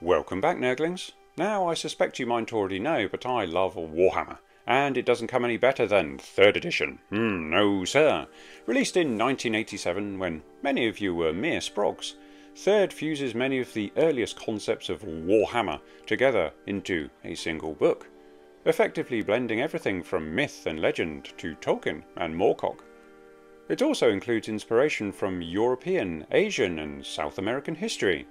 Welcome back, Nerglings. Now, I suspect you might already know, but I love Warhammer, and it doesn't come any better than 3rd edition. No sir. Released in 1987, when many of you were mere sprogs, 3rd fuses many of the earliest concepts of Warhammer together into a single book, effectively blending everything from myth and legend to Tolkien and Moorcock. It also includes inspiration from European, Asian and South American history.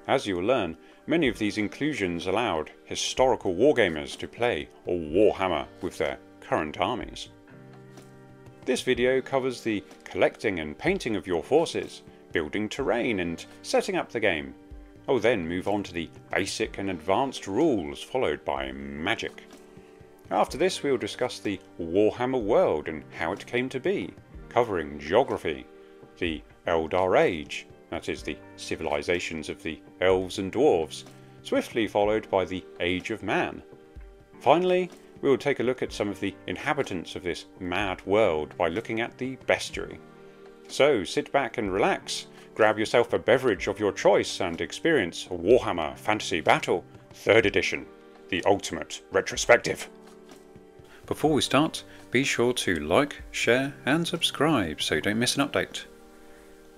As you will learn, many of these inclusions allowed historical wargamers to play Warhammer with their current armies. This video covers the collecting and painting of your forces, building terrain and setting up the game. I will then move on to the basic and advanced rules, followed by magic. After this we will discuss the Warhammer World and how it came to be, covering geography, the Eldar Age, that is the civilizations of the elves and dwarves, swiftly followed by the Age of Man. Finally, we will take a look at some of the inhabitants of this mad world by looking at the Bestiary. So sit back and relax, grab yourself a beverage of your choice and experience Warhammer Fantasy Battle 3rd edition, the ultimate retrospective. Before we start, be sure to like, share and subscribe so you don't miss an update.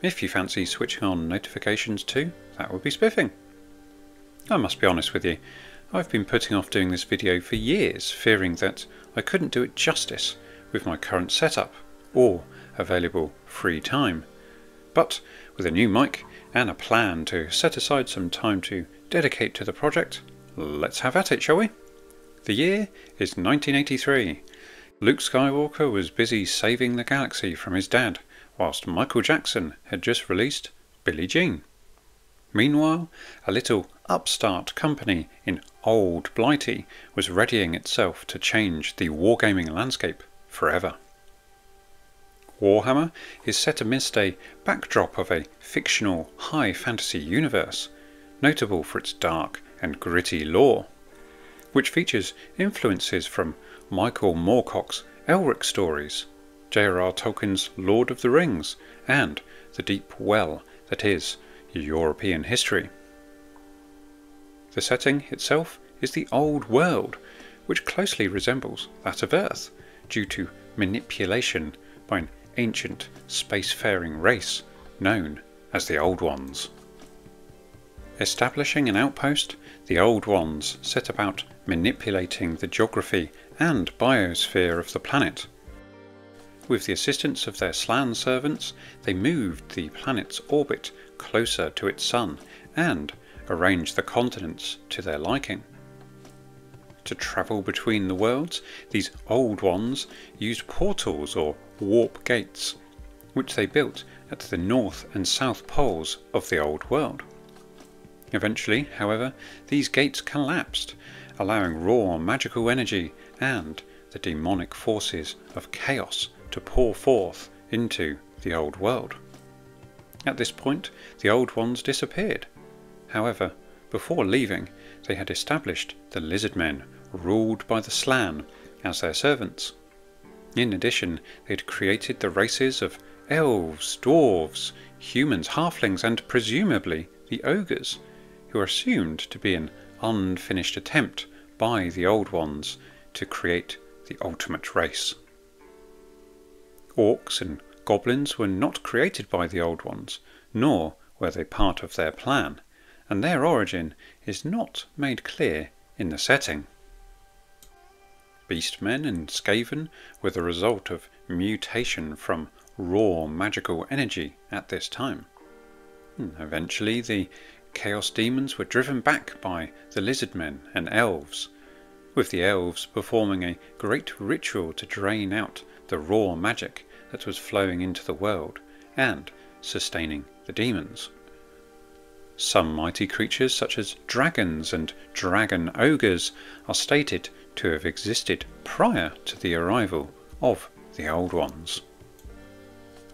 If you fancy switching on notifications too, that would be spiffing. I must be honest with you, I've been putting off doing this video for years, fearing that I couldn't do it justice with my current setup or available free time. But with a new mic and a plan to set aside some time to dedicate to the project, let's have at it, shall we? The year is 1983. Luke Skywalker was busy saving the galaxy from his dad, whilst Michael Jackson had just released Billie Jean. Meanwhile, a little upstart company in Old Blighty was readying itself to change the wargaming landscape forever. Warhammer is set amidst a backdrop of a fictional high fantasy universe, notable for its dark and gritty lore, which features influences from Michael Moorcock's Elric stories, J.R.R. Tolkien's Lord of the Rings, and the deep well that is European history. The setting itself is the Old World, which closely resembles that of Earth, due to manipulation by an ancient spacefaring race known as the Old Ones. Establishing an outpost, the Old Ones set about manipulating the geography and biosphere of the planet. With the assistance of their Slan servants, they moved the planet's orbit closer to its sun and arranged the continents to their liking. To travel between the worlds, these Old Ones used portals or warp gates, which they built at the north and south poles of the Old World. Eventually, however, these gates collapsed, allowing raw magical energy and the demonic forces of chaos to pour forth into the Old World. At this point, the Old Ones disappeared. However, before leaving, they had established the Lizardmen, ruled by the Slan, as their servants. In addition, they had created the races of elves, dwarves, humans, halflings, and presumably the ogres, who are assumed to be an unfinished attempt by the Old Ones to create the ultimate race. Orcs and goblins were not created by the Old Ones, nor were they part of their plan, and their origin is not made clear in the setting. Beastmen and Skaven were the result of mutation from raw magical energy at this time. Eventually, the Chaos Demons were driven back by the Lizardmen and Elves, with the Elves performing a great ritual to drain out the raw magic that was flowing into the world and sustaining the demons. Some mighty creatures such as dragons and dragon ogres are stated to have existed prior to the arrival of the Old Ones.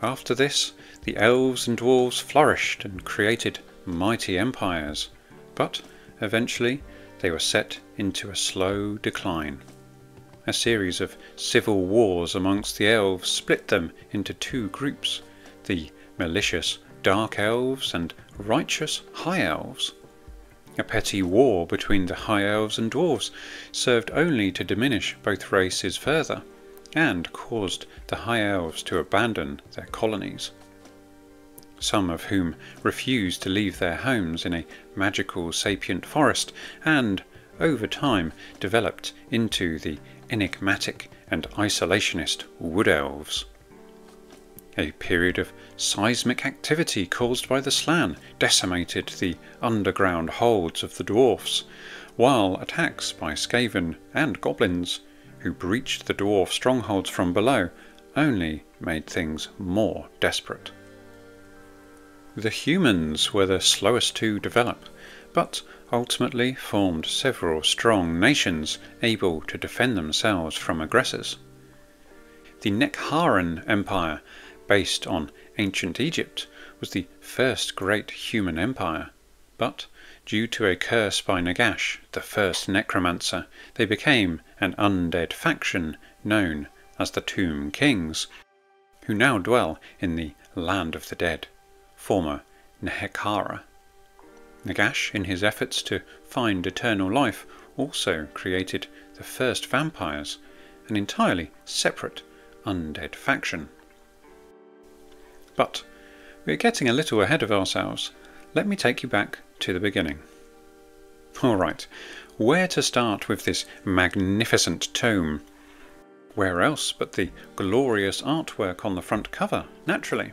After this, the elves and dwarves flourished and created mighty empires, but eventually they were set into a slow decline. A series of civil wars amongst the elves split them into two groups, the malicious Dark Elves and righteous High Elves. A petty war between the High Elves and Dwarves served only to diminish both races further, and caused the High Elves to abandon their colonies, some of whom refused to leave their homes in a magical sapient forest, and over time developed into the enigmatic and isolationist Wood Elves. A period of seismic activity caused by the Slann decimated the underground holds of the dwarfs, while attacks by Skaven and goblins, who breached the dwarf strongholds from below, only made things more desperate. The humans were the slowest to develop, but ultimately formed several strong nations able to defend themselves from aggressors. The Nekharan Empire, based on ancient Egypt, was the first great human empire, but due to a curse by Nagash, the first necromancer, they became an undead faction known as the Tomb Kings, who now dwell in the Land of the Dead, former Nehekhara. Nagash, in his efforts to find eternal life, also created the first vampires, an entirely separate undead faction. But we're getting a little ahead of ourselves. Let me take you back to the beginning. Alright, where to start with this magnificent tome? Where else but the glorious artwork on the front cover, naturally.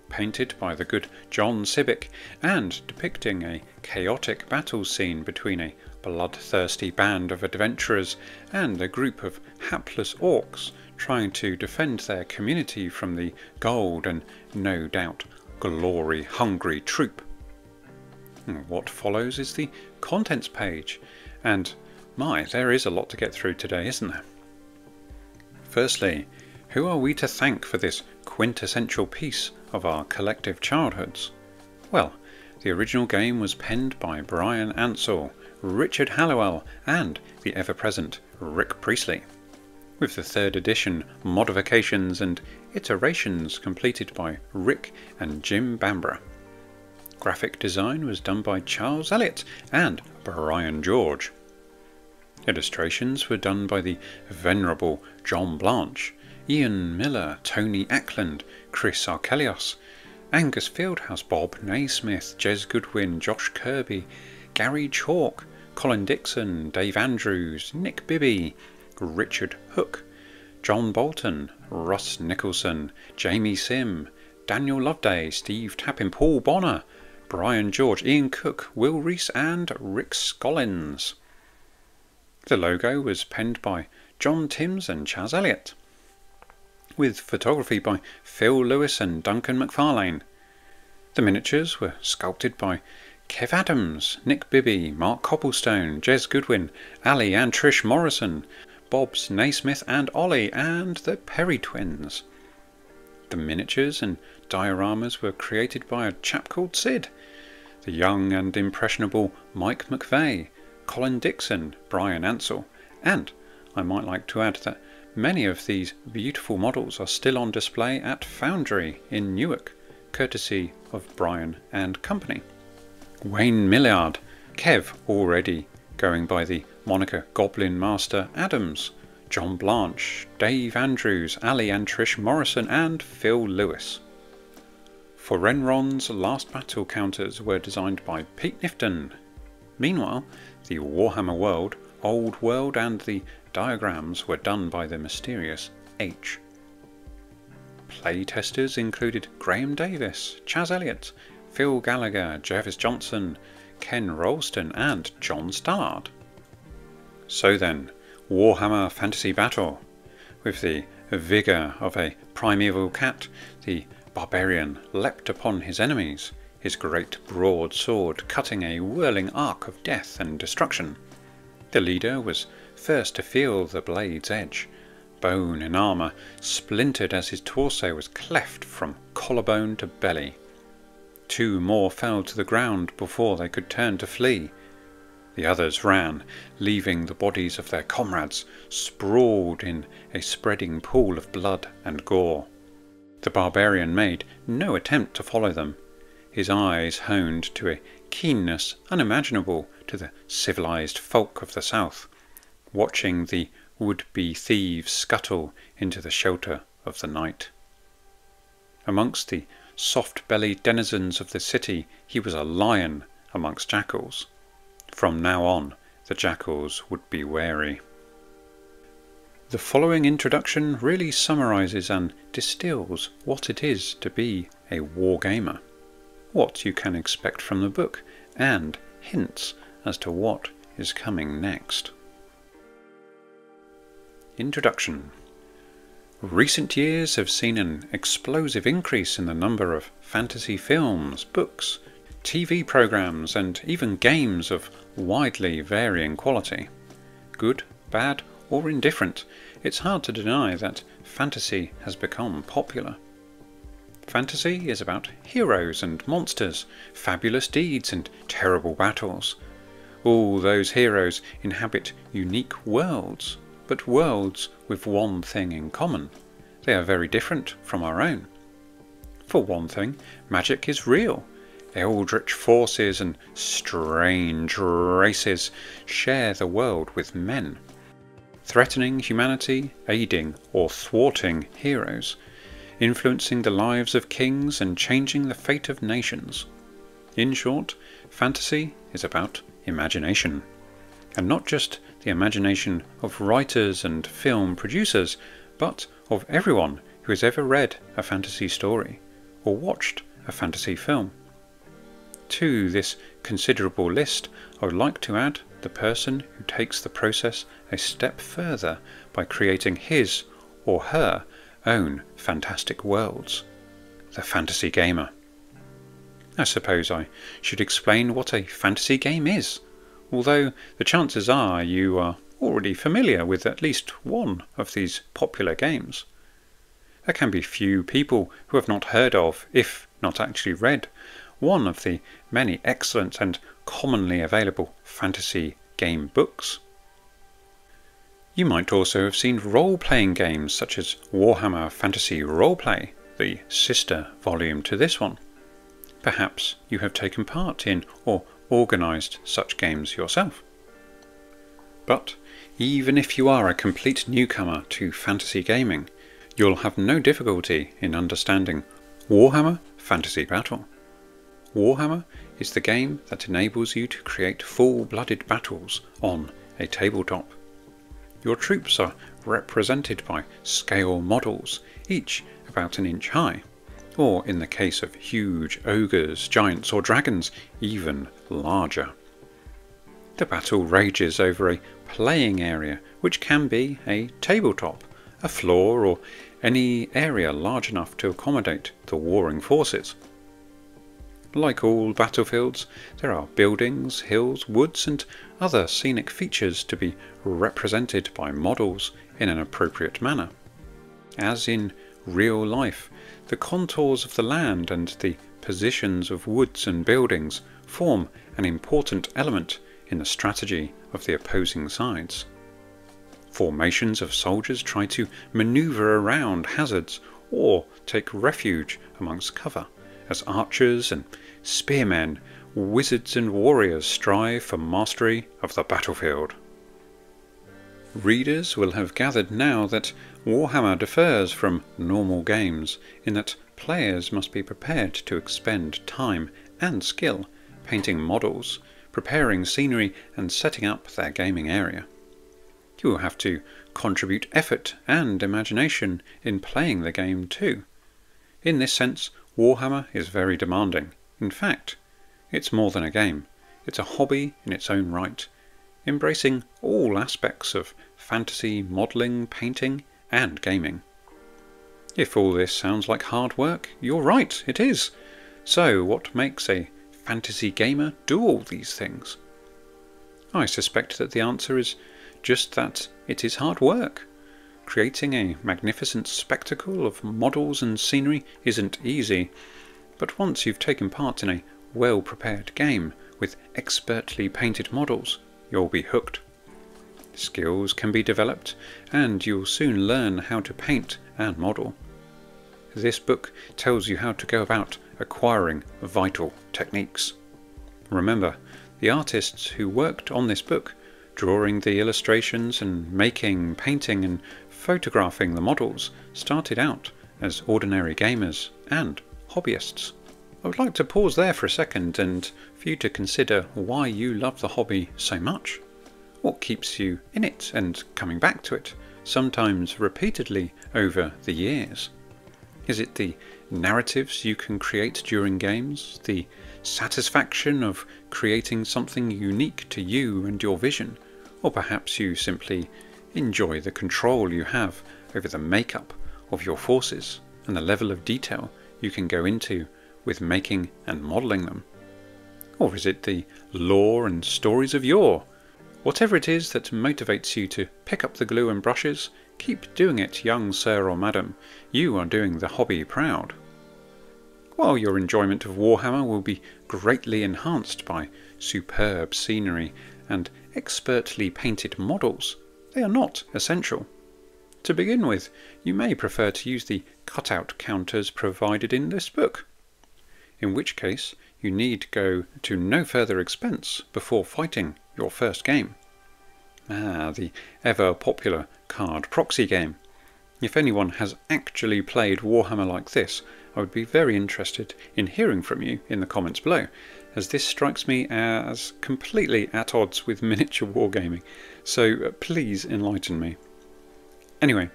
Painted by the good John Sibbick and depicting a chaotic battle scene between a bloodthirsty band of adventurers and a group of hapless orcs trying to defend their community from the gold and, no doubt, glory-hungry troop. What follows is the contents page, and there is a lot to get through today, isn't there? Firstly, who are we to thank for this quintessential piece of our collective childhoods? Well, the original game was penned by Brian Ansell, Richard Halliwell and the ever-present Rick Priestley, with the 3rd edition modifications and iterations completed by Rick and Jim Bambra. Graphic design was done by Charles Elliott and Brian George. Illustrations were done by the venerable John Blanche, Ian Miller, Tony Ackland, Chris Arkelios, Angus Fieldhouse, Bob Naismith, Jez Goodwin, Josh Kirby, Gary Chalk, Colin Dixon, Dave Andrews, Nick Bibby, Richard Hook, John Bolton, Russ Nicholson, Jamie Sim, Daniel Loveday, Steve Tappin, Paul Bonner, Brian George, Ian Cook, Will Rees and Rick Scollins. The logo was penned by John Timms and Chaz Elliott, with photography by Phil Lewis and Duncan McFarlane. The miniatures were sculpted by Kev Adams, Nick Bibby, Mark Copplestone, Jez Goodwin, Ali and Trish Morrison, Bobs Naismith and Ollie, and the Perry twins. The miniatures and dioramas were created by a chap called Sid, the young and impressionable Mike McVeigh, Colin Dixon, Brian Ansell, and I might like to add that many of these beautiful models are still on display at Foundry in Newark, courtesy of Brian and Company. Wayne Millard, Kev, already going by the moniker Goblin Master Adams, John Blanche, Dave Andrews, Ali and Trish Morrison, and Phil Lewis. For Renron's last battle counters were designed by Pete Nifton. Meanwhile, the Warhammer World, Old World and the diagrams were done by the mysterious H. Playtesters included Graham Davis, Chaz Elliott, Phil Gallagher, Jervis Johnson, Ken Rolston and John Stallard. So then, Warhammer Fantasy Battle. With the vigour of a primeval cat, the barbarian leapt upon his enemies, his great broadsword cutting a whirling arc of death and destruction. The leader was first to feel the blade's edge. Bone and armour splintered as his torso was cleft from collarbone to belly. 2 more fell to the ground before they could turn to flee. The others ran, leaving the bodies of their comrades sprawled in a spreading pool of blood and gore. The barbarian made no attempt to follow them, his eyes honed to a keenness unimaginable to the civilized folk of the South, watching the would-be thieves scuttle into the shelter of the night. Amongst the soft-bellied denizens of the city, he was a lion amongst jackals. From now on, the jackals would be wary. The following introduction really summarizes and distills what it is to be a wargamer, what you can expect from the book, and hints as to what is coming next. Introduction. Recent years have seen an explosive increase in the number of fantasy films, books, TV programs, and even games of widely varying quality. Good, bad, or indifferent, it's hard to deny that fantasy has become popular. Fantasy is about heroes and monsters, fabulous deeds and terrible battles. All those heroes inhabit unique worlds, but worlds with one thing in common. They are very different from our own. For one thing, magic is real. Eldritch forces and strange races share the world with men, threatening humanity, aiding or thwarting heroes, influencing the lives of kings and changing the fate of nations. In short, fantasy is about imagination, and not just the imagination of writers and film producers, but of everyone who has ever read a fantasy story or watched a fantasy film. To this considerable list, I would like to add the person who takes the process a step further by creating his or her own fantastic worlds, the fantasy gamer. I suppose I should explain what a fantasy game is, although the chances are you are already familiar with at least one of these popular games. There can be few people who have not heard of, if not actually read, one of the many excellent and commonly available fantasy game books. You might also have seen role-playing games such as Warhammer Fantasy Roleplay, the sister volume to this one. Perhaps you have taken part in or organised such games yourself. But even if you are a complete newcomer to fantasy gaming, you'll have no difficulty in understanding Warhammer Fantasy Battle. Warhammer is the game that enables you to create full-blooded battles on a tabletop. Your troops are represented by scale models, each about an inch high, or in the case of huge ogres, giants or dragons, even larger. The battle rages over a playing area, which can be a tabletop, a floor, or any area large enough to accommodate the warring forces. Like all battlefields, there are buildings, hills, woods and other scenic features to be represented by models in an appropriate manner. As in real life, the contours of the land and the positions of woods and buildings form an important element in the strategy of the opposing sides. Formations of soldiers try to maneuver around hazards or take refuge amongst cover, as archers and spearmen, wizards and warriors strive for mastery of the battlefield. Readers will have gathered now that Warhammer differs from normal games in that players must be prepared to expend time and skill painting models, preparing scenery and setting up their gaming area. You will have to contribute effort and imagination in playing the game too. In this sense, Warhammer is very demanding. In fact, it's more than a game. It's a hobby in its own right, embracing all aspects of fantasy modelling, painting and gaming. If all this sounds like hard work, you're right, it is. So what makes a fantasy gamer do all these things? I suspect that the answer is just that it is hard work. Creating a magnificent spectacle of models and scenery isn't easy, but once you've taken part in a well-prepared game with expertly painted models, you'll be hooked. Skills can be developed, and you'll soon learn how to paint and model. This book tells you how to go about acquiring vital techniques. Remember, the artists who worked on this book, drawing the illustrations and making, painting and photographing the models, started out as ordinary gamers and hobbyists. I would like to pause there for a second and for you to consider why you love the hobby so much. What keeps you in it and coming back to it, sometimes repeatedly over the years? Is it the narratives you can create during games, the satisfaction of creating something unique to you and your vision, or perhaps you simply enjoy the control you have over the makeup of your forces and the level of detail you can go into with making and modelling them? Or is it the lore and stories of yore? Whatever it is that motivates you to pick up the glue and brushes, keep doing it, young sir or madam. You are doing the hobby proud. While your enjoyment of Warhammer will be greatly enhanced by superb scenery and expertly painted models, they are not essential. To begin with, you may prefer to use the cutout counters provided in this book, in which case you need go to no further expense before fighting your first game. The ever popular card proxy game. If anyone has actually played Warhammer like this, I would be very interested in hearing from you in the comments below, as this strikes me as completely at odds with miniature wargaming, so please enlighten me. Anyway,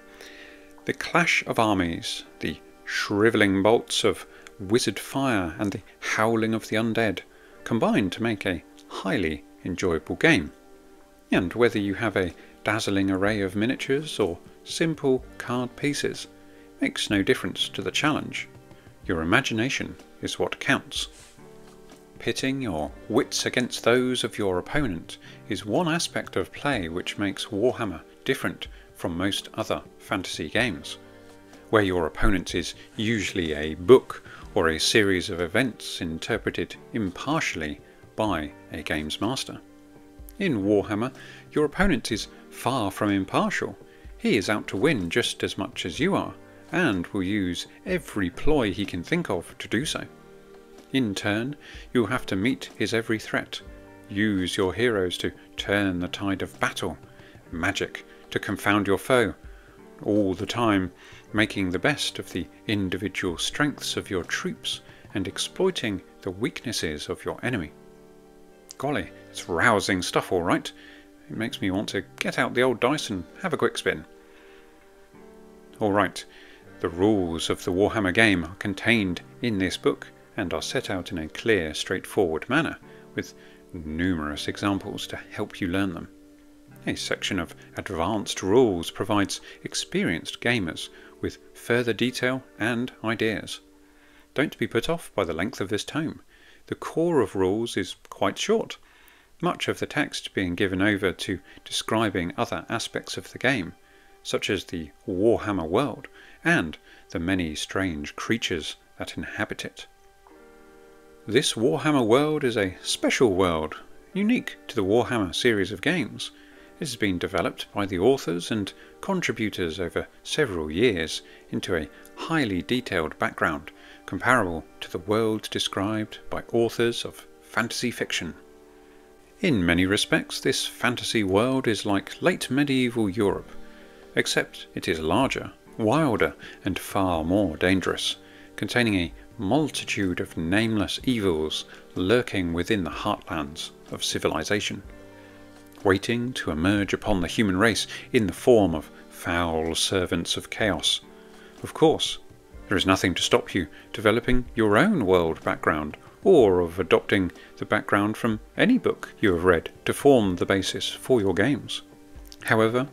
the clash of armies, the shrivelling bolts of wizard fire and the howling of the undead combine to make a highly enjoyable game. And whether you have a dazzling array of miniatures or simple card pieces makes no difference to the challenge. Your imagination is what counts. Pitting your wits against those of your opponent is one aspect of play which makes Warhammer different from most other fantasy games, where your opponent is usually a book or a series of events interpreted impartially by a games master. In Warhammer, your opponent is far from impartial. He is out to win just as much as you are, and will use every ploy he can think of to do so. In turn, you'll have to meet his every threat, use your heroes to turn the tide of battle, magic to confound your foe, all the time making the best of the individual strengths of your troops and exploiting the weaknesses of your enemy. Golly, it's rousing stuff all right. It makes me want to get out the old dice and have a quick spin. Alright, the rules of the Warhammer game are contained in this book and are set out in a clear, straightforward manner, with numerous examples to help you learn them. A section of advanced rules provides experienced gamers with further detail and ideas. Don't be put off by the length of this tome. The core of rules is quite short, much of the text being given over to describing other aspects of the game, such as the Warhammer World and the many strange creatures that inhabit it. This Warhammer World is a special world, unique to the Warhammer series of games. It has been developed by the authors and contributors over several years into a highly detailed background, comparable to the world described by authors of fantasy fiction. In many respects, this fantasy world is like late medieval Europe, except it is larger, wilder, and far more dangerous, containing a multitude of nameless evils lurking within the heartlands of civilization, waiting to emerge upon the human race in the form of foul servants of chaos. Of course, there is nothing to stop you developing your own world background, or of adopting the background from any book you have read to form the basis for your games. However,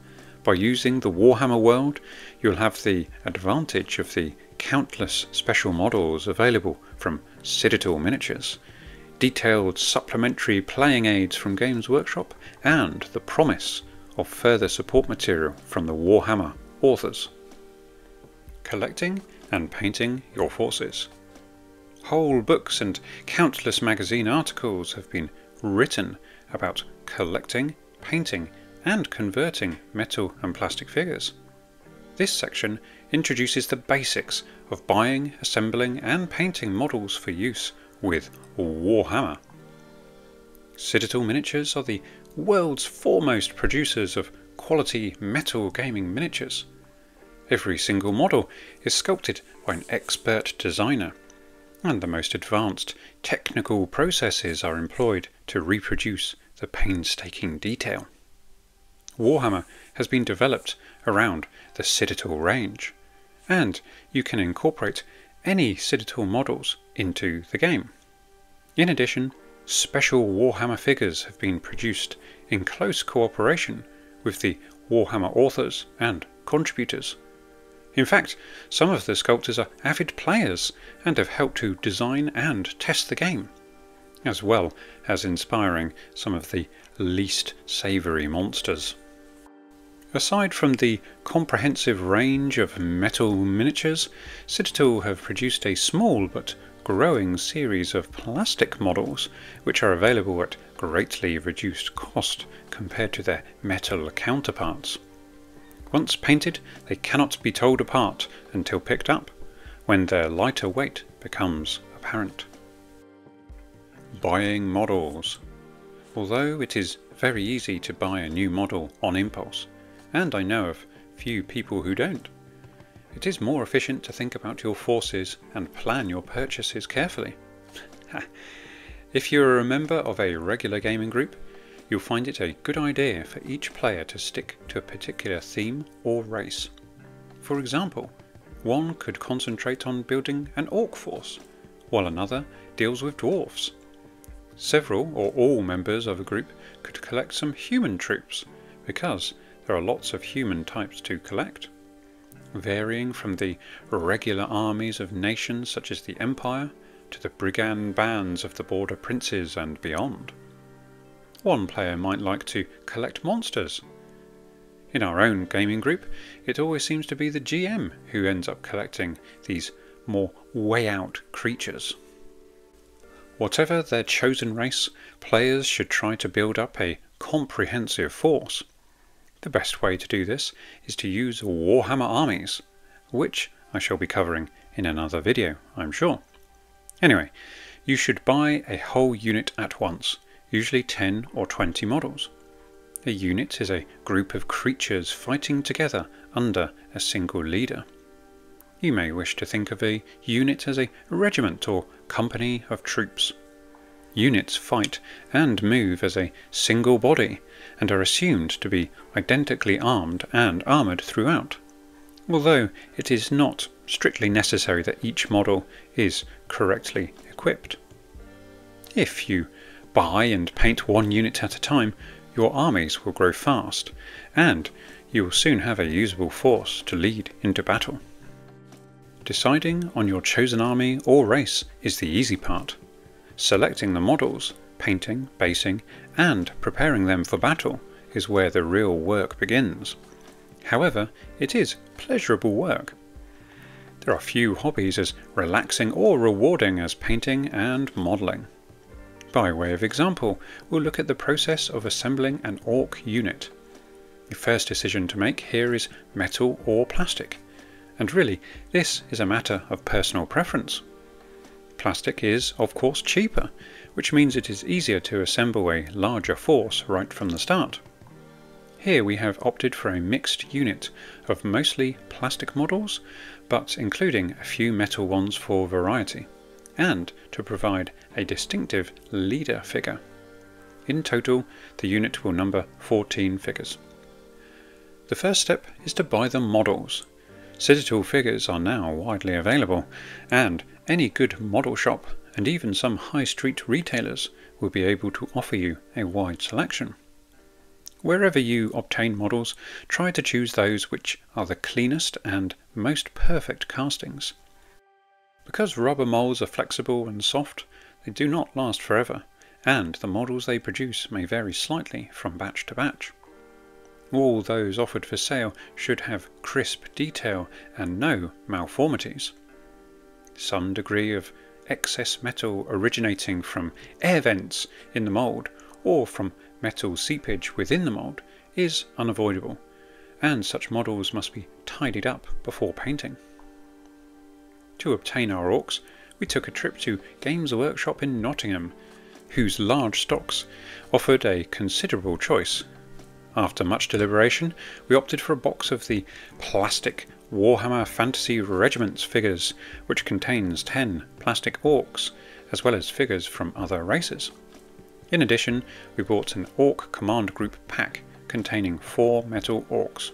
by using the Warhammer world, you'll have the advantage of the countless special models available from Citadel Miniatures, detailed supplementary playing aids from Games Workshop, and the promise of further support material from the Warhammer authors. Collecting and painting your forces. Whole books and countless magazine articles have been written about collecting, painting, and converting metal and plastic figures. This section introduces the basics of buying, assembling, and painting models for use with Warhammer. Citadel Miniatures are the world's foremost producers of quality metal gaming miniatures. Every single model is sculpted by an expert designer, and the most advanced technical processes are employed to reproduce the painstaking detail. Warhammer has been developed around the Citadel range, and you can incorporate any Citadel models into the game. In addition, special Warhammer figures have been produced in close cooperation with the Warhammer authors and contributors. In fact, some of the sculptors are avid players and have helped to design and test the game, as well as inspiring some of the least savoury monsters. Aside from the comprehensive range of metal miniatures, Citadel have produced a small but growing series of plastic models which are available at greatly reduced cost compared to their metal counterparts. Once painted, they cannot be told apart until picked up, when their lighter weight becomes apparent. Buying models. Although it is very easy to buy a new model on impulse, and I know of few people who don't, it is more efficient to think about your forces and plan your purchases carefully. If you are a member of a regular gaming group, you'll find it a good idea for each player to stick to a particular theme or race. For example, one could concentrate on building an orc force, while another deals with dwarves. Several or all members of a group could collect some human troops, because there are lots of human types to collect, varying from the regular armies of nations such as the Empire to the brigand bands of the border princes and beyond. One player might like to collect monsters. In our own gaming group, it always seems to be the GM who ends up collecting these more way-out creatures. Whatever their chosen race, players should try to build up a comprehensive force. The best way to do this is to use Warhammer armies, which I shall be covering in another video, I'm sure. Anyway, you should buy a whole unit at once, usually 10 or 20 models. A unit is a group of creatures fighting together under a single leader. You may wish to think of a unit as a regiment or company of troops. Units fight and move as a single body and are assumed to be identically armed and armoured throughout, although it is not strictly necessary that each model is correctly equipped. If you buy and paint one unit at a time, your armies will grow fast, and you will soon have a usable force to lead into battle. Deciding on your chosen army or race is the easy part. Selecting the models, painting, basing, and preparing them for battle is where the real work begins. However, it is pleasurable work. There are few hobbies as relaxing or rewarding as painting and modelling. By way of example, we'll look at the process of assembling an orc unit. The first decision to make here is metal or plastic, and really this is a matter of personal preference. Plastic is, of course, cheaper, which means it is easier to assemble a larger force right from the start. Here we have opted for a mixed unit of mostly plastic models, but including a few metal ones for variety, and to provide a distinctive leader figure. In total, the unit will number 14 figures. The first step is to buy the models. Citadel figures are now widely available, and any good model shop and even some high street retailers will be able to offer you a wide selection. Wherever you obtain models, try to choose those which are the cleanest and most perfect castings. Because rubber molds are flexible and soft, they do not last forever, and the models they produce may vary slightly from batch to batch. All those offered for sale should have crisp detail and no malformities. Some degree of excess metal originating from air vents in the mould or from metal seepage within the mould is unavoidable, and such models must be tidied up before painting. To obtain our orcs, we took a trip to Games Workshop in Nottingham. whose large stocks offered a considerable choice. After much deliberation, we opted for a box of the plastic Warhammer Fantasy Regiments figures, which contains 10 plastic orcs, as well as figures from other races. In addition, we bought an Orc Command Group pack containing 4 metal orcs.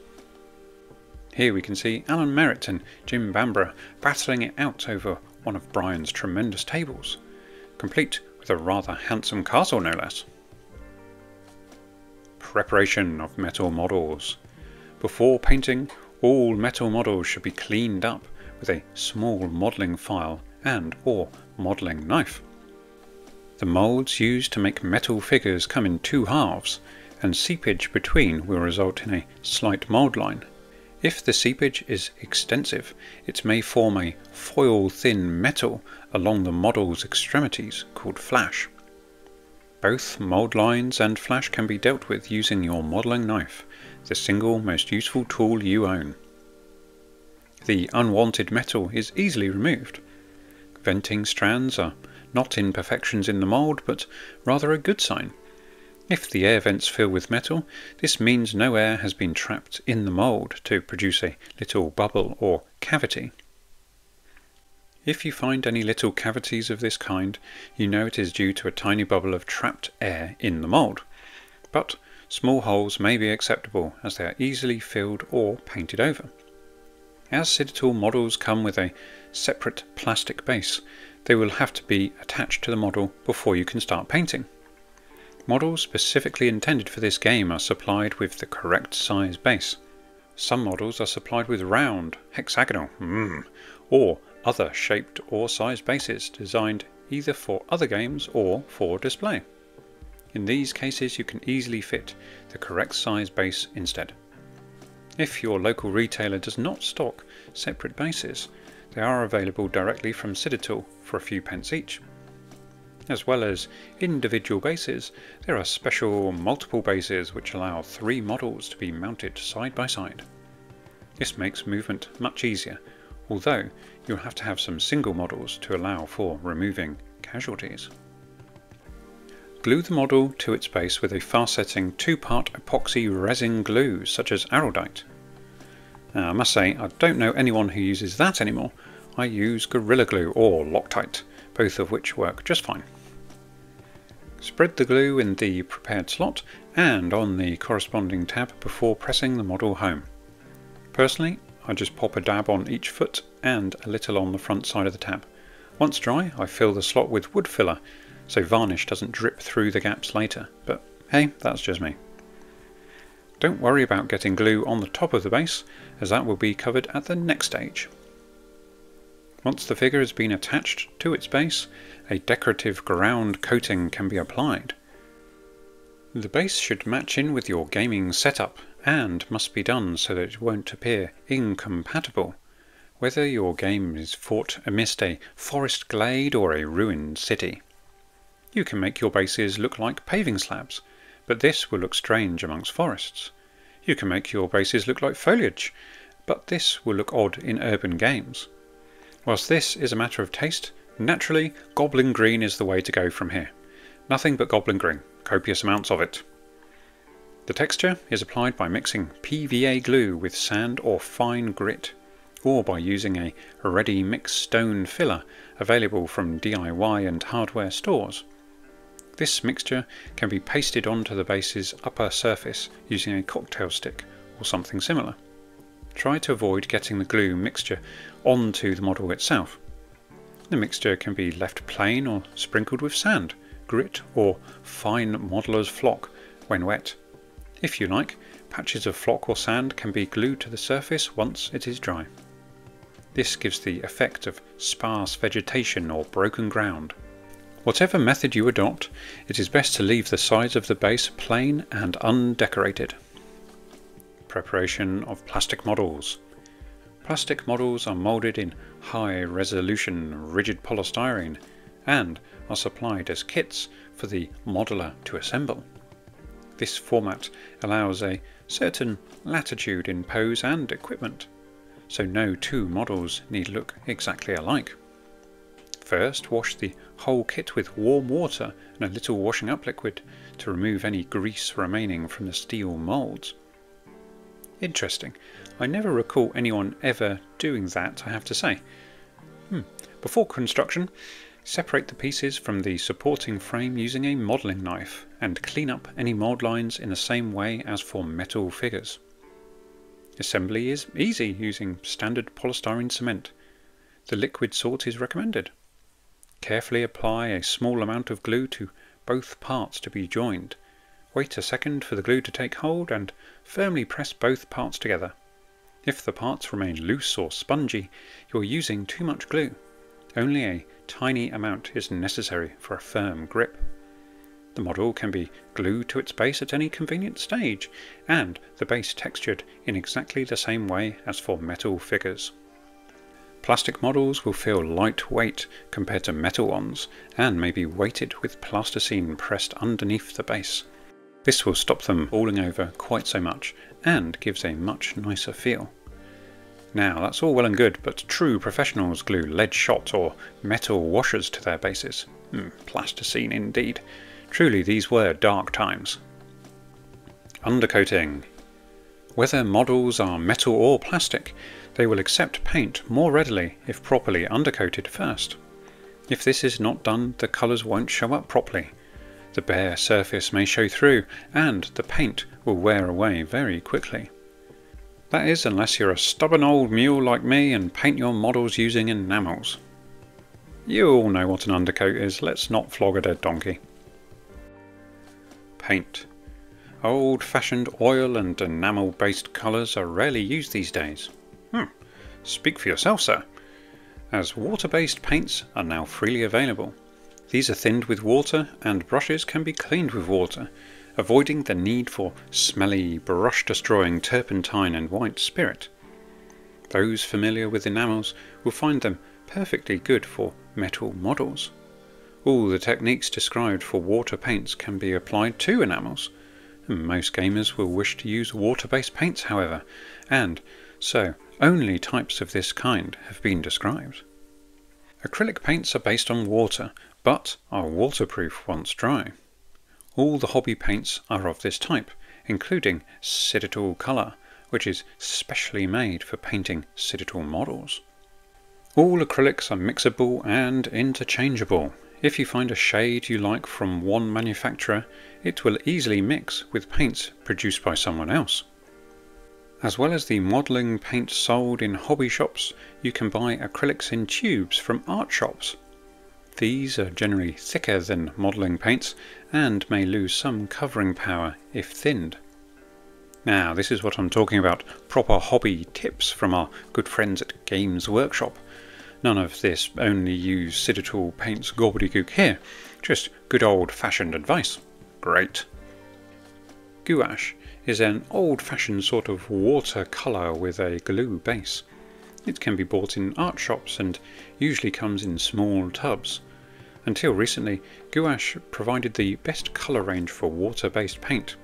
Here we can see Alan Merritt and Jim Bamborough battling it out over one of Brian's tremendous tables, complete with a rather handsome castle no less. Preparation of metal models. Before painting, all metal models should be cleaned up with a small modelling file and/or modelling knife. The moulds used to make metal figures come in 2 halves, and seepage between will result in a slight mould line. If the seepage is extensive, it may form a foil-thin metal along the model's extremities called flash. Both mould lines and flash can be dealt with using your modelling knife, the single most useful tool you own. The unwanted metal is easily removed. Venting strands are not imperfections in the mould, but rather a good sign. If the air vents fill with metal, this means no air has been trapped in the mould to produce a little bubble or cavity. If you find any little cavities of this kind, you know it is due to a tiny bubble of trapped air in the mould. But small holes may be acceptable as they are easily filled or painted over. As Citadel models come with a separate plastic base, they will have to be attached to the model before you can start painting. Models specifically intended for this game are supplied with the correct size base. Some models are supplied with round, hexagonal, or other shaped or sized bases designed either for other games or for display. In these cases you can easily fit the correct size base instead. If your local retailer does not stock separate bases, they are available directly from Citadel for a few pence each. As well as individual bases, there are special multiple bases which allow 3 models to be mounted side by side. This makes movement much easier, although you'll have to have some single models to allow for removing casualties. Glue the model to its base with a fast-setting 2-part epoxy resin glue such as Araldite. Now, I must say, I don't know anyone who uses that anymore. I use Gorilla Glue or Loctite, both of which work just fine. Spread the glue in the prepared slot and on the corresponding tab before pressing the model home. Personally, I just pop a dab on each foot and a little on the front side of the tab. Once dry, I fill the slot with wood filler so varnish doesn't drip through the gaps later, but hey, that's just me. Don't worry about getting glue on the top of the base, as that will be covered at the next stage. Once the figure has been attached to its base, a decorative ground coating can be applied. The base should match in with your gaming setup and must be done so that it won't appear incompatible, whether your game is fought amidst a forest glade or a ruined city. You can make your bases look like paving slabs, but this will look strange amongst forests. You can make your bases look like foliage, but this will look odd in urban games. Whilst this is a matter of taste, naturally goblin green is the way to go from here. Nothing but goblin green, copious amounts of it. The texture is applied by mixing PVA glue with sand or fine grit, or by using a ready mixed stone filler available from DIY and hardware stores. This mixture can be pasted onto the base's upper surface using a cocktail stick or something similar. Try to avoid getting the glue mixture onto the model itself. The mixture can be left plain or sprinkled with sand, grit or fine modeller's flock when wet. If you like, patches of flock or sand can be glued to the surface once it is dry. This gives the effect of sparse vegetation or broken ground. Whatever method you adopt, it is best to leave the sides of the base plain and undecorated. Preparation of plastic models. Plastic models are moulded in high-resolution rigid polystyrene and are supplied as kits for the modeller to assemble. This format allows a certain latitude in pose and equipment, so no 2 models need look exactly alike. First, wash the whole kit with warm water and a little washing up liquid to remove any grease remaining from the steel moulds. Interesting. I never recall anyone ever doing that, I have to say. Before construction, separate the pieces from the supporting frame using a modelling knife and clean up any mould lines in the same way as for metal figures. Assembly is easy using standard polystyrene cement. The liquid sort is recommended. Carefully apply a small amount of glue to both parts to be joined. Wait a second for the glue to take hold and firmly press both parts together. If the parts remain loose or spongy, you're using too much glue. Only a tiny amount is necessary for a firm grip. The model can be glued to its base at any convenient stage, and the base textured in exactly the same way as for metal figures. Plastic models will feel lightweight compared to metal ones, and may be weighted with plasticine pressed underneath the base. This will stop them falling over quite so much, and gives a much nicer feel. Now that's all well and good, but true professionals glue lead shot or metal washers to their bases. Plasticine indeed. Truly these were dark times. Undercoating. Whether models are metal or plastic, they will accept paint more readily if properly undercoated first. If this is not done, the colours won't show up properly. The bare surface may show through, and the paint will wear away very quickly. That is, unless you're a stubborn old mule like me and paint your models using enamels. You all know what an undercoat is, let's not flog a dead donkey. Paint. Old-fashioned oil and enamel-based colours are rarely used these days. Speak for yourself, sir. As water-based paints are now freely available. These are thinned with water, and brushes can be cleaned with water, avoiding the need for smelly, brush-destroying turpentine and white spirit. Those familiar with enamels will find them perfectly good for metal models. All the techniques described for water paints can be applied to enamels. Most gamers will wish to use water-based paints, however, and so only types of this kind have been described. Acrylic paints are based on water, but are waterproof once dry. All the hobby paints are of this type, including Citadel Colour, which is specially made for painting Citadel models. All acrylics are mixable and interchangeable. If you find a shade you like from one manufacturer, it will easily mix with paints produced by someone else. As well as the modelling paint sold in hobby shops, you can buy acrylics in tubes from art shops. These are generally thicker than modelling paints and may lose some covering power if thinned. Now this is what I'm talking about, proper hobby tips from our good friends at Games Workshop. None of this only use Citadel paints gobbledygook here, just good old-fashioned advice. Great. Gouache is an old-fashioned sort of watercolour with a glue base. It can be bought in art shops and usually comes in small tubs. Until recently, gouache provided the best colour range for water-based paint.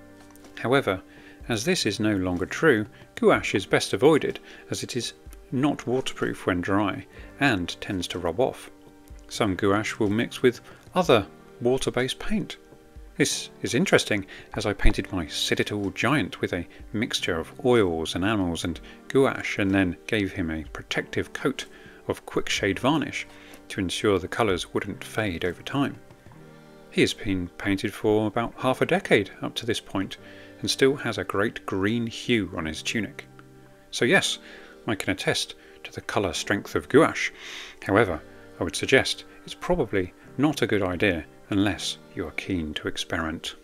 However, as this is no longer true, gouache is best avoided as it is not waterproof when dry and tends to rub off. Some gouache will mix with other water-based paint. This is interesting, as I painted my Citadel Giant with a mixture of oils, enamels and gouache, and then gave him a protective coat of quick shade varnish to ensure the colours wouldn't fade over time. He has been painted for about half a decade up to this point and still has a great green hue on his tunic. So yes, I can attest to the colour strength of gouache. However, I would suggest it's probably not a good idea unless you are keen to experiment.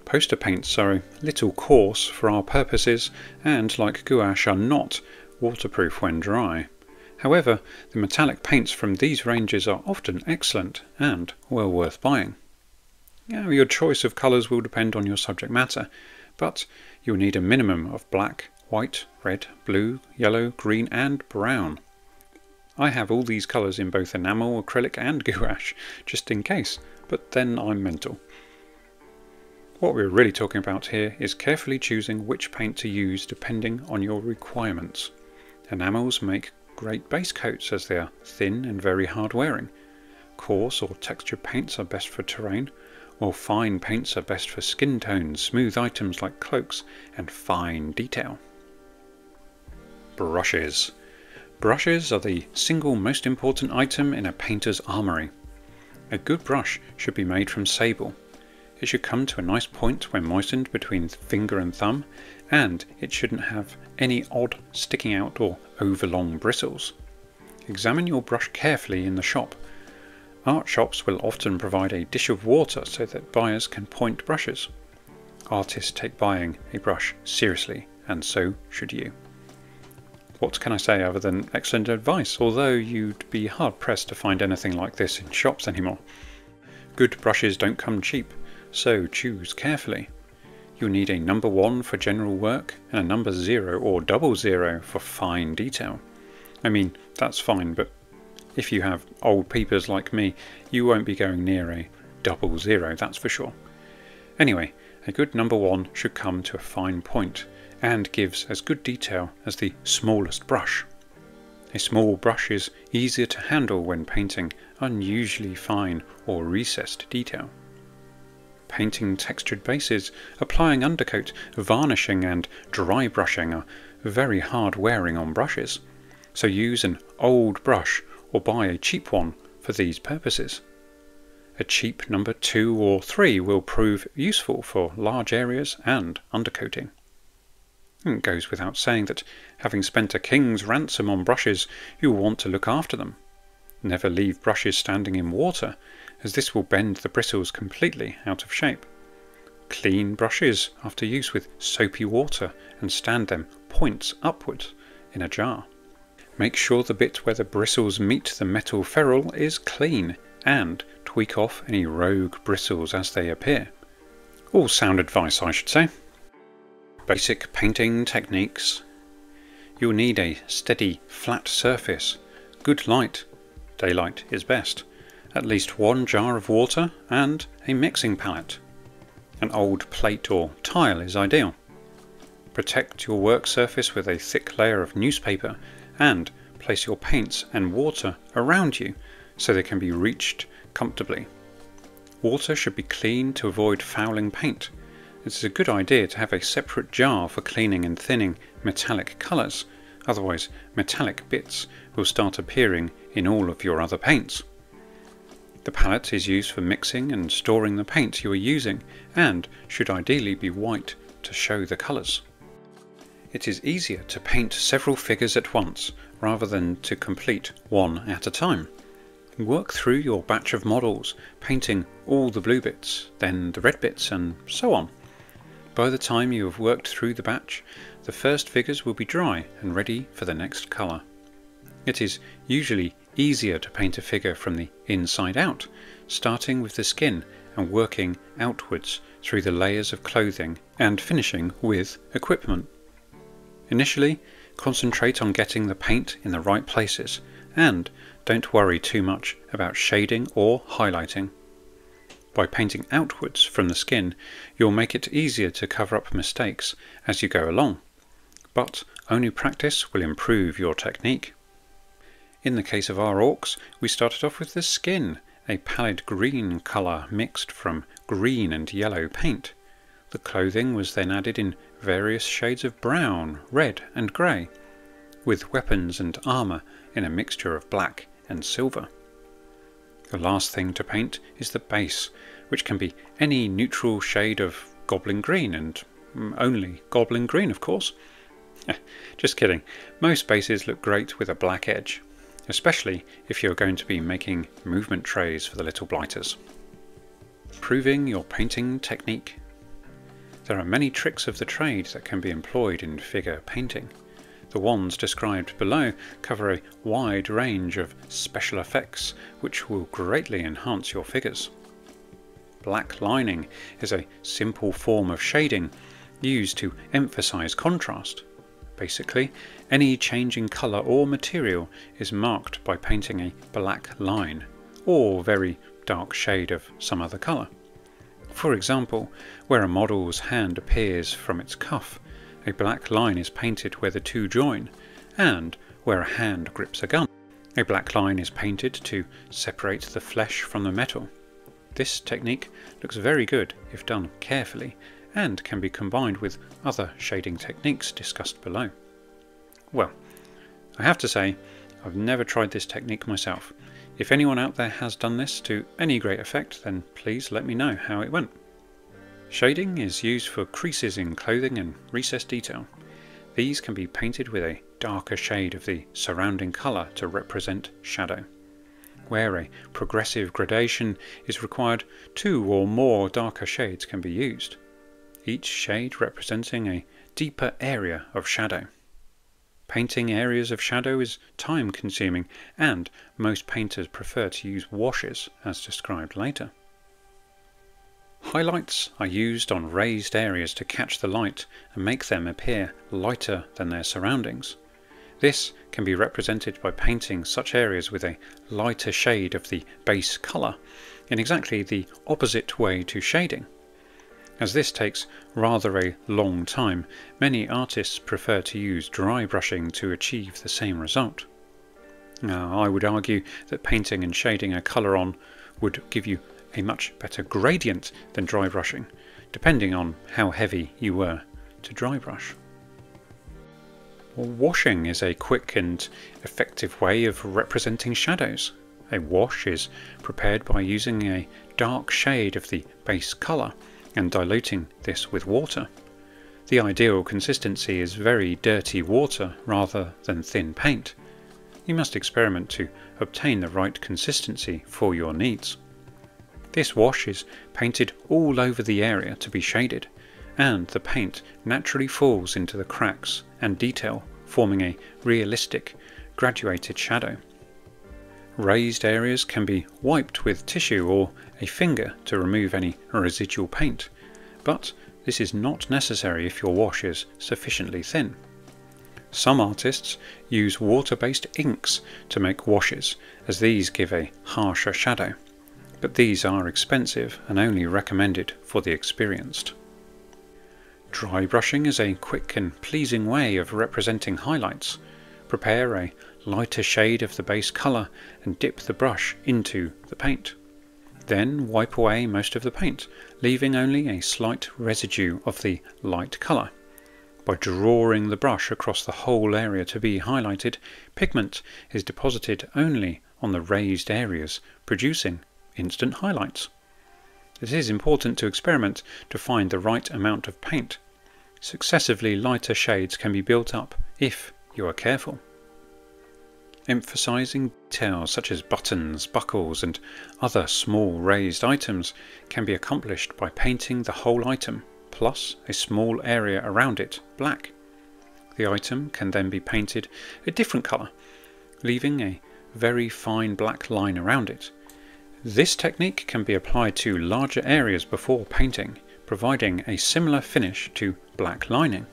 Poster paints are a little coarse for our purposes and, like gouache, are not waterproof when dry. However, the metallic paints from these ranges are often excellent and well worth buying. Now, your choice of colours will depend on your subject matter, but you'll need a minimum of black, white, red, blue, yellow, green and brown. I have all these colours in both enamel, acrylic and gouache, just in case, but then I'm mental. What we're really talking about here is carefully choosing which paint to use depending on your requirements. Enamels make great base coats as they are thin and very hard wearing. Coarse or textured paints are best for terrain, while fine paints are best for skin tones, smooth items like cloaks, and fine detail. Brushes. Brushes are the single most important item in a painter's armoury. A good brush should be made from sable. It should come to a nice point when moistened between finger and thumb, and it shouldn't have any odd sticking out or overlong bristles. Examine your brush carefully in the shop. Art shops will often provide a dish of water so that buyers can point brushes. Artists take buying a brush seriously, and so should you. What can I say other than excellent advice, although you'd be hard pressed to find anything like this in shops anymore. Good brushes don't come cheap, so choose carefully. You'll need a number 1 for general work and a number 0 or 00 for fine detail. I mean, that's fine, but if you have old peepers like me, you won't be going near a 00, that's for sure. Anyway, a good number 1 should come to a fine point and gives as good detail as the smallest brush. A small brush is easier to handle when painting unusually fine or recessed detail. Painting textured bases, applying undercoat, varnishing and dry brushing are very hard wearing on brushes, so use an old brush or buy a cheap one for these purposes. A cheap number 2 or 3 will prove useful for large areas and undercoating. It goes without saying that, having spent a king's ransom on brushes, you will want to look after them. Never leave brushes standing in water, as this will bend the bristles completely out of shape. Clean brushes after use with soapy water and stand them points upwards in a jar. Make sure the bit where the bristles meet the metal ferrule is clean, and tweak off any rogue bristles as they appear. All sound advice, I should say. Basic painting techniques. You'll need a steady, flat surface, good light, daylight is best, at least 1 jar of water and a mixing palette. An old plate or tile is ideal. Protect your work surface with a thick layer of newspaper and place your paints and water around you so they can be reached comfortably. Water should be clean to avoid fouling paint. It is a good idea to have a separate jar for cleaning and thinning metallic colours, otherwise metallic bits will start appearing in all of your other paints. The palette is used for mixing and storing the paint you are using and should ideally be white to show the colours. It is easier to paint several figures at once rather than to complete one at a time. Work through your batch of models, painting all the blue bits, then the red bits, and so on. By the time you have worked through the batch, the first figures will be dry and ready for the next colour. It is usually easier to paint a figure from the inside out, starting with the skin and working outwards through the layers of clothing and finishing with equipment. Initially, concentrate on getting the paint in the right places and don't worry too much about shading or highlighting. By painting outwards from the skin, you'll make it easier to cover up mistakes as you go along, but only practice will improve your technique. In the case of our orcs, we started off with the skin, a pallid green colour mixed from green and yellow paint. The clothing was then added in various shades of brown, red and grey, with weapons and armour in a mixture of black and silver. The last thing to paint is the base, which can be any neutral shade of goblin green, and only goblin green of course. Just kidding, most bases look great with a black edge, especially if you're going to be making movement trays for the little blighters. Proving your painting technique. There are many tricks of the trade that can be employed in figure painting. The ones described below cover a wide range of special effects which will greatly enhance your figures. Black lining is a simple form of shading used to emphasize contrast. Basically, any change in colour or material is marked by painting a black line, or very dark shade of some other colour. For example, where a model's hand appears from its cuff, a black line is painted where the two join, and where a hand grips a gun. A black line is painted to separate the flesh from the metal. This technique looks very good if done carefully and can be combined with other shading techniques discussed below. Well, I have to say, I've never tried this technique myself. If anyone out there has done this to any great effect, then please let me know how it went. Shading is used for creases in clothing and recessed detail. These can be painted with a darker shade of the surrounding colour to represent shadow. Where a progressive gradation is required, 2 or more darker shades can be used, each shade representing a deeper area of shadow. Painting areas of shadow is time consuming, and most painters prefer to use washes as described later. Highlights are used on raised areas to catch the light and make them appear lighter than their surroundings. This can be represented by painting such areas with a lighter shade of the base colour in exactly the opposite way to shading. As this takes rather a long time, many artists prefer to use dry brushing to achieve the same result. Now, I would argue that painting and shading a colour on would give you a much better gradient than dry brushing, depending on how heavy you were to dry brush. Washing is a quick and effective way of representing shadows. A wash is prepared by using a dark shade of the base colour and diluting this with water. The ideal consistency is very dirty water rather than thin paint. You must experiment to obtain the right consistency for your needs. This wash is painted all over the area to be shaded, and the paint naturally falls into the cracks and detail, forming a realistic, graduated shadow. Raised areas can be wiped with tissue or a finger to remove any residual paint, but this is not necessary if your wash is sufficiently thin. Some artists use water-based inks to make washes, as these give a harsher shadow, but these are expensive and only recommended for the experienced. Dry brushing is a quick and pleasing way of representing highlights. Prepare a lighter shade of the base colour and dip the brush into the paint. Then wipe away most of the paint, leaving only a slight residue of the light colour. By drawing the brush across the whole area to be highlighted, pigment is deposited only on the raised areas, producing instant highlights. It is important to experiment to find the right amount of paint. Successively lighter shades can be built up if you are careful. Emphasizing details such as buttons, buckles and other small raised items can be accomplished by painting the whole item, plus a small area around it black. The item can then be painted a different colour, leaving a very fine black line around it. This technique can be applied to larger areas before painting, providing a similar finish to black lining.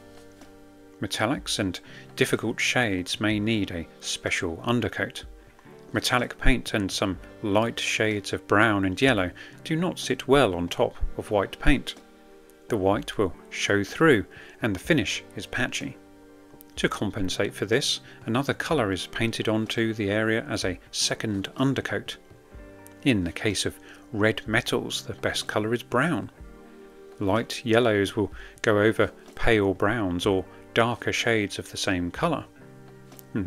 Metallics and difficult shades may need a special undercoat. Metallic paint and some light shades of brown and yellow do not sit well on top of white paint. The white will show through and the finish is patchy. To compensate for this, another colour is painted onto the area as a second undercoat. In the case of red metals, the best colour is brown. Light yellows will go over pale browns or darker shades of the same colour.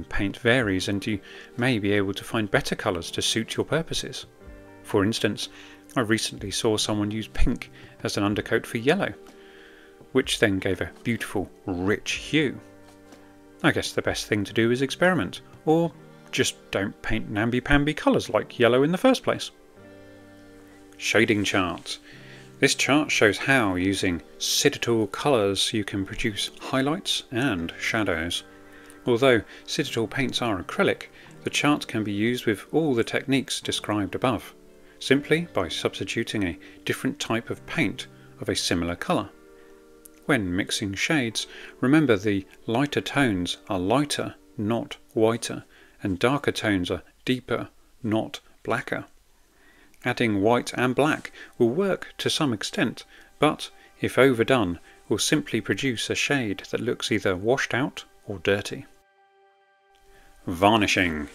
Paint varies and you may be able to find better colours to suit your purposes. For instance, I recently saw someone use pink as an undercoat for yellow, which then gave a beautiful rich hue. I guess the best thing to do is experiment, or just don't paint namby-pamby colours like yellow in the first place. Shading chart. This chart shows how, using citadel colours, you can produce highlights and shadows. Although citadel paints are acrylic, the chart can be used with all the techniques described above, simply by substituting a different type of paint of a similar colour. When mixing shades, remember the lighter tones are lighter, not whiter, and darker tones are deeper, not blacker. Adding white and black will work to some extent, but if overdone will simply produce a shade that looks either washed out or dirty. Varnishing.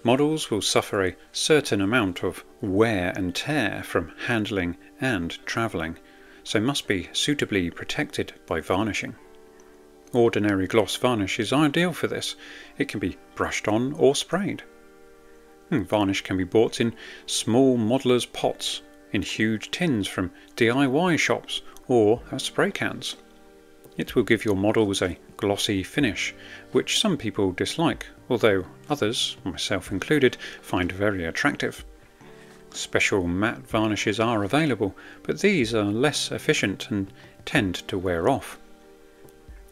Models will suffer a certain amount of wear and tear from handling and travelling, so must be suitably protected by varnishing. Ordinary gloss varnish is ideal for this. It can be brushed on or sprayed. Varnish can be bought in small modeller's pots, in huge tins from DIY shops, or as spray cans. It will give your models a glossy finish, which some people dislike, although others, myself included, find very attractive. Special matte varnishes are available, but these are less efficient and tend to wear off.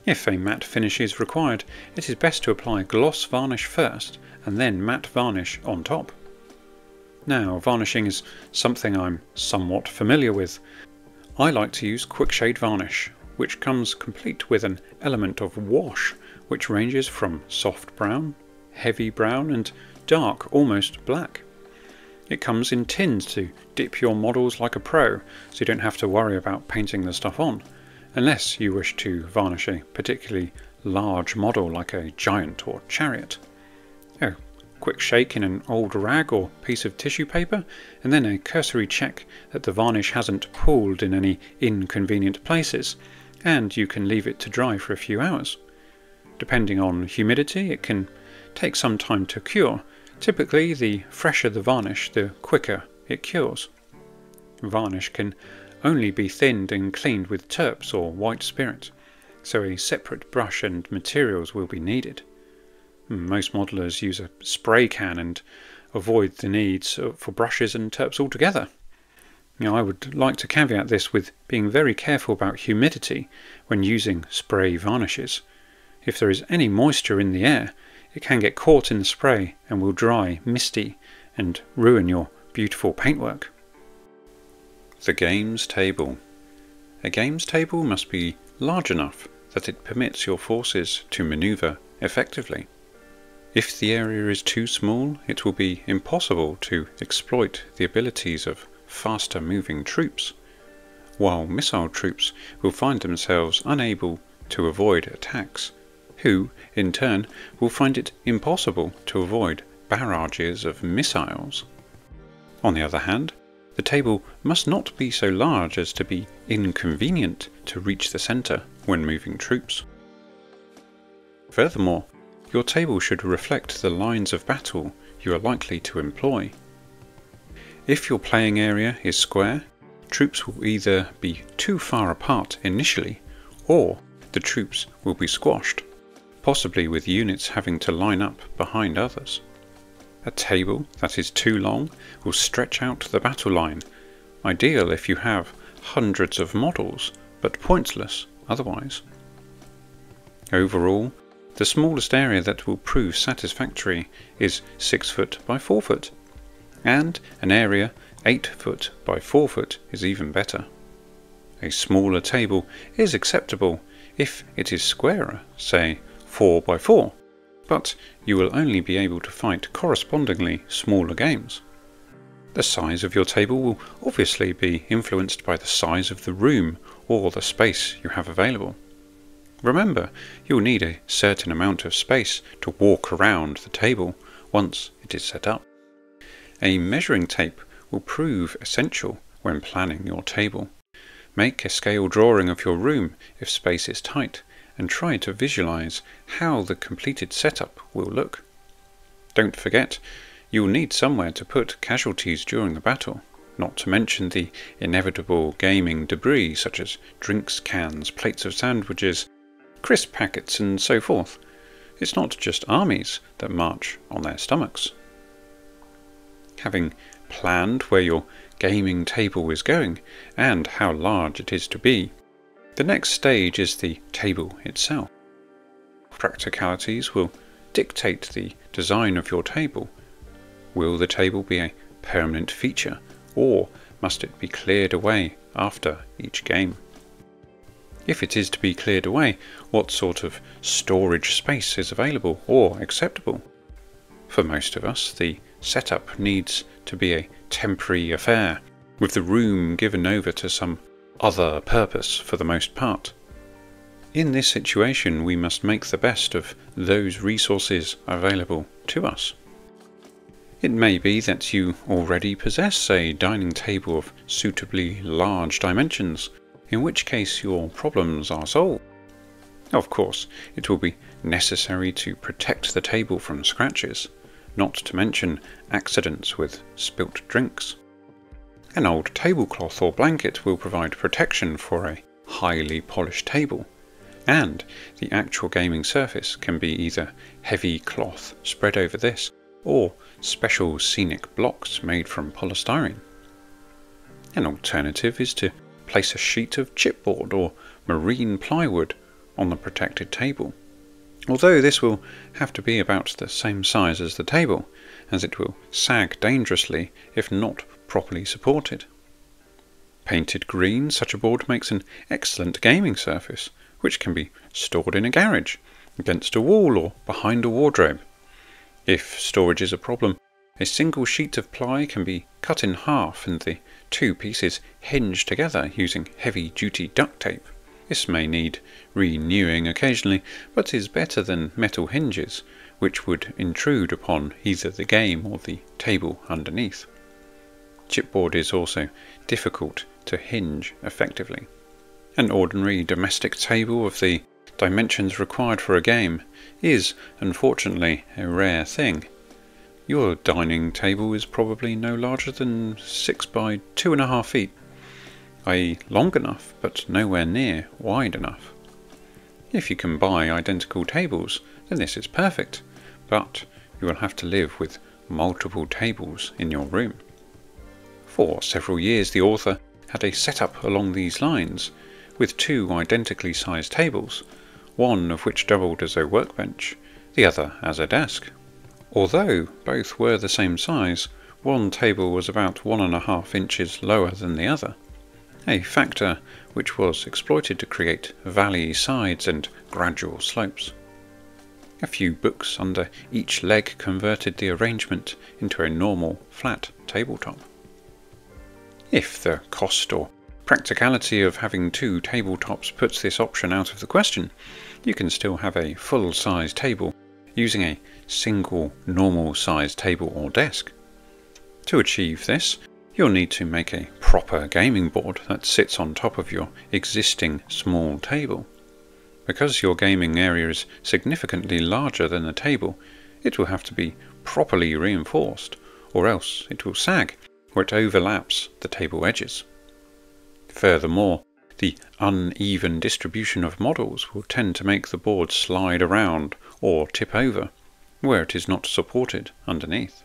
If a matte finish is required, it is best to apply gloss varnish first and then matte varnish on top. Now, varnishing is something I'm somewhat familiar with. I like to use quick shade varnish, which comes complete with an element of wash, which ranges from soft brown, heavy brown and dark, almost black. It comes in tins to dip your models like a pro, so you don't have to worry about painting the stuff on, unless you wish to varnish a particularly large model like a giant or chariot. A quick shake in an old rag or piece of tissue paper, and then a cursory check that the varnish hasn't pooled in any inconvenient places, and you can leave it to dry for a few hours. Depending on humidity, it can take some time to cure. Typically, the fresher the varnish, the quicker it cures. Varnish can only be thinned and cleaned with terps or white spirit, so a separate brush and materials will be needed. Most modelers use a spray can and avoid the needs for brushes and terps altogether. Now, I would like to caveat this with being very careful about humidity when using spray varnishes. If there is any moisture in the air, it can get caught in the spray and will dry misty and ruin your beautiful paintwork. The games table. A games table must be large enough that it permits your forces to maneuver effectively. If the area is too small, it will be impossible to exploit the abilities of faster moving troops, while missile troops will find themselves unable to avoid attacks, who, in turn, will find it impossible to avoid barrages of missiles. On the other hand, the table must not be so large as to be inconvenient to reach the centre when moving troops. Furthermore, your table should reflect the lines of battle you are likely to employ. If your playing area is square, troops will either be too far apart initially, or the troops will be squashed, possibly with units having to line up behind others. A table that is too long will stretch out the battle line, ideal if you have hundreds of models, but pointless otherwise. Overall, the smallest area that will prove satisfactory is 6 foot by 4 foot, and an area 8 foot by 4 foot is even better. A smaller table is acceptable if it is squarer, say 4 by 4, but you will only be able to fight correspondingly smaller games. The size of your table will obviously be influenced by the size of the room or the space you have available. Remember, you'll need a certain amount of space to walk around the table once it is set up. A measuring tape will prove essential when planning your table. Make a scale drawing of your room if space is tight, and try to visualize how the completed setup will look. Don't forget, you will need somewhere to put casualties during the battle, not to mention the inevitable gaming debris such as drinks cans, plates of sandwiches, crisp packets and so forth. It's not just armies that march on their stomachs. Having planned where your gaming table is going and how large it is to be, the next stage is the table itself. Practicalities will dictate the design of your table. Will the table be a permanent feature, or must it be cleared away after each game? If it is to be cleared away, what sort of storage space is available or acceptable? For most of us, the setup needs to be a temporary affair, with the room given over to some other purpose for the most part. In this situation, we must make the best of those resources available to us. It may be that you already possess a dining table of suitably large dimensions, in which case your problems are solved. Of course, it will be necessary to protect the table from scratches, not to mention accidents with spilt drinks. An old tablecloth or blanket will provide protection for a highly polished table, and the actual gaming surface can be either heavy cloth spread over this, or special scenic blocks made from polystyrene. An alternative is to place a sheet of chipboard or marine plywood on the protected table, although this will have to be about the same size as the table, as it will sag dangerously if not properly supported. Painted green, such a board makes an excellent gaming surface, which can be stored in a garage, against a wall or behind a wardrobe. If storage is a problem, a single sheet of ply can be cut in half and the two pieces hinged together using heavy-duty duct tape. This may need renewing occasionally, but is better than metal hinges, which would intrude upon either the game or the table underneath. Chipboard is also difficult to hinge effectively. An ordinary domestic table of the dimensions required for a game is, unfortunately, a rare thing. Your dining table is probably no larger than 6 by 2.5 feet, i.e. long enough but nowhere near wide enough. If you can buy identical tables, then this is perfect, but you will have to live with multiple tables in your room. For several years the author had a setup along these lines, with two identically sized tables, one of which doubled as a workbench, the other as a desk. Although both were the same size, one table was about 1.5 inches lower than the other, a factor which was exploited to create valley sides and gradual slopes. A few books under each leg converted the arrangement into a normal flat tabletop. If the cost or practicality of having two tabletops puts this option out of the question, you can still have a full-size table using a single normal-sized table or desk. To achieve this, you'll need to make a proper gaming board that sits on top of your existing small table. Because your gaming area is significantly larger than the table, it will have to be properly reinforced, or else it will sag, where it overlaps the table edges. Furthermore, the uneven distribution of models will tend to make the board slide around or tip over, where it is not supported underneath.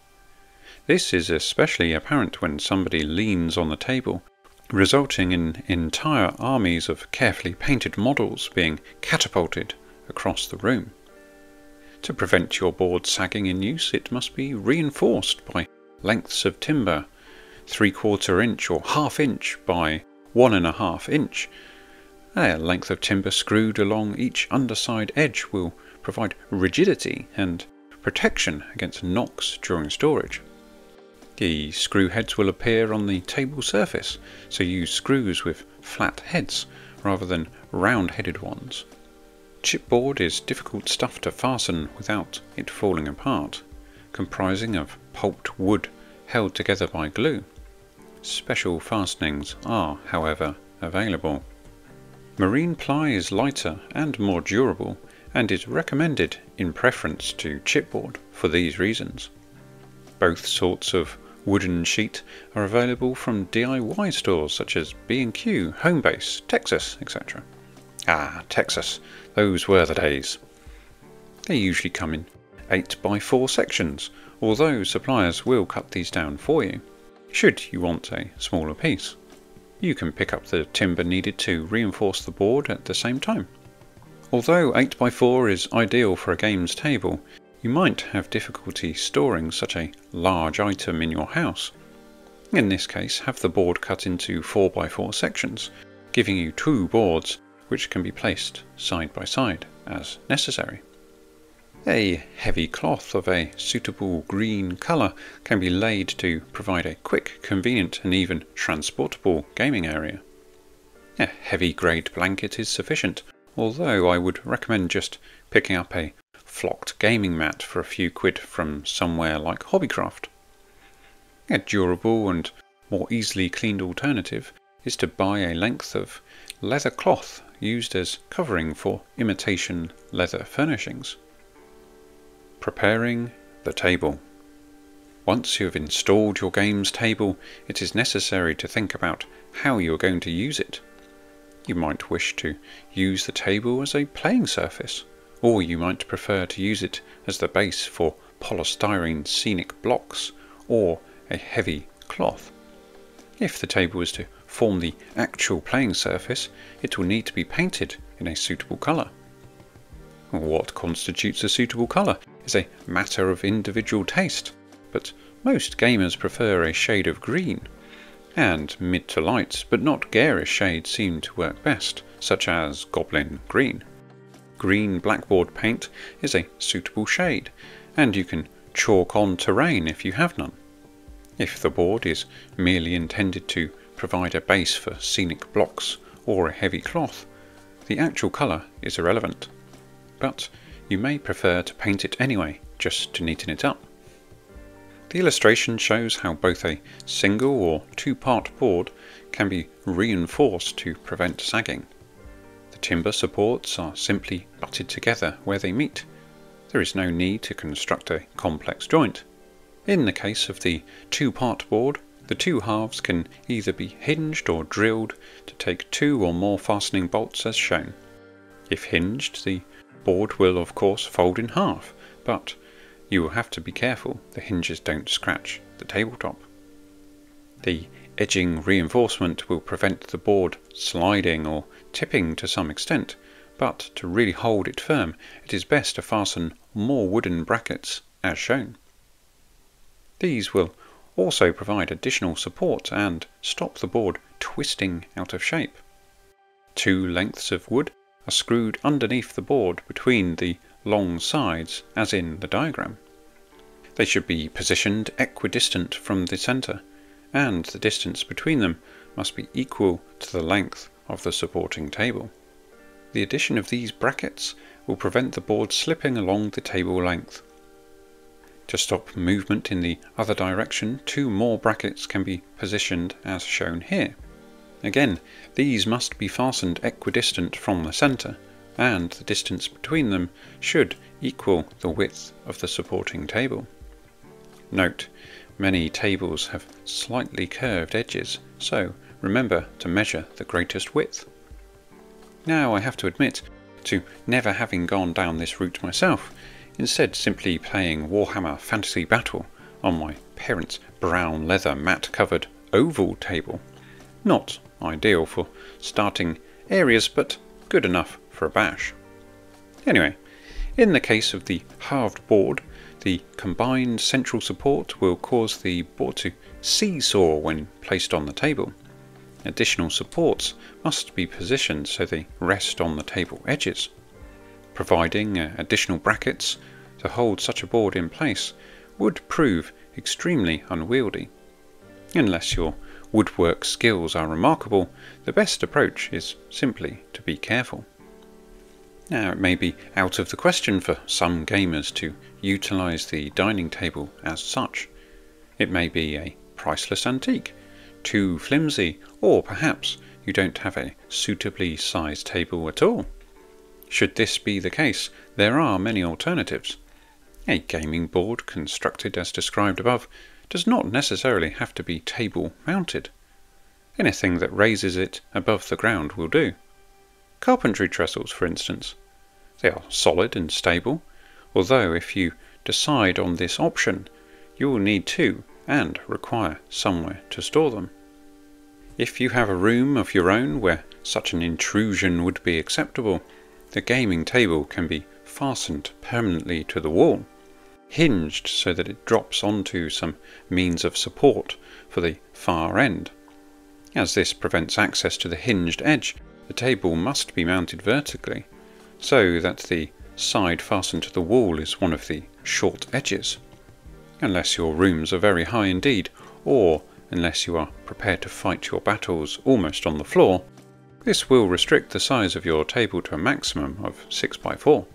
This is especially apparent when somebody leans on the table, resulting in entire armies of carefully painted models being catapulted across the room. To prevent your board sagging in use, it must be reinforced by lengths of timber, 3/4 inch or 1/2 inch by 1.5 inch. A length of timber screwed along each underside edge will provide rigidity and protection against knocks during storage. The screw heads will appear on the table surface, so use screws with flat heads rather than round-headed ones. Chipboard is difficult stuff to fasten without it falling apart, comprising of pulped wood held together by glue. Special fastenings are, however, available. Marine ply is lighter and more durable, and is recommended in preference to chipboard for these reasons. Both sorts of wooden sheet are available from DIY stores such as B&Q, Homebase, Texas, etc. Ah, Texas, those were the days. They usually come in 8x4 sections, although suppliers will cut these down for you, should you want a smaller piece. You can pick up the timber needed to reinforce the board at the same time. Although 8x4 is ideal for a games table, you might have difficulty storing such a large item in your house. In this case, have the board cut into 4x4 sections, giving you two boards which can be placed side by side as necessary. A heavy cloth of a suitable green colour can be laid to provide a quick, convenient and even transportable gaming area. A heavy grade blanket is sufficient, although I would recommend just picking up a flocked gaming mat for a few quid from somewhere like Hobbycraft. A durable and more easily cleaned alternative is to buy a length of leather cloth used as covering for imitation leather furnishings. Preparing the table. Once you have installed your game's table, it is necessary to think about how you are going to use it. You might wish to use the table as a playing surface, or you might prefer to use it as the base for polystyrene scenic blocks or a heavy cloth. If the table is to form the actual playing surface, it will need to be painted in a suitable colour. What constitutes a suitable colour is a matter of individual taste, but most gamers prefer a shade of green, and mid to light but not garish shades seem to work best, such as goblin green. Green blackboard paint is a suitable shade, and you can chalk on terrain if you have none. If the board is merely intended to provide a base for scenic blocks or a heavy cloth, the actual colour is irrelevant, but you may prefer to paint it anyway, just to neaten it up. The illustration shows how both a single or two-part board can be reinforced to prevent sagging. The timber supports are simply butted together where they meet. There is no need to construct a complex joint. In the case of the two-part board, the two halves can either be hinged or drilled to take two or more fastening bolts as shown. If hinged, the board will of course fold in half, but you will have to be careful the hinges don't scratch the tabletop. The edging reinforcement will prevent the board sliding or tipping to some extent, but to really hold it firm, it is best to fasten more wooden brackets as shown. These will also provide additional support and stop the board twisting out of shape. Two lengths of wood are screwed underneath the board between the long sides as in the diagram. They should be positioned equidistant from the centre, and the distance between them must be equal to the length of the supporting table. The addition of these brackets will prevent the board slipping along the table length. To stop movement in the other direction, two more brackets can be positioned as shown here. Again, these must be fastened equidistant from the centre, and the distance between them should equal the width of the supporting table. Note, many tables have slightly curved edges, so remember to measure the greatest width. Now I have to admit to never having gone down this route myself, instead simply playing Warhammer Fantasy Battle on my parents' brown leather mat covered oval table. Not ideal for starting areas, but good enough for a bash. Anyway, in the case of the halved board, the combined central support will cause the board to seesaw when placed on the table. Additional supports must be positioned so they rest on the table edges. Providing additional brackets to hold such a board in place would prove extremely unwieldy. Unless your woodwork skills are remarkable, the best approach is simply to be careful. Now, it may be out of the question for some gamers to utilise the dining table as such. It may be a priceless antique, too flimsy, or perhaps you don't have a suitably sized table at all. Should this be the case, there are many alternatives. A gaming board constructed as described above does not necessarily have to be table mounted. Anything that raises it above the ground will do. Carpentry trestles, for instance. They are solid and stable, although if you decide on this option, you will need to and require somewhere to store them. If you have a room of your own where such an intrusion would be acceptable, the gaming table can be fastened permanently to the wall, hinged so that it drops onto some means of support for the far end. As this prevents access to the hinged edge, the table must be mounted vertically, so that the side fastened to the wall is one of the short edges. Unless your rooms are very high indeed, or unless you are prepared to fight your battles almost on the floor, This will restrict the size of your table to a maximum of 6x4.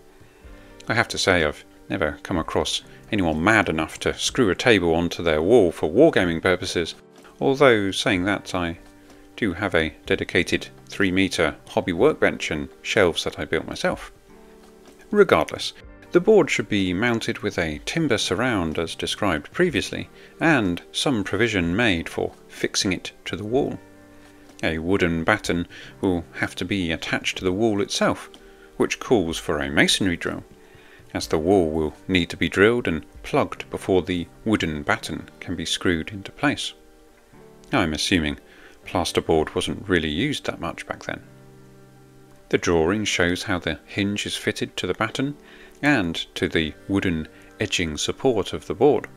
I have to say I've never come across anyone mad enough to screw a table onto their wall for wargaming purposes, although saying that, I do have a dedicated 3-metre hobby workbench and shelves that I built myself. Regardless, the board should be mounted with a timber surround as described previously, and some provision made for fixing it to the wall. A wooden batten will have to be attached to the wall itself, which calls for a masonry drill, as the wall will need to be drilled and plugged before the wooden batten can be screwed into place. I'm assuming plasterboard wasn't really used that much back then. The drawing shows how the hinge is fitted to the batten and to the wooden edging support of the board.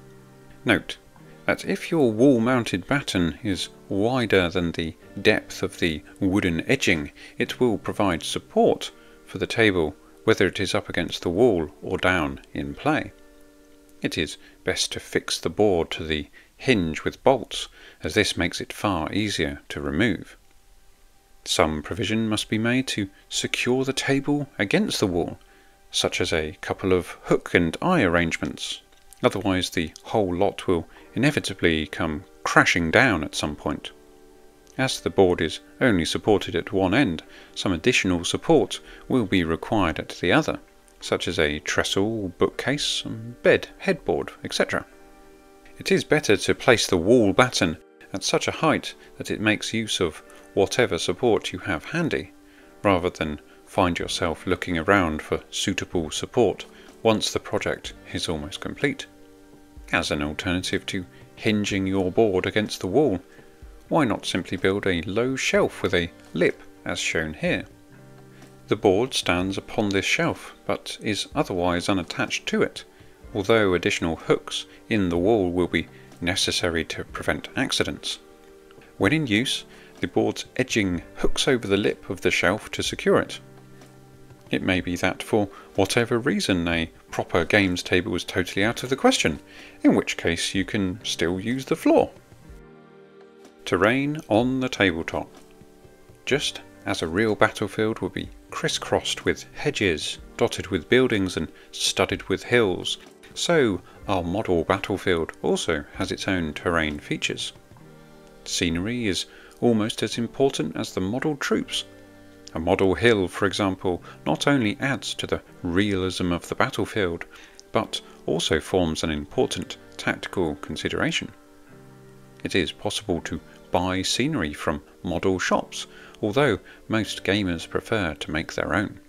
Note that if your wall-mounted batten is wider than the depth of the wooden edging, it will provide support for the table whether it is up against the wall or down in play. It is best to fix the board to the hinge with bolts, as this makes it far easier to remove. Some provision must be made to secure the table against the wall, such as a couple of hook and eye arrangements, otherwise the whole lot will inevitably come crashing down at some point. As the board is only supported at one end, some additional support will be required at the other, such as a trestle, bookcase, bed, headboard, etc. It is better to place the wall batten at such a height that it makes use of whatever support you have handy, rather than find yourself looking around for suitable support once the project is almost complete. As an alternative to hinging your board against the wall, why not simply build a low shelf with a lip as shown here? The board stands upon this shelf but is otherwise unattached to it, although additional hooks in the wall will be necessary to prevent accidents. When in use, the board's edging hooks over the lip of the shelf to secure it. It may be that for whatever reason a proper games table is totally out of the question, in which case you can still use the floor. Terrain on the tabletop. Just as a real battlefield would be crisscrossed with hedges, dotted with buildings and studded with hills, so our model battlefield also has its own terrain features. Scenery is almost as important as the model troops. A model hill, for example, not only adds to the realism of the battlefield, but also forms an important tactical consideration. It is possible to buy scenery from model shops, although most gamers prefer to make their own.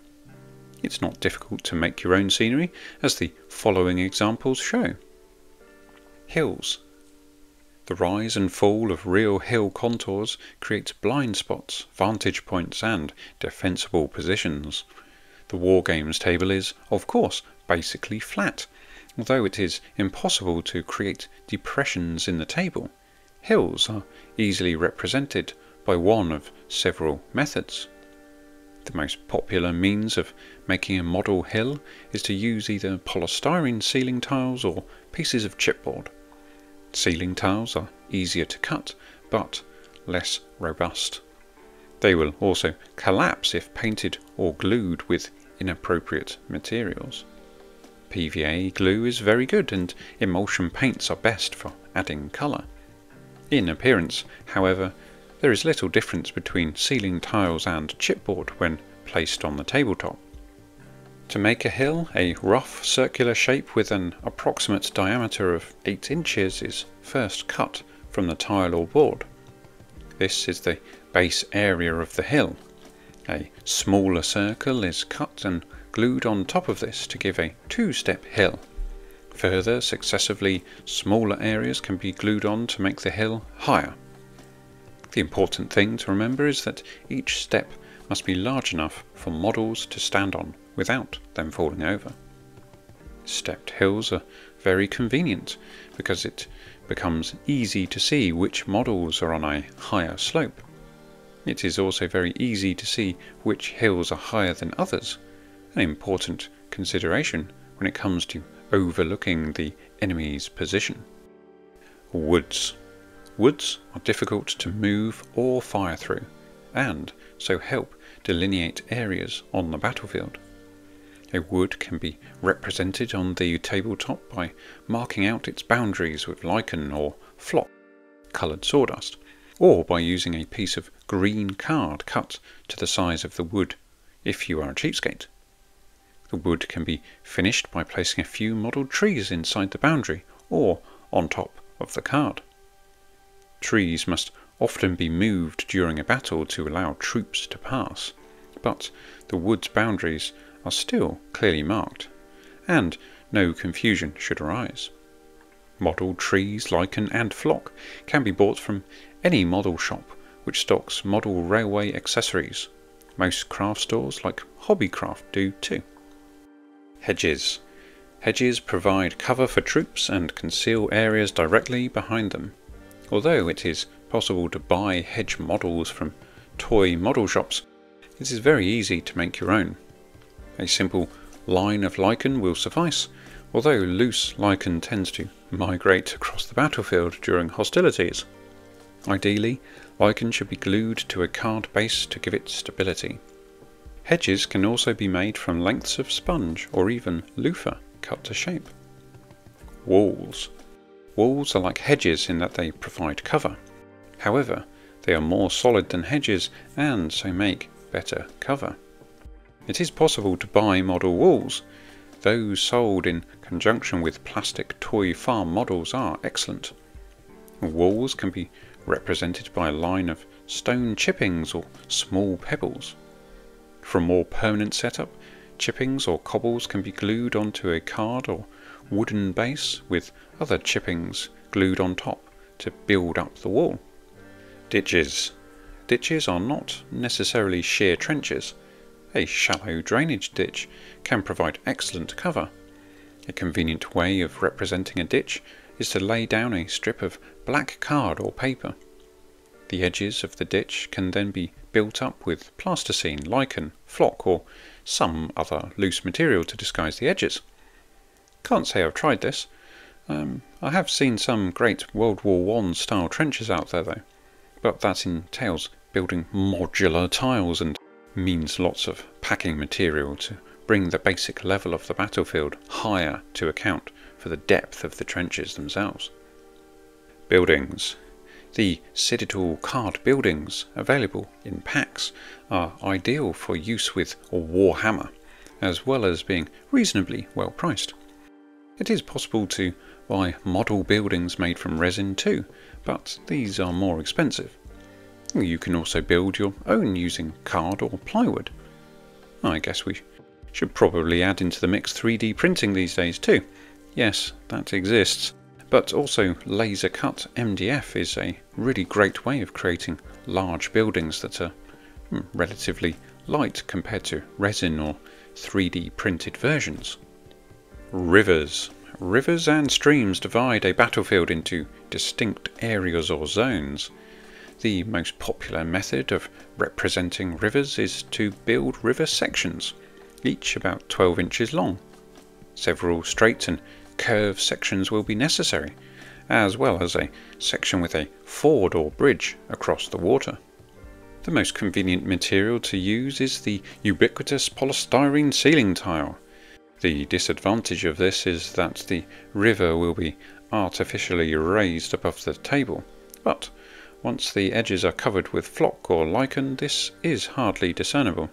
It's not difficult to make your own scenery, as the following examples show. Hills. The rise and fall of real hill contours creates blind spots, vantage points and defensible positions. The Wargames table is, of course, basically flat, although it is impossible to create depressions in the table. Hills are easily represented by one of several methods. The most popular means of making a model hill is to use either polystyrene ceiling tiles or pieces of chipboard. Ceiling tiles are easier to cut, but less robust. They will also collapse if painted or glued with inappropriate materials. PVA glue is very good, and emulsion paints are best for adding colour. In appearance, however, there is little difference between ceiling tiles and chipboard when placed on the tabletop. To make a hill, a rough circular shape with an approximate diameter of 8 inches is first cut from the tile or board. This is the base area of the hill. A smaller circle is cut and glued on top of this to give a 2-step hill. Further, successively smaller areas can be glued on to make the hill higher. The important thing to remember is that each step must be large enough for models to stand on without them falling over. Stepped hills are very convenient because it becomes easy to see which models are on a higher slope. It is also very easy to see which hills are higher than others, an important consideration when it comes to overlooking the enemy's position. Woods. Woods are difficult to move or fire through. and so help delineate areas on the battlefield. A wood can be represented on the tabletop by marking out its boundaries with lichen or flock, coloured sawdust, or by using a piece of green card cut to the size of the wood if you are a cheapskate. The wood can be finished by placing a few modelled trees inside the boundary or on top of the card. Trees must often be moved during a battle to allow troops to pass, but the wood's boundaries are still clearly marked, and no confusion should arise. Modelled trees, lichen and flock can be bought from any model shop which stocks model railway accessories. Most craft stores like Hobbycraft do too. Hedges. Hedges provide cover for troops and conceal areas directly behind them. Although it is possible to buy hedge models from toy model shops, it is very easy to make your own. A simple line of lichen will suffice, although loose lichen tends to migrate across the battlefield during hostilities. Ideally, lichen should be glued to a card base to give it stability. Hedges can also be made from lengths of sponge or even loofah cut to shape. Walls. Walls are like hedges in that they provide cover. However, they are more solid than hedges and so make better cover. It is possible to buy model walls. Those sold in conjunction with plastic toy farm models are excellent. Walls can be represented by a line of stone chippings or small pebbles. For a more permanent setup, chippings or cobbles can be glued onto a card or wooden base with other chippings glued on top to build up the wall. Ditches. Ditches are not necessarily sheer trenches. A shallow drainage ditch can provide excellent cover. A convenient way of representing a ditch is to lay down a strip of black card or paper. The edges of the ditch can then be built up with plasticine, lichen, flock or some other loose material to disguise the edges. Can't say I've tried this. I have seen some great World War I style trenches out there though, but that entails building modular tiles and means lots of packing material to bring the basic level of the battlefield higher to account for the depth of the trenches themselves. Buildings. The Citadel card buildings available in packs are ideal for use with Warhammer, as well as being reasonably well priced. It is possible to buy model buildings made from resin too, but these are more expensive. You can also build your own using card or plywood. I guess we should probably add into the mix 3D printing these days too. Yes, that exists, but also laser cut MDF is a really great way of creating large buildings that are relatively light compared to resin or 3D printed versions. Rivers. Rivers and streams divide a battlefield into distinct areas or zones. The most popular method of representing rivers is to build river sections, each about 12 inches long. Several straight and curved sections will be necessary, as well as a section with a ford or bridge across the water. The most convenient material to use is the ubiquitous polystyrene ceiling tile. The disadvantage of this is that the river will be artificially raised above the table, but once the edges are covered with flock or lichen, this is hardly discernible.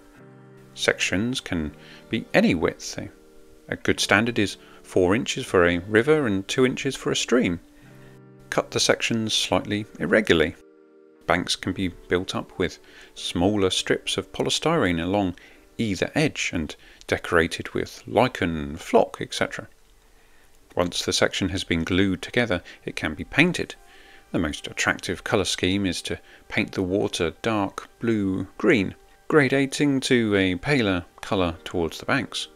Sections can be any width. A good standard is 4 inches for a river and 2 inches for a stream. Cut the sections slightly irregularly. Banks can be built up with smaller strips of polystyrene along either edge and decorated with lichen, flock, etc. Once the section has been glued together, it can be painted. The most attractive colour scheme is to paint the water dark blue-green, gradating to a paler colour towards the banks.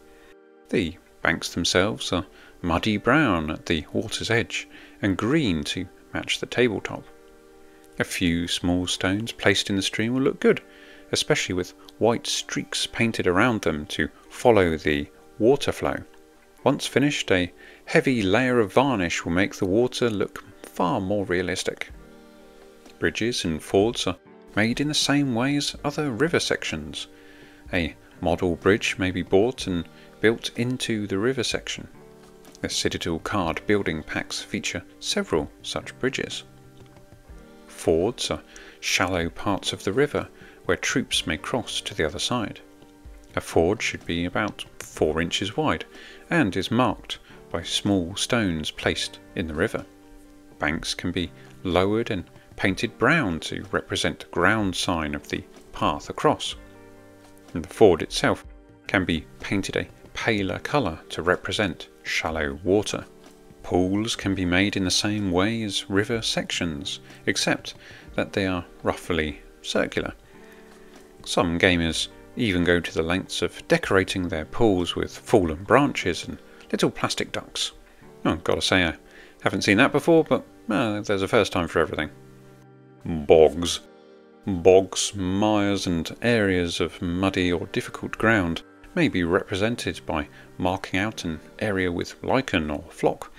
The banks themselves are muddy brown at the water's edge and green to match the tabletop. A few small stones placed in the stream will look good, especially with white streaks painted around them to follow the water flow. Once finished, a heavy layer of varnish will make the water look far more realistic. Bridges and fords are made in the same way as other river sections. A model bridge may be bought and built into the river section. The Citadel card building packs feature several such bridges. Fords are shallow parts of the river where troops may cross to the other side. A ford should be about 4 inches wide and is marked by small stones placed in the river. Banks can be lowered and painted brown to represent the ground sign of the path across. And the ford itself can be painted a paler colour to represent shallow water. Pools can be made in the same way as river sections, except that they are roughly circular. Some gamers even go to the lengths of decorating their pools with fallen branches and little plastic ducks. Oh, gotta say, I haven't seen that before, but there's a first time for everything. Bogs. Bogs, mires and areas of muddy or difficult ground may be represented by marking out an area with lichen or flock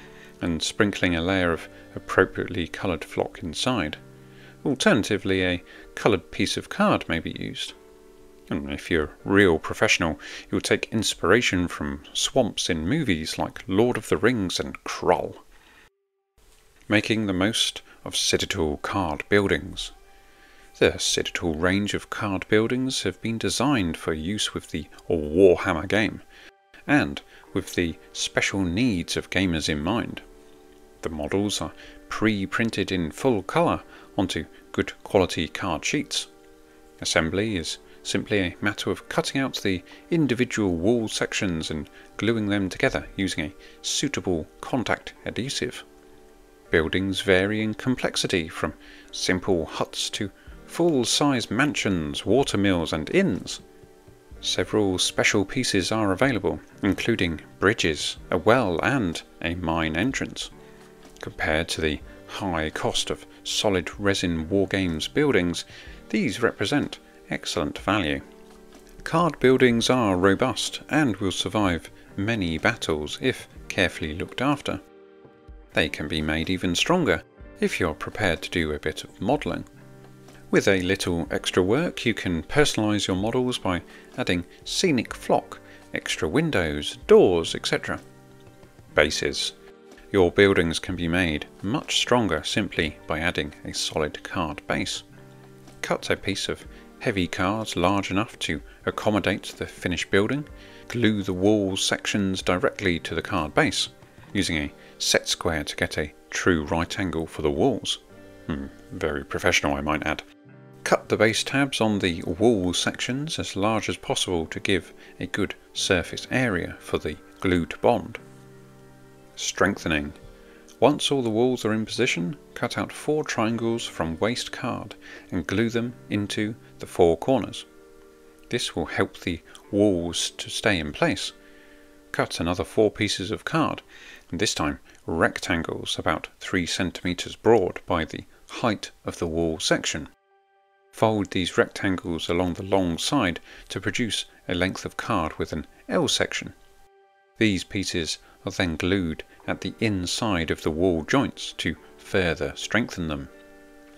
and sprinkling a layer of appropriately coloured flock inside. Alternatively, a coloured piece of card may be used. And if you're a real professional, you'll take inspiration from swamps in movies like Lord of the Rings and Krull. Making the most of Citadel card buildings. The Citadel range of card buildings have been designed for use with the Warhammer game, and with the special needs of gamers in mind. The models are pre-printed in full colour onto good quality card sheets. Assembly is simply a matter of cutting out the individual wall sections and gluing them together using a suitable contact adhesive. Buildings vary in complexity from simple huts to full-size mansions, watermills and inns. Several special pieces are available, including bridges, a well and a mine entrance. Compared to the high cost of solid resin wargames buildings, these represent excellent value. Card buildings are robust and will survive many battles if carefully looked after. They can be made even stronger if you're prepared to do a bit of modelling. With a little extra work, you can personalise your models by adding scenic flock, extra windows, doors, etc. Bases. Your buildings can be made much stronger simply by adding a solid card base. Cut a piece of heavy cards large enough to accommodate the finished building. Glue the wall sections directly to the card base, using a set square to get a true right angle for the walls. Very professional, I might add. Cut the base tabs on the wall sections as large as possible to give a good surface area for the glue to bond. Strengthening. Once all the walls are in position, cut out 4 triangles from waste card and glue them into the 4 corners. This will help the walls to stay in place. Cut another 4 pieces of card, and this time rectangles about 3 centimeters broad by the height of the wall section. Fold these rectangles along the long side to produce a length of card with an L section. These pieces are then glued at the inside of the wall joints to further strengthen them.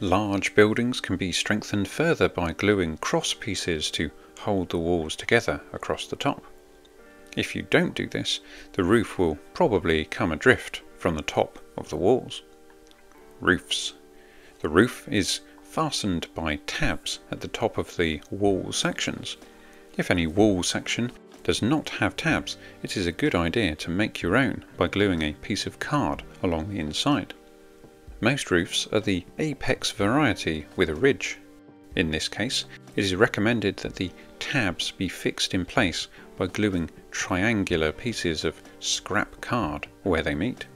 Large buildings can be strengthened further by gluing cross pieces to hold the walls together across the top. If you don't do this, the roof will probably come adrift from the top of the walls. Roofs. The roof is fastened by tabs at the top of the wall sections. If any wall section does not have tabs, it is a good idea to make your own by gluing a piece of card along the inside. Most roofs are the apex variety with a ridge. In this case, it is recommended that the tabs be fixed in place by gluing triangular pieces of scrap card where they meet.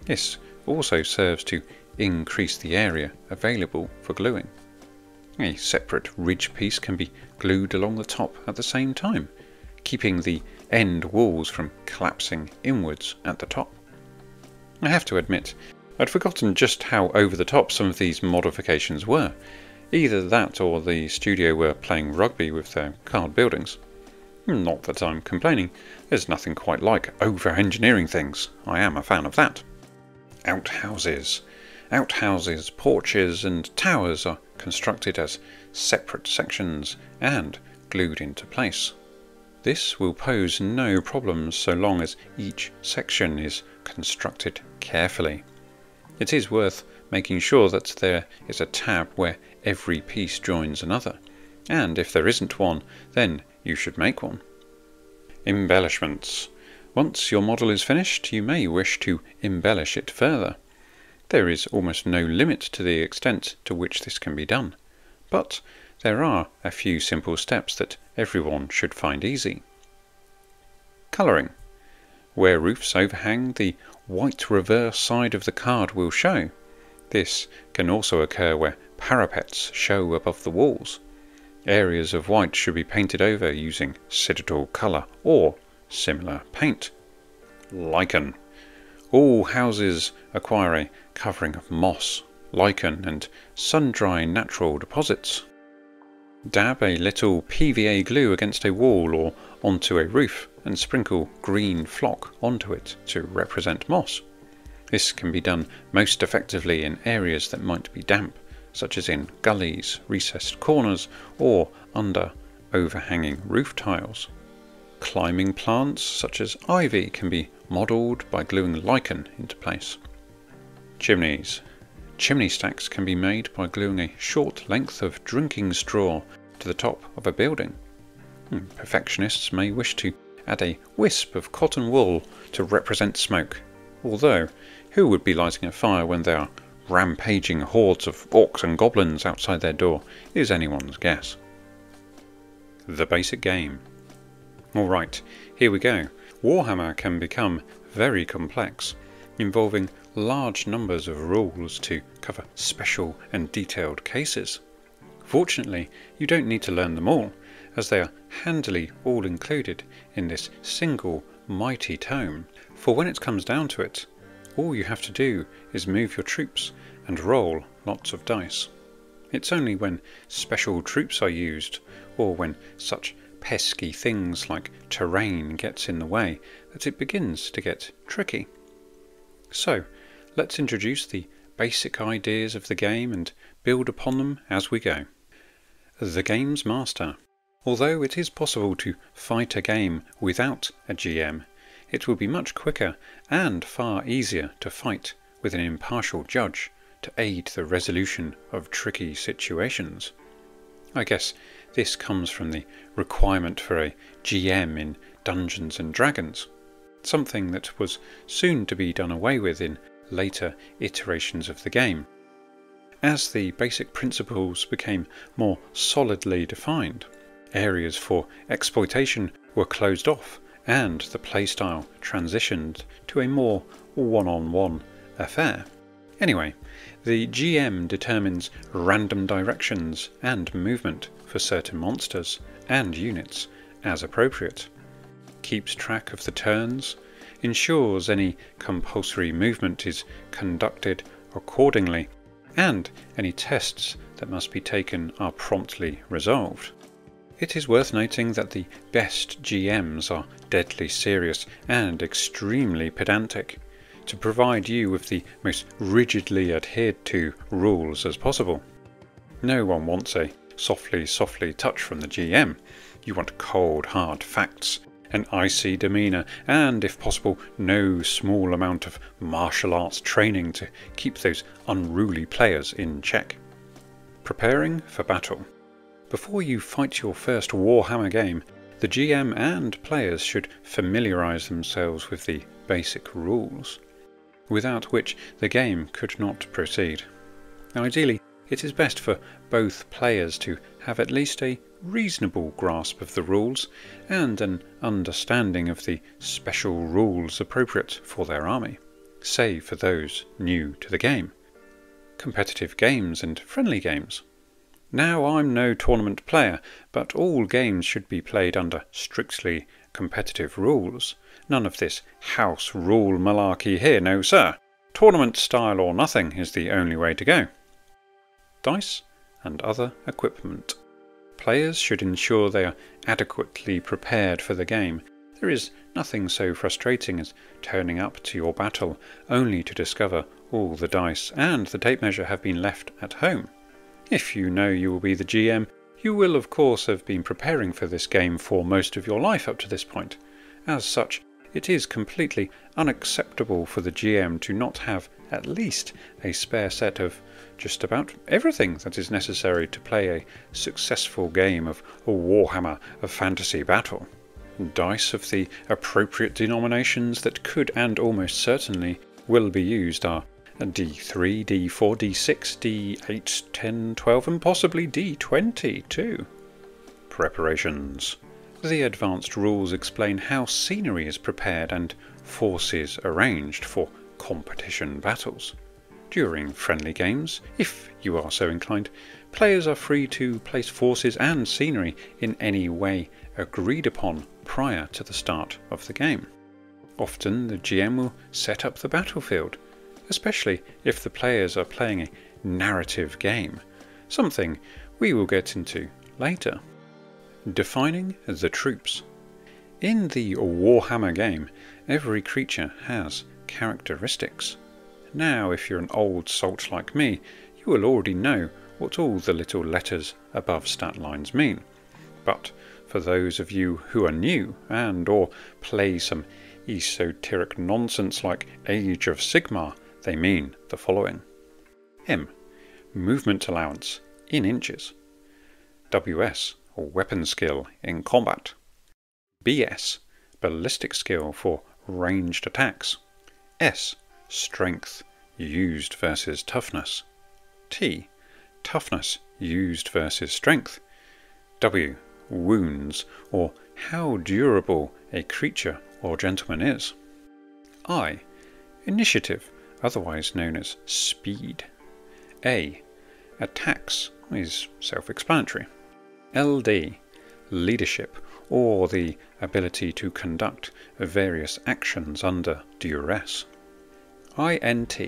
This also serves to increase the area available for gluing. A separate ridge piece can be glued along the top at the same time, keeping the end walls from collapsing inwards at the top. I have to admit, I'd forgotten just how over the top some of these modifications were. Either that or the studio were playing rugby with their card buildings. Not that I'm complaining, there's nothing quite like over-engineering things. I am a fan of that. Outhouses. Outhouses, porches and towers are constructed as separate sections and glued into place. This will pose no problems so long as each section is constructed carefully. It is worth making sure that there is a tab where every piece joins another, and if there isn't one, then you should make one. Embellishments. Once your model is finished, you may wish to embellish it further. There is almost no limit to the extent to which this can be done, but there are a few simple steps that everyone should find easy. Colouring. Where roofs overhang, the white reverse side of the card will show. This can also occur where parapets show above the walls. Areas of white should be painted over using Citadel colour or similar paint. Lichen. All houses acquire a covering of moss, lichen and sun-dry natural deposits. Dab a little PVA glue against a wall or onto a roof and sprinkle green flock onto it to represent moss. This can be done most effectively in areas that might be damp, such as in gullies, recessed corners, or under overhanging roof tiles. Climbing plants such as ivy can be modelled by gluing lichen into place. Chimneys. Chimney stacks can be made by gluing a short length of drinking straw to the top of a building. Perfectionists may wish to add a wisp of cotton wool to represent smoke, although who would be lighting a fire when there are rampaging hordes of orcs and goblins outside their door is anyone's guess. The basic game. Alright, here we go. Warhammer can become very complex, involving large numbers of rules to cover special and detailed cases. Fortunately, you don't need to learn them all, as they are handily all included in this single mighty tome, for when it comes down to it, all you have to do is move your troops and roll lots of dice. It's only when special troops are used, or when such pesky things like terrain gets in the way, that it begins to get tricky. So, let's introduce the basic ideas of the game and build upon them as we go. The Game's Master. Although it is possible to fight a game without a GM, it will be much quicker and far easier to fight with an impartial judge to aid the resolution of tricky situations. I guess this comes from the requirement for a GM in Dungeons and Dragons, something that was soon to be done away with in later iterations of the game, as the basic principles became more solidly defined. Areas for exploitation were closed off, and the playstyle transitioned to a more one-on-one affair. Anyway, the GM determines random directions and movement for certain monsters and units as appropriate, keeps track of the turns, ensures any compulsory movement is conducted accordingly, and any tests that must be taken are promptly resolved. It is worth noting that the best GMs are deadly serious and extremely pedantic, to provide you with the most rigidly adhered to rules as possible. No one wants a softly touch from the GM. You want cold hard facts, an icy demeanour, and if possible no small amount of martial arts training to keep those unruly players in check. Preparing for battle. Before you fight your first Warhammer game, the GM and players should familiarise themselves with the basic rules, without which the game could not proceed. Ideally, it is best for both players to have at least a reasonable grasp of the rules and an understanding of the special rules appropriate for their army, save for those new to the game. Competitive games and friendly games. Now, I'm no tournament player, but all games should be played under strictly competitive rules. None of this house rule malarkey here, no sir. Tournament style or nothing is the only way to go. Dice and other equipment. Players should ensure they are adequately prepared for the game. There is nothing so frustrating as turning up to your battle only to discover all the dice and the tape measure have been left at home. If you know you will be the GM, you will of course have been preparing for this game for most of your life up to this point. As such, it is completely unacceptable for the GM to not have at least a spare set of just about everything that is necessary to play a successful game of Warhammer Fantasy Battle. Dice of the appropriate denominations that could and almost certainly will be used are D3, D4, D6, D8, 10, 12 and possibly D20 too. Preparations. The advanced rules explain how scenery is prepared and forces arranged for competition battles. During friendly games, if you are so inclined, players are free to place forces and scenery in any way agreed upon prior to the start of the game. Often the GM will set up the battlefield, especially if the players are playing a narrative game, something we will get into later. Defining the troops. In the Warhammer game, every creature has characteristics. Now, if you're an old salt like me, you will already know what all the little letters above stat lines mean. But for those of you who are new and or play some esoteric nonsense like Age of Sigmar, they mean the following. M. Movement allowance in inches. WS, or weapon skill in combat. BS, ballistic skill for ranged attacks. S, strength used versus toughness. T, toughness used versus strength. W, wounds, or how durable a creature or gentleman is. I, initiative, otherwise known as speed. A, attacks, is self-explanatory. LD, leadership, or the ability to conduct various actions under duress. INT,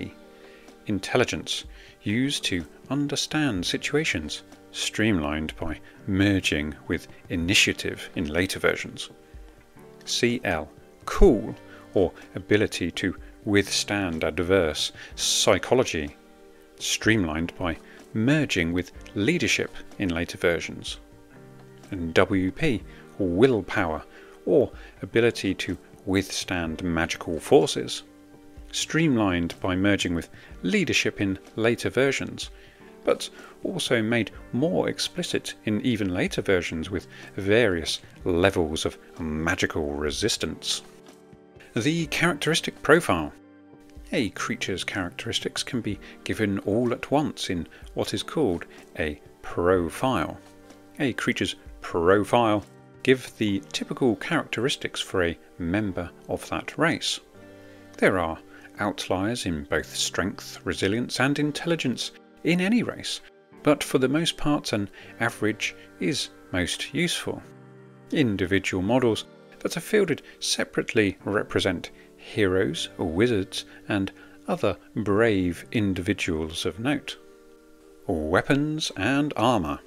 intelligence, used to understand situations, streamlined by merging with initiative in later versions. CL, cool, or ability to withstand adverse psychology, streamlined by merging with leadership in later versions. And WP, willpower, or ability to withstand magical forces, streamlined by merging with leadership in later versions, but also made more explicit in even later versions with various levels of magical resistance. The characteristic profile. A creature's characteristics can be given all at once in what is called a profile. A creature's profile give the typical characteristics for a member of that race. There are outliers in both strength, resilience and intelligence in any race, but for the most part an average is most useful. Individual models that are fielded separately represent heroes, wizards and other brave individuals of note. Weapons and armour.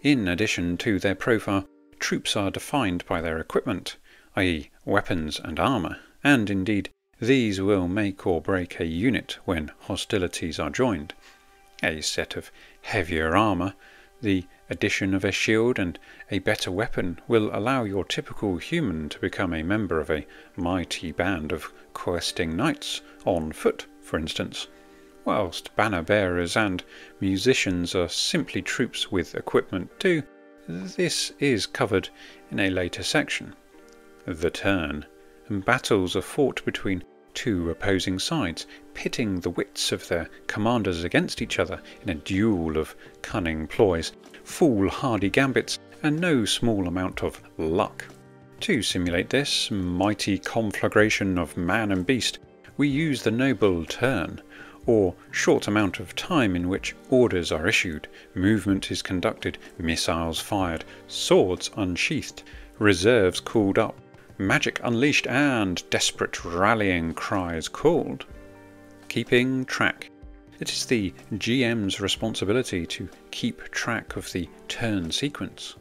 In addition to their profile, troops are defined by their equipment, i.e. weapons and armour, and indeed these will make or break a unit when hostilities are joined. A set of heavier armour, the addition of a shield and a better weapon will allow your typical human to become a member of a mighty band of questing knights, on foot for instance, whilst banner bearers and musicians are simply troops with equipment too. This is covered in a later section. The turn. Battles are fought between two opposing sides, pitting the wits of their commanders against each other in a duel of cunning ploys, foolhardy gambits, and no small amount of luck. To simulate this mighty conflagration of man and beast, we use the noble turn, or short amount of time in which orders are issued, movement is conducted, missiles fired, swords unsheathed, reserves called up, magic unleashed and desperate rallying cries called. Keeping track. It is the GM's responsibility to keep track of the turn sequence.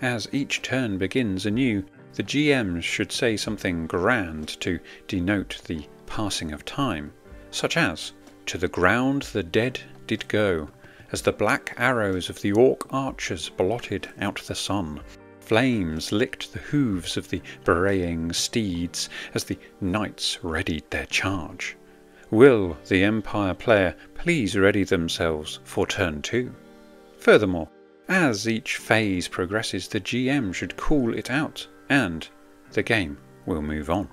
As each turn begins anew, the GM should say something grand to denote the passing of time, such as, "To the ground the dead did go, as the black arrows of the orc archers blotted out the sun. Flames licked the hooves of the braying steeds as the knights readied their charge. Will the Empire player please ready themselves for turn 2? Furthermore, as each phase progresses, the GM should call it out, and the game will move on.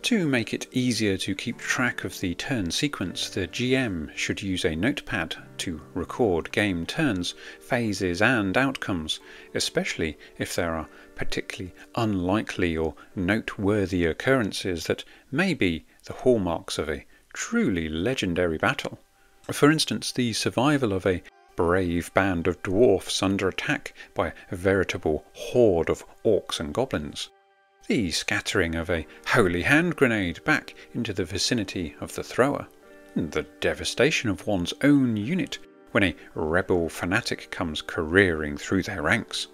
To make it easier to keep track of the turn sequence, the GM should use a notepad to record game turns, phases and outcomes, especially if there are particularly unlikely or noteworthy occurrences that may be the hallmarks of a truly legendary battle. For instance, the survival of a brave band of dwarfs under attack by a veritable horde of orcs and goblins. The scattering of a holy hand grenade back into the vicinity of the thrower. The devastation of one's own unit when a rebel fanatic comes careering through their ranks.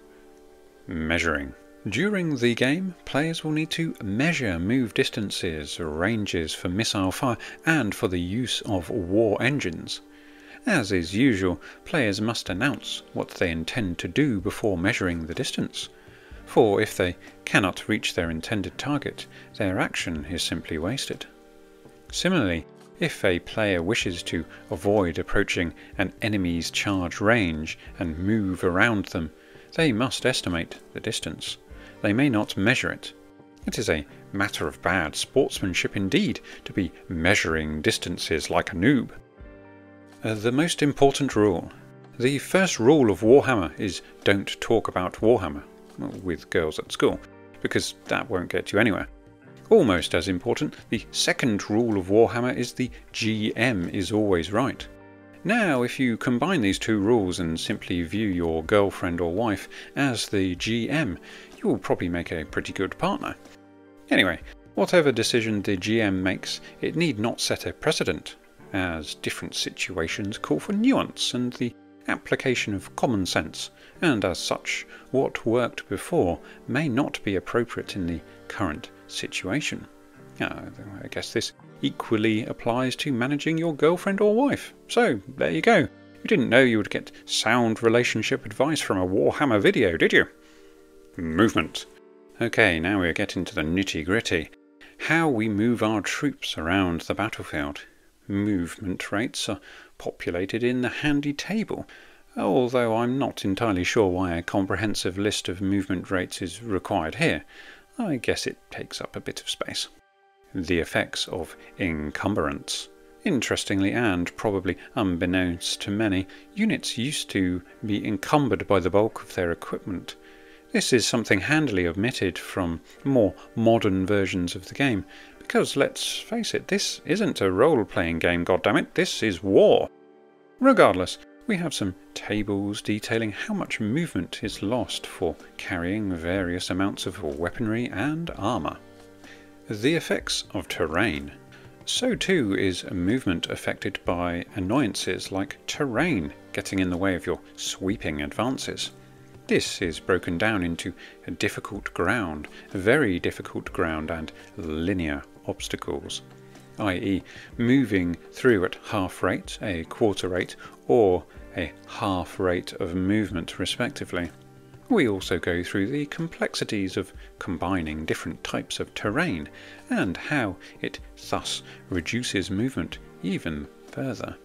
Measuring. During the game, players will need to measure move distances, ranges for missile fire, and for the use of war engines. As is usual, players must announce what they intend to do before measuring the distance. For if they cannot reach their intended target, their action is simply wasted. Similarly, if a player wishes to avoid approaching an enemy's charge range and move around them, they must estimate the distance. They may not measure it. It is a matter of bad sportsmanship indeed to be measuring distances like a noob. The most important rule. The first rule of Warhammer is don't talk about Warhammer with girls at school, because that won't get you anywhere. Almost as important, the second rule of Warhammer is the GM is always right. Now, if you combine these two rules and simply view your girlfriend or wife as the GM, you will probably make a pretty good partner. Anyway, whatever decision the GM makes, it need not set a precedent, as different situations call for nuance and the application of common sense, and as such, what worked before may not be appropriate in the current situation. I guess this equally applies to managing your girlfriend or wife. So, there you go. You didn't know you would get sound relationship advice from a Warhammer video, did you? Movement. Okay, now we're getting to the nitty-gritty. How we move our troops around the battlefield. Movement rates are populated in the handy table, although I'm not entirely sure why a comprehensive list of movement rates is required here. I guess it takes up a bit of space. The effects of encumbrance. Interestingly, and probably unbeknownst to many, units used to be encumbered by the bulk of their equipment. This is something handily omitted from more modern versions of the game, because let's face it, this isn't a role-playing game, goddammit, this is war. Regardless, we have some tables detailing how much movement is lost for carrying various amounts of weaponry and armour. The effects of terrain. So too is movement affected by annoyances like terrain getting in the way of your sweeping advances. This is broken down into difficult ground, very difficult ground, and linear obstacles, i.e. moving through at half rate, a quarter rate, or a half rate of movement respectively. We also go through the complexities of combining different types of terrain and how it thus reduces movement even further.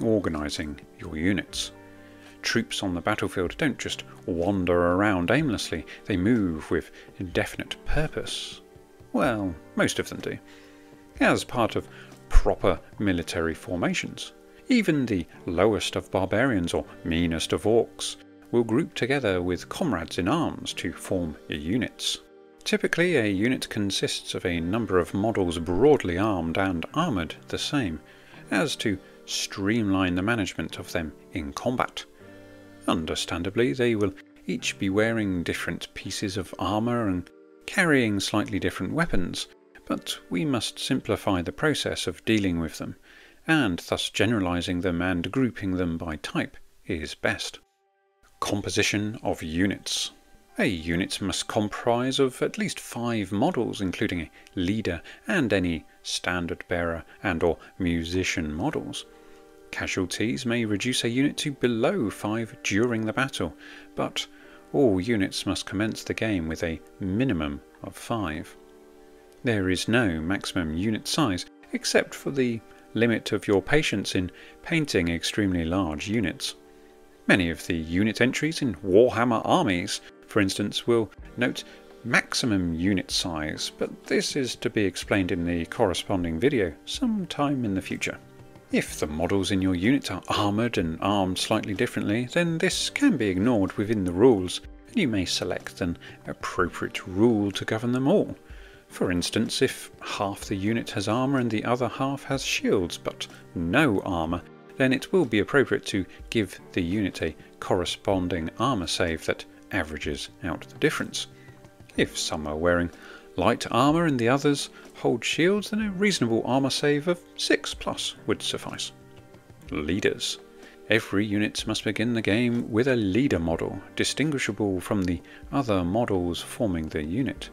Organising your units. Troops on the battlefield don't just wander around aimlessly, they move with definite purpose. Well, most of them do. As part of proper military formations. Even the lowest of barbarians or meanest of orcs will group together with comrades in arms to form units. Typically, a unit consists of a number of models broadly armed and armoured the same, as to streamline the management of them in combat. Understandably, they will each be wearing different pieces of armour and carrying slightly different weapons, but we must simplify the process of dealing with them, and thus generalising them and grouping them by type is best. Composition of units. A unit must comprise of at least 5 models, including a leader and any standard bearer and or musician models. Casualties may reduce a unit to below 5 during the battle, but all units must commence the game with a minimum of 5. There is no maximum unit size except for the limit of your patience in painting extremely large units. Many of the unit entries in Warhammer armies, for instance, will note maximum unit size, but this is to be explained in the corresponding video sometime in the future. If the models in your unit are armoured and armed slightly differently, then this can be ignored within the rules, and you may select an appropriate rule to govern them all. For instance, if half the unit has armour and the other half has shields but no armour, then it will be appropriate to give the unit a corresponding armour save that averages out the difference. If some are wearing light armour and the others hold shields, then a reasonable armour save of 6+ would suffice. Leaders. Every unit must begin the game with a leader model, distinguishable from the other models forming the unit.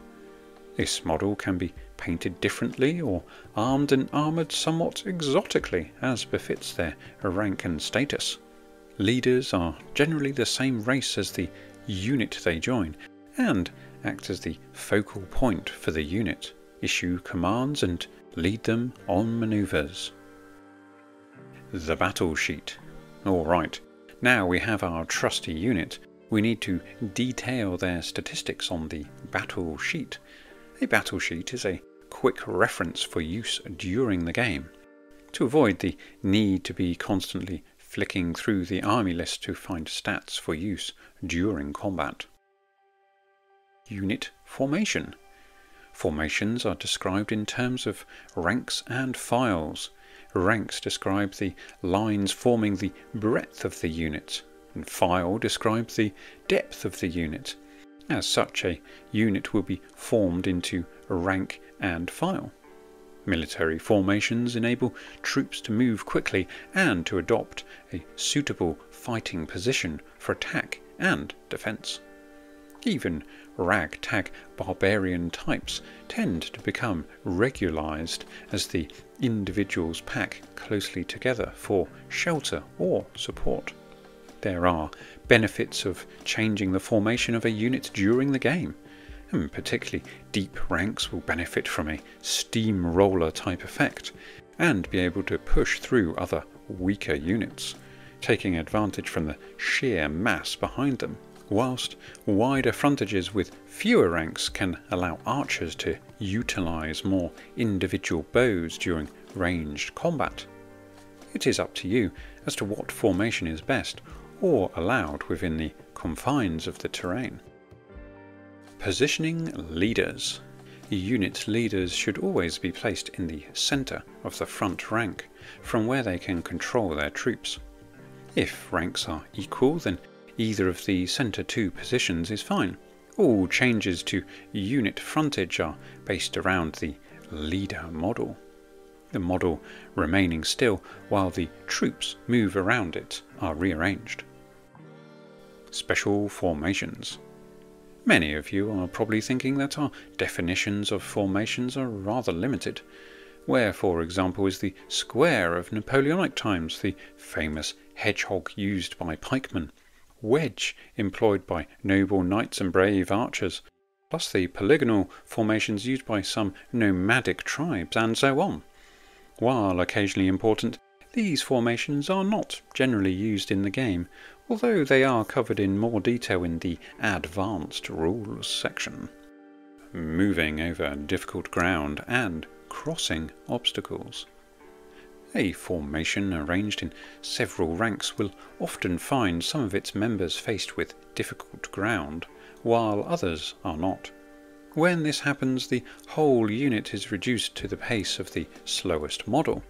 This model can be painted differently or armed and armoured somewhat exotically, as befits their rank and status. Leaders are generally the same race as the unit they join, and act as the focal point for the unit, issue commands and lead them on manoeuvres. The battle sheet. Alright, now we have our trusty unit, we need to detail their statistics on the battle sheet. A battle sheet is a quick reference for use during the game, to avoid the need to be constantly flicking through the army list to find stats for use during combat. Unit formation. Formations are described in terms of ranks and files. Ranks describe the lines forming the breadth of the unit, and file describes the depth of the unit. As such, a unit will be formed into rank and file. Military formations enable troops to move quickly and to adopt a suitable fighting position for attack and defense. Even ragtag barbarian types tend to become regularized as the individuals pack closely together for shelter or support. There are benefits of changing the formation of a unit during the game, and particularly deep ranks will benefit from a steamroller type effect and be able to push through other weaker units, taking advantage from the sheer mass behind them, whilst wider frontages with fewer ranks can allow archers to utilise more individual bows during ranged combat. It is up to you as to what formation is best or allowed within the confines of the terrain. Positioning leaders. Unit leaders should always be placed in the centre of the front rank, from where they can control their troops. If ranks are equal, then either of the centre 2 positions is fine. All changes to unit frontage are based around the leader model, the model remaining still while the troops move around it are rearranged. Special formations. Many of you are probably thinking that our definitions of formations are rather limited. Where, for example, is the square of Napoleonic times, the famous hedgehog used by pikemen, wedge employed by noble knights and brave archers, plus the polygonal formations used by some nomadic tribes, and so on. While occasionally important, these formations are not generally used in the game, although they are covered in more detail in the Advanced Rules section. Moving over difficult ground and crossing obstacles. A formation arranged in several ranks will often find some of its members faced with difficult ground, while others are not. When this happens, the whole unit is reduced to the pace of the slowest model.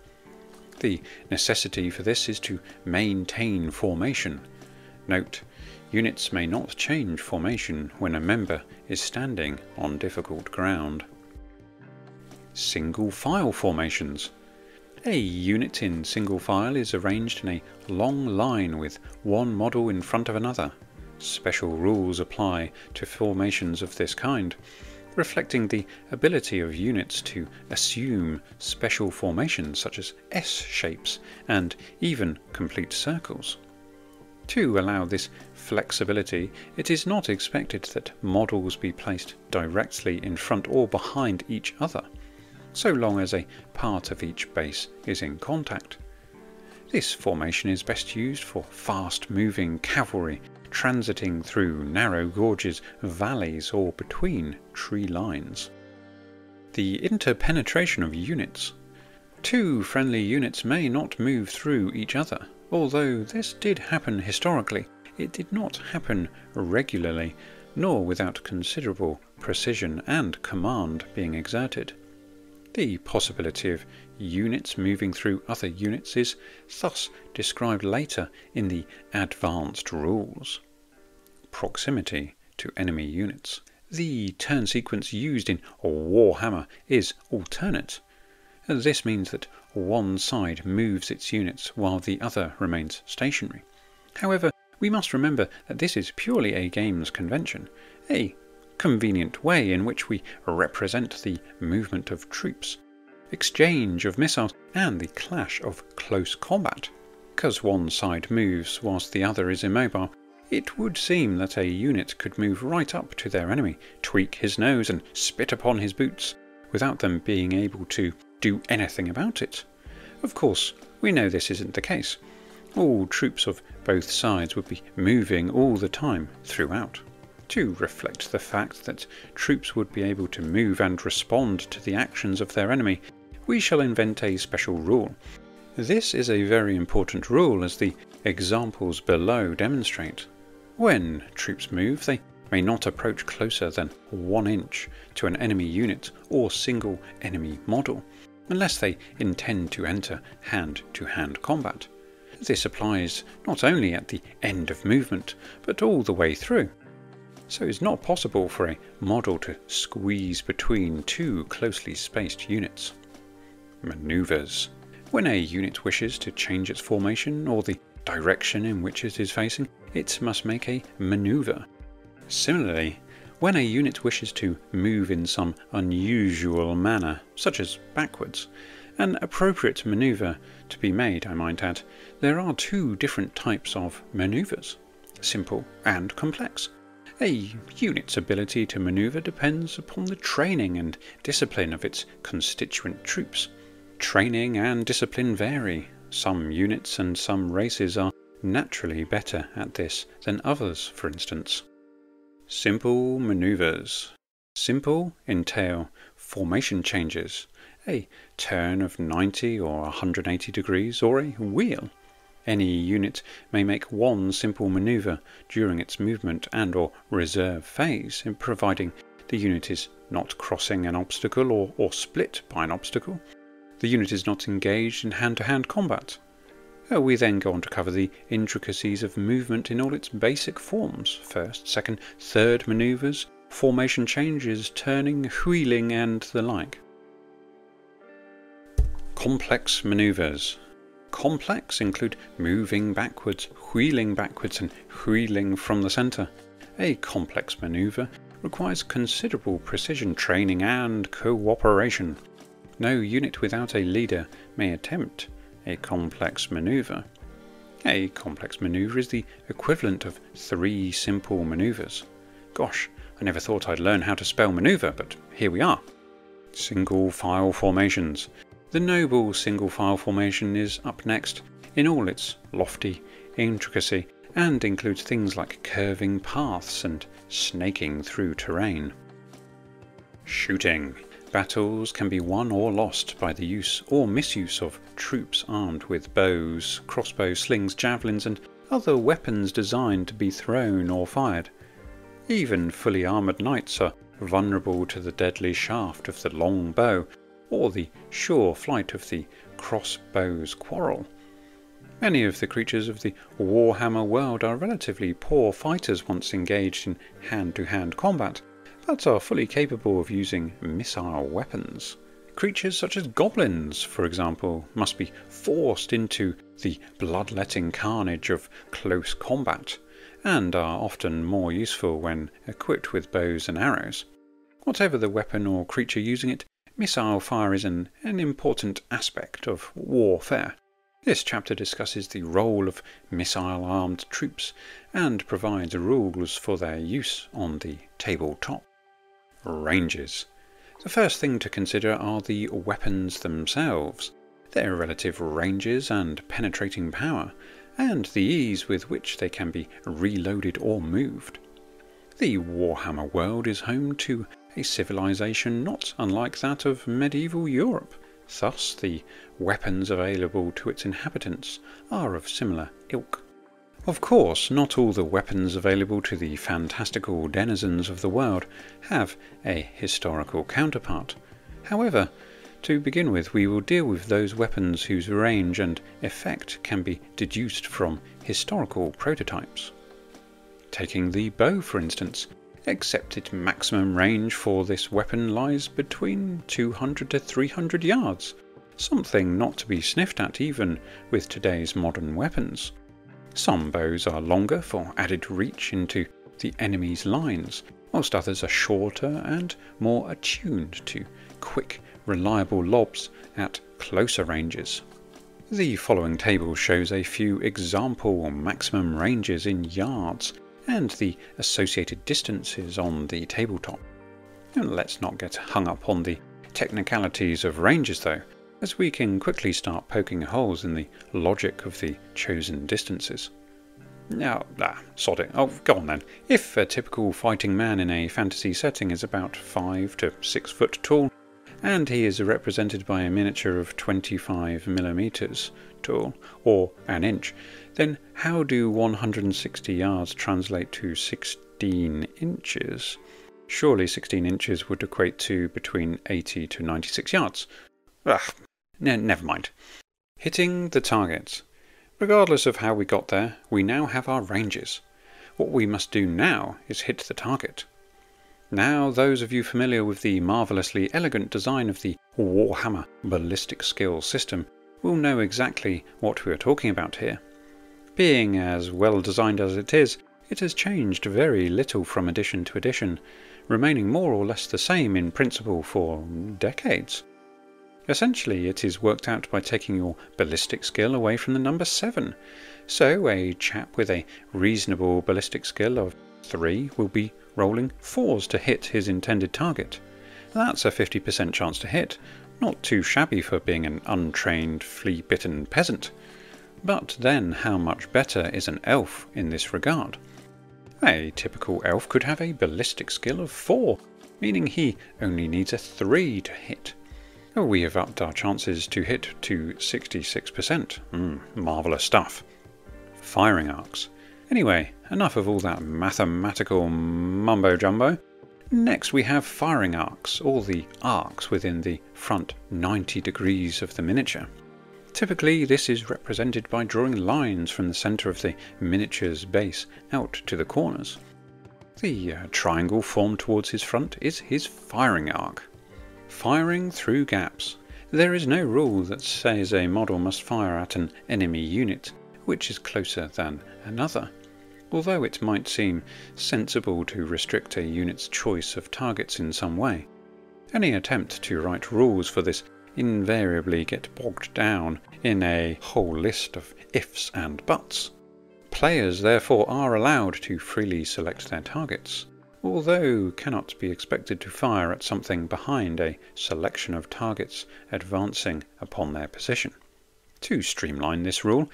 The necessity for this is to maintain formation. Note, units may not change formation when a member is standing on difficult ground. Single file formations. A unit in single file is arranged in a long line with one model in front of another. Special rules apply to formations of this kind. reflecting the ability of units to assume special formations such as S-shapes and even complete circles. To allow this flexibility, it is not expected that models be placed directly in front or behind each other, so long as a part of each base is in contact. This formation is best used for fast-moving cavalry transiting through narrow gorges, valleys, or between tree lines. The interpenetration of units. Two friendly units may not move through each other. Although this did happen historically, it did not happen regularly, nor without considerable precision and command being exerted. The possibility of units moving through other units is thus described later in the advanced rules. Proximity to enemy units. The turn sequence used in Warhammer is alternate. This means that one side moves its units while the other remains stationary. However, we must remember that this is purely a game's convention, a convenient way in which we represent the movement of troops, exchange of missiles, and the clash of close combat. Because one side moves whilst the other is immobile, it would seem that a unit could move right up to their enemy, tweak his nose and spit upon his boots, without them being able to do anything about it. Of course, we know this isn't the case. All troops of both sides would be moving all the time throughout. To reflect the fact that troops would be able to move and respond to the actions of their enemy, we shall invent a special rule. This is a very important rule, as the examples below demonstrate. When troops move, they may not approach closer than 1 inch to an enemy unit or single enemy model, unless they intend to enter hand-to-hand combat. This applies not only at the end of movement, but all the way through. So it's not possible for a model to squeeze between two closely spaced units. Maneuvers. When a unit wishes to change its formation or the direction in which it is facing, it must make a maneuver. Similarly, when a unit wishes to move in some unusual manner, such as backwards, an appropriate maneuver to be made, I might add. There are two different types of maneuvers, simple and complex. A unit's ability to maneuver depends upon the training and discipline of its constituent troops. Training and discipline vary. Some units and some races are naturally better at this than others, for instance. Simple maneuvers. Simple entail formation changes, a turn of 90 or 180 degrees, or a wheel. Any unit may make one simple maneuver during its movement and or reserve phase, in providing the unit is not crossing an obstacle or split by an obstacle. The unit is not engaged in hand-to-hand combat. We then go on to cover the intricacies of movement in all its basic forms: first, second, third maneuvers, formation changes, turning, wheeling, and the like. Complex maneuvers. Complex include moving backwards, and wheeling from the centre. A complex maneuver requires considerable precision training and cooperation. No unit without a leader may attempt a complex maneuver. A complex maneuver is the equivalent of 3 simple maneuvers. Gosh, I never thought I'd learn how to spell maneuver, but here we are. Single file formations. The noble single file formation is up next in all its lofty intricacy, and includes things like curving paths and snaking through terrain. Shooting. Battles can be won or lost by the use or misuse of troops armed with bows, crossbows, slings, javelins, and other weapons designed to be thrown or fired. Even fully armoured knights are vulnerable to the deadly shaft of the long bow, or the sure flight of the crossbow's quarrel. Many of the creatures of the Warhammer world are relatively poor fighters once engaged in hand-to-hand combat, but are fully capable of using missile weapons. Creatures such as goblins, for example, must be forced into the bloodletting carnage of close combat, and are often more useful when equipped with bows and arrows. Whatever the weapon or creature using it, missile fire is an important aspect of warfare. This chapter discusses the role of missile-armed troops and provides rules for their use on the tabletop. Ranges. The first thing to consider are the weapons themselves, their relative ranges and penetrating power, and the ease with which they can be reloaded or moved. The Warhammer world is home to a civilization not unlike that of medieval Europe. Thus, the weapons available to its inhabitants are of similar ilk. Of course, not all the weapons available to the fantastical denizens of the world have a historical counterpart. However, to begin with, we will deal with those weapons whose range and effect can be deduced from historical prototypes. Taking the bow, for instance, accepted maximum range for this weapon lies between 200 to 300 yards, something not to be sniffed at even with today's modern weapons. Some bows are longer for added reach into the enemy's lines, whilst others are shorter and more attuned to quick, reliable lobs at closer ranges. The following table shows a few example maximum ranges in yards and the associated distances on the tabletop. And let's not get hung up on the technicalities of ranges though, as we can quickly start poking holes in the logic of the chosen distances. Now, sod it. Oh, go on then. If a typical fighting man in a fantasy setting is about 5 to 6 foot tall, and he is represented by a miniature of 25mm tall, or an inch, then how do 160 yards translate to 16 inches? Surely 16 inches would equate to between 80 to 96 yards. Never mind. Hitting the target. Regardless of how we got there, we now have our ranges. What we must do now is hit the target. Now, those of you familiar with the marvellously elegant design of the Warhammer ballistic skill system will know exactly what we are talking about here. Being as well designed as it is, it has changed very little from edition to edition, remaining more or less the same in principle for decades. Essentially, it is worked out by taking your ballistic skill away from the number 7. So, a chap with a reasonable ballistic skill of 3 will be rolling 4s to hit his intended target. That's a 50% chance to hit, not too shabby for being an untrained, flea-bitten peasant. But then how much better is an elf in this regard? A typical elf could have a ballistic skill of 4, meaning he only needs a 3 to hit. We have upped our chances to hit to 66%. Marvellous stuff. Firing arcs. Anyway, enough of all that mathematical mumbo-jumbo. Next we have firing arcs, or the arcs within the front 90 degrees of the miniature. Typically this is represented by drawing lines from the centre of the miniature's base out to the corners. The triangle formed towards his front is his firing arc. Firing through gaps. There is no rule that says a model must fire at an enemy unit which is closer than another, although it might seem sensible to restrict a unit's choice of targets in some way. Any attempt to write rules for this invariably get bogged down in a whole list of ifs and buts. Players therefore are allowed to freely select their targets, although cannot be expected to fire at something behind a selection of targets advancing upon their position. To streamline this rule,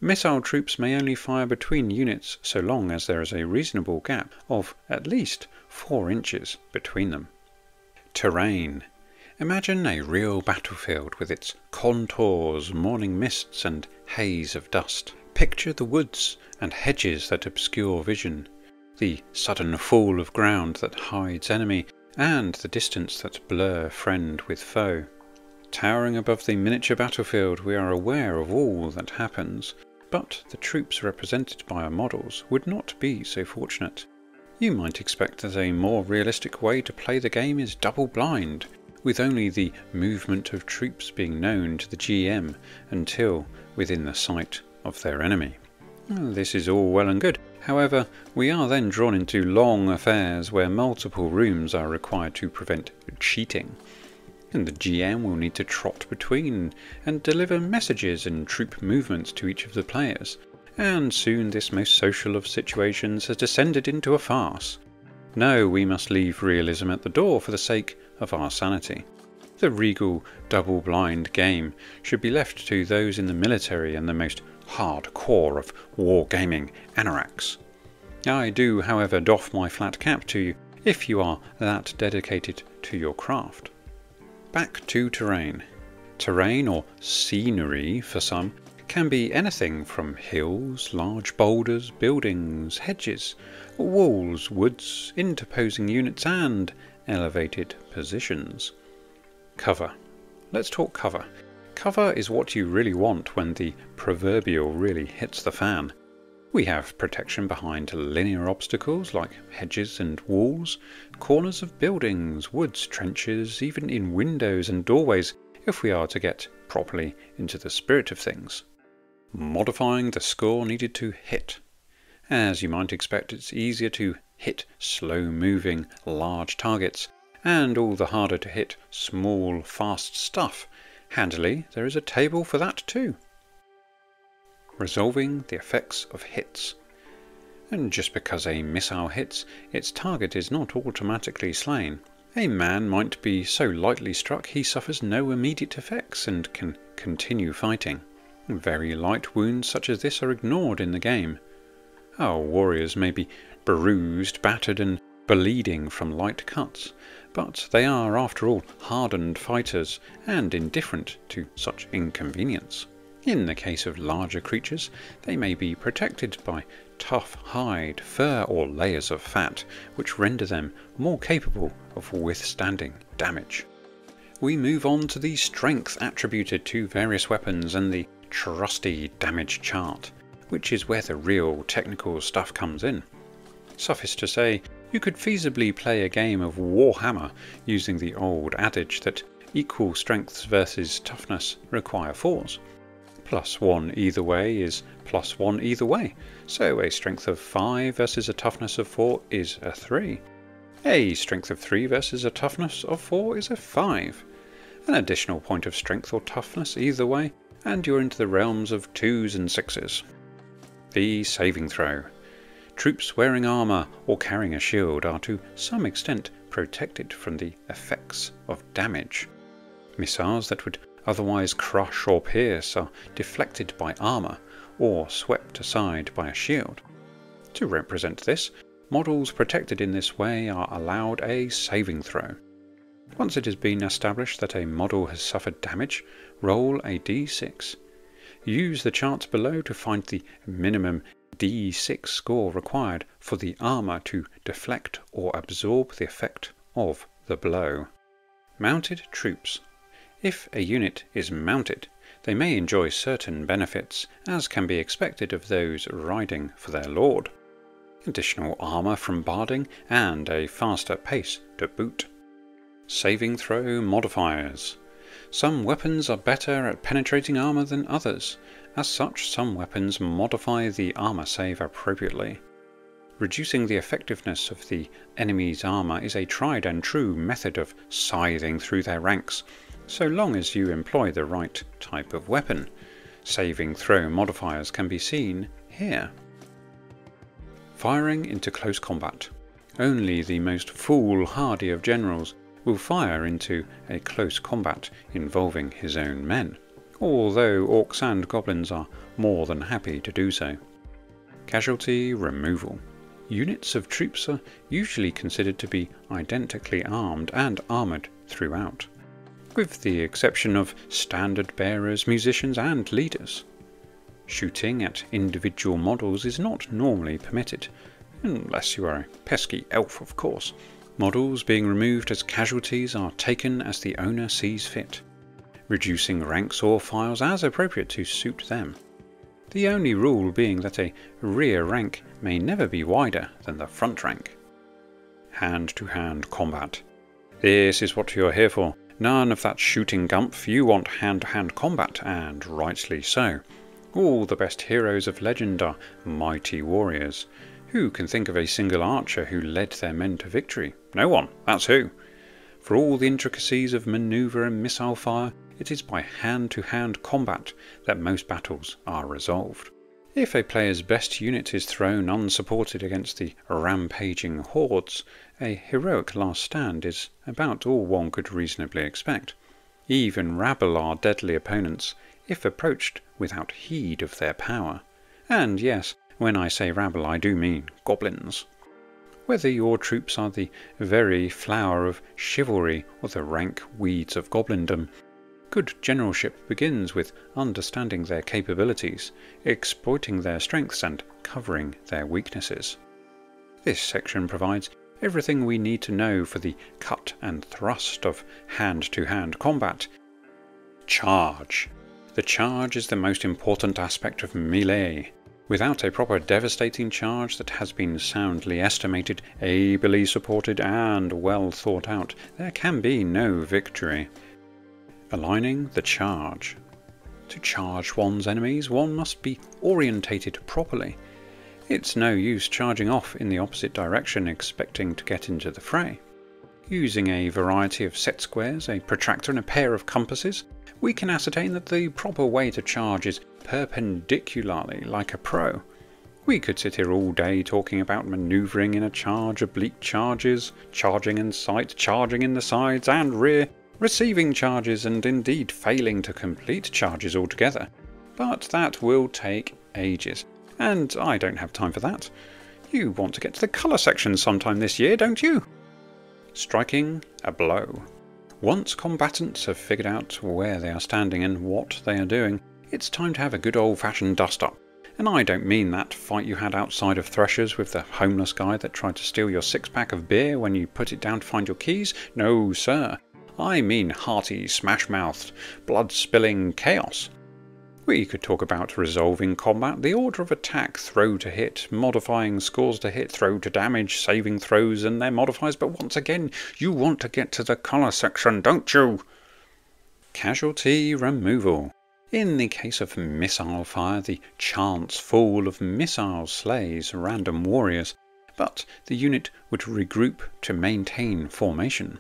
missile troops may only fire between units so long as there is a reasonable gap of at least 4 inches between them. Terrain. Imagine a real battlefield with its contours, morning mists and haze of dust. Picture the woods and hedges that obscure vision, the sudden fall of ground that hides enemy, and the distance that blur friend with foe. Towering above the miniature battlefield, we are aware of all that happens, but the troops represented by our models would not be so fortunate. You might expect that a more realistic way to play the game is double blind, with only the movement of troops being known to the GM until within the sight of their enemy. This is all well and good However, we are then drawn into long affairs where multiple rooms are required to prevent cheating, and the GM will need to trot between and deliver messages and troop movements to each of the players, and soon this most social of situations has descended into a farce. No, we must leave realism at the door for the sake of our sanity. The regal, double-blind game should be left to those in the military and the most hardcore of wargaming anoraks. I do, however, doff my flat cap to you if you are that dedicated to your craft. Back to terrain. Terrain, or scenery for some, can be anything from hills, large boulders, buildings, hedges, walls, woods, interposing units and elevated positions. Cover. Let's talk cover. Cover is what you really want when the proverbial really hits the fan. We have protection behind linear obstacles like hedges and walls, corners of buildings, woods, trenches, even in windows and doorways if we are to get properly into the spirit of things. Modifying the score needed to hit. As you might expect, it's easier to hit slow-moving, large targets, and all the harder to hit small, fast stuff. Handily, there is a table for that too. Resolving the effects of hits. And just because a missile hits, its target is not automatically slain. A man might be so lightly struck he suffers no immediate effects and can continue fighting. Very light wounds such as this are ignored in the game. Our warriors may be bruised, battered and bleeding from light cuts, but they are after all hardened fighters and indifferent to such inconvenience. In the case of larger creatures, they may be protected by tough hide, fur or layers of fat, which render them more capable of withstanding damage. We move on to the strength attributed to various weapons and the trusty damage chart, which is where the real technical stuff comes in. Suffice to say, you could feasibly play a game of Warhammer using the old adage that equal strengths versus toughness require 4s. +1 either way is +1 either way, so a strength of 5 versus a toughness of 4 is a 3. A strength of 3 versus a toughness of 4 is a 5. An additional point of strength or toughness either way, and you're into the realms of 2s and 6s. The saving throw. Troops wearing armour or carrying a shield are to some extent protected from the effects of damage. Missiles that would otherwise crush or pierce are deflected by armour or swept aside by a shield. To represent this, models protected in this way are allowed a saving throw. Once it has been established that a model has suffered damage, roll a d6. Use the charts below to find the minimum d6 score required for the armour to deflect or absorb the effect of the blow. Mounted troops. If a unit is mounted, they may enjoy certain benefits, as can be expected of those riding for their lord. Additional armour from barding and a faster pace to boot. Saving throw modifiers. Some weapons are better at penetrating armour than others. As such, some weapons modify the armour save appropriately. Reducing the effectiveness of the enemy's armour is a tried and true method of scything through their ranks, so long as you employ the right type of weapon. Saving throw modifiers can be seen here. Firing into close combat. Only the most foolhardy of generals will fire into a close combat involving his own men, although orcs and goblins are more than happy to do so. Casualty removal. Units of troops are usually considered to be identically armed and armoured throughout, with the exception of standard bearers, musicians and leaders. Shooting at individual models is not normally permitted, unless you are a pesky elf of course. Models being removed as casualties are taken as the owner sees fit, reducing ranks or files as appropriate to suit them. The only rule being that a rear rank may never be wider than the front rank. Hand-to-hand combat. This is what you're here for. None of that shooting gumph. You want hand-to-hand combat, and rightly so. All the best heroes of legend are mighty warriors. Who can think of a single archer who led their men to victory? No one, that's who. For all the intricacies of manoeuvre and missile fire, it is by hand-to-hand combat that most battles are resolved. If a player's best unit is thrown unsupported against the rampaging hordes, a heroic last stand is about all one could reasonably expect. Even rabble are deadly opponents, if approached without heed of their power. And yes, when I say rabble I do mean goblins. Whether your troops are the very flower of chivalry or the rank weeds of goblindom, good generalship begins with understanding their capabilities, exploiting their strengths and covering their weaknesses. This section provides everything we need to know for the cut and thrust of hand-to-hand combat. Charge. The charge is the most important aspect of melee. Without a proper devastating charge that has been soundly estimated, ably supported and well thought out, there can be no victory. Aligning the charge. To charge one's enemies, one must be orientated properly. It's no use charging off in the opposite direction expecting to get into the fray. Using a variety of set squares, a protractor and a pair of compasses, we can ascertain that the proper way to charge is perpendicularly like a pro. We could sit here all day talking about manoeuvring in a charge, oblique charges, charging in sight, charging in the sides and rear, receiving charges and indeed failing to complete charges altogether. But that will take ages, and I don't have time for that. You want to get to the colour section sometime this year, don't you? Striking a blow. Once combatants have figured out where they are standing and what they are doing, it's time to have a good old-fashioned dust-up. And I don't mean that fight you had outside of Threshers with the homeless guy that tried to steal your six-pack of beer when you put it down to find your keys. No, sir. I mean hearty, smash-mouthed, blood-spilling chaos. We could talk about resolving combat, the order of attack, throw to hit, modifying scores to hit, throw to damage, saving throws and their modifiers, but once again, you want to get to the colour section, don't you? Casualty removal. In the case of missile fire, the chance fall of missiles slays random warriors, but the unit would regroup to maintain formation.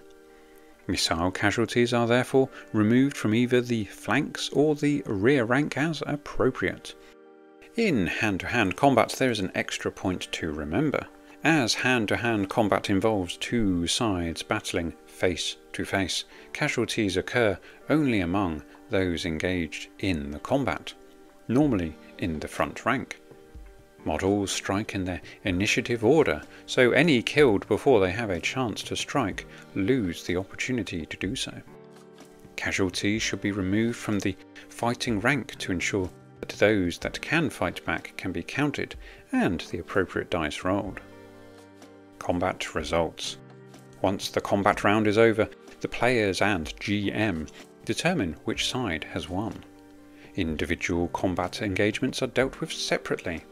Missile casualties are therefore removed from either the flanks or the rear rank as appropriate. In hand-to-hand combat there is an extra point to remember. As hand-to-hand combat involves two sides battling face to face, casualties occur only among those engaged in the combat, normally in the front rank. Models strike in their initiative order, so any killed before they have a chance to strike lose the opportunity to do so. Casualties should be removed from the fighting rank to ensure that those that can fight back can be counted and the appropriate dice rolled. Combat results. Once the combat round is over, the players and GM determine which side has won. Individual combat engagements are dealt with separately.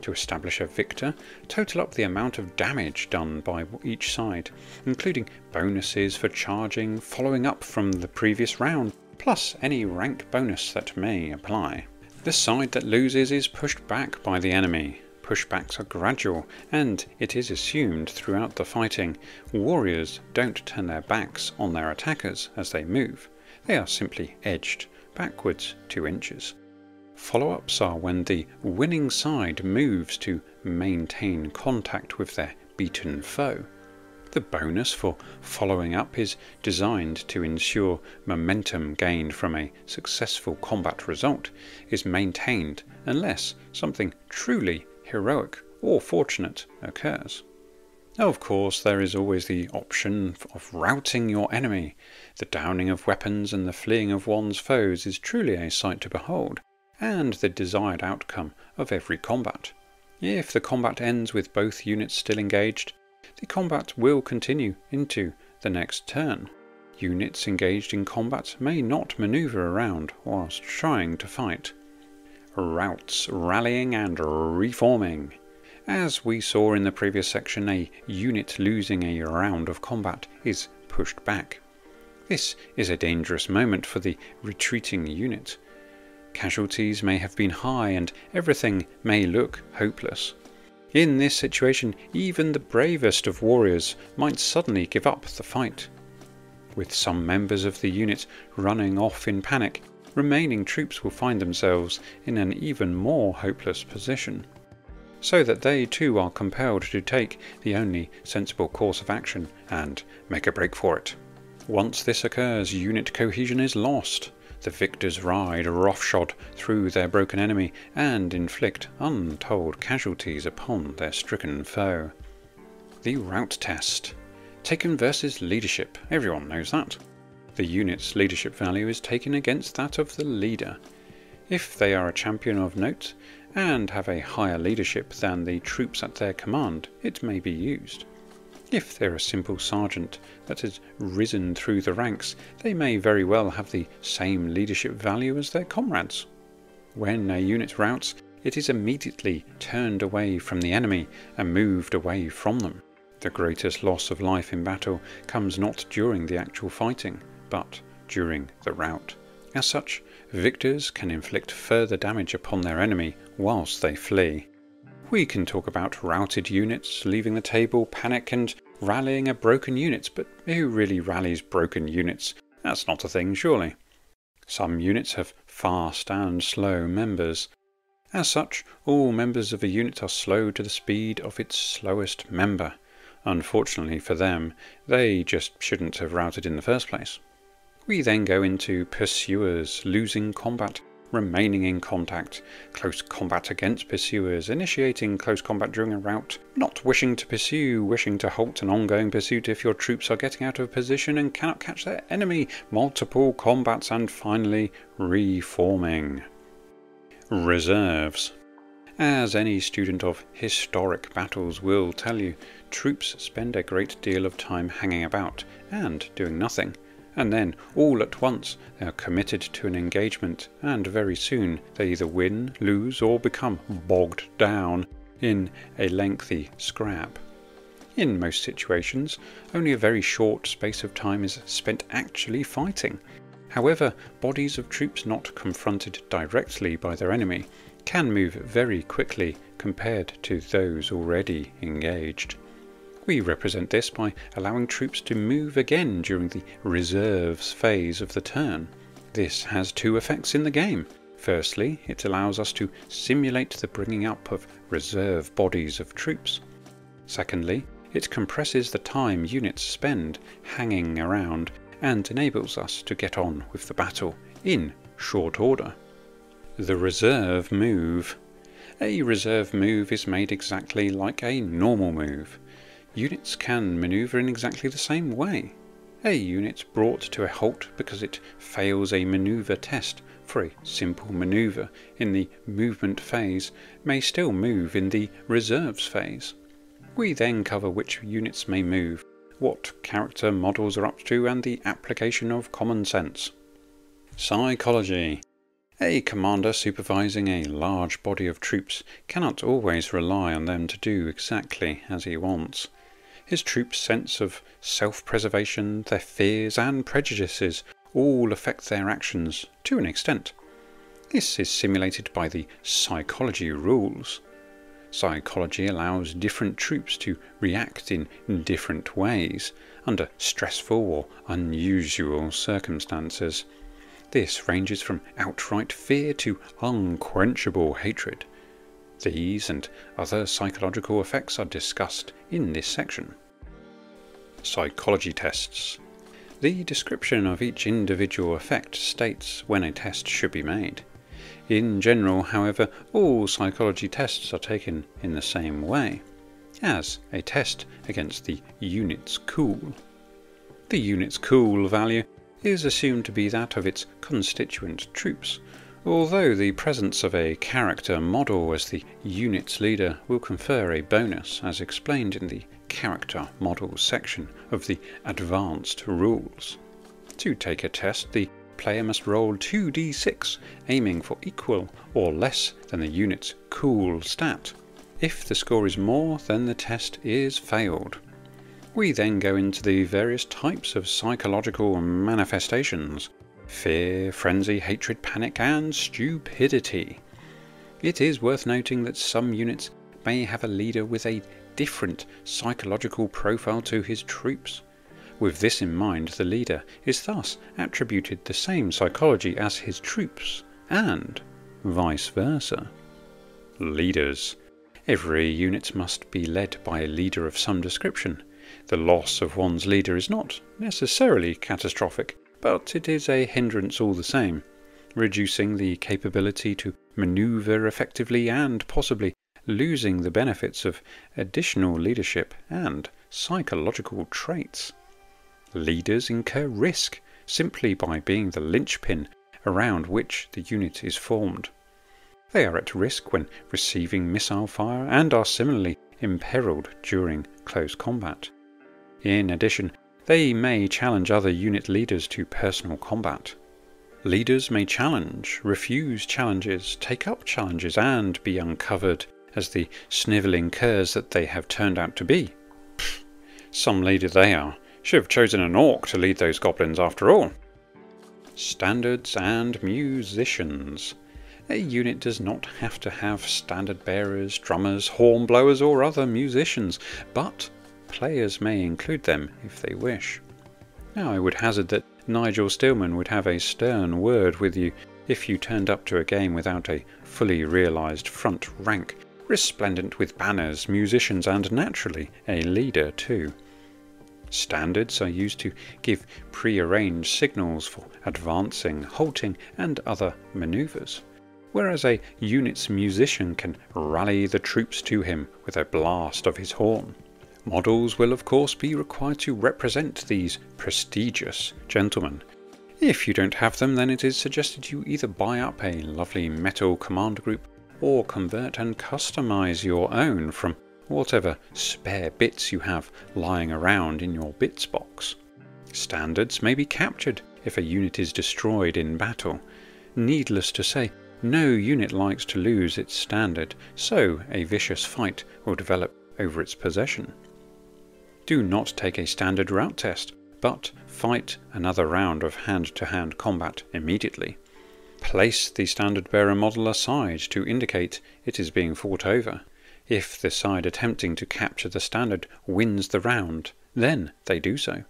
To establish a victor, total up the amount of damage done by each side, including bonuses for charging following up from the previous round, plus any rank bonus that may apply. The side that loses is pushed back by the enemy. Pushbacks are gradual, and it is assumed throughout the fighting, warriors don't turn their backs on their attackers as they move. They are simply edged backwards 2 inches. Follow-ups are when the winning side moves to maintain contact with their beaten foe. The bonus for following up is designed to ensure momentum gained from a successful combat result is maintained unless something truly heroic or fortunate occurs. Of course, there is always the option of routing your enemy. The downing of weapons and the fleeing of one's foes is truly a sight to behold, and the desired outcome of every combat. If the combat ends with both units still engaged, the combat will continue into the next turn. Units engaged in combat may not maneuver around whilst trying to fight. Routes, rallying and reforming. As we saw in the previous section, a unit losing a round of combat is pushed back. This is a dangerous moment for the retreating unit. Casualties may have been high and everything may look hopeless. In this situation, even the bravest of warriors might suddenly give up the fight. With some members of the unit running off in panic, remaining troops will find themselves in an even more hopeless position, so that they too are compelled to take the only sensible course of action and make a break for it. Once this occurs, unit cohesion is lost. The victors ride roughshod through their broken enemy and inflict untold casualties upon their stricken foe. The route test. Taken versus leadership. Everyone knows that. The unit's leadership value is taken against that of the leader. If they are a champion of note and have a higher leadership than the troops at their command, it may be used. If they're a simple sergeant that has risen through the ranks, they may very well have the same leadership value as their comrades. When a unit routs, it is immediately turned away from the enemy and moved away from them. The greatest loss of life in battle comes not during the actual fighting, but during the rout. As such, victors can inflict further damage upon their enemy whilst they flee. We can talk about routed units leaving the table, panic and rallying a broken unit, but who really rallies broken units? That's not a thing, surely. Some units have fast and slow members. As such, all members of a unit are slow to the speed of its slowest member. Unfortunately for them, they just shouldn't have routed in the first place. We then go into pursuers, losing combat, remaining in contact, close combat against pursuers, initiating close combat during a rout, not wishing to pursue, wishing to halt an ongoing pursuit if your troops are getting out of position and cannot catch their enemy, multiple combats, and finally reforming. Reserves. As any student of historic battles will tell you, troops spend a great deal of time hanging about and doing nothing. And then, all at once, they are committed to an engagement, and very soon they either win, lose, or become bogged down in a lengthy scrap. In most situations, only a very short space of time is spent actually fighting. However, bodies of troops not confronted directly by their enemy can move very quickly compared to those already engaged. We represent this by allowing troops to move again during the reserves phase of the turn. This has two effects in the game. Firstly, it allows us to simulate the bringing up of reserve bodies of troops. Secondly, it compresses the time units spend hanging around and enables us to get on with the battle in short order. The reserve move. A reserve move is made exactly like a normal move. Units can maneuver in exactly the same way. A unit brought to a halt because it fails a maneuver test for a simple maneuver in the movement phase may still move in the reserves phase. We then cover which units may move, what character models are up to, and the application of common sense. Psychology. A commander supervising a large body of troops cannot always rely on them to do exactly as he wants. His troops' sense of self-preservation, their fears and prejudices all affect their actions to an extent. This is simulated by the psychology rules. Psychology allows different troops to react in different ways under stressful or unusual circumstances. This ranges from outright fear to unquenchable hatred. These and other psychological effects are discussed in this section. Psychology tests. The description of each individual effect states when a test should be made. In general, however, all psychology tests are taken in the same way, as a test against the unit's cool. The unit's cool value is assumed to be that of its constituent troops, although the presence of a character model as the unit's leader will confer a bonus, as explained in the character models section of the advanced rules. To take a test, the player must roll 2d6, aiming for equal or less than the unit's cool stat. If the score is more, then the test is failed. We then go into the various types of psychological manifestations: fear, frenzy, hatred, panic, and stupidity. It is worth noting that some units may have a leader with a different psychological profile to his troops. With this in mind, the leader is thus attributed the same psychology as his troops, and vice versa. Leaders. Every unit must be led by a leader of some description. The loss of one's leader is not necessarily catastrophic, but it is a hindrance all the same, reducing the capability to maneuver effectively and possibly losing the benefits of additional leadership and psychological traits. Leaders incur risk simply by being the linchpin around which the unit is formed. They are at risk when receiving missile fire and are similarly imperiled during close combat. In addition, they may challenge other unit leaders to personal combat. Leaders may challenge, refuse challenges, take up challenges, and be uncovered as the snivelling curs that they have turned out to be. Pfft, some leader they are. Should have chosen an orc to lead those goblins after all. Standards and musicians. A unit does not have to have standard bearers, drummers, horn blowers, or other musicians, but players may include them if they wish. Now I would hazard that Nigel Stillman would have a stern word with you if you turned up to a game without a fully realised front rank, resplendent with banners, musicians, and naturally a leader too. Standards are used to give pre-arranged signals for advancing, halting, and other manoeuvres, whereas a unit's musician can rally the troops to him with a blast of his horn. Models will of course be required to represent these prestigious gentlemen. If you don't have them, then it is suggested you either buy up a lovely metal command group or convert and customize your own from whatever spare bits you have lying around in your bits box. Standards may be captured if a unit is destroyed in battle. Needless to say, no unit likes to lose its standard, so a vicious fight will develop over its possession. Do not take a standard route test, but fight another round of hand-to-hand combat immediately. Place the standard bearer model aside to indicate it is being fought over. If the side attempting to capture the standard wins the round, then they do so.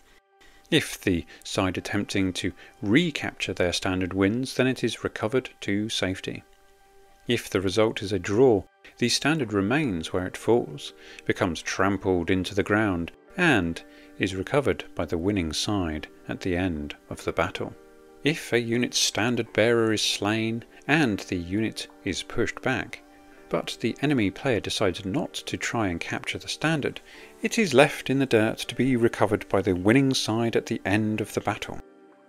If the side attempting to recapture their standard wins, then it is recovered to safety. If the result is a draw, the standard remains where it falls, becomes trampled into the ground, and is recovered by the winning side at the end of the battle. If a unit's standard bearer is slain and the unit is pushed back, but the enemy player decides not to try and capture the standard, it is left in the dirt to be recovered by the winning side at the end of the battle.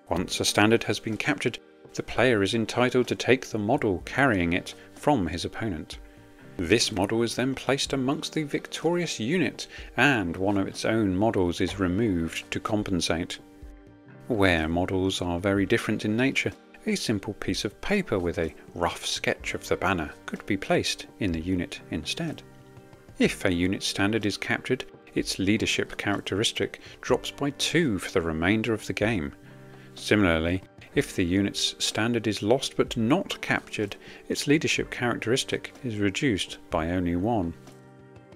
Once a standard has been captured, the player is entitled to take the model carrying it from his opponent. This model is then placed amongst the victorious unit, and one of its own models is removed to compensate. Where models are very different in nature, a simple piece of paper with a rough sketch of the banner could be placed in the unit instead. If a unit standard is captured, its leadership characteristic drops by 2 for the remainder of the game. Similarly, if the unit's standard is lost but not captured, its leadership characteristic is reduced by only 1.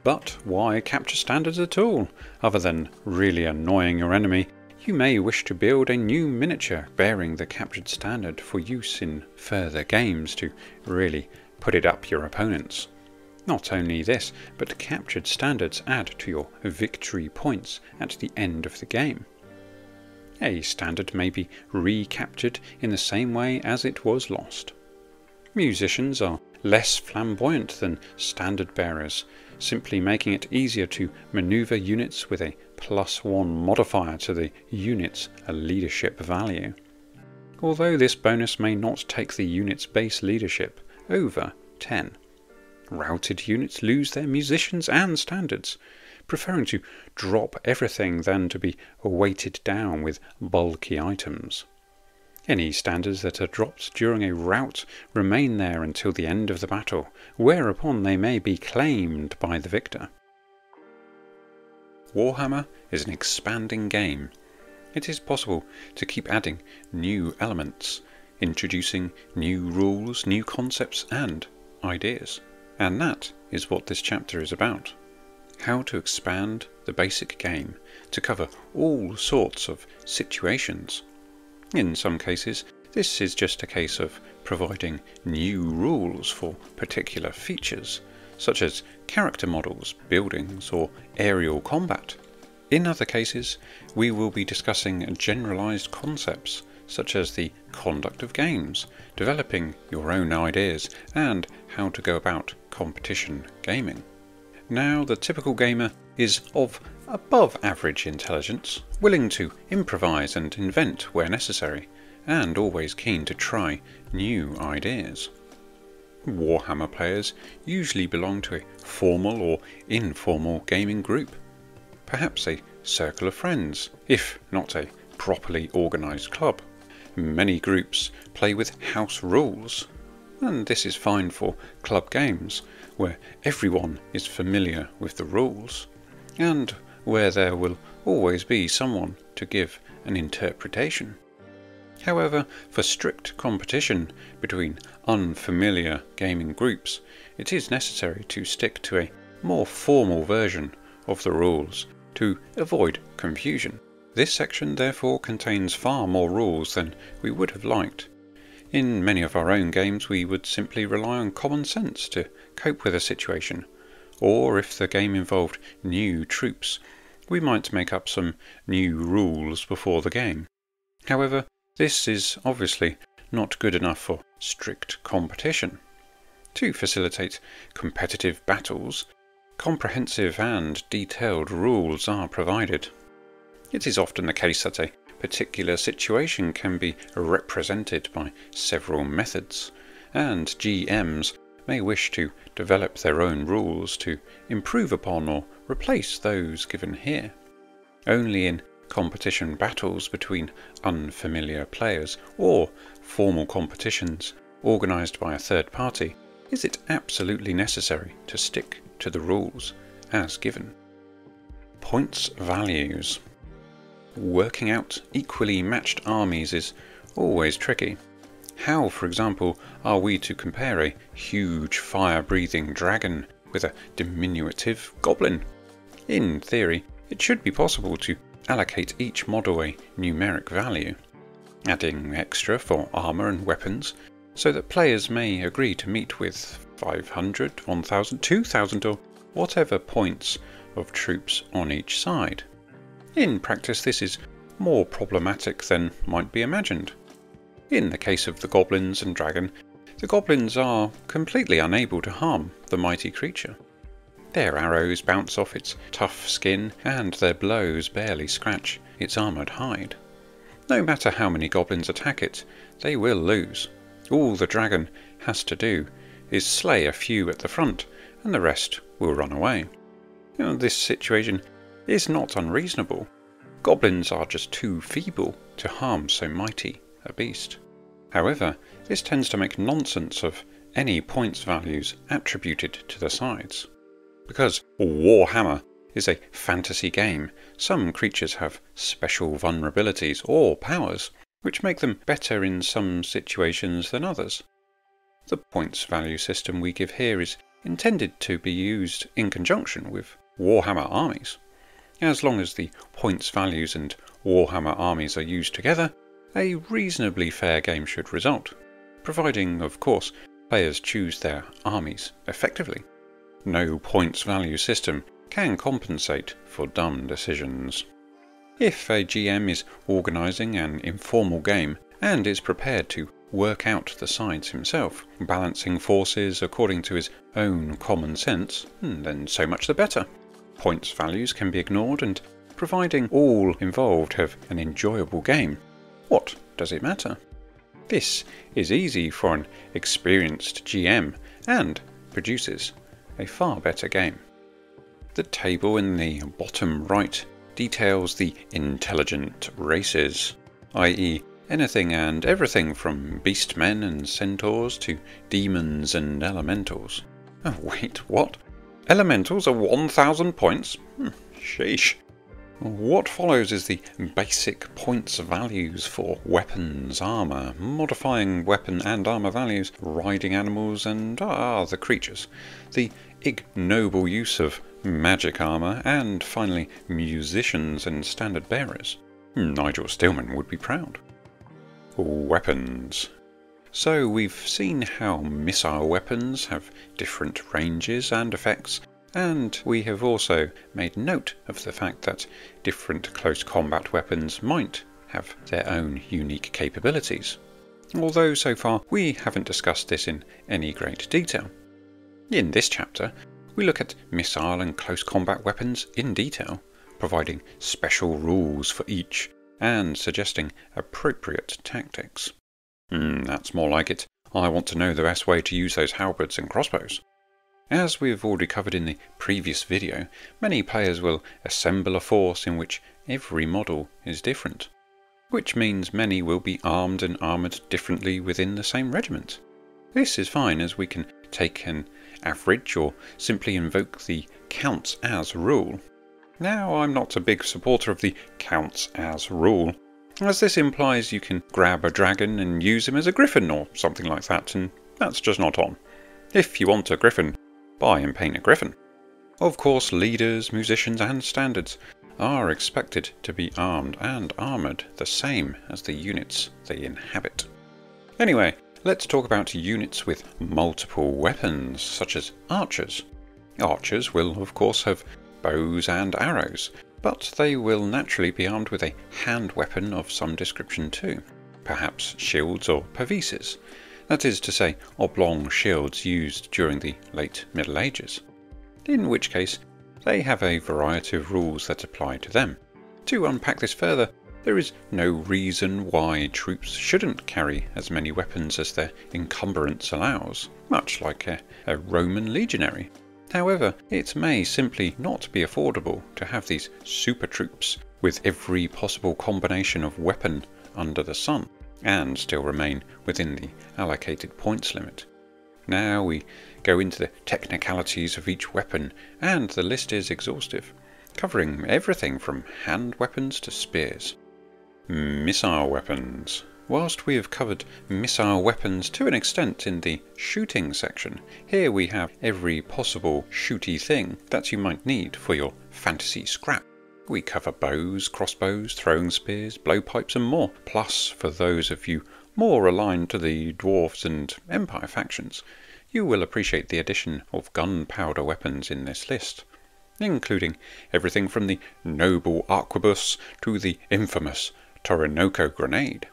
But why capture standards at all? Other than really annoying your enemy, you may wish to build a new miniature bearing the captured standard for use in further games to really put it up your opponents. Not only this, but captured standards add to your victory points at the end of the game. A standard may be recaptured in the same way as it was lost. Musicians are less flamboyant than standard bearers, simply making it easier to maneuver units with a +1 modifier to the unit's leadership value. Although this bonus may not take the unit's base leadership over 10. Routed units lose their musicians and standards, preferring to drop everything than to be weighted down with bulky items. Any standards that are dropped during a rout remain there until the end of the battle, whereupon they may be claimed by the victor. Warhammer is an expanding game. It is possible to keep adding new elements, introducing new rules, new concepts and ideas. And that is what this chapter is about. How to expand the basic game to cover all sorts of situations. In some cases, this is just a case of providing new rules for particular features, such as character models, buildings, or aerial combat. In other cases, we will be discussing generalized concepts, such as the conduct of games, developing your own ideas, and how to go about competition gaming. Now, the typical gamer is of above average intelligence, willing to improvise and invent where necessary, and always keen to try new ideas. Warhammer players usually belong to a formal or informal gaming group, perhaps a circle of friends, if not a properly organised club. Many groups play with house rules, and this is fine for club games, where everyone is familiar with the rules, and where there will always be someone to give an interpretation. However, for strict competition between unfamiliar gaming groups, it is necessary to stick to a more formal version of the rules to avoid confusion. This section therefore contains far more rules than we would have liked. In many of our own games we would simply rely on common sense to cope with a situation, or if the game involved new troops, we might make up some new rules before the game. However, this is obviously not good enough for strict competition. To facilitate competitive battles, comprehensive and detailed rules are provided. It is often the case that a particular situation can be represented by several methods, and GMs may wish to develop their own rules to improve upon or replace those given here. Only in competition battles between unfamiliar players or formal competitions organised by a third party is it absolutely necessary to stick to the rules as given. Points values. Working out equally matched armies is always tricky. How, for example, are we to compare a huge fire-breathing dragon with a diminutive goblin? In theory, it should be possible to allocate each model a numeric value, adding extra for armour and weapons, so that players may agree to meet with 500, 1000, 2000 or whatever points of troops on each side. In practice this is more problematic than might be imagined. In the case of the goblins and dragon, the goblins are completely unable to harm the mighty creature. Their arrows bounce off its tough skin, and their blows barely scratch its armoured hide. No matter how many goblins attack it, they will lose. All the dragon has to do is slay a few at the front, and the rest will run away. This situation is not unreasonable. Goblins are just too feeble to harm so mighty a beast. However, this tends to make nonsense of any points values attributed to the sides. Because Warhammer is a fantasy game, some creatures have special vulnerabilities or powers, which make them better in some situations than others. The points value system we give here is intended to be used in conjunction with Warhammer armies. As long as the points values and Warhammer armies are used together, a reasonably fair game should result, providing, of course, players choose their armies effectively. No points value system can compensate for dumb decisions. If a GM is organising an informal game and is prepared to work out the sides himself, balancing forces according to his own common sense, then so much the better. Points values can be ignored, and providing all involved have an enjoyable game, what does it matter? This is easy for an experienced GM and produces a far better game. The table in the bottom right details the intelligent races, i.e. anything and everything from beastmen and centaurs to demons and elementals. Oh wait, what? Elementals are 1000 points? Sheesh. What follows is the basic points values for weapons, armour, modifying weapon and armour values, riding animals and other creatures, the ignoble use of magic armour, and finally musicians and standard bearers. Nigel Stillman would be proud. Weapons. So we've seen how missile weapons have different ranges and effects, and we have also made note of the fact that different close combat weapons might have their own unique capabilities, although so far we haven't discussed this in any great detail. In this chapter, we look at missile and close combat weapons in detail, providing special rules for each and suggesting appropriate tactics. That's more like it. I want to know the best way to use those halberds and crossbows. As we've already covered in the previous video, many players will assemble a force in which every model is different, which means many will be armed and armoured differently within the same regiment. This is fine, as we can take an average or simply invoke the counts as rule. Now, I'm not a big supporter of the counts as rule, as this implies you can grab a dragon and use him as a griffin or something like that, and that's just not on. If you want a griffin, buy and paint a griffin. Of course, leaders, musicians and standards are expected to be armed and armoured the same as the units they inhabit. Anyway, let's talk about units with multiple weapons, such as archers. Archers will of course have bows and arrows, but they will naturally be armed with a hand weapon of some description too, perhaps shields or pavises. That is to say, oblong shields used during the late Middle Ages, in which case they have a variety of rules that apply to them. To unpack this further, there is no reason why troops shouldn't carry as many weapons as their encumbrance allows, much like a Roman legionary. However, it may simply not be affordable to have these super troops with every possible combination of weapon under the sun, and still remain within the allocated points limit. Now we go into the technicalities of each weapon, and the list is exhaustive, covering everything from hand weapons to spears. Missile weapons. Whilst we have covered missile weapons to an extent in the shooting section, here we have every possible shooty thing that you might need for your fantasy scrap. We cover bows, crossbows, throwing spears, blowpipes and more, plus for those of you more aligned to the dwarves and empire factions, you will appreciate the addition of gunpowder weapons in this list, including everything from the noble arquebus to the infamous Torinoko grenade.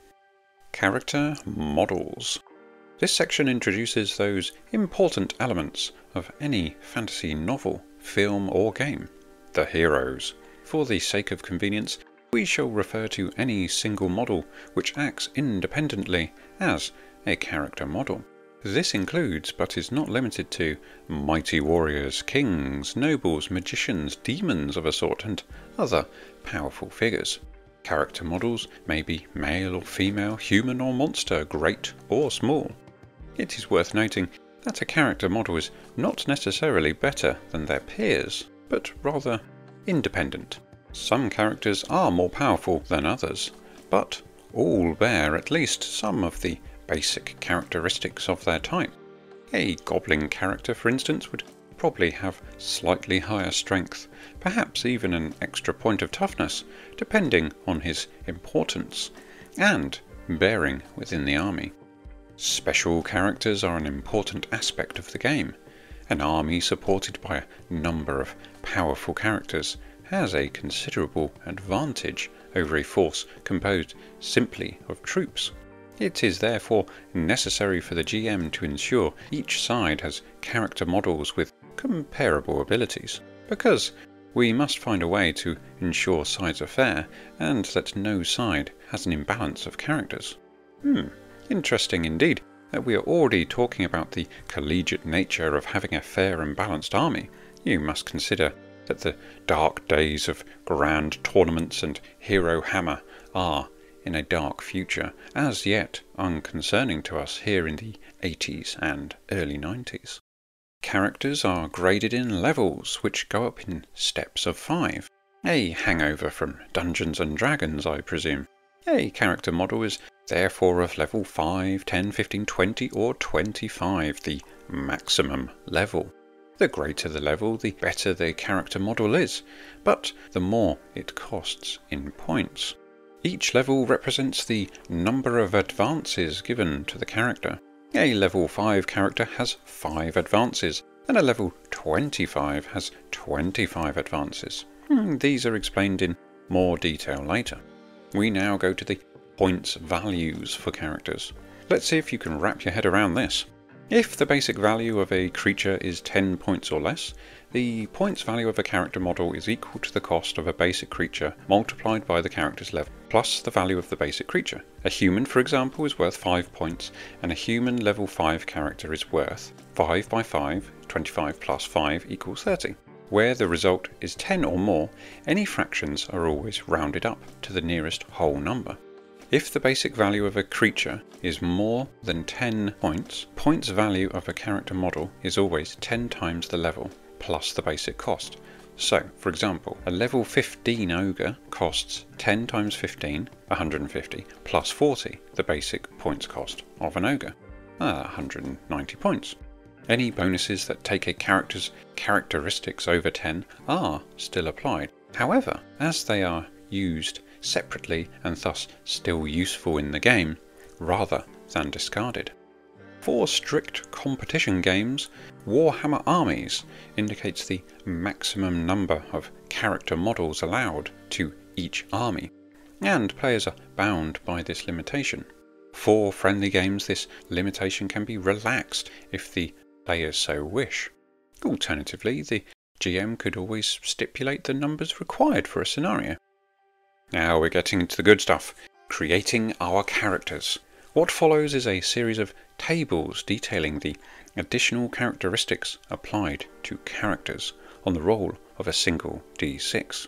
Character models. This section introduces those important elements of any fantasy novel, film or game, the heroes. For the sake of convenience, we shall refer to any single model which acts independently as a character model. This includes, but is not limited to, mighty warriors, kings, nobles, magicians, demons of a sort, and other powerful figures. Character models may be male or female, human or monster, great or small. It is worth noting that a character model is not necessarily better than their peers, but rather independent. Some characters are more powerful than others, but all bear at least some of the basic characteristics of their type. A goblin character, for instance, would probably have slightly higher strength, perhaps even an extra point of toughness, depending on his importance and bearing within the army. Special characters are an important aspect of the game. An army supported by a number of powerful characters has a considerable advantage over a force composed simply of troops. It is therefore necessary for the GM to ensure each side has character models with comparable abilities, because we must find a way to ensure sides are fair and that no side has an imbalance of characters. Interesting indeed that we are already talking about the collegiate nature of having a fair and balanced army. You must consider that the dark days of grand tournaments and hero hammer are in a dark future, as yet unconcerning to us here in the 80s and early 90s. Characters are graded in levels, which go up in steps of 5. A hangover from Dungeons and Dragons, I presume. A character model is therefore of level 5, 10, 15, 20 or 25, the maximum level. The greater the level, the better the character model is, but the more it costs in points. Each level represents the number of advances given to the character. A level 5 character has 5 advances, and a level 25 has 25 advances. These are explained in more detail later. We now go to the points values for characters. Let's see if you can wrap your head around this. If the basic value of a creature is 10 points or less, the points value of a character model is equal to the cost of a basic creature multiplied by the character's level, plus the value of the basic creature. A human, for example, is worth 5 points, and a human level 5 character is worth 5 by 5, 25 plus 5 equals 30. Where the result is 10 or more, any fractions are always rounded up to the nearest whole number. If the basic value of a creature is more than 10 points, points value of a character model is always 10 times the level, plus the basic cost. So, for example, a level 15 ogre costs 10 times 15, 150, plus 40, the basic points cost of an ogre, 190 points. Any bonuses that take a character's characteristics over 10 are still applied. However, as they are used separately and thus still useful in the game, rather than discarded. For strict competition games, Warhammer Armies indicates the maximum number of character models allowed to each army, and players are bound by this limitation. For friendly games, this limitation can be relaxed if the players so wish. Alternatively, the GM could always stipulate the numbers required for a scenario. Now we're getting into the good stuff, creating our characters. What follows is a series of tables detailing the additional characteristics applied to characters on the roll of a single d6.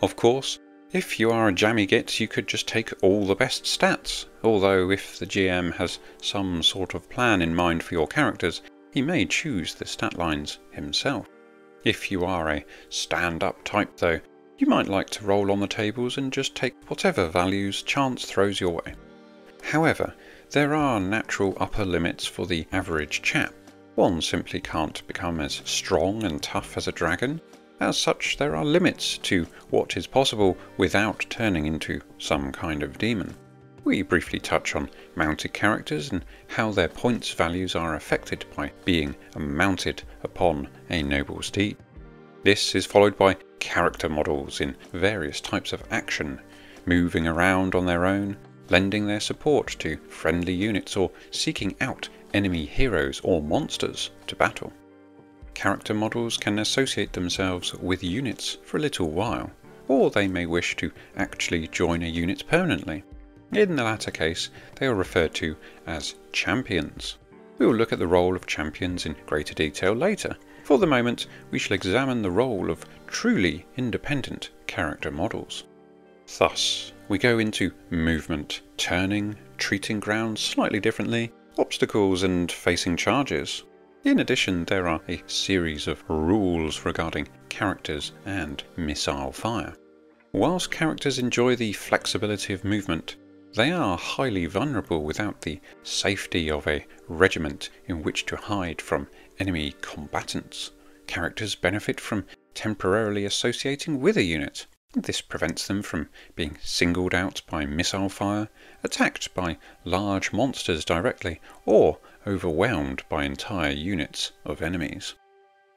Of course, if you are a jammy git, you could just take all the best stats, although if the GM has some sort of plan in mind for your characters, he may choose the stat lines himself. If you are a stand-up type though, you might like to roll on the tables and just take whatever values chance throws your way. However, there are natural upper limits for the average chap. One simply can't become as strong and tough as a dragon. As such, there are limits to what is possible without turning into some kind of demon. We briefly touch on mounted characters and how their points values are affected by being mounted upon a noble steed. This is followed by character models in various types of action, moving around on their own, lending their support to friendly units or seeking out enemy heroes or monsters to battle. Character models can associate themselves with units for a little while, or they may wish to actually join a unit permanently. In the latter case, they are referred to as champions. We will look at the role of champions in greater detail later. For the moment, we shall examine the role of truly independent character models. Thus, we go into movement, turning, treating ground slightly differently, obstacles and facing charges. In addition, there are a series of rules regarding characters and missile fire. Whilst characters enjoy the flexibility of movement, they are highly vulnerable without the safety of a regiment in which to hide from enemy combatants. Characters benefit from temporarily associating with a unit. This prevents them from being singled out by missile fire, attacked by large monsters directly, or overwhelmed by entire units of enemies.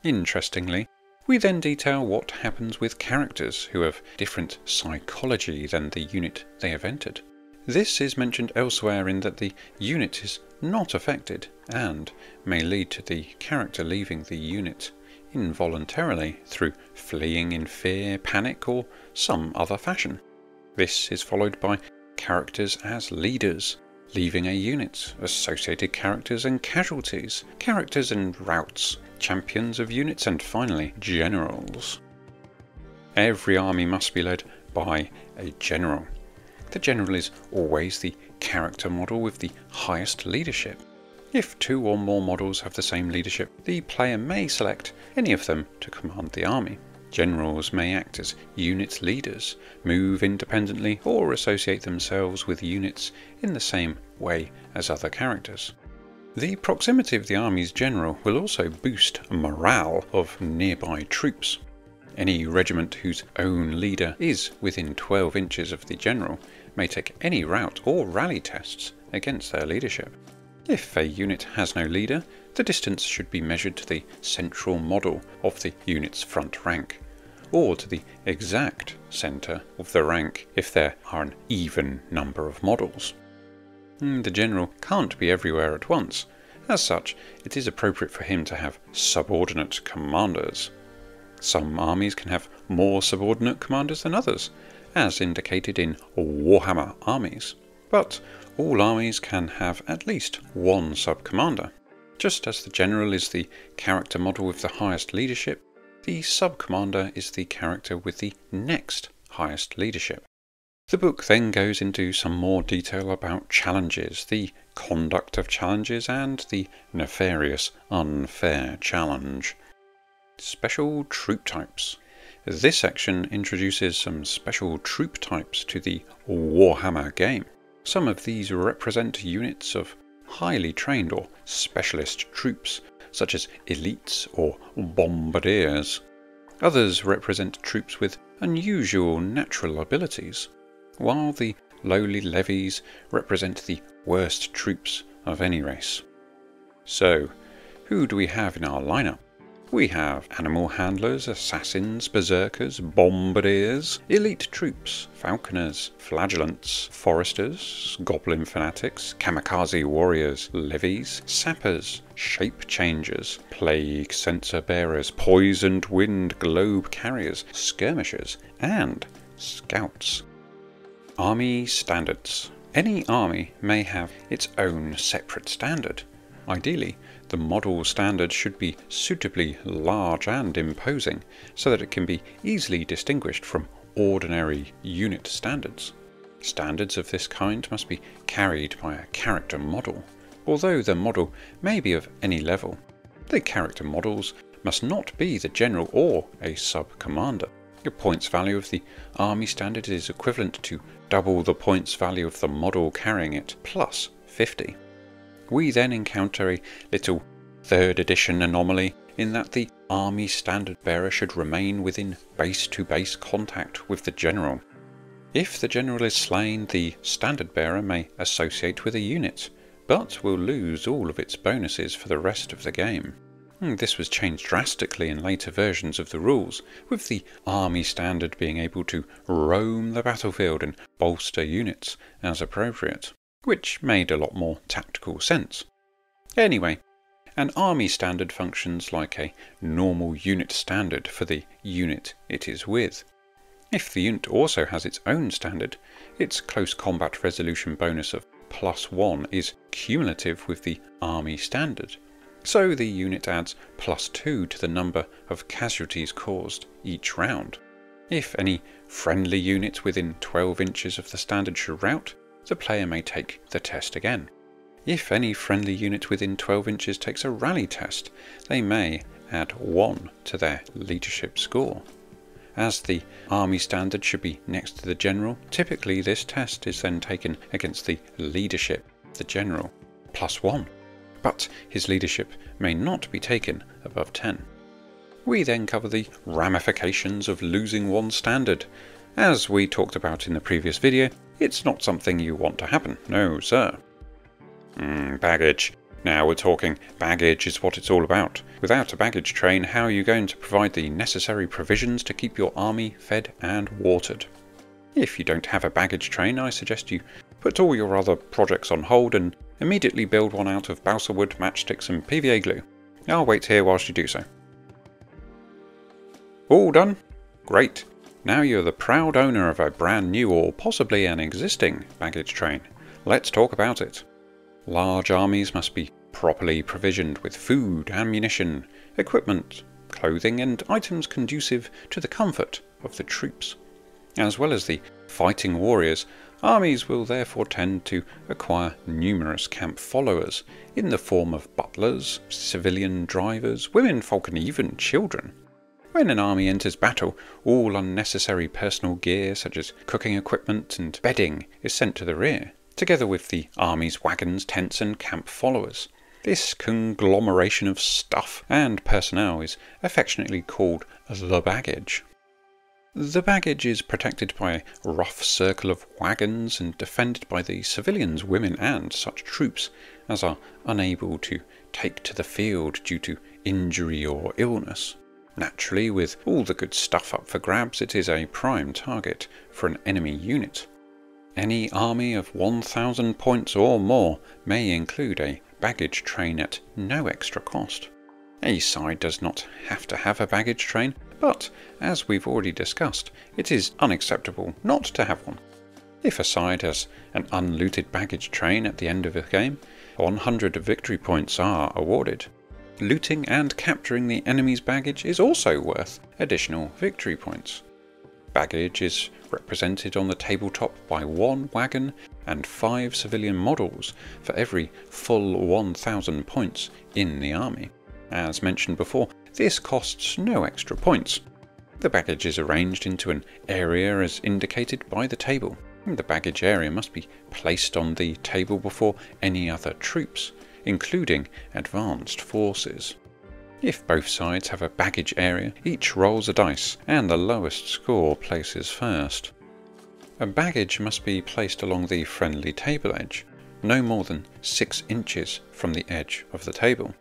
Interestingly, we then detail what happens with characters who have different psychology than the unit they have entered. This is mentioned elsewhere in that the unit is not affected and may lead to the character leaving the unit involuntarily through fleeing in fear, panic, or some other fashion. This is followed by characters as leaders, leaving a unit, associated characters and casualties, characters and routes, champions of units, and finally generals. Every army must be led by a general. The general is always the character model with the highest leadership. If two or more models have the same leadership, the player may select any of them to command the army. Generals may act as unit leaders, move independently, or associate themselves with units in the same way as other characters. The proximity of the army's general will also boost morale of nearby troops. Any regiment whose own leader is within 12 inches of the general may take any route or rally tests against their leadership. If a unit has no leader, the distance should be measured to the central model of the unit's front rank, or to the exact centre of the rank if there are an even number of models. The general can't be everywhere at once. As such, it is appropriate for him to have subordinate commanders. Some armies can have more subordinate commanders than others, as indicated in Warhammer armies, but all armies can have at least one sub-commander. Just as the general is the character model with the highest leadership, the sub-commander is the character with the next highest leadership. The book then goes into some more detail about challenges, the conduct of challenges, and the nefarious unfair challenge. Special troop types. This section introduces some special troop types to the Warhammer game. Some of these represent units of highly trained or specialist troops, such as elites or bombardiers. Others represent troops with unusual natural abilities, while the lowly levies represent the worst troops of any race. So, who do we have in our lineup? We have animal handlers, assassins, berserkers, bombardiers, elite troops, falconers, flagellants, foresters, goblin fanatics, kamikaze warriors, levies, sappers, shape changers, plague sensor bearers, poisoned wind globe carriers, skirmishers, and scouts. Army standards. Any army may have its own separate standard. Ideally, the model standard should be suitably large and imposing so that it can be easily distinguished from ordinary unit standards. Standards of this kind must be carried by a character model. Although the model may be of any level, the character models must not be the general or a sub-commander. The points value of the army standard is equivalent to double the points value of the model carrying it plus 50. We then encounter a little 3rd edition anomaly in that the army standard bearer should remain within base-to-base contact with the general. If the general is slain, the standard bearer may associate with a unit, but will lose all of its bonuses for the rest of the game. This was changed drastically in later versions of the rules, with the army standard being able to roam the battlefield and bolster units as appropriate, which made a lot more tactical sense. Anyway, an army standard functions like a normal unit standard for the unit it is with. If the unit also has its own standard, its close combat resolution bonus of +1 is cumulative with the army standard, so the unit adds +2 to the number of casualties caused each round. If any friendly unit within 12 inches of the standard should rout, the player may take the test again. If any friendly unit within 12 inches takes a rally test, they may add 1 to their leadership score. As the army standard should be next to the general, typically this test is then taken against the leadership of the general, +1, but his leadership may not be taken above 10. We then cover the ramifications of losing one standard. As we talked about in the previous video, it's not something you want to happen, no sir. Baggage. Now we're talking. Baggage is what it's all about. Without a baggage train, how are you going to provide the necessary provisions to keep your army fed and watered? If you don't have a baggage train, I suggest you put all your other projects on hold and immediately build one out of balsa wood, matchsticks and PVA glue. I'll wait here whilst you do so. All done? Great. Now you're the proud owner of a brand new or possibly an existing baggage train. Let's talk about it. Large armies must be properly provisioned with food, ammunition, equipment, clothing and items conducive to the comfort of the troops. As well as the fighting warriors, armies will therefore tend to acquire numerous camp followers in the form of butlers, civilian drivers, women, folk and even children. When an army enters battle, all unnecessary personal gear such as cooking equipment and bedding is sent to the rear, together with the army's wagons, tents and camp followers. This conglomeration of stuff and personnel is affectionately called the baggage. The baggage is protected by a rough circle of wagons and defended by the civilians, women and such troops as are unable to take to the field due to injury or illness. Naturally, with all the good stuff up for grabs, it is a prime target for an enemy unit. Any army of 1,000 points or more may include a baggage train at no extra cost. A side does not have to have a baggage train, but, as we've already discussed, it is unacceptable not to have one. If a side has an unlooted baggage train at the end of a game, 100 victory points are awarded. Looting and capturing the enemy's baggage is also worth additional victory points. Baggage is represented on the tabletop by 1 wagon and 5 civilian models for every full 1,000 points in the army. As mentioned before, this costs no extra points. The baggage is arranged into an area as indicated by the table. The baggage area must be placed on the table before any other troops, including advanced forces. If both sides have a baggage area, each rolls a dice, and the lowest score places first. A baggage must be placed along the friendly table edge, no more than 6 inches from the edge of the table.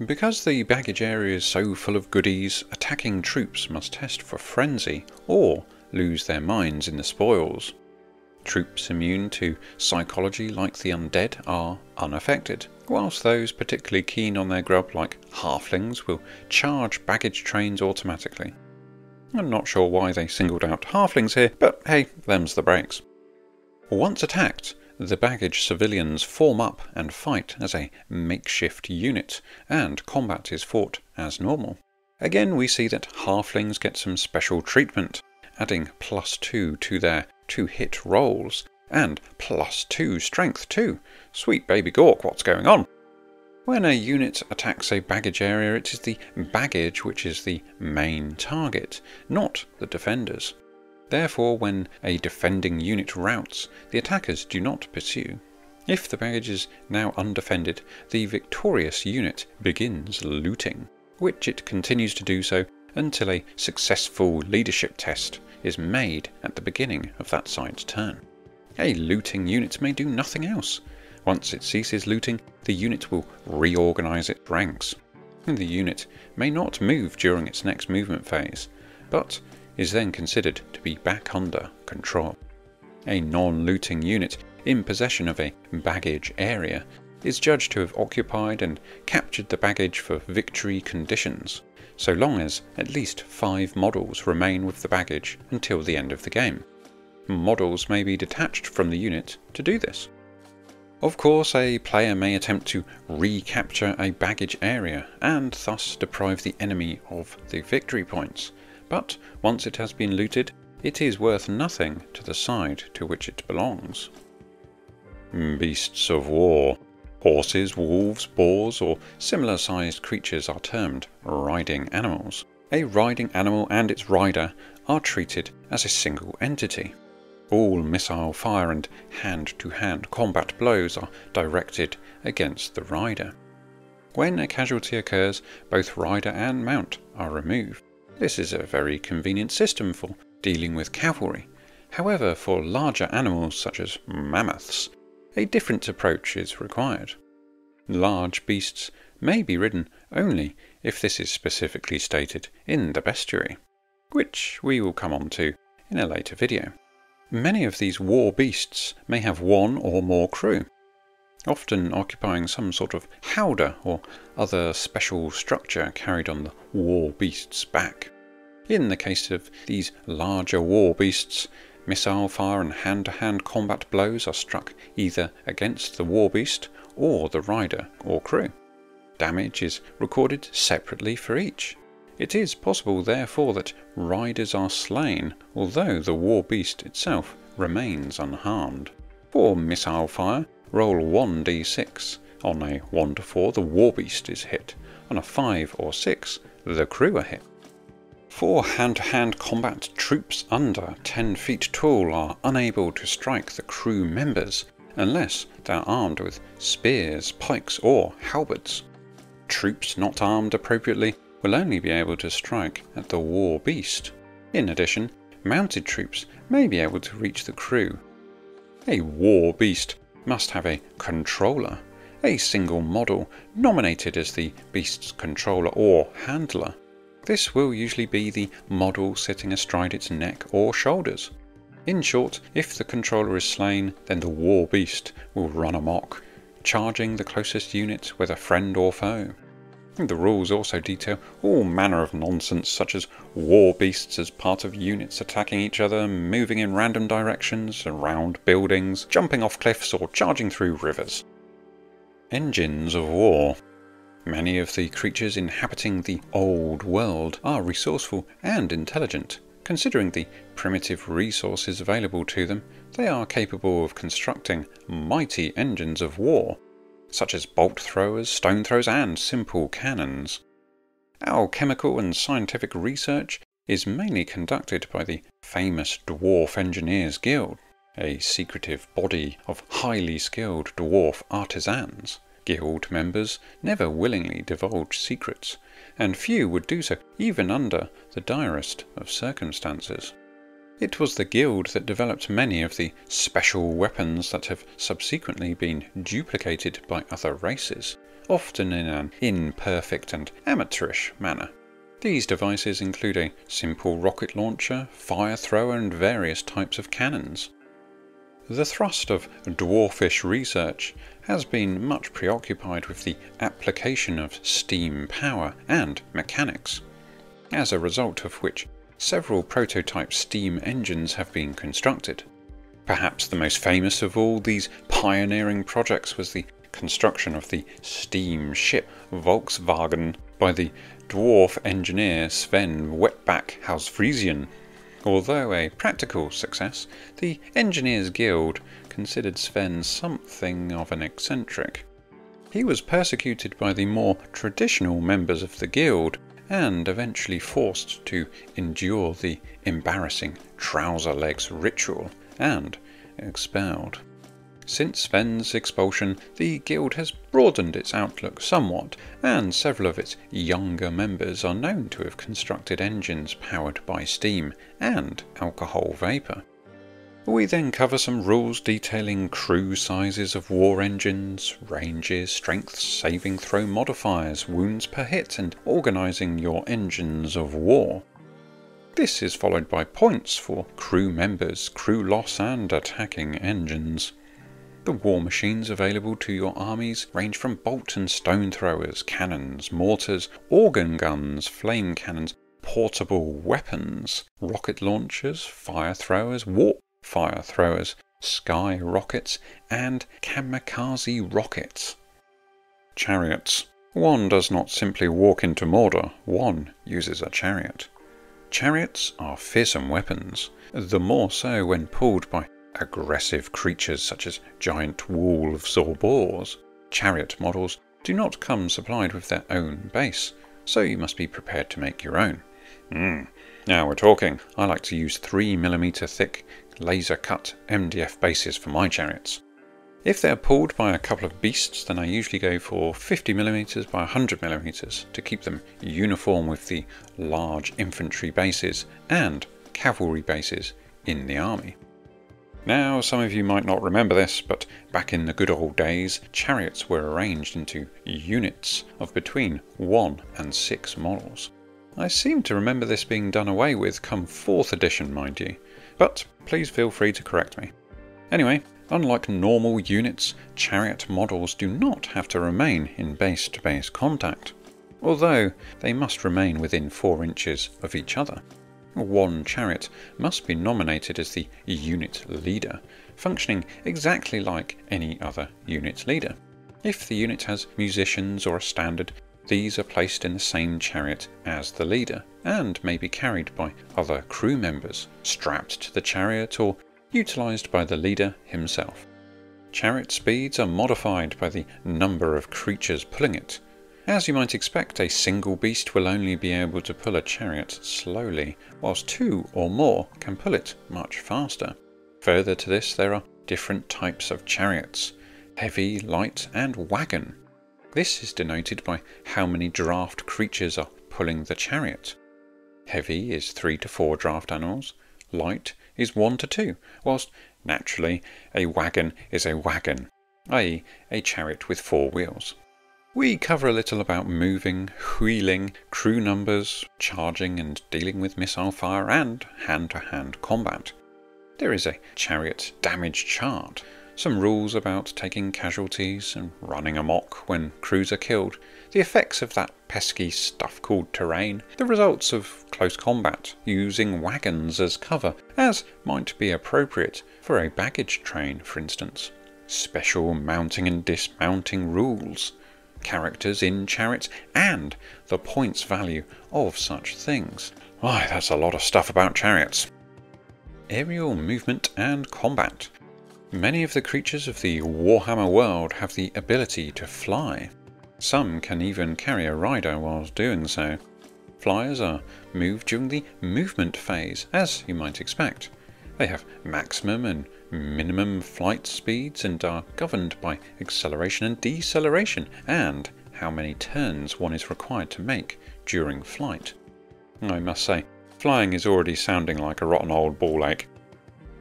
Because the baggage area is so full of goodies, attacking troops must test for frenzy or lose their minds in the spoils. Troops immune to psychology like the undead are unaffected, whilst those particularly keen on their grub like halflings will charge baggage trains automatically. I'm not sure why they singled out halflings here, but hey, them's the breaks. Once attacked, the baggage civilians form up and fight as a makeshift unit, and combat is fought as normal. Again, we see that halflings get some special treatment, adding +2 to their 2-hit rolls, and +2 strength too. Sweet baby Gork, what's going on? When a unit attacks a baggage area, it is the baggage which is the main target, not the defenders. Therefore, when a defending unit routs, the attackers do not pursue. If the baggage is now undefended, the victorious unit begins looting, which it continues to do so until a successful leadership test is made at the beginning of that side's turn. A looting unit may do nothing else. Once it ceases looting, the unit will reorganize its ranks. The unit may not move during its next movement phase, but is then considered to be back under control. A non-looting unit in possession of a baggage area is judged to have occupied and captured the baggage for victory conditions, so long as at least 5 models remain with the baggage until the end of the game. Models may be detached from the unit to do this. Of course, a player may attempt to recapture a baggage area and thus deprive the enemy of the victory points, but once it has been looted, it is worth nothing to the side to which it belongs. Beasts of war. Horses, wolves, boars, or similar-sized creatures are termed riding animals. A riding animal and its rider are treated as a single entity. All missile fire and hand-to-hand combat blows are directed against the rider. When a casualty occurs, both rider and mount are removed. This is a very convenient system for dealing with cavalry. However, for larger animals such as mammoths, a different approach is required. Large beasts may be ridden only if this is specifically stated in the Bestiary, which we will come on to in a later video. Many of these war beasts may have 1 or more crew, often occupying some sort of howdah or other special structure carried on the war beast's back. In the case of these larger war beasts, missile fire and hand-to-hand combat blows are struck either against the war beast or the rider or crew. Damage is recorded separately for each. It is possible therefore that riders are slain, although the war beast itself remains unharmed. For missile fire, roll 1d6. On a 1 to 4 the war beast is hit. On a 5 or 6 the crew are hit. For hand-to-hand combat, troops under 10 feet tall are unable to strike the crew members unless they're armed with spears, pikes or halberds. Troops not armed appropriately will only be able to strike at the war beast. In addition, mounted troops may be able to reach the crew. A war beast must have a controller, a single model nominated as the beast's controller or handler. This will usually be the model sitting astride its neck or shoulders. In short, if the controller is slain, then the war beast will run amok, charging the closest unit, whether friend or foe. The rules also detail all manner of nonsense such as war beasts as part of units attacking each other, moving in random directions, around buildings, jumping off cliffs or charging through rivers. Engines of war. Many of the creatures inhabiting the old world are resourceful and intelligent. Considering the primitive resources available to them, they are capable of constructing mighty engines of war, such as bolt throwers, stone throwers and simple cannons. Alchemical and scientific research is mainly conducted by the famous Dwarf Engineers Guild, a secretive body of highly skilled dwarf artisans. Guild members never willingly divulge secrets, and few would do so even under the direst of circumstances. It was the guild that developed many of the special weapons that have subsequently been duplicated by other races, often in an imperfect and amateurish manner. These devices include a simple rocket launcher, fire thrower and various types of cannons. The thrust of dwarfish research has been much preoccupied with the application of steam power and mechanics, as a result of which several prototype steam engines have been constructed. Perhaps the most famous of all these pioneering projects was the construction of the steam ship Volkswagen by the dwarf engineer Sven Wetback Hausfriesian. Although a practical success, the Engineers Guild considered Sven something of an eccentric. He was persecuted by the more traditional members of the guild and eventually forced to endure the embarrassing trouser legs ritual and expelled. Since Sven's expulsion, the guild has broadened its outlook somewhat, and several of its younger members are known to have constructed engines powered by steam and alcohol vapour. We then cover some rules detailing crew sizes of war engines, ranges, strengths, saving throw modifiers, wounds per hit, and organising your engines of war. This is followed by points for crew members, crew loss and attacking engines. The war machines available to your armies range from bolt and stone throwers, cannons, mortars, organ guns, flame cannons, portable weapons, rocket launchers, fire throwers, warp fire throwers, sky rockets, and kamikaze rockets. Chariots. One does not simply walk into Mordor, one uses a chariot. Chariots are fearsome weapons, the more so when pulled by aggressive creatures such as giant wolves or boars. Chariot models do not come supplied with their own base, so you must be prepared to make your own. Now we're talking. I like to use 3mm thick laser cut MDF bases for my chariots. If they're pulled by a couple of beasts, then I usually go for 50mm by 100mm to keep them uniform with the large infantry bases and cavalry bases in the army. Now, some of you might not remember this, but back in the good old days, chariots were arranged into units of between 1 and 6 models. I seem to remember this being done away with come 4th edition, mind you, but please feel free to correct me. Anyway, unlike normal units, chariot models do not have to remain in base-to-base contact, although they must remain within 4 inches of each other. One chariot must be nominated as the unit leader, functioning exactly like any other unit leader. If the unit has musicians or a standard, these are placed in the same chariot as the leader, and may be carried by other crew members, strapped to the chariot or utilised by the leader himself. Chariot speeds are modified by the number of creatures pulling it. As you might expect, a single beast will only be able to pull a chariot slowly, whilst two or more can pull it much faster. Further to this, there are different types of chariots: heavy, light, and wagon. This is denoted by how many draft creatures are pulling the chariot. Heavy is 3 to 4 draft animals, light is 1 to 2, whilst naturally a wagon is a wagon, i.e. a chariot with 4 wheels. We cover a little about moving, wheeling, crew numbers, charging and dealing with missile fire, and hand-to-hand combat. There is a chariot damage chart, some rules about taking casualties and running amok when crews are killed, the effects of that pesky stuff called terrain, the results of close combat using wagons as cover, as might be appropriate for a baggage train for instance, special mounting and dismounting rules, characters in chariots, and the points value of such things. Why, that's a lot of stuff about chariots. Aerial movement and combat. Many of the creatures of the Warhammer world have the ability to fly. Some can even carry a rider whilst doing so. Flyers are moved during the movement phase, as you might expect. They have maximum and minimum flight speeds and are governed by acceleration and deceleration, and how many turns one is required to make during flight. I must say, flying is already sounding like a rotten old ball ache.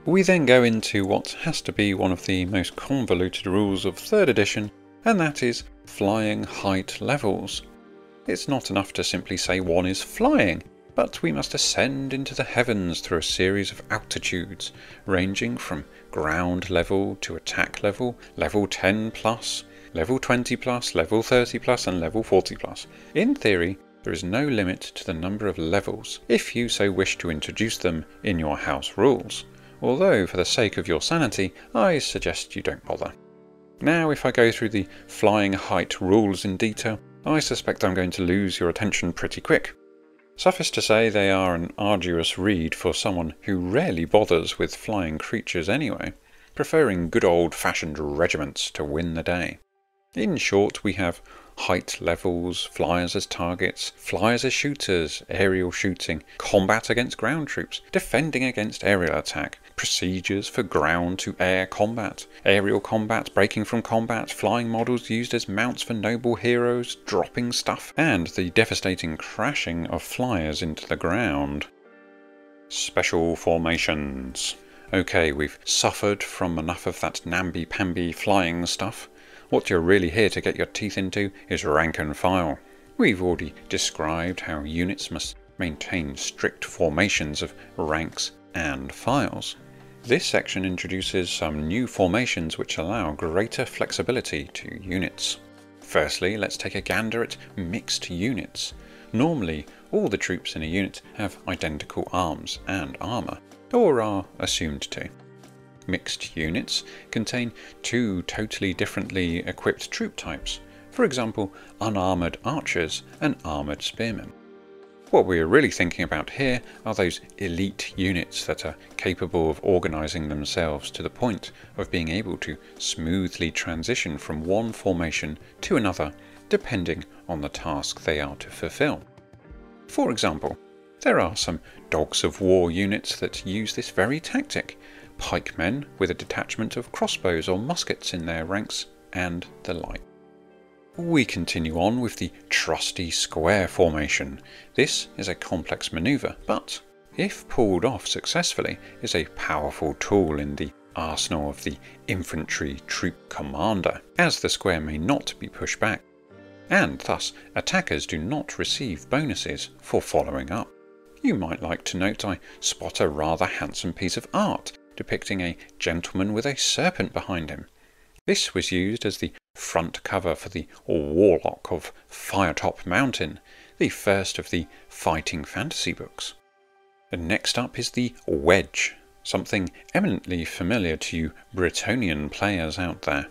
We then go into what has to be one of the most convoluted rules of 3rd edition, and that is flying height levels. It's not enough to simply say one is flying, but we must ascend into the heavens through a series of altitudes, ranging from ground level to attack level, level 10 plus, level 20 plus, level 30 plus, and level 40 plus. In theory, there is no limit to the number of levels, if you so wish to introduce them in your house rules. Although, for the sake of your sanity, I suggest you don't bother. Now, if I go through the flying height rules in detail, I suspect I'm going to lose your attention pretty quick. Suffice to say, they are an arduous read for someone who rarely bothers with flying creatures anyway, preferring good old-fashioned regiments to win the day. In short, we have height levels, flyers as targets, flyers as shooters, aerial shooting, combat against ground troops, defending against aerial attack, procedures for ground to air combat, aerial combat, breaking from combat, flying models used as mounts for noble heroes, dropping stuff, and the devastating crashing of flyers into the ground. Special formations. Okay, we've suffered from enough of that namby-pamby flying stuff. What you're really here to get your teeth into is rank and file. We've already described how units must maintain strict formations of ranks and files. This section introduces some new formations which allow greater flexibility to units. Firstly, let's take a gander at mixed units. Normally, all the troops in a unit have identical arms and armour, or are assumed to. Mixed units contain 2 totally differently equipped troop types, for example unarmoured archers and armoured spearmen. What we are really thinking about here are those elite units that are capable of organising themselves to the point of being able to smoothly transition from one formation to another depending on the task they are to fulfill. For example, there are some dogs of war units that use this very tactic, pikemen with a detachment of crossbows or muskets in their ranks, and the like. We continue on with the trusty square formation. This is a complex manoeuvre, but if pulled off successfully, is a powerful tool in the arsenal of the infantry troop commander, as the square may not be pushed back, and thus attackers do not receive bonuses for following up. You might like to note I spot a rather handsome piece of art depicting a gentleman with a serpent behind him. This was used as the front cover for the Warlock of Firetop Mountain, the first of the fighting fantasy books. And next up is the wedge, something eminently familiar to you Bretonnian players out there.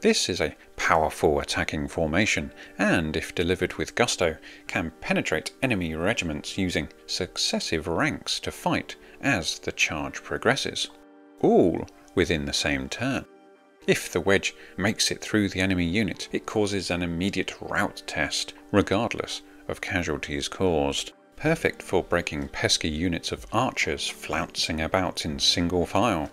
This is a powerful attacking formation, and if delivered with gusto, can penetrate enemy regiments using successive ranks to fight as the charge progresses, all within the same turn. If the wedge makes it through the enemy unit, it causes an immediate rout test, regardless of casualties caused. Perfect for breaking pesky units of archers flouncing about in single file.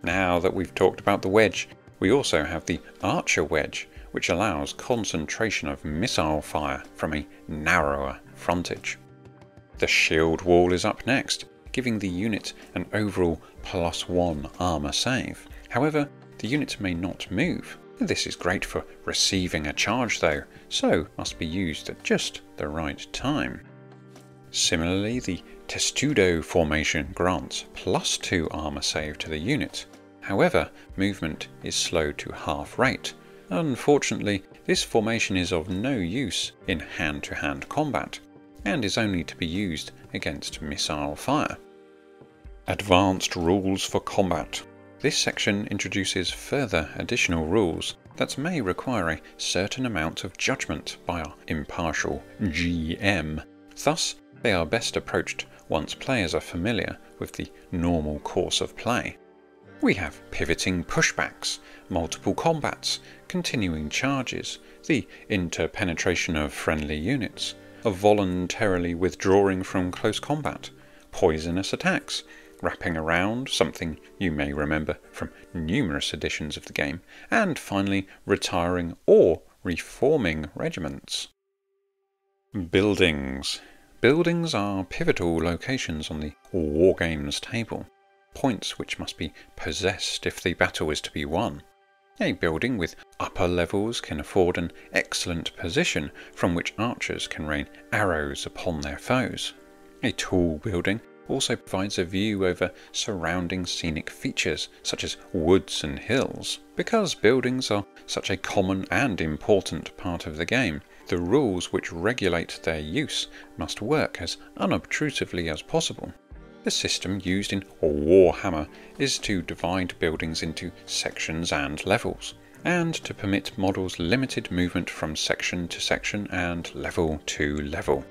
Now that we've talked about the wedge, we also have the archer wedge, which allows concentration of missile fire from a narrower frontage. The shield wall is up next, giving the unit an overall +1 armor save. However, the unit may not move. This is great for receiving a charge though, so must be used at just the right time. Similarly, the testudo formation grants +2 armor save to the unit. However, movement is slowed to half rate. Unfortunately, this formation is of no use in hand-to-hand combat, and is only to be used against missile fire. Advanced rules for combat. This section introduces further additional rules that may require a certain amount of judgment by our impartial GM. Thus, they are best approached once players are familiar with the normal course of play. We have pivoting pushbacks, multiple combats, continuing charges, the interpenetration of friendly units, of voluntarily withdrawing from close combat, poisonous attacks, wrapping around, something you may remember from numerous editions of the game, and finally retiring or reforming regiments. Buildings. Buildings are pivotal locations on the Wargames table, points which must be possessed if the battle is to be won. A building with upper levels can afford an excellent position from which archers can rain arrows upon their foes. A tall building also provides a view over surrounding scenic features such as woods and hills. Because buildings are such a common and important part of the game, the rules which regulate their use must work as unobtrusively as possible. The system used in Warhammer is to divide buildings into sections and levels, and to permit models limited movement from section to section and level to level.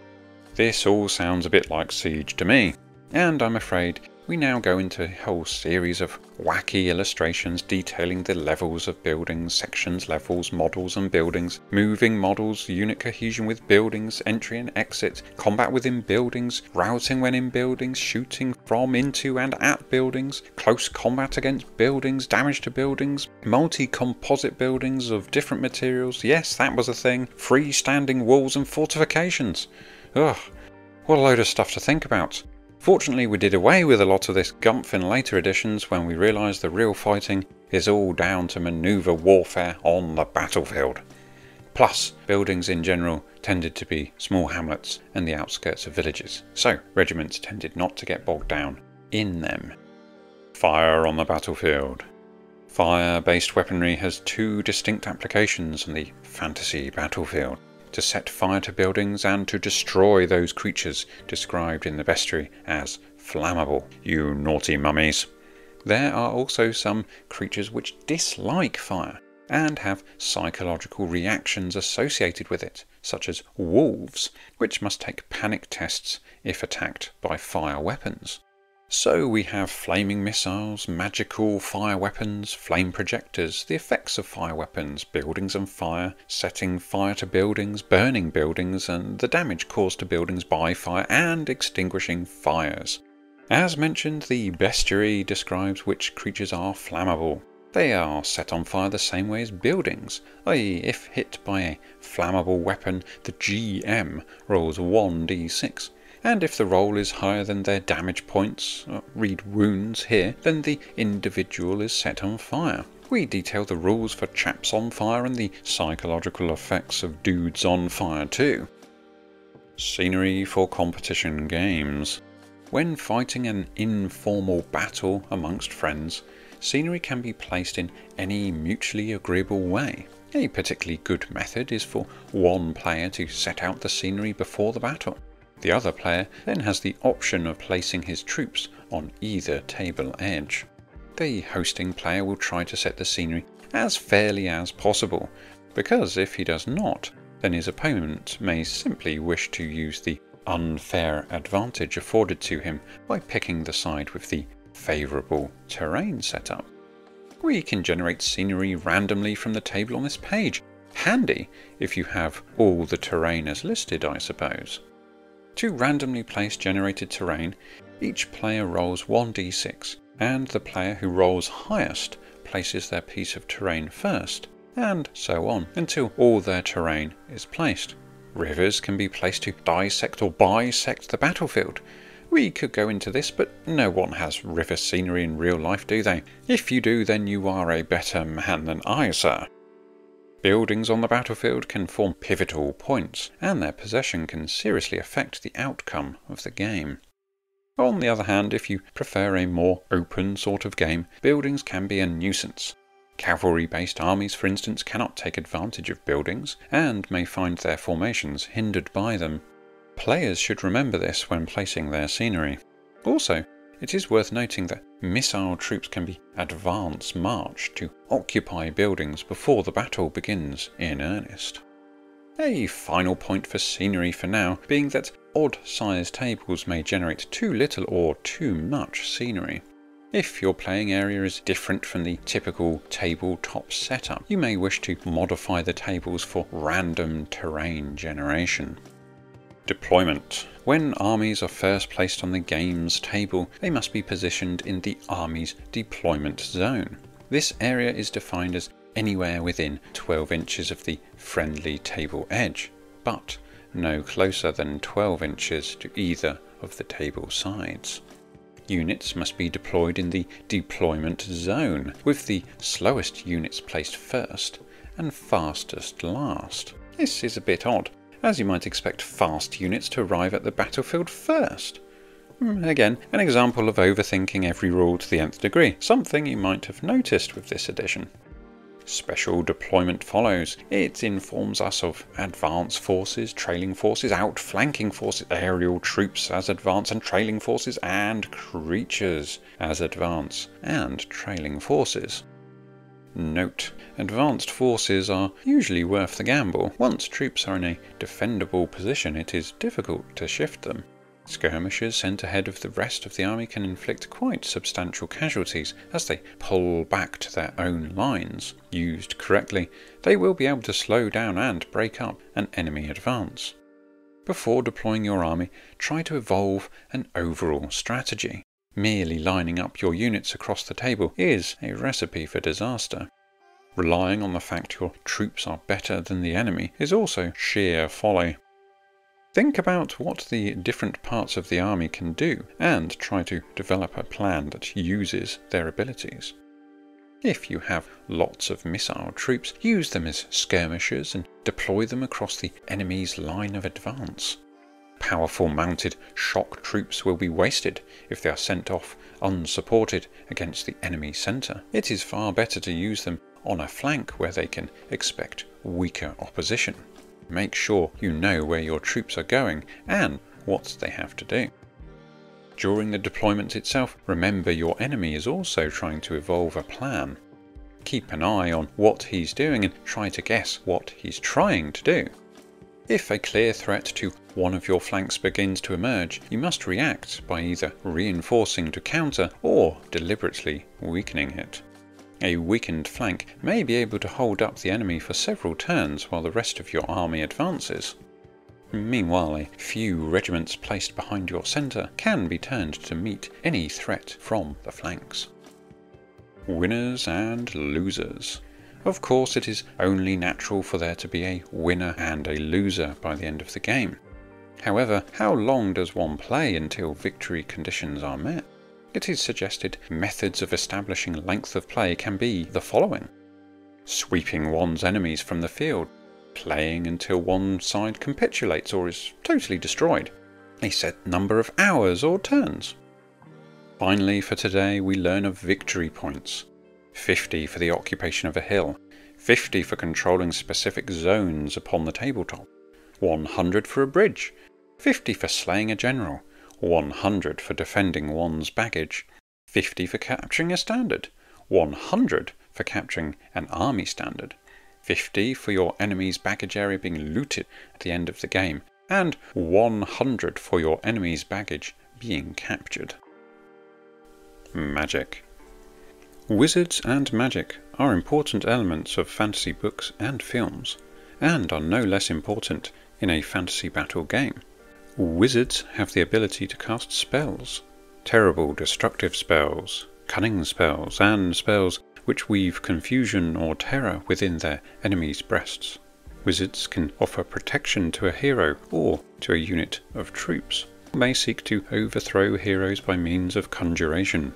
This all sounds a bit like Siege to me, and I'm afraid we now go into a whole series of wacky illustrations detailing the levels of buildings, sections, levels, models and buildings, moving models, unit cohesion with buildings, entry and exit, combat within buildings, routing when in buildings, shooting from, into and at buildings, close combat against buildings, damage to buildings, multi-composite buildings of different materials, yes that was a thing, freestanding walls and fortifications. Ugh, what a load of stuff to think about. Fortunately, we did away with a lot of this gumph in later editions when we realised the real fighting is all down to manoeuvre warfare on the battlefield. Plus, buildings in general tended to be small hamlets and the outskirts of villages, so regiments tended not to get bogged down in them. Fire on the battlefield. Fire-based weaponry has two distinct applications on the fantasy battlefield: to set fire to buildings and to destroy those creatures described in the Bestiary as flammable, you naughty mummies. There are also some creatures which dislike fire and have psychological reactions associated with it, such as wolves, which must take panic tests if attacked by fire weapons. So we have flaming missiles, magical fire weapons, flame projectors, the effects of fire weapons, buildings on fire, setting fire to buildings, burning buildings, and the damage caused to buildings by fire, and extinguishing fires. As mentioned, the Bestiary describes which creatures are flammable. They are set on fire the same way as buildings, i.e. if hit by a flammable weapon, the GM rolls 1d6. And if the roll is higher than their damage points, read wounds here, then the individual is set on fire. We detail the rules for chaps on fire and the psychological effects of dudes on fire too. Scenery for competition games. When fighting an informal battle amongst friends, scenery can be placed in any mutually agreeable way. A particularly good method is for one player to set out the scenery before the battle. The other player then has the option of placing his troops on either table edge. The hosting player will try to set the scenery as fairly as possible, because if he does not, then his opponent may simply wish to use the unfair advantage afforded to him by picking the side with the favourable terrain setup. We can generate scenery randomly from the table on this page. Handy if you have all the terrain as listed, I suppose. To randomly place generated terrain, each player rolls 1d6, and the player who rolls highest places their piece of terrain first, and so on, until all their terrain is placed. Rivers can be placed to dissect or bisect the battlefield. We could go into this, but no one has river scenery in real life, do they? If you do, then you are a better man than I, sir. Buildings on the battlefield can form pivotal points, and their possession can seriously affect the outcome of the game. On the other hand, if you prefer a more open sort of game, buildings can be a nuisance. Cavalry-based armies, for instance, cannot take advantage of buildings, and may find their formations hindered by them. Players should remember this when placing their scenery. Also, it is worth noting that missile troops can be advance marched to occupy buildings before the battle begins in earnest. A final point for scenery for now being that odd-sized tables may generate too little or too much scenery. If your playing area is different from the typical tabletop setup, you may wish to modify the tables for random terrain generation. Deployment. When armies are first placed on the game's table, they must be positioned in the army's deployment zone. This area is defined as anywhere within 12 inches of the friendly table edge, but no closer than 12 inches to either of the table sides. Units must be deployed in the deployment zone, with the slowest units placed first and fastest last. This is a bit odd, as you might expect fast units to arrive at the battlefield first. Again, an example of overthinking every rule to the nth degree, something you might have noticed with this edition. Special deployment follows. It informs us of advance forces, trailing forces, outflanking forces, aerial troops as advance and trailing forces, and creatures as advance and trailing forces. Note: advanced forces are usually worth the gamble. Once troops are in a defendable position, it is difficult to shift them. Skirmishers sent ahead of the rest of the army can inflict quite substantial casualties as they pull back to their own lines. Used correctly, they will be able to slow down and break up an enemy advance. Before deploying your army, try to evolve an overall strategy. Merely lining up your units across the table is a recipe for disaster. Relying on the fact your troops are better than the enemy is also sheer folly. Think about what the different parts of the army can do and try to develop a plan that uses their abilities. If you have lots of missile troops, use them as skirmishers and deploy them across the enemy's line of advance. Powerful mounted shock troops will be wasted if they are sent off unsupported against the enemy centre. It is far better to use them on a flank where they can expect weaker opposition. Make sure you know where your troops are going and what they have to do. During the deployment itself, remember your enemy is also trying to evolve a plan. Keep an eye on what he's doing and try to guess what he's trying to do. If a clear threat to one of your flanks begins to emerge, you must react by either reinforcing to counter or deliberately weakening it. A weakened flank may be able to hold up the enemy for several turns while the rest of your army advances. Meanwhile, a few regiments placed behind your centre can be turned to meet any threat from the flanks. Winners and losers. Of course, it is only natural for there to be a winner and a loser by the end of the game. However, how long does one play until victory conditions are met? It is suggested methods of establishing length of play can be the following: sweeping one's enemies from the field, playing until one side capitulates or is totally destroyed, a set number of hours or turns. Finally, for today, we learn of victory points. 50 for the occupation of a hill, 50 for controlling specific zones upon the tabletop, 100 for a bridge, 50 for slaying a general, 100 for defending one's baggage, 50 for capturing a standard, 100 for capturing an army standard, 50 for your enemy's baggage area being looted at the end of the game, and 100 for your enemy's baggage being captured. Magic. Wizards and magic are important elements of fantasy books and films, and are no less important in a fantasy battle game. Wizards have the ability to cast spells, terrible destructive spells, cunning spells, and spells which weave confusion or terror within their enemies' breasts. Wizards can offer protection to a hero or to a unit of troops, or may seek to overthrow heroes by means of conjuration.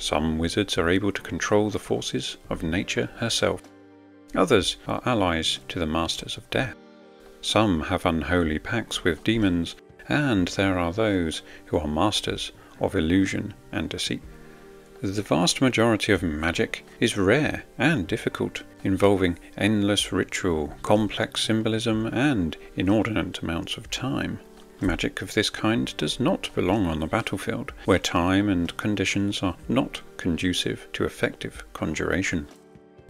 Some wizards are able to control the forces of nature herself. Others are allies to the masters of death. Some have unholy pacts with demons, and there are those who are masters of illusion and deceit. The vast majority of magic is rare and difficult, involving endless ritual, complex symbolism, and inordinate amounts of time. Magic of this kind does not belong on the battlefield, where time and conditions are not conducive to effective conjuration.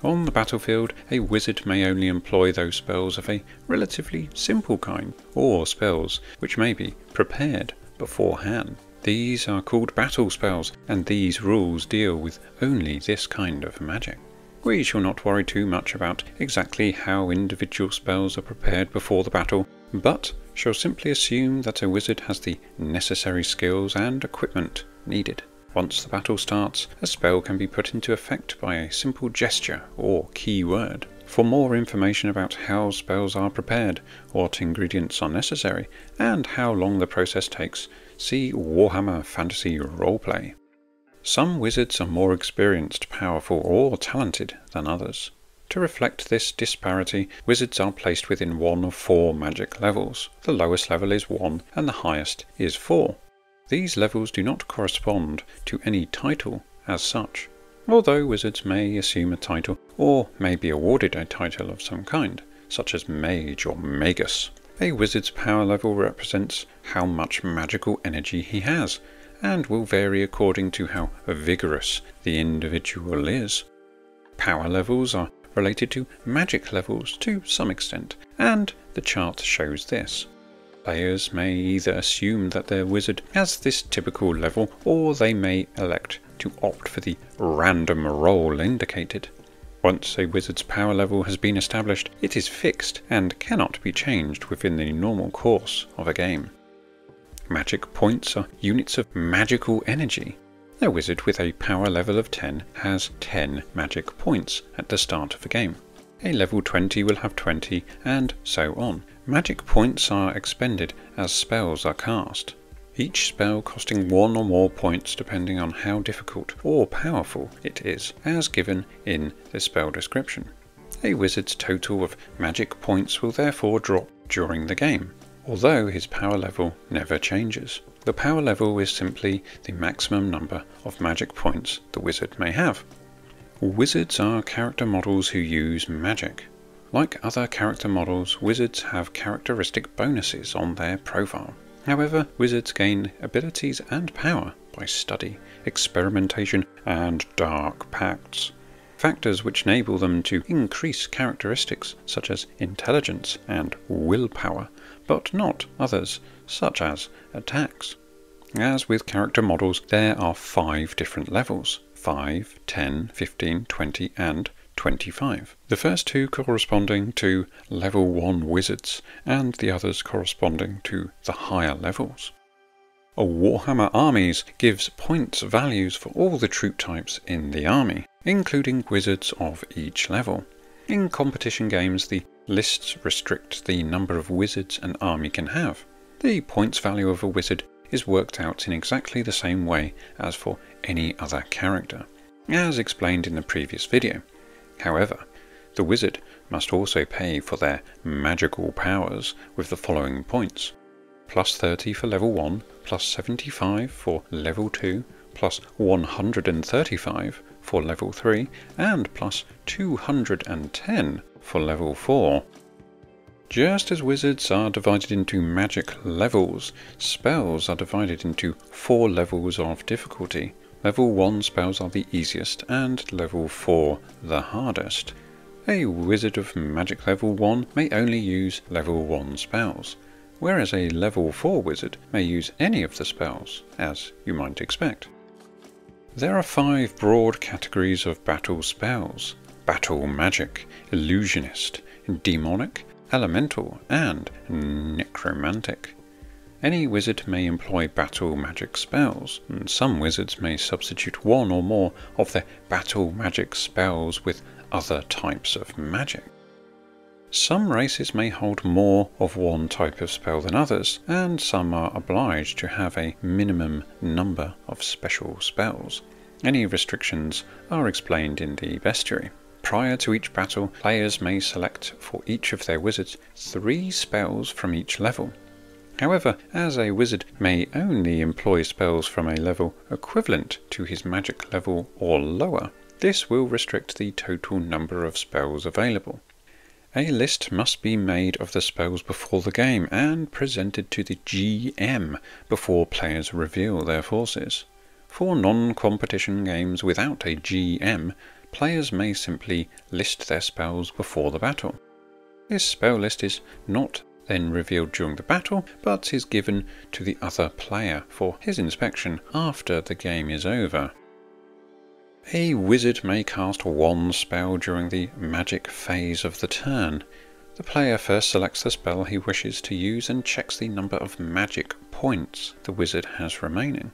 On the battlefield, a wizard may only employ those spells of a relatively simple kind, or spells which may be prepared beforehand. These are called battle spells, and these rules deal with only this kind of magic. We shall not worry too much about exactly how individual spells are prepared before the battle, but shall simply assume that a wizard has the necessary skills and equipment needed. Once the battle starts, a spell can be put into effect by a simple gesture or key word. For more information about how spells are prepared, what ingredients are necessary, and how long the process takes, see Warhammer Fantasy Roleplay. Some wizards are more experienced, powerful, or talented than others. To reflect this disparity, wizards are placed within one of 4 magic levels. The lowest level is 1 and the highest is 4. These levels do not correspond to any title as such, although wizards may assume a title or may be awarded a title of some kind, such as Mage or Magus. A wizard's power level represents how much magical energy he has, and will vary according to how vigorous the individual is. Power levels are related to magic levels to some extent, and the chart shows this. Players may either assume that their wizard has this typical level, or they may elect to opt for the random roll indicated. Once a wizard's power level has been established, it is fixed and cannot be changed within the normal course of a game. Magic points are units of magical energy. A wizard with a power level of 10 has 10 magic points at the start of a game. A level 20 will have 20, and so on. Magic points are expended as spells are cast, each spell costing 1 or more points depending on how difficult or powerful it is, as given in the spell description. A wizard's total of magic points will therefore drop during the game, although his power level never changes. The power level is simply the maximum number of magic points the wizard may have. Wizards are character models who use magic. Like other character models, wizards have characteristic bonuses on their profile. However, wizards gain abilities and power by study, experimentation, and dark pacts. Factors which enable them to increase characteristics such as intelligence and willpower, but not others, such as attacks. As with character models, there are 5 different levels: 5, 10, 15, 20, and 25. The first 2 corresponding to level 1 wizards, and the others corresponding to the higher levels. A Warhammer armies gives points values for all the troop types in the army, including wizards of each level. In competition games, the lists restrict the number of wizards an army can have. The points value of a wizard is worked out in exactly the same way as for any other character, as explained in the previous video. However, the wizard must also pay for their magical powers with the following points: plus 30 for level 1, plus 75 for level 2, plus 135 for level 3, and plus 210 for level 4. Just as wizards are divided into magic levels, spells are divided into 4 levels of difficulty. Level 1 spells are the easiest, and level 4 the hardest. A wizard of magic level 1 may only use level 1 spells, whereas a level 4 wizard may use any of the spells, as you might expect. There are 5 broad categories of battle spells: battle magic, illusionist, demonic, elemental, and necromantic. Any wizard may employ battle magic spells, and some wizards may substitute one or more of their battle magic spells with other types of magic. Some races may hold more of one type of spell than others, and some are obliged to have a minimum number of special spells. Any restrictions are explained in the Bestiary. Prior to each battle, players may select for each of their wizards 3 spells from each level. However, as a wizard may only employ spells from a level equivalent to his magic level or lower, this will restrict the total number of spells available. A list must be made of the spells before the game and presented to the GM before players reveal their forces. For non-competition games without a GM, players may simply list their spells before the battle. This spell list is not then revealed during the battle, but is given to the other player for his inspection after the game is over. A wizard may cast 1 spell during the magic phase of the turn. The player first selects the spell he wishes to use and checks the number of magic points the wizard has remaining.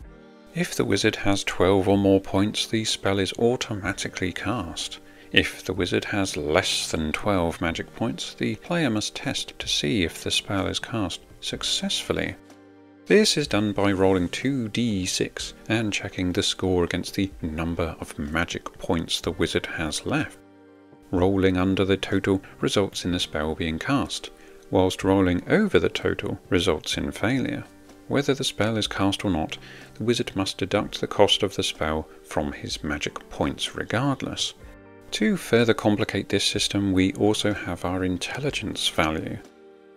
If the wizard has 12 or more points, the spell is automatically cast. If the wizard has less than 12 magic points, the player must test to see if the spell is cast successfully. This is done by rolling 2d6 and checking the score against the number of magic points the wizard has left. Rolling under the total results in the spell being cast, whilst rolling over the total results in failure. Whether the spell is cast or not, the wizard must deduct the cost of the spell from his magic points regardless. To further complicate this system, we also have our intelligence value.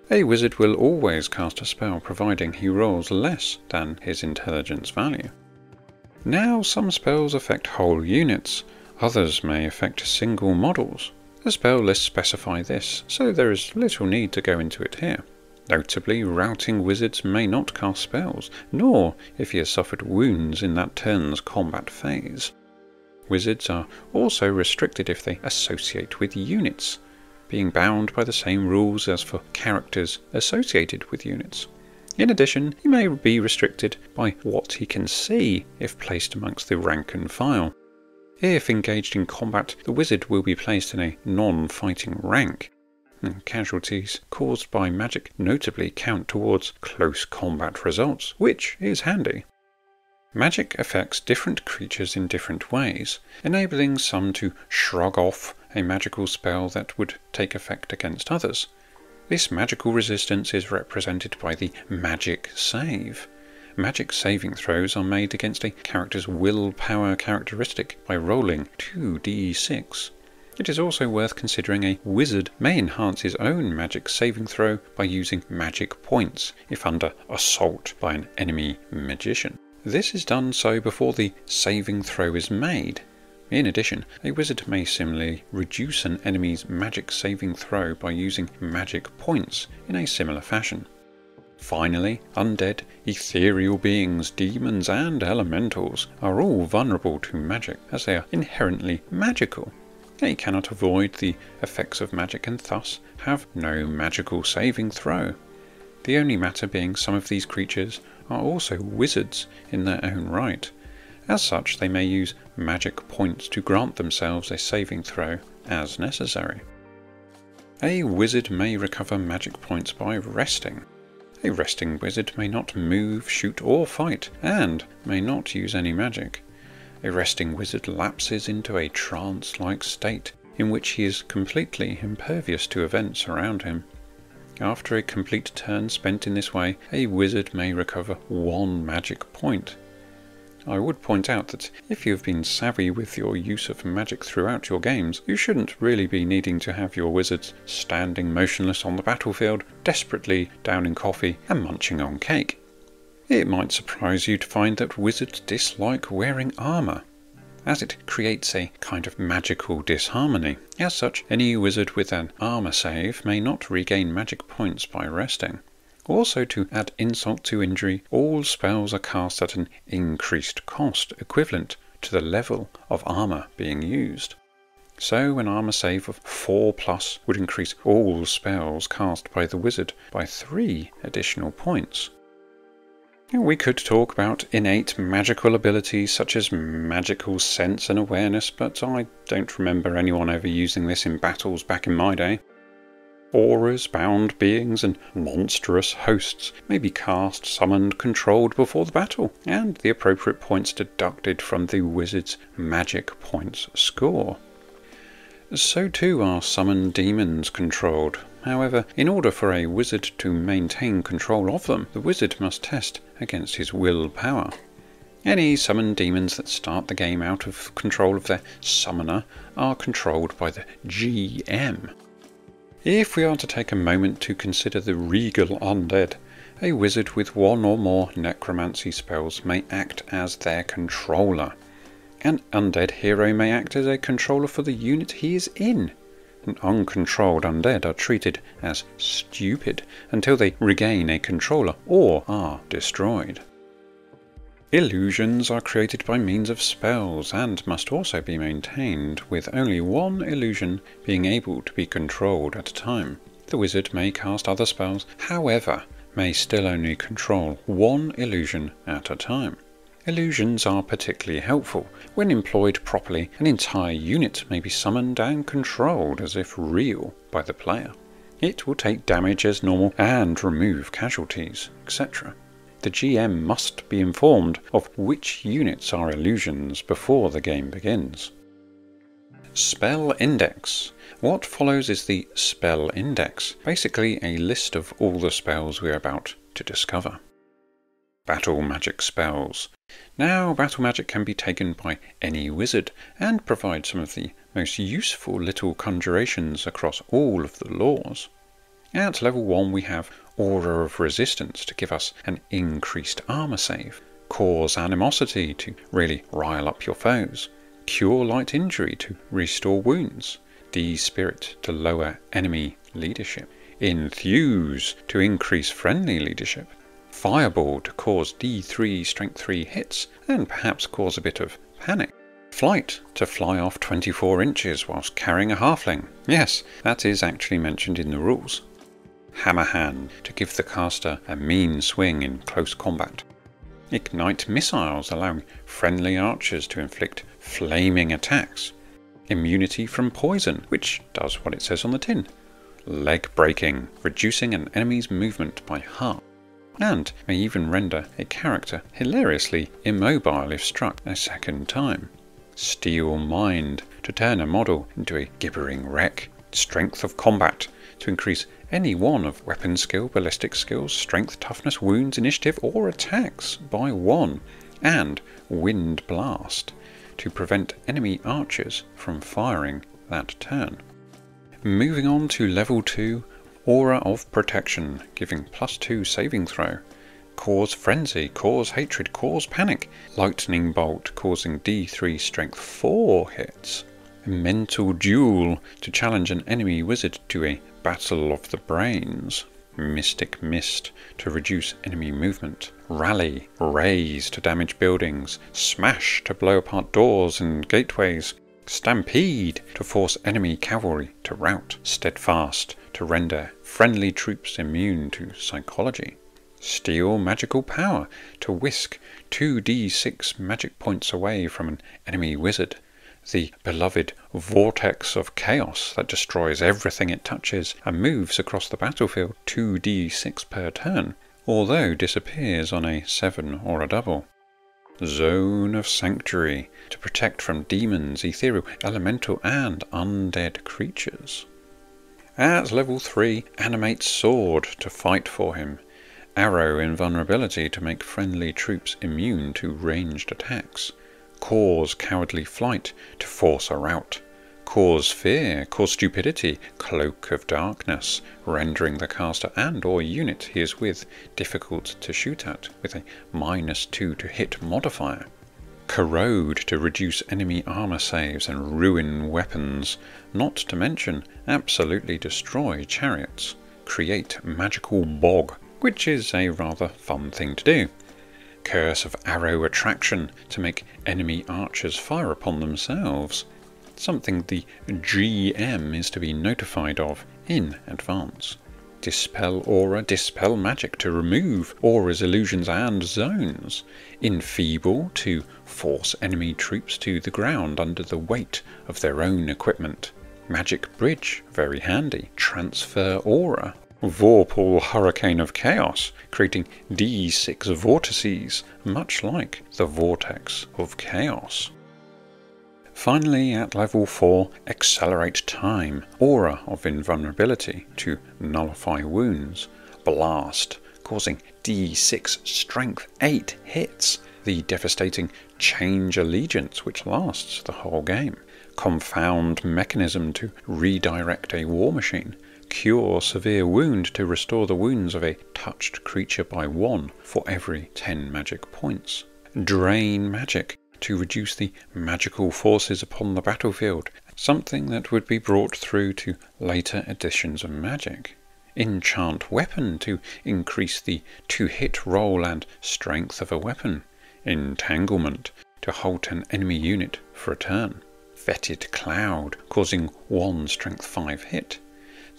A wizard will always cast a spell providing he rolls less than his intelligence value. Now, some spells affect whole units, others may affect single models. The spell lists specify this, so there is little need to go into it here. Notably, routing wizards may not cast spells, nor if he has suffered wounds in that turn's combat phase. Wizards are also restricted if they associate with units, being bound by the same rules as for characters associated with units. In addition, he may be restricted by what he can see if placed amongst the rank and file. If engaged in combat, the wizard will be placed in a non-fighting rank, and casualties caused by magic notably count towards close combat results, which is handy. Magic affects different creatures in different ways, enabling some to shrug off a magical spell that would take effect against others. This magical resistance is represented by the magic save. Magic saving throws are made against a character's willpower characteristic by rolling 2d6. It is also worth considering a wizard may enhance his own magic saving throw by using magic points if under assault by an enemy magician. This is done so before the saving throw is made. In addition, a wizard may similarly reduce an enemy's magic saving throw by using magic points in a similar fashion. Finally, undead, ethereal beings, demons and elementals are all vulnerable to magic as they are inherently magical. They cannot avoid the effects of magic and thus have no magical saving throw. The only matter being some of these creatures are also wizards in their own right. As such, they may use magic points to grant themselves a saving throw as necessary. A wizard may recover magic points by resting. A resting wizard may not move, shoot or fight, and may not use any magic. A resting wizard lapses into a trance-like state, in which he is completely impervious to events around him. After a complete turn spent in this way, a wizard may recover 1 magic point. I would point out that if you have been savvy with your use of magic throughout your games, you shouldn't really be needing to have your wizards standing motionless on the battlefield, desperately downing coffee and munching on cake. It might surprise you to find that wizards dislike wearing armour, as it creates a kind of magical disharmony. As such, any wizard with an armour save may not regain magic points by resting. Also, to add insult to injury, all spells are cast at an increased cost, equivalent to the level of armour being used. So an armour save of 4+ would increase all spells cast by the wizard by 3 additional points. We could talk about innate magical abilities such as magical sense and awareness, but I don't remember anyone ever using this in battles back in my day. Auras, bound beings, and monstrous hosts may be cast, summoned, controlled before the battle, and the appropriate points deducted from the wizard's magic points score. So too are summoned demons controlled. However, in order for a wizard to maintain control of them, the wizard must test against his willpower. Any summoned demons that start the game out of control of their summoner are controlled by the GM. If we are to take a moment to consider the regal undead, a wizard with 1 or more necromancy spells may act as their controller. An undead hero may act as a controller for the unit he is in. And uncontrolled undead are treated as stupid until they regain a controller or are destroyed. Illusions are created by means of spells and must also be maintained, with only 1 illusion being able to be controlled at a time. The wizard may cast other spells, however, may still only control 1 illusion at a time. Illusions are particularly helpful. When employed properly, an entire unit may be summoned and controlled as if real by the player. It will take damage as normal and remove casualties, etc. The GM must be informed of which units are illusions before the game begins. Spell Index. What follows is the Spell Index, basically a list of all the spells we're about to discover. Battle Magic Spells. Now, battle magic can be taken by any wizard and provide some of the most useful little conjurations across all of the laws. At level 1 we have Aura of Resistance to give us an increased armor save, Cause Animosity to really rile up your foes, Cure Light Injury to restore wounds, De-Spirit to lower enemy leadership, Enthuse to increase friendly leadership, Fireball to cause D3 strength 3 hits and perhaps cause a bit of panic. Flight to fly off 24 inches whilst carrying a halfling. Yes, that is actually mentioned in the rules. Hammer Hand to give the caster a mean swing in close combat. Ignite Missiles, allowing friendly archers to inflict flaming attacks. Immunity from poison, which does what it says on the tin. Leg Breaking, reducing an enemy's movement by half, and may even render a character hilariously immobile if struck a second time. Steel Mind, to turn a model into a gibbering wreck. Strength of Combat, to increase any one of weapon skill, ballistic skills, strength, toughness, wounds, initiative, or attacks by 1. And Wind Blast, to prevent enemy archers from firing that turn. Moving on to level 2, Aura of Protection, giving +2 saving throw. Cause Frenzy, cause Hatred, cause Panic. Lightning Bolt, causing D3 strength 4 hits. Mental Duel, to challenge an enemy wizard to a battle of the brains. Mystic Mist, to reduce enemy movement. Rally, Raise, to damage buildings. Smash, to blow apart doors and gateways. Stampede, to force enemy cavalry to rout. Steadfast, to render friendly troops immune to psychology. Steal Magical Power, to whisk 2d6 magic points away from an enemy wizard. The beloved Vortex of Chaos that destroys everything it touches and moves across the battlefield 2d6 per turn, although disappears on a 7 or a double. Zone of Sanctuary, to protect from demons, ethereal, elemental and undead creatures. At level 3, Animate Sword, to fight for him. Arrow Invulnerability, to make friendly troops immune to ranged attacks. Cause Cowardly Flight, to force a rout. Cause Fear, cause Stupidity, Cloak of Darkness, rendering the caster and or unit he is with difficult to shoot at, with a -2 to hit modifier. Corrode, to reduce enemy armor saves and ruin weapons, not to mention absolutely destroy chariots. Create Magical Bog, which is a rather fun thing to do. Curse of Arrow Attraction to make enemy archers fire upon themselves, something the GM is to be notified of in advance. Dispel Aura, Dispel Magic to remove auras, illusions and zones. Enfeeble to force enemy troops to the ground under the weight of their own equipment. Magic Bridge, very handy. Transfer Aura. Vorpal Hurricane of Chaos, creating D6 vortices, much like the Vortex of Chaos. Finally, at level 4, Accelerate Time, Aura of Invulnerability to nullify wounds. Blast, causing D6 Strength 8 hits, the devastating Change Allegiance which lasts the whole game. Confound Mechanism to redirect a war machine. Cure Severe Wound to restore the wounds of a touched creature by 1 for every 10 magic points. Drain Magic to reduce the magical forces upon the battlefield, something that would be brought through to later editions of Magic. Enchant Weapon to increase the to-hit roll and strength of a weapon. Entanglement to halt an enemy unit for a turn. Fetid Cloud, causing 1 strength 5 hit.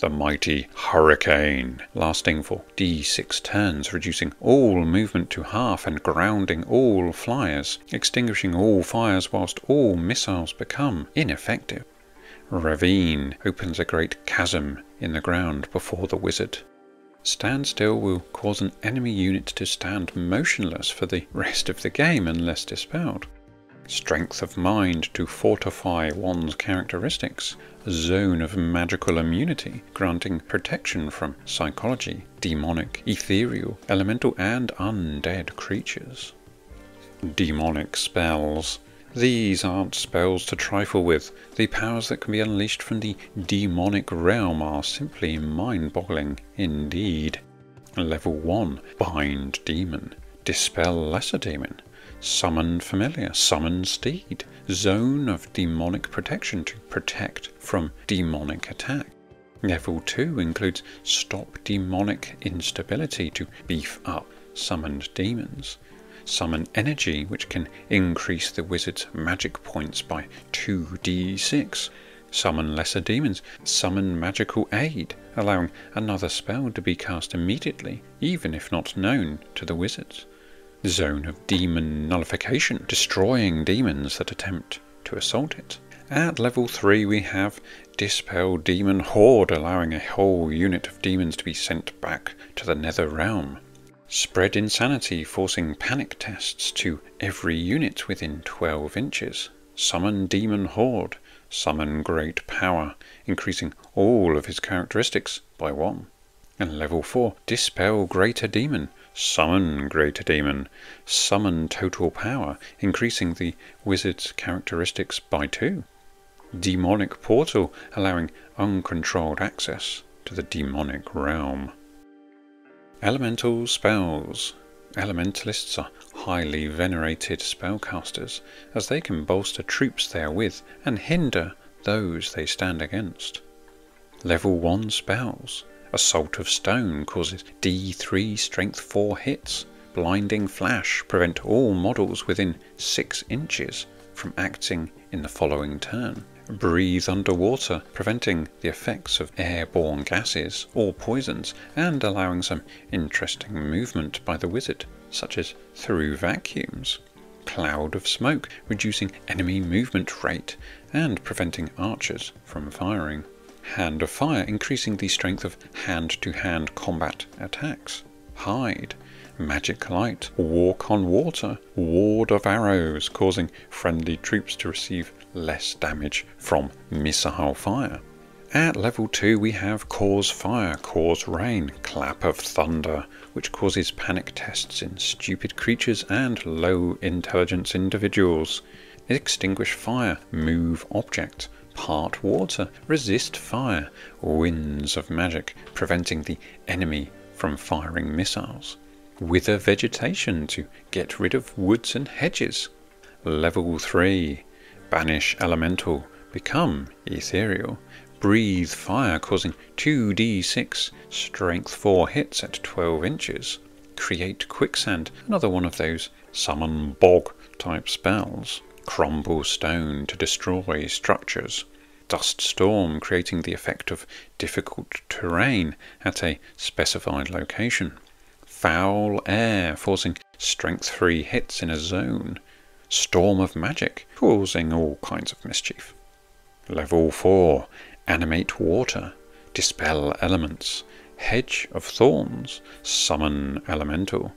The Mighty Hurricane, lasting for D6 turns, reducing all movement to half and grounding all flyers, extinguishing all fires whilst all missiles become ineffective. Ravine opens a great chasm in the ground before the wizard. Standstill will cause an enemy unit to stand motionless for the rest of the game unless dispelled. Strength of Mind to fortify one's characteristics. Zone of Magical Immunity, granting protection from psychology, demonic, ethereal, elemental and undead creatures. Demonic Spells. These aren't spells to trifle with. The powers that can be unleashed from the demonic realm are simply mind-boggling indeed. Level 1. Bind Demon. Dispel Lesser Demon. Summon Familiar, Summon Steed, Zone of Demonic Protection to protect from demonic attack. Level 2 includes Stop Demonic Instability to beef up summoned demons. Summon Energy, which can increase the wizard's magic points by 2d6. Summon Lesser Demons, Summon Magical Aid, allowing another spell to be cast immediately, even if not known to the wizards. Zone of Demon Nullification, destroying demons that attempt to assault it. At level 3 we have Dispel Demon Horde, allowing a whole unit of demons to be sent back to the Nether Realm. Spread Insanity, forcing panic tests to every unit within 12 inches. Summon Demon Horde, Summon Great Power, increasing all of his characteristics by 1. And level 4, Dispel Greater Demon, Summon Greater Demon, Summon Total Power, increasing the wizard's characteristics by 2. Demonic Portal, allowing uncontrolled access to the demonic realm. Elemental Spells. Elementalists are highly venerated spellcasters, as they can bolster troops therewith and hinder those they stand against. Level 1 Spells. Assault of Stone causes D3 Strength 4 hits. Blinding Flash prevent all models within 6 inches from acting in the following turn. Breathe Underwater, preventing the effects of airborne gases or poisons and allowing some interesting movement by the wizard, such as through vacuums. Cloud of Smoke, reducing enemy movement rate and preventing archers from firing. Hand of Fire, increasing the strength of hand-to-hand combat attacks. Hide. Magic Light, Walk on Water, Ward of Arrows, causing friendly troops to receive less damage from missile fire. At level 2 we have Cause Fire, Cause Rain, Clap of Thunder, which causes panic tests in stupid creatures and low intelligence individuals. Extinguish Fire, Move Object, Part Water, Resist Fire, Winds of Magic, preventing the enemy from firing missiles. Wither Vegetation to get rid of woods and hedges. Level 3. Banish Elemental, Become Ethereal. Breathe Fire, causing 2d6 Strength 4 hits at 12 inches. Create Quicksand, another one of those summon bog type spells. Crumble Stone to destroy structures. Dust Storm, creating the effect of difficult terrain at a specified location. Foul Air, forcing strength 3 hits in a zone. Storm of Magic, causing all kinds of mischief. Level 4, Animate Water, Dispel Elements. Hedge of Thorns, Summon Elemental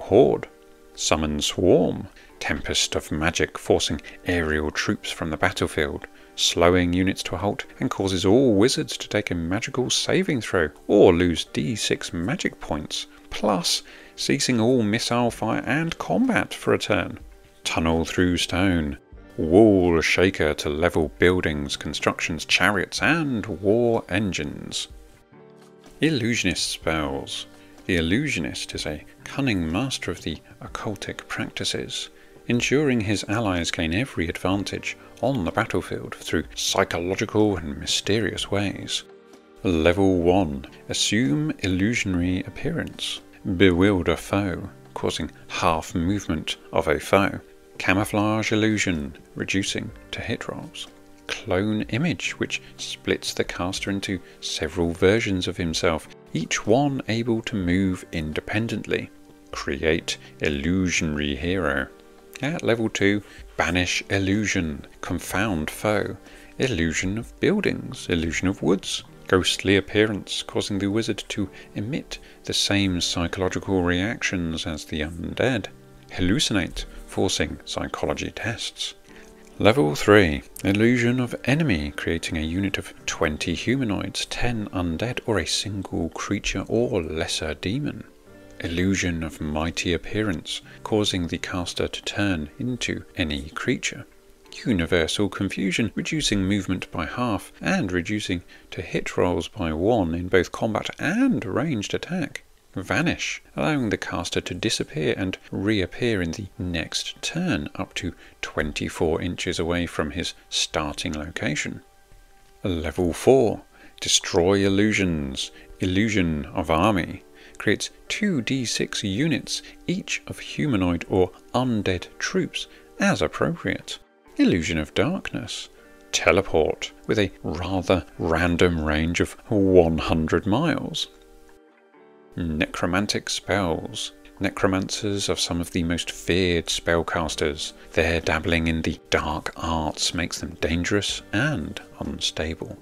Horde. Summon Swarm, Tempest of Magic, forcing aerial troops from the battlefield, slowing units to a halt, and causes all wizards to take a magical saving throw or lose d6 magic points, plus ceasing all missile fire and combat for a turn. Tunnel Through Stone, Wall Shaker to level buildings, constructions, chariots, and war engines. Illusionist spells. The illusionist is a cunning master of the occultic practices, ensuring his allies gain every advantage on the battlefield through psychological and mysterious ways. Level 1. Assume illusionary appearance. Bewilder foe, causing half movement of a foe. Camouflage illusion, reducing to hit rolls. Clone image, which splits the caster into several versions of himself, each one able to move independently. Create illusionary hero. At level 2, banish illusion, confound foe, illusion of buildings, illusion of woods, ghostly appearance, causing the wizard to emit the same psychological reactions as the undead. Hallucinate, forcing psychology tests. Level 3, illusion of enemy, creating a unit of 20 humanoids, 10 undead, or a single creature or lesser demon. Illusion of mighty appearance, causing the caster to turn into any creature. Universal confusion, reducing movement by half and reducing to hit rolls by 1 in both combat and ranged attack. Vanish, allowing the caster to disappear and reappear in the next turn up to 24 inches away from his starting location. Level 4, destroy illusions, illusion of army. Creates 2d6 units, each of humanoid or undead troops, as appropriate. Illusion of darkness. Teleport, with a rather random range of 100 miles. Necromantic spells. Necromancers are some of the most feared spellcasters. Their dabbling in the dark arts makes them dangerous and unstable.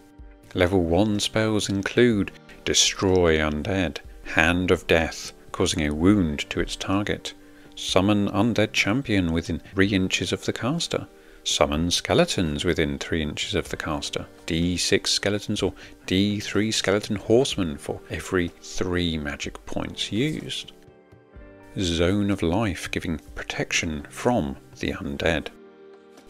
Level 1 spells include Destroy Undead, Hand of Death, causing a wound to its target. Summon Undead Champion within 3 inches of the caster. Summon Skeletons within 3 inches of the caster. D6 Skeletons or D3 Skeleton Horsemen for every 3 magic points used. Zone of Life, giving protection from the undead.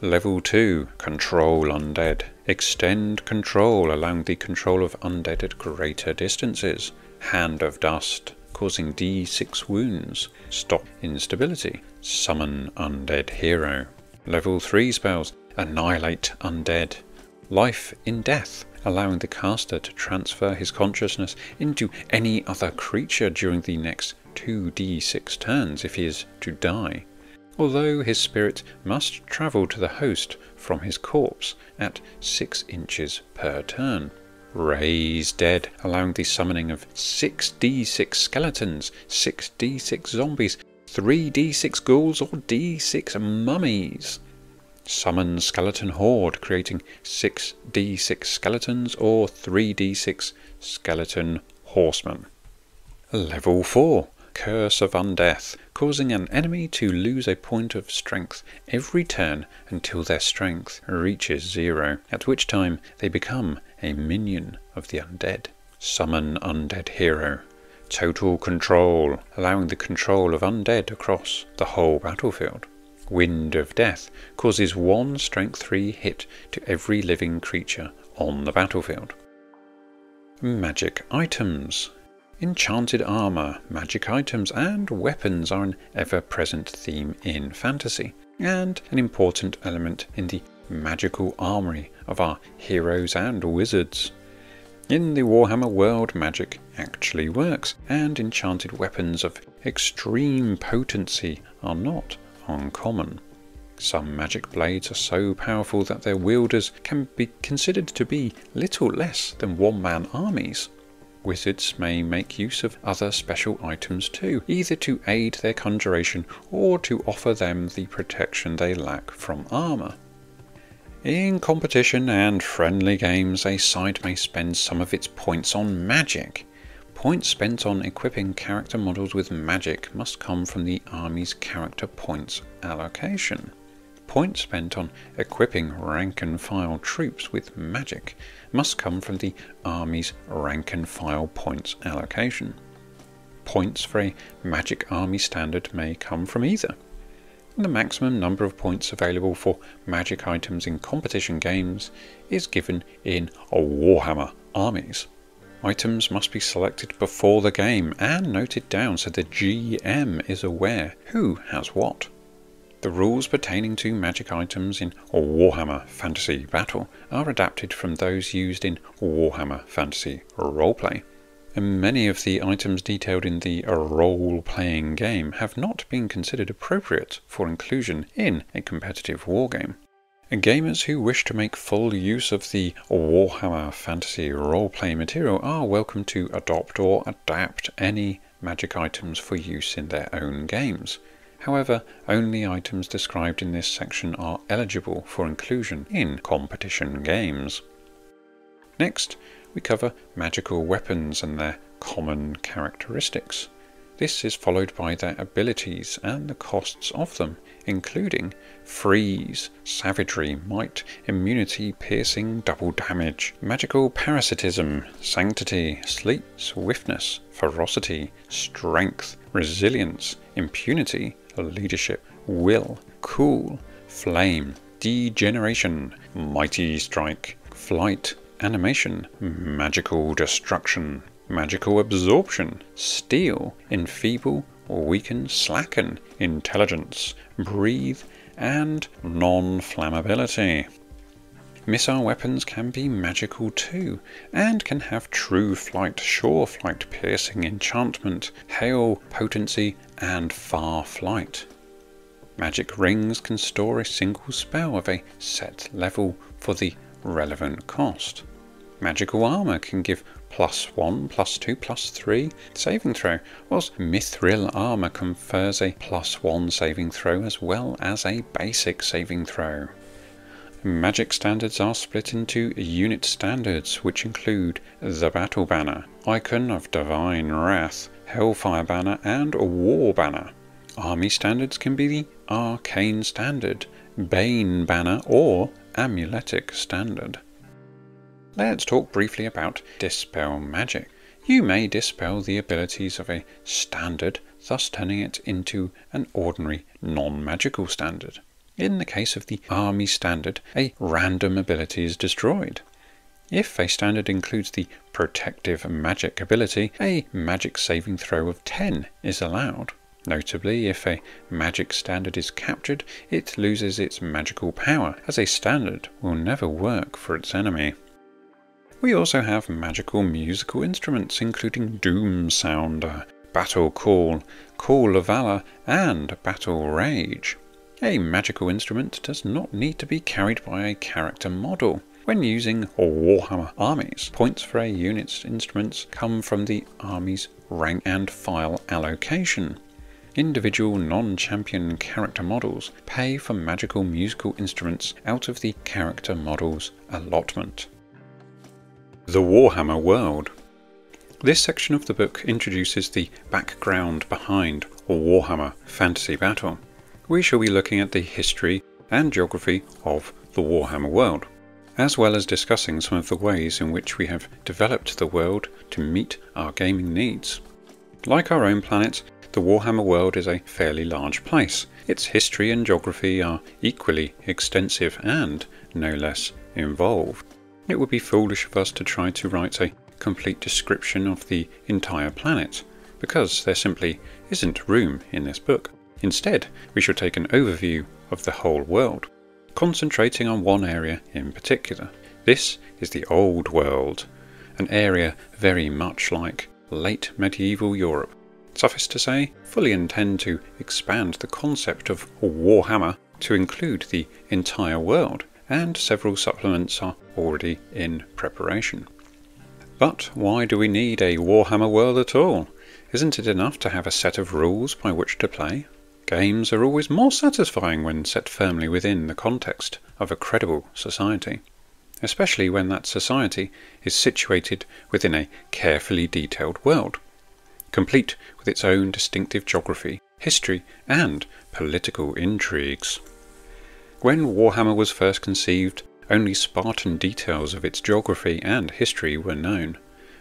Level 2, Control Undead. Extend control, allowing the control of undead at greater distances. Hand of Dust, causing D6 wounds. Stop instability. Summon Undead Hero. Level 3 spells, Annihilate Undead. Life in Death, allowing the caster to transfer his consciousness into any other creature during the next 2d6 turns if he is to die, although his spirit must travel to the host from his corpse at 6 inches per turn. Raise Dead, allowing the summoning of 6d6 skeletons, 6d6 zombies, 3d6 ghouls or d6 mummies. Summon Skeleton Horde, creating 6d6 skeletons or 3d6 skeleton horsemen. Level 4, Curse of Undeath, causing an enemy to lose a point of strength every turn until their strength reaches 0, at which time they become a minion of the undead. Summon Undead Hero. Total Control, allowing the control of undead across the whole battlefield. Wind of Death causes 1 strength 3 hit to every living creature on the battlefield. Magic items. Enchanted armor, magic items and weapons are an ever-present theme in fantasy, and an important element in the magical armory of our heroes and wizards. In the Warhammer World, magic actually works, and enchanted weapons of extreme potency are not uncommon. Some magic blades are so powerful that their wielders can be considered to be little less than one-man armies. Wizards may make use of other special items too, either to aid their conjuration or to offer them the protection they lack from armour. In competition and friendly games, a side may spend some of its points on magic. Points spent on equipping character models with magic must come from the army's character points allocation. Points spent on equipping rank-and-file troops with magic must come from the army's rank-and-file points allocation. Points for a magic army standard may come from either. The maximum number of points available for magic items in competition games is given in Warhammer armies. Items must be selected before the game and noted down so the GM is aware who has what. The rules pertaining to magic items in Warhammer Fantasy Battle are adapted from those used in Warhammer Fantasy Roleplay, and many of the items detailed in the role-playing game have not been considered appropriate for inclusion in a competitive wargame. Gamers who wish to make full use of the Warhammer Fantasy Roleplay material are welcome to adopt or adapt any magic items for use in their own games. However, only items described in this section are eligible for inclusion in competition games. Next, we cover magical weapons and their common characteristics. This is followed by their abilities and the costs of them, including freeze, savagery, might, immunity, piercing, double damage, magical parasitism, sanctity, sleep, swiftness, ferocity, strength, resilience, impunity, leadership, will, cool, flame, degeneration, mighty strike, flight, animation, magical destruction, magical absorption, steal, enfeeble, weaken, slacken, intelligence, breathe, and non-flammability. Missile weapons can be magical too, and can have true flight, sure flight, piercing, enchantment, hail, potency, and far flight. Magic rings can store a single spell of a set level for the relevant cost. Magical armour can give +1, +2, +3 saving throw, whilst mithril armour confers a +1 saving throw as well as a basic saving throw. Magic standards are split into unit standards, which include the Battle Banner, Icon of Divine Wrath, Hellfire Banner, and War Banner. Army standards can be the Arcane Standard, Bane Banner, or Amuletic Standard. Let's talk briefly about Dispel Magic. You may dispel the abilities of a standard, thus turning it into an ordinary non-magical standard. In the case of the Army Standard, a random ability is destroyed. If a standard includes the Protective Magic ability, a magic saving throw of 10 is allowed. Notably, if a magic standard is captured, it loses its magical power, as a standard will never work for its enemy. We also have magical musical instruments, including Doom Sounder, Battle Call, Call of Valor, and Battle Rage. A magical instrument does not need to be carried by a character model. When using Warhammer armies, points for a unit's instruments come from the army's rank and file allocation. Individual non-champion character models pay for magical musical instruments out of the character model's allotment. The Warhammer World. This section of the book introduces the background behind Warhammer Fantasy Battle. We shall be looking at the history and geography of the Warhammer World, as well as discussing some of the ways in which we have developed the world to meet our gaming needs. Like our own planet, the Warhammer World is a fairly large place. Its history and geography are equally extensive and no less involved. It would be foolish of us to try to write a complete description of the entire planet, because there simply isn't room in this book. Instead, we shall take an overview of the whole world, concentrating on one area in particular. This is the Old World, an area very much like late medieval Europe. Suffice to say, fully intend to expand the concept of Warhammer to include the entire world, and several supplements are already in preparation. But why do we need a Warhammer World at all? Isn't it enough to have a set of rules by which to play? Games are always more satisfying when set firmly within the context of a credible society, especially when that society is situated within a carefully detailed world, complete with its own distinctive geography, history, and political intrigues. When Warhammer was first conceived, only Spartan details of its geography and history were known.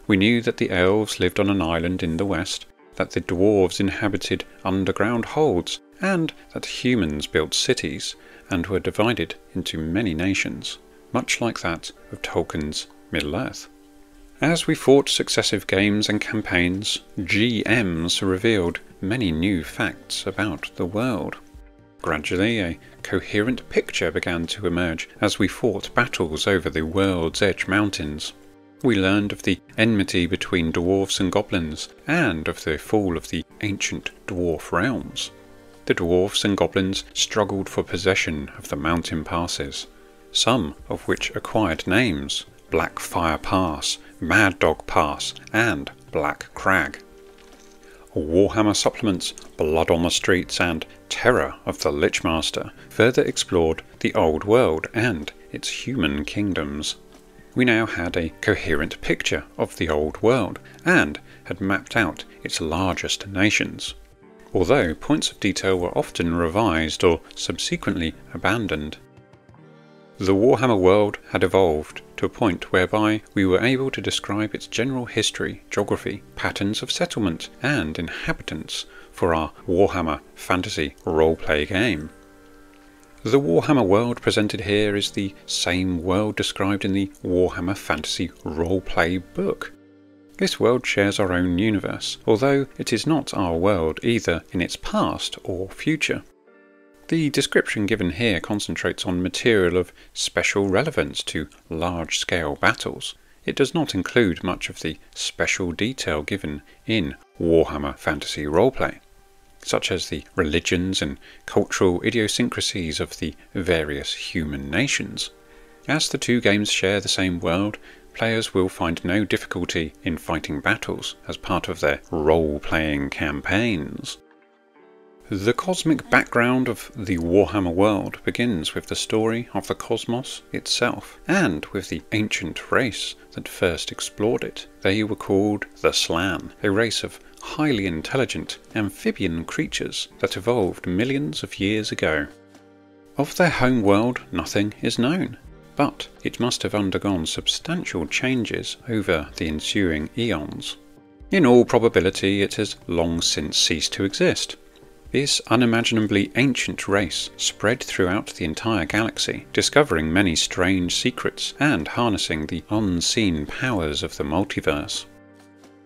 We knew that the elves lived on an island in the west, that the dwarves inhabited underground holds, and that humans built cities and were divided into many nations, much like that of Tolkien's Middle-earth. As we fought successive games and campaigns, GMs revealed many new facts about the world. Gradually, a coherent picture began to emerge as we fought battles over the World's Edge Mountains. We learned of the enmity between dwarves and goblins, and of the fall of the ancient dwarf realms. The dwarves and goblins struggled for possession of the mountain passes, some of which acquired names: Blackfire Pass, Mad Dog Pass, and Black Crag. Warhammer supplements Blood on the Streets and Terror of the Lichmaster further explored the old world and its human kingdoms. We now had a coherent picture of the old world and had mapped out its largest nations, although points of detail were often revised or subsequently abandoned. The Warhammer world had evolved to a point whereby we were able to describe its general history, geography, patterns of settlement, and inhabitants for our Warhammer Fantasy roleplay game. The Warhammer world presented here is the same world described in the Warhammer Fantasy roleplay book. This world shares our own universe, although it is not our world either in its past or future. The description given here concentrates on material of special relevance to large-scale battles. It does not include much of the special detail given in Warhammer Fantasy roleplay, such as the religions and cultural idiosyncrasies of the various human nations. As the two games share the same world, players will find no difficulty in fighting battles as part of their role-playing campaigns. The cosmic background of the Warhammer world begins with the story of the cosmos itself, and with the ancient race that first explored it. They were called the Slan, a race of highly intelligent amphibian creatures that evolved millions of years ago. Of their home world, nothing is known, but it must have undergone substantial changes over the ensuing eons. In all probability, it has long since ceased to exist. This unimaginably ancient race spread throughout the entire galaxy, discovering many strange secrets and harnessing the unseen powers of the multiverse.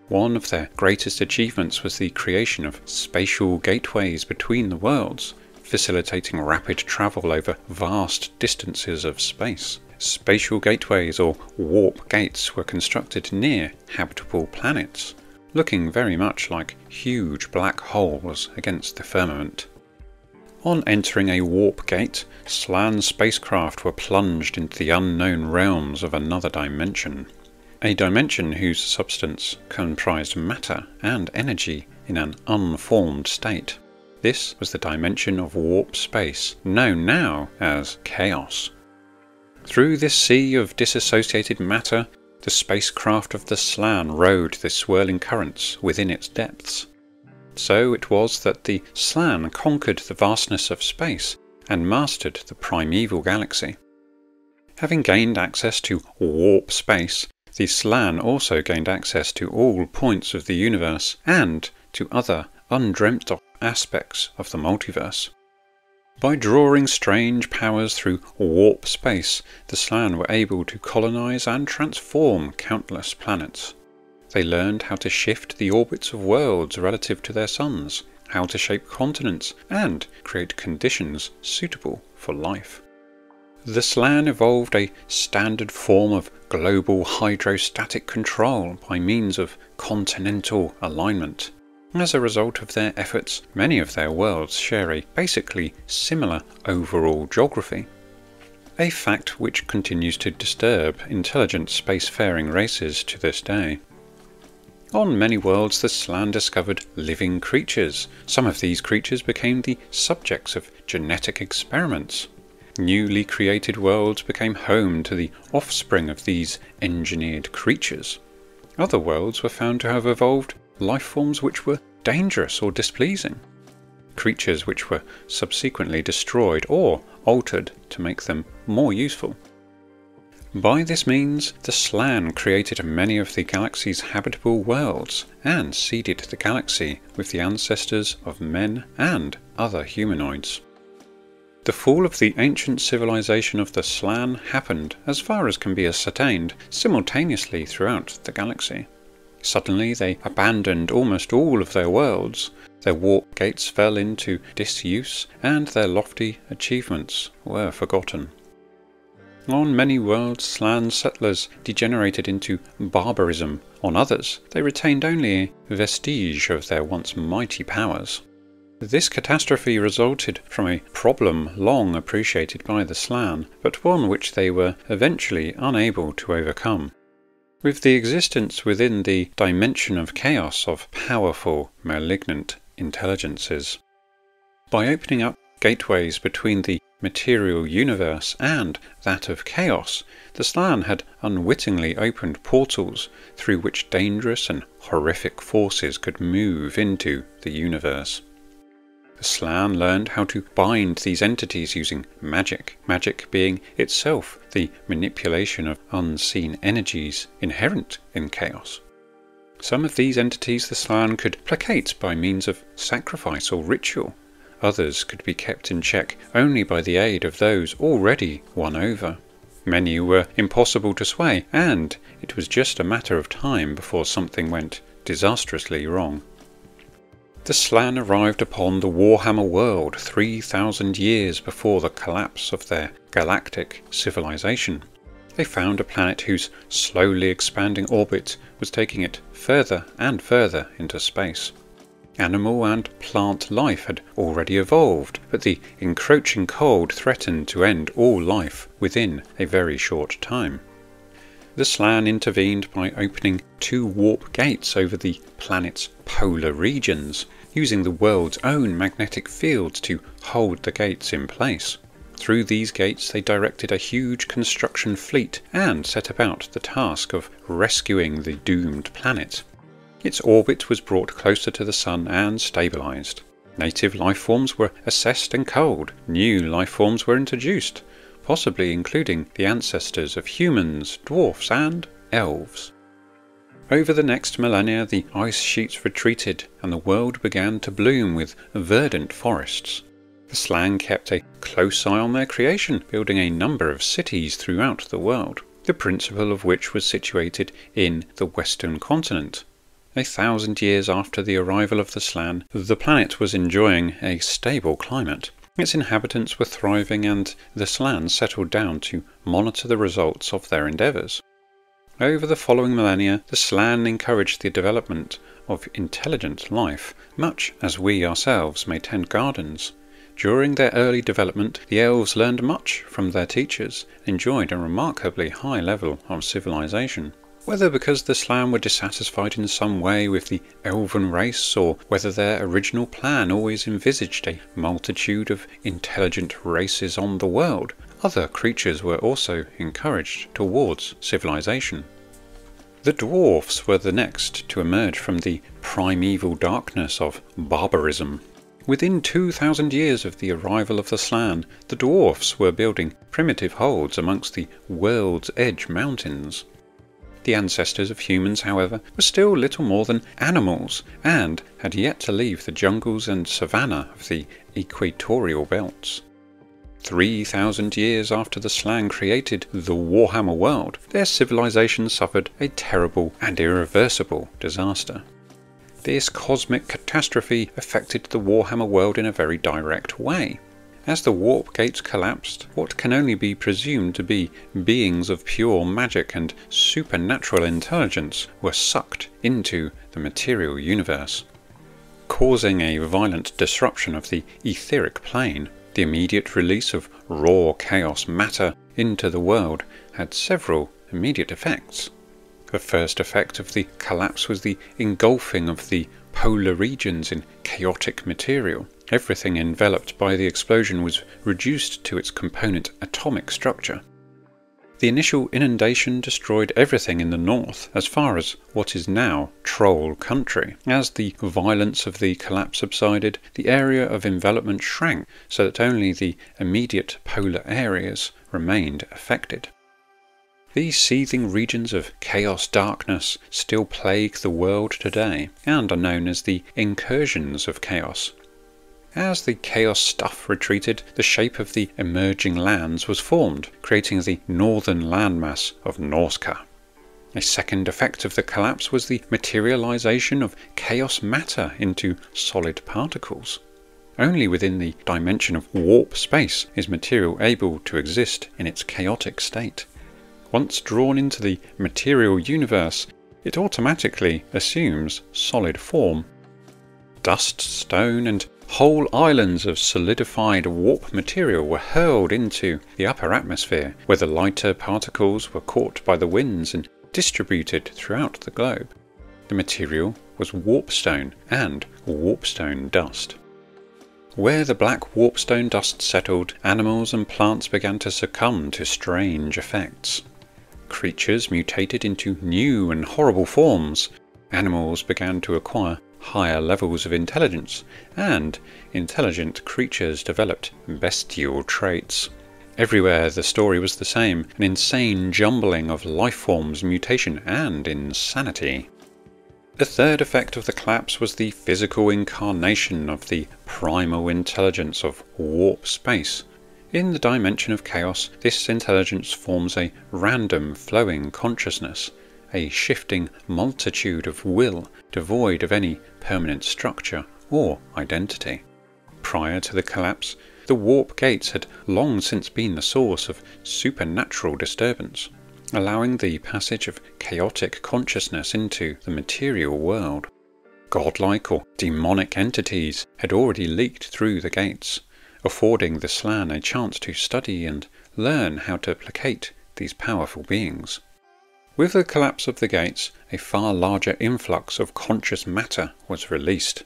One of their greatest achievements was the creation of spatial gateways between the worlds, facilitating rapid travel over vast distances of space. Spatial gateways, or warp gates, were constructed near habitable planets, looking very much like huge black holes against the firmament. On entering a warp gate, Slan spacecraft were plunged into the unknown realms of another dimension. A dimension whose substance comprised matter and energy in an unformed state. This was the dimension of warp space, known now as Chaos. Through this sea of disassociated matter, the spacecraft of the Slan rode the swirling currents within its depths. So it was that the Slan conquered the vastness of space and mastered the primeval galaxy. Having gained access to warp space, the Slan also gained access to all points of the universe and to other undreamt-of aspects of the multiverse. By drawing strange powers through warp space, the Slan were able to colonize and transform countless planets. They learned how to shift the orbits of worlds relative to their suns, how to shape continents, and create conditions suitable for life. The Slann evolved a standard form of global hydrostatic control by means of continental alignment. As a result of their efforts, many of their worlds share a basically similar overall geography. A fact which continues to disturb intelligent spacefaring races to this day. On many worlds the Slann discovered living creatures. Some of these creatures became the subjects of genetic experiments. Newly created worlds became home to the offspring of these engineered creatures. Other worlds were found to have evolved life forms which were dangerous or displeasing. Creatures which were subsequently destroyed or altered to make them more useful. By this means, the Slann created many of the galaxy's habitable worlds and seeded the galaxy with the ancestors of men and other humanoids. The fall of the ancient civilization of the Slann happened, as far as can be ascertained, simultaneously throughout the galaxy. Suddenly they abandoned almost all of their worlds, their warp gates fell into disuse, and their lofty achievements were forgotten. On many worlds, Slann settlers degenerated into barbarism. On others, they retained only a vestige of their once mighty powers. This catastrophe resulted from a problem long appreciated by the Slann, but one which they were eventually unable to overcome. With the existence within the dimension of chaos of powerful, malignant intelligences. By opening up gateways between the material universe and that of chaos, the Slann had unwittingly opened portals through which dangerous and horrific forces could move into the universe. The Slann learned how to bind these entities using magic, magic being itself the manipulation of unseen energies inherent in chaos. Some of these entities the Slann could placate by means of sacrifice or ritual. Others could be kept in check only by the aid of those already won over. Many were impossible to sway, and it was just a matter of time before something went disastrously wrong. The Slann arrived upon the Warhammer World 3,000 years before the collapse of their galactic civilization. They found a planet whose slowly expanding orbit was taking it further and further into space. Animal and plant life had already evolved, but the encroaching cold threatened to end all life within a very short time. The Slann intervened by opening 2 warp gates over the planet's polar regions, using the world's own magnetic fields to hold the gates in place. Through these gates they directed a huge construction fleet and set about the task of rescuing the doomed planet. Its orbit was brought closer to the Sun and stabilized. Native life forms were assessed and culled. New life forms were introduced, possibly including the ancestors of humans, dwarfs and elves. Over the next millennia the ice sheets retreated and the world began to bloom with verdant forests. The Slann kept a close eye on their creation, building a number of cities throughout the world, the principal of which was situated in the western continent. 1,000 years after the arrival of the Slann, the planet was enjoying a stable climate. Its inhabitants were thriving and the Slann settled down to monitor the results of their endeavours. Over the following millennia, the Slann encouraged the development of intelligent life, much as we ourselves may tend gardens. During their early development, the elves learned much from their teachers, and enjoyed a remarkably high level of civilization. Whether because the Slann were dissatisfied in some way with the elven race, or whether their original plan always envisaged a multitude of intelligent races on the world, other creatures were also encouraged towards civilization. The dwarfs were the next to emerge from the primeval darkness of barbarism. Within 2,000 years of the arrival of the Slann, the dwarfs were building primitive holds amongst the World's Edge mountains. The ancestors of humans, however, were still little more than animals, and had yet to leave the jungles and savanna of the equatorial belts. 3,000 years after the Slann created the Warhammer World, their civilization suffered a terrible and irreversible disaster. This cosmic catastrophe affected the Warhammer World in a very direct way. As the warp gates collapsed, what can only be presumed to be beings of pure magic and supernatural intelligence were sucked into the material universe, causing a violent disruption of the etheric plane. The immediate release of raw chaos matter into the world had several immediate effects. The first effect of the collapse was the engulfing of the polar regions in chaotic material. Everything enveloped by the explosion was reduced to its component atomic structure. The initial inundation destroyed everything in the north, as far as what is now Troll country. As the violence of the collapse subsided, the area of envelopment shrank so that only the immediate polar areas remained affected. These seething regions of chaos darkness still plague the world today, and are known as the incursions of chaos. As the chaos stuff retreated, the shape of the emerging lands was formed, creating the northern landmass of Norska. A second effect of the collapse was the materialization of chaos matter into solid particles. Only within the dimension of warp space is material able to exist in its chaotic state. Once drawn into the material universe, it automatically assumes solid form. Dust, stone, and whole islands of solidified warp material were hurled into the upper atmosphere, where the lighter particles were caught by the winds and distributed throughout the globe. The material was warpstone and warpstone dust. Where the black warpstone dust settled, animals and plants began to succumb to strange effects. Creatures mutated into new and horrible forms. Animals began to acquire higher levels of intelligence, and intelligent creatures developed bestial traits. Everywhere the story was the same, an insane jumbling of life forms, mutation, and insanity. The third effect of the collapse was the physical incarnation of the primal intelligence of warp space. In the dimension of chaos, this intelligence forms a random flowing consciousness, a shifting multitude of will devoid of any permanent structure or identity. Prior to the collapse, the warp gates had long since been the source of supernatural disturbance, allowing the passage of chaotic consciousness into the material world. Godlike or demonic entities had already leaked through the gates, affording the Slann a chance to study and learn how to placate these powerful beings. With the collapse of the gates, a far larger influx of conscious matter was released.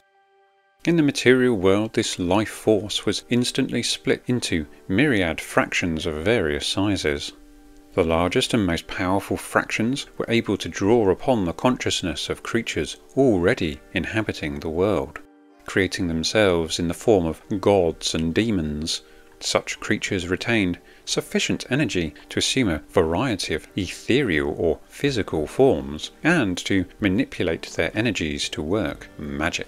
In the material world, this life force was instantly split into myriad fractions of various sizes. The largest and most powerful fractions were able to draw upon the consciousness of creatures already inhabiting the world, creating themselves in the form of gods and demons. Such creatures retained sufficient energy to assume a variety of ethereal or physical forms, and to manipulate their energies to work magic.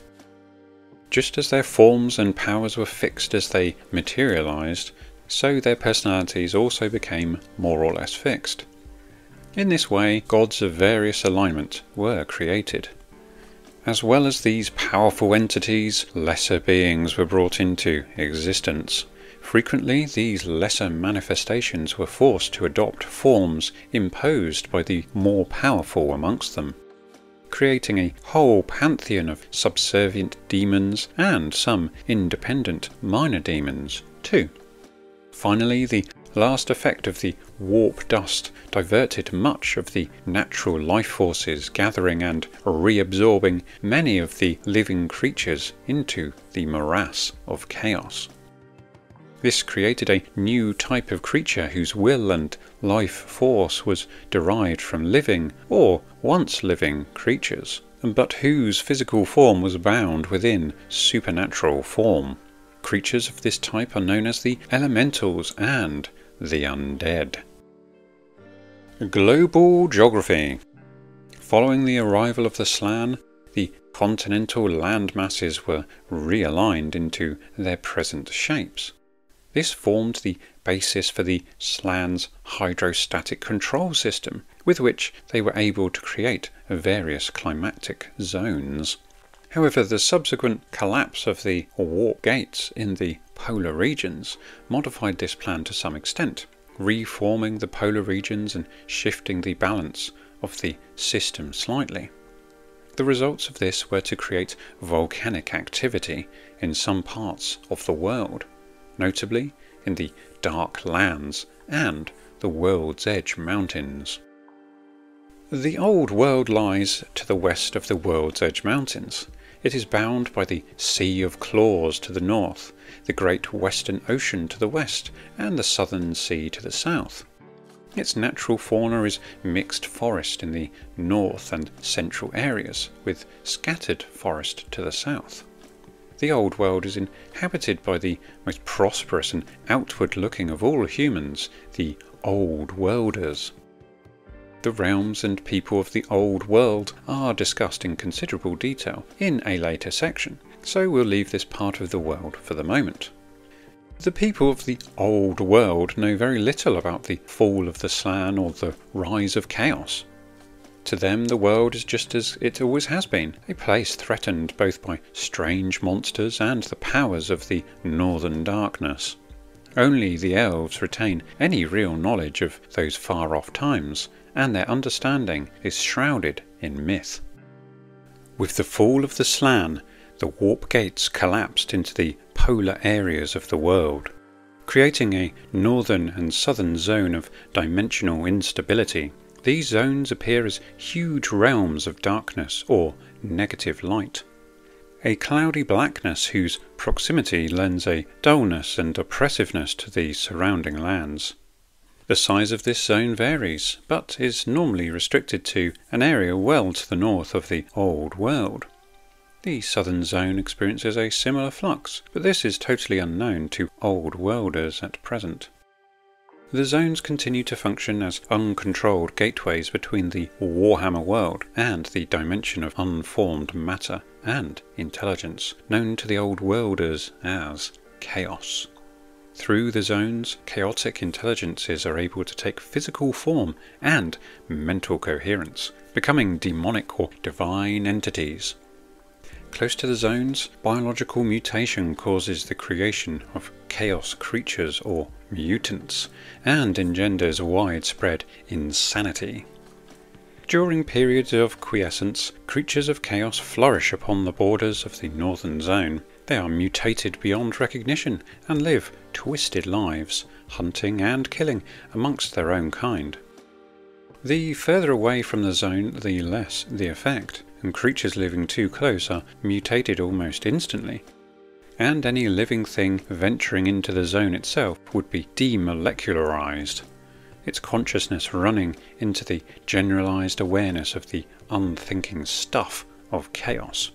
Just as their forms and powers were fixed as they materialized, so their personalities also became more or less fixed. In this way, gods of various alignment were created. As well as these powerful entities, lesser beings were brought into existence. Frequently, these lesser manifestations were forced to adopt forms imposed by the more powerful amongst them, creating a whole pantheon of subservient demons and some independent minor demons too. Finally, the last effect of the warp dust diverted much of the natural life forces, gathering and reabsorbing many of the living creatures into the morass of chaos. This created a new type of creature whose will and life force was derived from living, or once living, creatures, but whose physical form was bound within supernatural form. Creatures of this type are known as the elementals and the undead. Global geography. Following the arrival of the Slann, the continental land masses were realigned into their present shapes. This formed the basis for the Slann's hydrostatic control system, with which they were able to create various climatic zones. However, the subsequent collapse of the warp gates in the polar regions modified this plan to some extent, reforming the polar regions and shifting the balance of the system slightly. The results of this were to create volcanic activity in some parts of the world, notably in the Dark Lands and the World's Edge Mountains. The Old World lies to the west of the World's Edge Mountains. It is bound by the Sea of Claws to the north, the Great Western Ocean to the west, and the Southern Sea to the south. Its natural fauna is mixed forest in the north and central areas, with scattered forest to the south. The Old World is inhabited by the most prosperous and outward-looking of all humans, the Old Worlders. The realms and people of the Old World are discussed in considerable detail in a later section, so we'll leave this part of the world for the moment. The people of the Old World know very little about the fall of the Slann or the rise of chaos. To them the world is just as it always has been, a place threatened both by strange monsters and the powers of the Northern Darkness. Only the elves retain any real knowledge of those far-off times, and their understanding is shrouded in myth. With the fall of the Slann, the warp gates collapsed into the polar areas of the world, creating a northern and southern zone of dimensional instability. These zones appear as huge realms of darkness or negative light. A cloudy blackness whose proximity lends a dullness and oppressiveness to the surrounding lands. The size of this zone varies, but is normally restricted to an area well to the north of the Old World. The southern zone experiences a similar flux, but this is totally unknown to Old Worlders at present. The zones continue to function as uncontrolled gateways between the Warhammer world and the dimension of unformed matter and intelligence, known to the Old Worlders as Chaos. Through the zones, chaotic intelligences are able to take physical form and mental coherence, becoming demonic or divine entities. Close to the zones, biological mutation causes the creation of chaos creatures or mutants, and engenders widespread insanity. During periods of quiescence, creatures of chaos flourish upon the borders of the northern zone. They are mutated beyond recognition and live twisted lives, hunting and killing amongst their own kind. The further away from the zone, the less the effect, and creatures living too close are mutated almost instantly. And any living thing venturing into the zone itself would be demolecularized, its consciousness running into the generalized awareness of the unthinking stuff of chaos.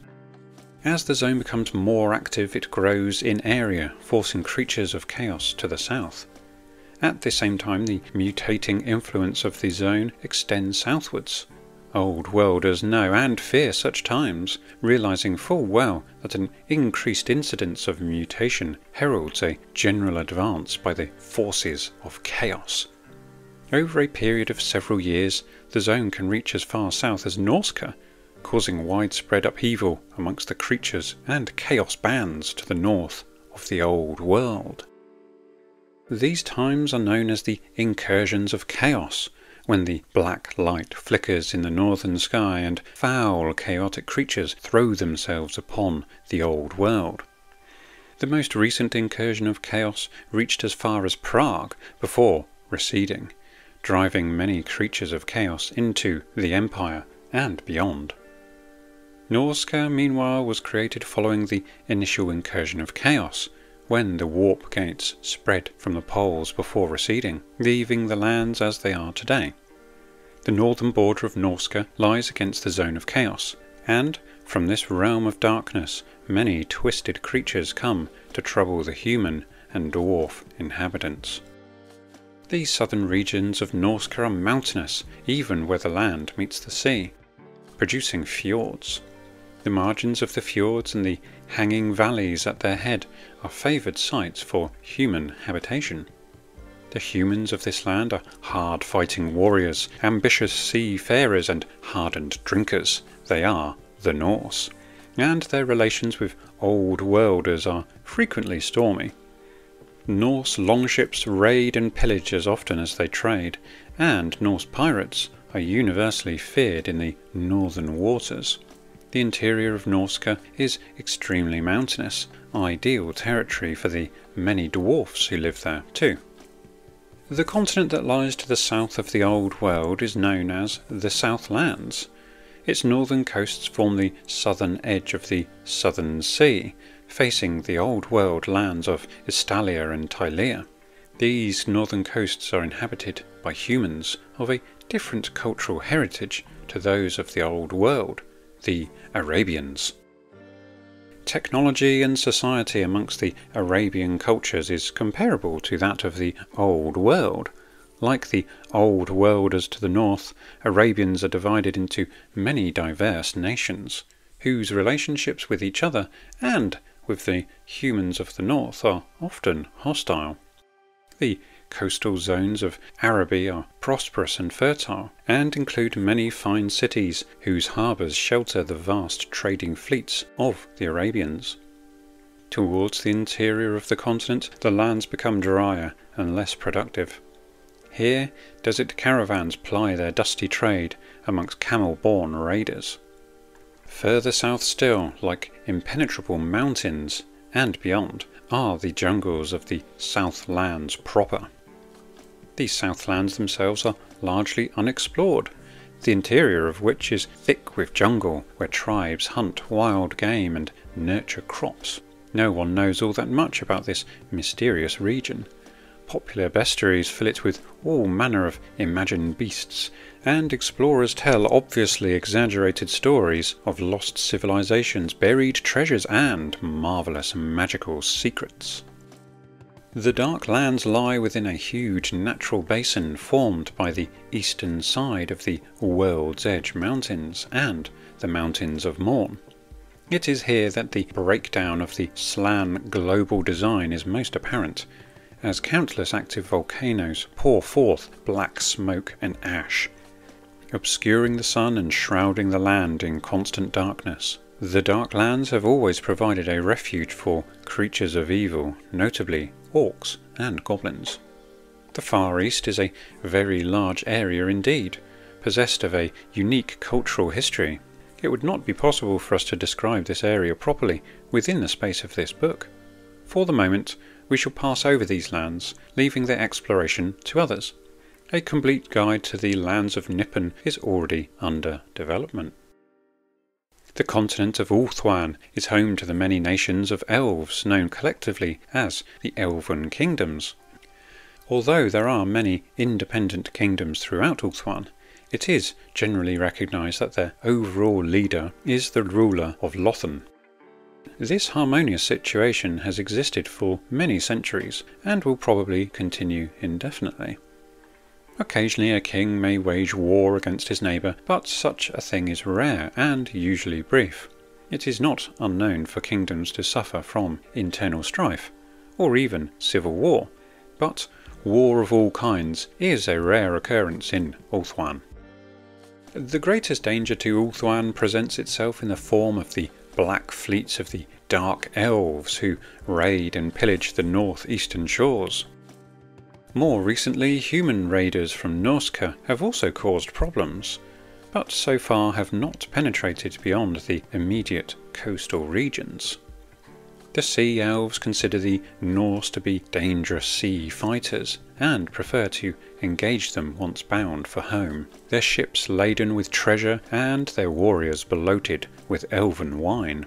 As the zone becomes more active, it grows in area, forcing creatures of chaos to the south. At the same time, the mutating influence of the zone extends southwards. Old Worlders know and fear such times, realizing full well that an increased incidence of mutation heralds a general advance by the forces of chaos. Over a period of several years, the zone can reach as far south as Norsca, causing widespread upheaval amongst the creatures and chaos bands to the north of the Old World. These times are known as the incursions of chaos, when the black light flickers in the northern sky and foul chaotic creatures throw themselves upon the Old World. The most recent incursion of chaos reached as far as Prague before receding, driving many creatures of chaos into the Empire and beyond. Norsca, meanwhile, was created following the initial incursion of chaos, when the warp gates spread from the poles before receding, leaving the lands as they are today. The northern border of Norsca lies against the zone of chaos, and from this realm of darkness many twisted creatures come to trouble the human and dwarf inhabitants. The southern regions of Norsca are mountainous, even where the land meets the sea, producing fjords. The margins of the fjords and the hanging valleys at their head are favoured sites for human habitation. The humans of this land are hard-fighting warriors, ambitious seafarers and hardened drinkers. They are the Norse. and their relations with Old Worlders are frequently stormy. Norse longships raid and pillage as often as they trade, and Norse pirates are universally feared in the northern waters. The interior of Norska is extremely mountainous, ideal territory for the many dwarfs who live there too. The continent that lies to the south of the Old World is known as the Southlands. Its northern coasts form the southern edge of the Southern Sea, facing the Old World lands of Estalia and Tylea. These northern coasts are inhabited by humans of a different cultural heritage to those of the Old World, the Arabians. Technology and society amongst the Arabian cultures is comparable to that of the Old World. Like the Old Worlders to the north, Arabians are divided into many diverse nations, whose relationships with each other and with the humans of the north are often hostile. The coastal zones of Araby are prosperous and fertile, and include many fine cities whose harbours shelter the vast trading fleets of the Arabians. Towards the interior of the continent, the lands become drier and less productive. Here, desert caravans ply their dusty trade amongst camel-borne raiders. Further south still, like impenetrable mountains, and beyond, are the jungles of the Southlands proper. These Southlands themselves are largely unexplored, the interior of which is thick with jungle, where tribes hunt wild game and nurture crops. No one knows all that much about this mysterious region. Popular bestiaries fill it with all manner of imagined beasts, and explorers tell obviously exaggerated stories of lost civilizations, buried treasures, and marvellous magical secrets. The Dark Lands lie within a huge natural basin formed by the eastern side of the World's Edge Mountains and the Mountains of Morn. It is here that the breakdown of the Slan global design is most apparent, as countless active volcanoes pour forth black smoke and ash, obscuring the sun and shrouding the land in constant darkness. The Dark Lands have always provided a refuge for creatures of evil, notably orcs and goblins. The Far East is a very large area indeed, possessed of a unique cultural history. It would not be possible for us to describe this area properly within the space of this book. For the moment, we shall pass over these lands, leaving their exploration to others. A complete guide to the lands of Nippon is already under development. The continent of Ulthuan is home to the many nations of elves known collectively as the Elven Kingdoms. Although there are many independent kingdoms throughout Ulthuan, it is generally recognised that their overall leader is the ruler of Lothan. This harmonious situation has existed for many centuries and will probably continue indefinitely. Occasionally a king may wage war against his neighbour, but such a thing is rare and usually brief. It is not unknown for kingdoms to suffer from internal strife, or even civil war, but war of all kinds is a rare occurrence in Ulthuan. The greatest danger to Ulthuan presents itself in the form of the black fleets of the Dark Elves who raid and pillage the northeastern shores. More recently, human raiders from Norska have also caused problems, but so far have not penetrated beyond the immediate coastal regions. The Sea Elves consider the Norse to be dangerous sea fighters and prefer to engage them once bound for home, their ships laden with treasure and their warriors bloated with elven wine.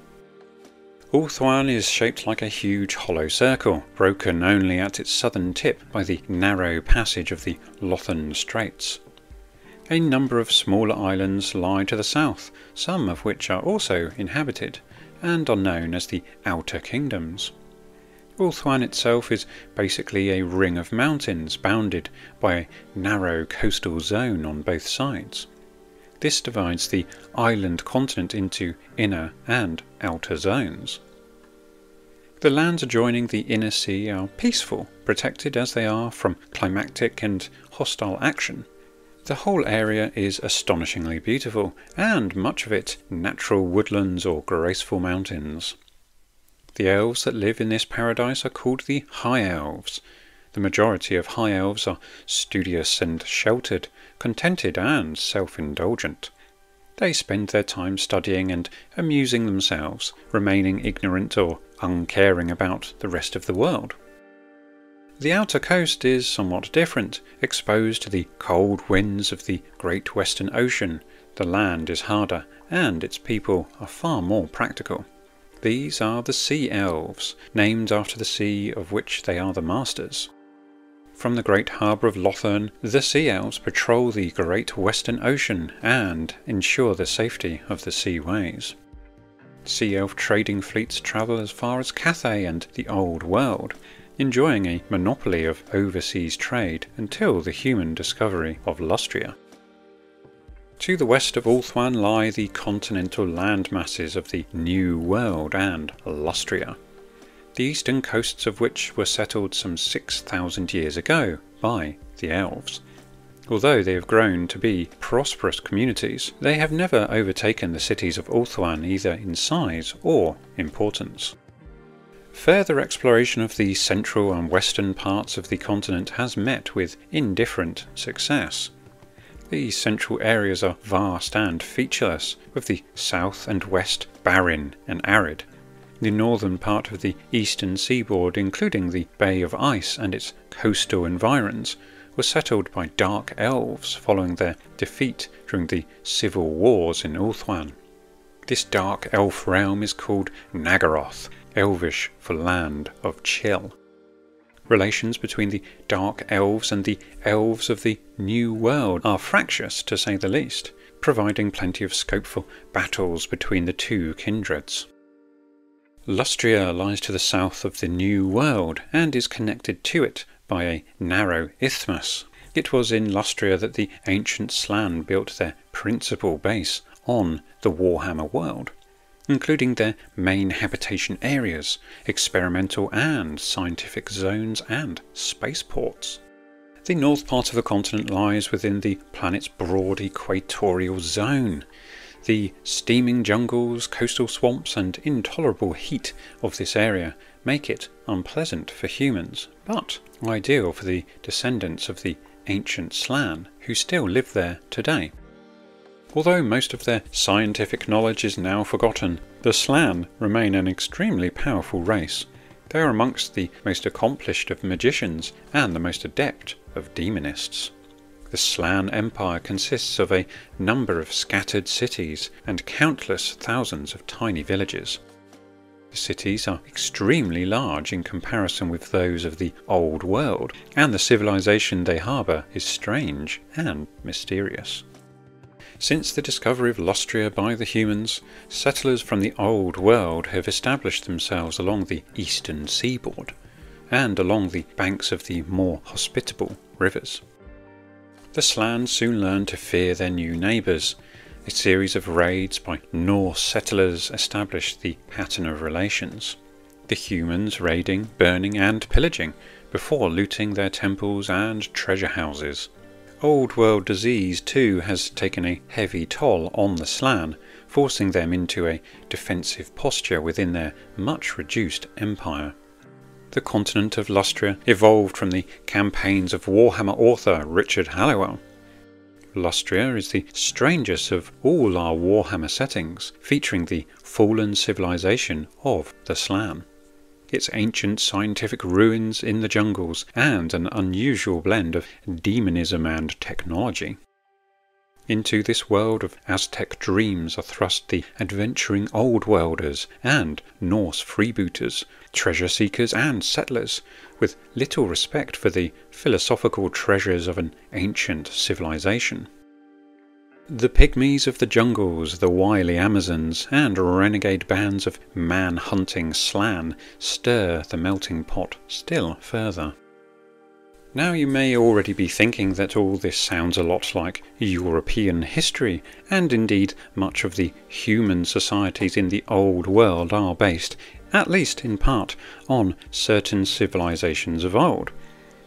Ulthuan is shaped like a huge hollow circle, broken only at its southern tip by the narrow passage of the Lothan Straits. A number of smaller islands lie to the south, some of which are also inhabited, and are known as the Outer Kingdoms. Ulthuan itself is basically a ring of mountains bounded by a narrow coastal zone on both sides. This divides the island continent into inner and outer zones. The lands adjoining the inner sea are peaceful, protected as they are from climactic and hostile action. The whole area is astonishingly beautiful, and much of it natural woodlands or graceful mountains. The elves that live in this paradise are called the High Elves. The majority of High Elves are studious and sheltered, contented and self-indulgent. They spend their time studying and amusing themselves, remaining ignorant or uncaring about the rest of the world. The outer coast is somewhat different. Exposed to the cold winds of the Great Western Ocean, the land is harder, and its people are far more practical. These are the Sea Elves, named after the sea of which they are the masters. From the great harbour of Lothern, the Sea Elves patrol the Great Western Ocean and ensure the safety of the seaways. Sea Elf trading fleets travel as far as Cathay and the Old World, enjoying a monopoly of overseas trade until the human discovery of Lustria. To the west of Ulthuan lie the continental land masses of the New World and Lustria, the eastern coasts of which were settled some 6,000 years ago by the elves. Although they have grown to be prosperous communities, they have never overtaken the cities of Ulthuan either in size or importance. Further exploration of the central and western parts of the continent has met with indifferent success. The central areas are vast and featureless, with the south and west barren and arid. The northern part of the eastern seaboard, including the Bay of Ice and its coastal environs, was settled by dark elves following their defeat during the civil wars in Ulthuan. This dark elf realm is called Nagaroth, Elvish for land of chill. Relations between the dark elves and the elves of the New World are fractious, to say the least, providing plenty of scope for battles between the two kindreds. Lustria lies to the south of the New World and is connected to it by a narrow isthmus. It was in Lustria that the ancient Slann built their principal base on the Warhammer World, including their main habitation areas, experimental and scientific zones, and spaceports. The north part of the continent lies within the planet's broad equatorial zone. The steaming jungles, coastal swamps, and intolerable heat of this area make it unpleasant for humans, but ideal for the descendants of the ancient Slann who still live there today. Although most of their scientific knowledge is now forgotten, the Slann remain an extremely powerful race. They are amongst the most accomplished of magicians and the most adept of demonists. The Slann Empire consists of a number of scattered cities and countless thousands of tiny villages. The cities are extremely large in comparison with those of the Old World, and the civilization they harbour is strange and mysterious. Since the discovery of Lustria by the humans, settlers from the Old World have established themselves along the eastern seaboard, and along the banks of the more hospitable rivers. The Slann soon learned to fear their new neighbours. A series of raids by Norse settlers established the pattern of relations, the humans raiding, burning and pillaging, before looting their temples and treasure houses. Old World disease too has taken a heavy toll on the Slann, forcing them into a defensive posture within their much reduced empire. The continent of Lustria evolved from the campaigns of Warhammer author Richard Halliwell. Lustria is the strangest of all our Warhammer settings, featuring the fallen civilization of the Slann, its ancient scientific ruins in the jungles, and an unusual blend of demonism and technology. Into this world of Aztec dreams are thrust the adventuring Old Worlders and Norse freebooters, treasure seekers and settlers, with little respect for the philosophical treasures of an ancient civilization. The pygmies of the jungles, the wily Amazons, and renegade bands of man-hunting Slann stir the melting pot still further. Now you may already be thinking that all this sounds a lot like European history, and indeed much of the human societies in the Old World are based, at least in part, on certain civilizations of old.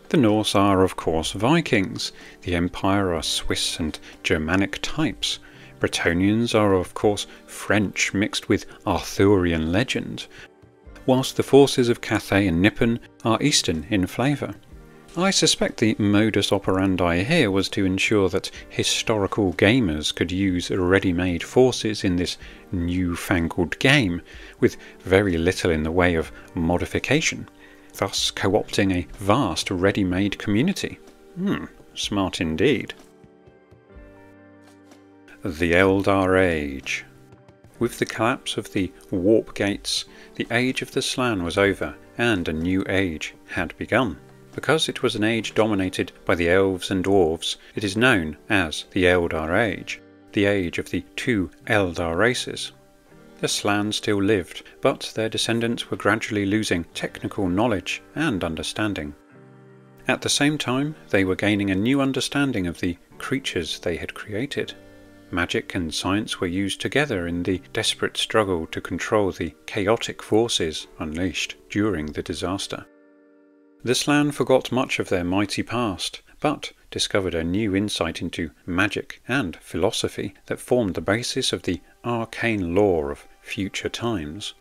The Norse are of course Vikings, the Empire are Swiss and Germanic types, Bretonnians are of course French mixed with Arthurian legend, whilst the forces of Cathay and Nippon are Eastern in flavour. I suspect the modus operandi here was to ensure that historical gamers could use ready-made forces in this newfangled game, with very little in the way of modification, thus co-opting a vast ready-made community. Smart indeed. The Eldar Age. With the collapse of the warp gates, the age of the Slann was over and a new age had begun. Because it was an age dominated by the elves and dwarves, it is known as the Eldar Age, the age of the two Eldar races. The Slann still lived, but their descendants were gradually losing technical knowledge and understanding. At the same time, they were gaining a new understanding of the creatures they had created. Magic and science were used together in the desperate struggle to control the chaotic forces unleashed during the disaster. The Slann forgot much of their mighty past, but discovered a new insight into magic and philosophy that formed the basis of the arcane lore of future times.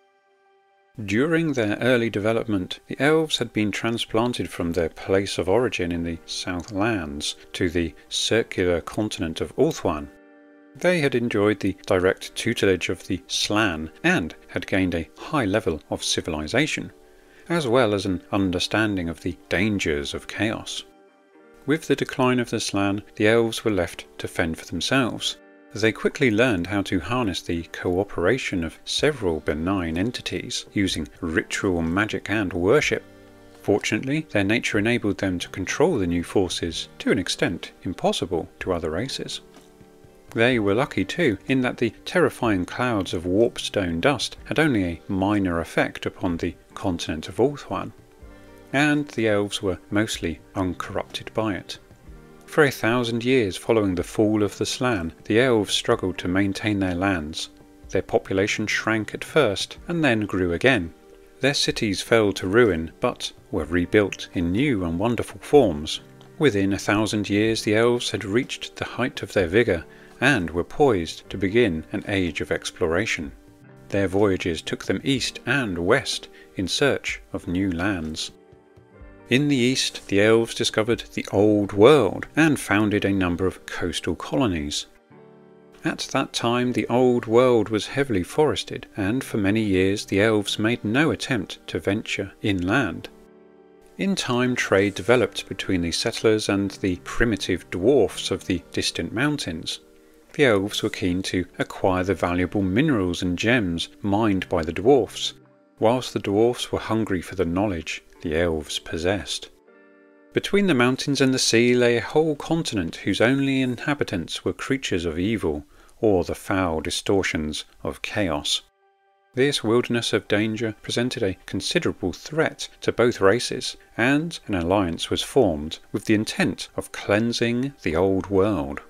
During their early development, the elves had been transplanted from their place of origin in the Southlands to the circular continent of Ulthuan. They had enjoyed the direct tutelage of the Slann and had gained a high level of civilization, as well as an understanding of the dangers of chaos. With the decline of the Slann, the elves were left to fend for themselves. They quickly learned how to harness the cooperation of several benign entities, using ritual magic and worship. Fortunately, their nature enabled them to control the new forces to an extent impossible to other races. They were lucky too, in that the terrifying clouds of warpstone dust had only a minor effect upon the continent of Ulthuan, and the elves were mostly uncorrupted by it. For 1,000 years following the fall of the Slann, the elves struggled to maintain their lands. Their population shrank at first, and then grew again. Their cities fell to ruin, but were rebuilt in new and wonderful forms. Within 1,000 years the elves had reached the height of their vigour, and were poised to begin an age of exploration. Their voyages took them east and west in search of new lands. In the east, the elves discovered the Old World and founded a number of coastal colonies. At that time, the Old World was heavily forested, and for many years the elves made no attempt to venture inland. In time, trade developed between the settlers and the primitive dwarfs of the distant mountains. The elves were keen to acquire the valuable minerals and gems mined by the dwarfs, whilst the dwarfs were hungry for the knowledge the elves possessed. Between the mountains and the sea lay a whole continent whose only inhabitants were creatures of evil, or the foul distortions of chaos. This wilderness of danger presented a considerable threat to both races, and an alliance was formed with the intent of cleansing the Old World.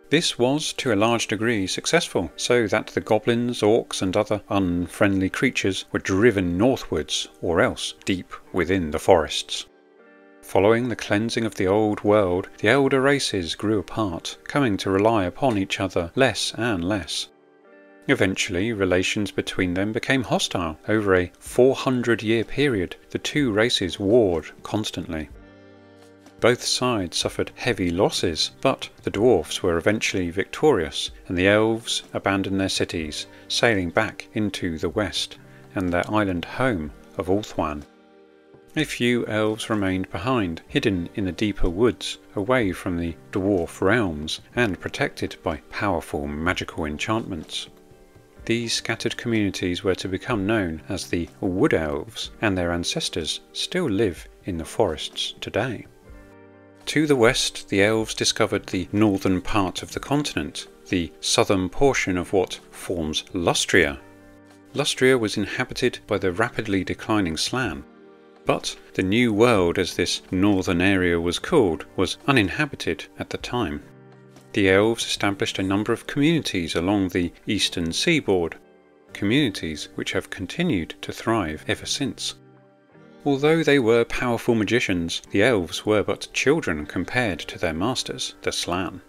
This was to a large degree successful, so that the goblins, orcs and other unfriendly creatures were driven northwards or else deep within the forests. Following the cleansing of the Old World, the elder races grew apart, coming to rely upon each other less and less. Eventually, relations between them became hostile. Over a 400-year period, the two races warred constantly. Both sides suffered heavy losses, but the dwarfs were eventually victorious, and the elves abandoned their cities, sailing back into the west and their island home of Ulthuan. A few elves remained behind, hidden in the deeper woods, away from the dwarf realms, and protected by powerful magical enchantments. These scattered communities were to become known as the Wood Elves, and their ancestors still live in the forests today. To the west, the elves discovered the northern part of the continent, the southern portion of what forms Lustria. Lustria was inhabited by the rapidly declining Slann, but the New World, as this northern area was called, was uninhabited at the time. The elves established a number of communities along the eastern seaboard, communities which have continued to thrive ever since. Although they were powerful magicians, the elves were but children compared to their masters, the Slann.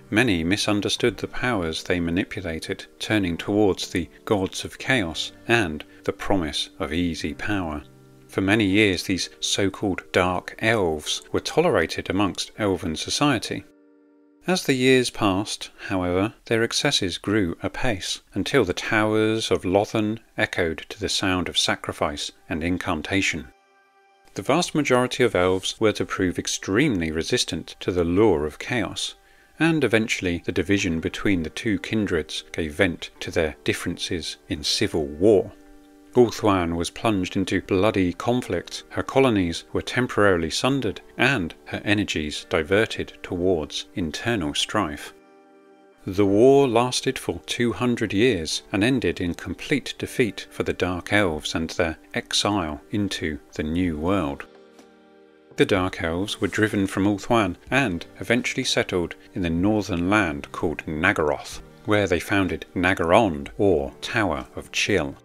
Many misunderstood the powers they manipulated, turning towards the gods of chaos and the promise of easy power. For many years these so-called Dark Elves were tolerated amongst elven society. As the years passed, however, their excesses grew apace, until the towers of Lothan echoed to the sound of sacrifice and incantation. The vast majority of elves were to prove extremely resistant to the lure of chaos, and eventually the division between the two kindreds gave vent to their differences in civil war. Ulthuan was plunged into bloody conflict, her colonies were temporarily sundered, and her energies diverted towards internal strife. The war lasted for 200 years and ended in complete defeat for the Dark Elves and their exile into the New World. The Dark Elves were driven from Ulthuan and eventually settled in the northern land called Naggaroth, where they founded Naggarond, or Tower of Chill.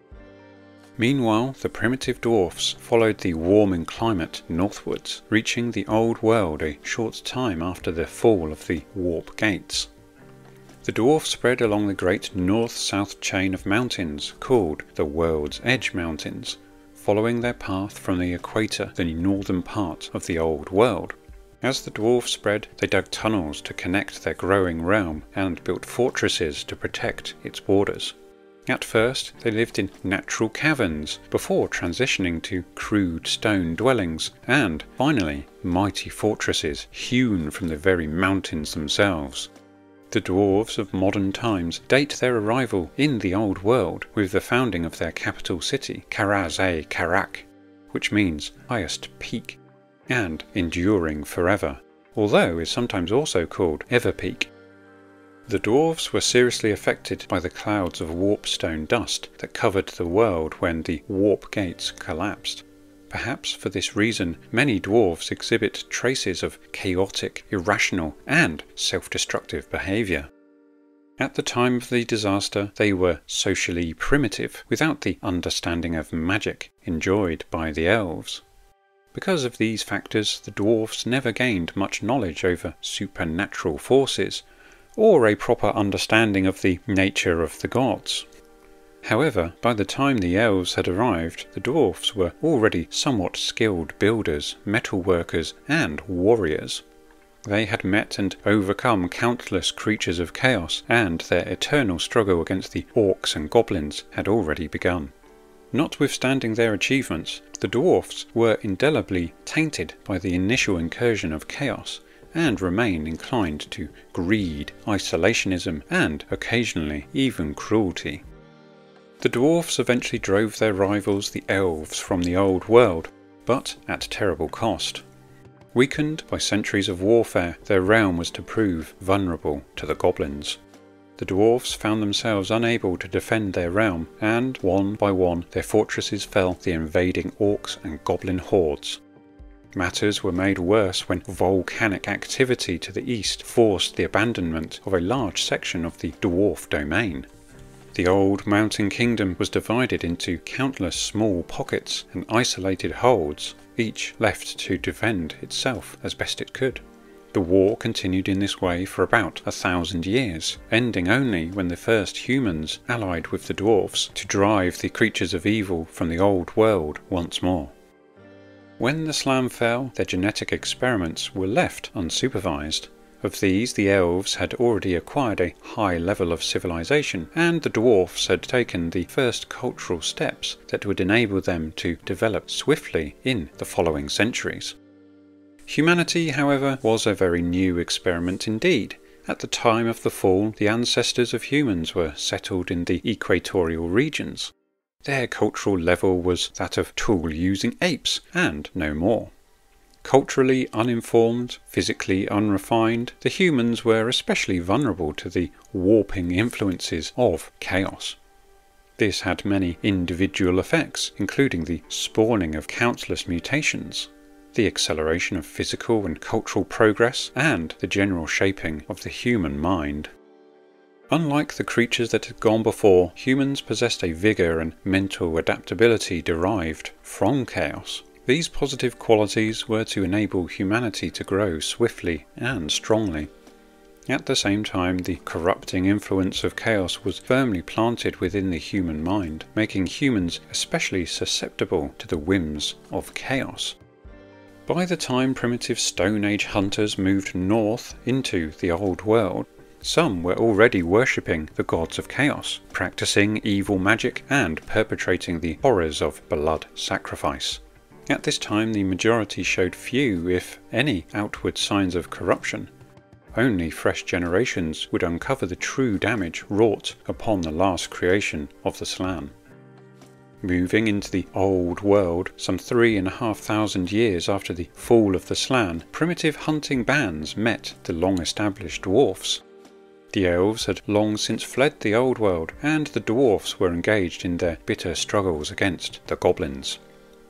Meanwhile, the primitive dwarfs followed the warming climate northwards, reaching the Old World a short time after the fall of the Warp Gates. The dwarfs spread along the great north-south chain of mountains called the World's Edge Mountains, following their path from the equator, the northern part of the Old World. As the dwarfs spread, they dug tunnels to connect their growing realm and built fortresses to protect its borders. At first, they lived in natural caverns, before transitioning to crude stone dwellings, and, finally, mighty fortresses hewn from the very mountains themselves. The dwarves of modern times date their arrival in the Old World with the founding of their capital city, Karaz-e-Karak, which means highest peak, and enduring forever, although is sometimes also called Everpeak. The dwarves were seriously affected by the clouds of warpstone dust that covered the world when the warp gates collapsed. Perhaps for this reason, many dwarves exhibit traces of chaotic, irrational, and self-destructive behaviour. At the time of the disaster, they were socially primitive, without the understanding of magic enjoyed by the elves. Because of these factors, the dwarfs never gained much knowledge over supernatural forces, or a proper understanding of the nature of the gods. However, by the time the elves had arrived, the dwarfs were already somewhat skilled builders, metalworkers, and warriors. They had met and overcome countless creatures of chaos, and their eternal struggle against the orcs and goblins had already begun. Notwithstanding their achievements, the dwarfs were indelibly tainted by the initial incursion of chaos, and remain inclined to greed, isolationism, and occasionally even cruelty. The dwarfs eventually drove their rivals the elves from the Old World, but at terrible cost. Weakened by centuries of warfare, their realm was to prove vulnerable to the goblins. The dwarfs found themselves unable to defend their realm, and one by one their fortresses fell to the invading orcs and goblin hordes. Matters were made worse when volcanic activity to the east forced the abandonment of a large section of the dwarf domain. The old mountain kingdom was divided into countless small pockets and isolated holds, each left to defend itself as best it could. The war continued in this way for about 1,000 years, ending only when the first humans allied with the dwarfs to drive the creatures of evil from the Old World once more. When the Slann fell, their genetic experiments were left unsupervised. Of these, the elves had already acquired a high level of civilization, and the dwarfs had taken the first cultural steps that would enable them to develop swiftly in the following centuries. Humanity, however, was a very new experiment indeed. At the time of the fall, the ancestors of humans were settled in the equatorial regions. Their cultural level was that of tool-using apes, and no more. Culturally uninformed, physically unrefined, the humans were especially vulnerable to the warping influences of chaos. This had many individual effects, including the spawning of countless mutations, the acceleration of physical and cultural progress, and the general shaping of the human mind. Unlike the creatures that had gone before, humans possessed a vigour and mental adaptability derived from chaos. These positive qualities were to enable humanity to grow swiftly and strongly. At the same time, the corrupting influence of chaos was firmly planted within the human mind, making humans especially susceptible to the whims of chaos. By the time primitive Stone Age hunters moved north into the Old World, some were already worshipping the gods of chaos, practicing evil magic and perpetrating the horrors of blood sacrifice. At this time, the majority showed few, if any, outward signs of corruption. Only fresh generations would uncover the true damage wrought upon the last creation of the Slann. Moving into the Old World, some 3,500 years after the fall of the Slann, primitive hunting bands met the long-established dwarfs. The elves had long since fled the Old World, and the dwarfs were engaged in their bitter struggles against the goblins.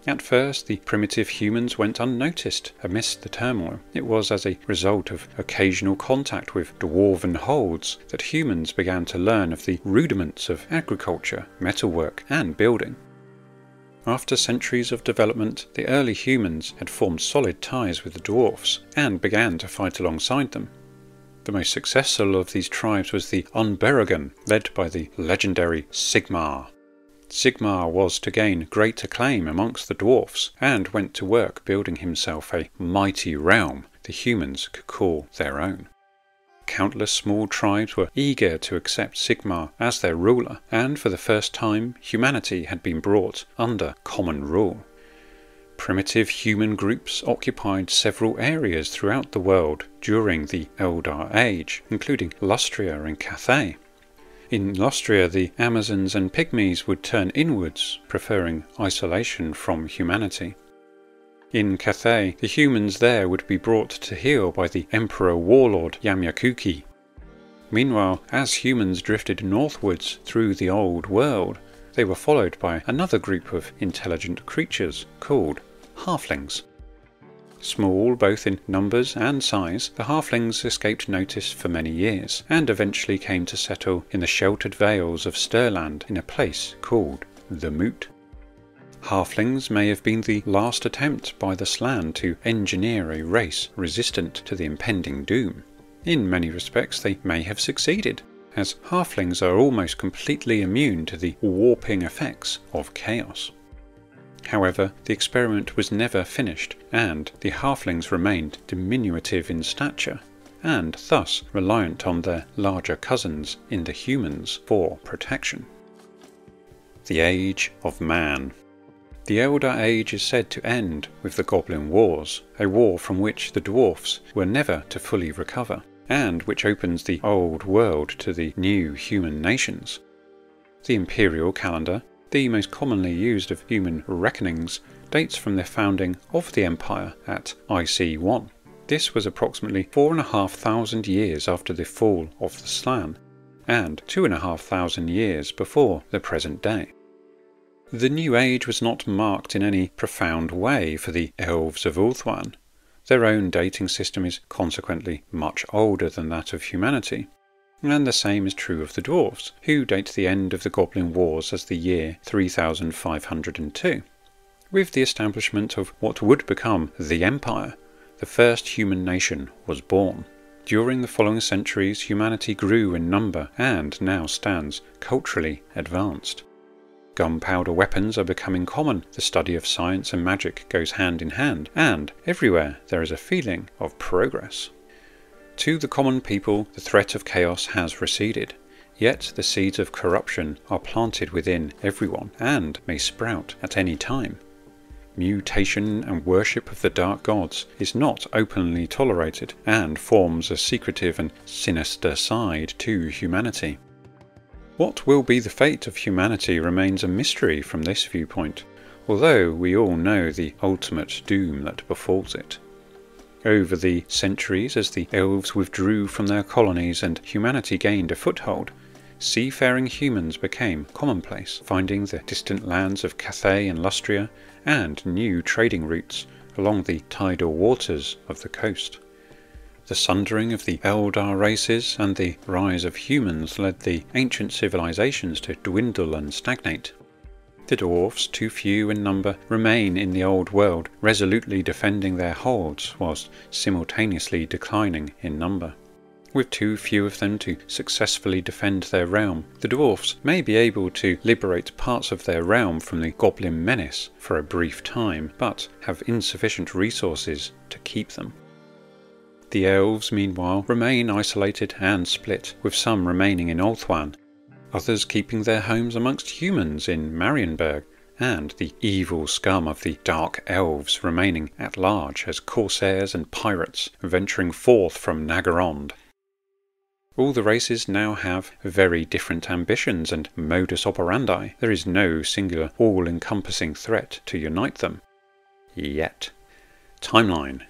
At first, the primitive humans went unnoticed amidst the turmoil. It was as a result of occasional contact with dwarven holds that humans began to learn of the rudiments of agriculture, metalwork, and building. After centuries of development, the early humans had formed solid ties with the dwarfs and began to fight alongside them. The most successful of these tribes was the Unberogen, led by the legendary Sigmar. Sigmar was to gain great acclaim amongst the dwarfs, and went to work building himself a mighty realm the humans could call their own. Countless small tribes were eager to accept Sigmar as their ruler, and for the first time humanity had been brought under common rule. Primitive human groups occupied several areas throughout the world during the Eldar Age, including Lustria and Cathay. In Lustria, the Amazons and Pygmies would turn inwards, preferring isolation from humanity. In Cathay, the humans there would be brought to heel by the Emperor Warlord Yamyakuki. Meanwhile, as humans drifted northwards through the Old World, they were followed by another group of intelligent creatures called Halflings. Small both in numbers and size, the Halflings escaped notice for many years, and eventually came to settle in the sheltered vales of Stirland in a place called the Moot. Halflings may have been the last attempt by the Slann to engineer a race resistant to the impending doom. In many respects they may have succeeded, as Halflings are almost completely immune to the warping effects of chaos. However, the experiment was never finished, and the Halflings remained diminutive in stature, and thus reliant on their larger cousins in the humans for protection. The Age of Man. The Eldar Age is said to end with the Goblin Wars, a war from which the dwarfs were never to fully recover, and which opens the Old World to the new human nations. The Imperial calendar, the most commonly used of human reckonings, dates from the founding of the Empire at IC1. This was approximately 4,500 years after the fall of the Slann, and 2,500 years before the present day. The New Age was not marked in any profound way for the Elves of Ulthuan. Their own dating system is consequently much older than that of humanity. And the same is true of the dwarves, who date the end of the Goblin Wars as the year 3502. With the establishment of what would become the Empire, the first human nation was born. During the following centuries, humanity grew in number and now stands culturally advanced. Gunpowder weapons are becoming common, the study of science and magic goes hand in hand, and everywhere there is a feeling of progress. To the common people, the threat of chaos has receded, yet the seeds of corruption are planted within everyone and may sprout at any time. Mutation and worship of the dark gods is not openly tolerated and forms a secretive and sinister side to humanity. What will be the fate of humanity remains a mystery from this viewpoint, although we all know the ultimate doom that befalls it. Over the centuries, as the elves withdrew from their colonies and humanity gained a foothold, seafaring humans became commonplace, finding the distant lands of Cathay and Lustria and new trading routes along the tidal waters of the coast. The sundering of the Eldar races and the rise of humans led the ancient civilizations to dwindle and stagnate. The dwarfs, too few in number, remain in the old world, resolutely defending their holds whilst simultaneously declining in number. With too few of them to successfully defend their realm, the dwarfs may be able to liberate parts of their realm from the goblin menace for a brief time, but have insufficient resources to keep them. The elves, meanwhile, remain isolated and split, with some remaining in Oldhammer, others keeping their homes amongst humans in Marienburg, and the evil scum of the Dark Elves remaining at large as corsairs and pirates venturing forth from Nagarond. All the races now have very different ambitions and modus operandi. There is no singular all-encompassing threat to unite them. Yet. Timeline.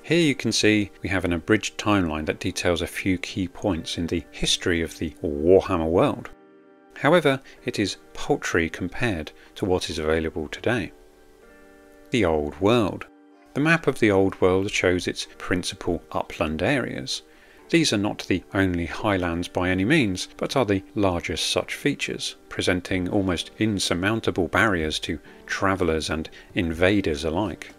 Here you can see we have an abridged timeline that details a few key points in the history of the Warhammer world. However, it is paltry compared to what is available today. The Old World. The map of the Old World shows its principal upland areas. These are not the only highlands by any means, but are the largest such features, presenting almost insurmountable barriers to travellers and invaders alike.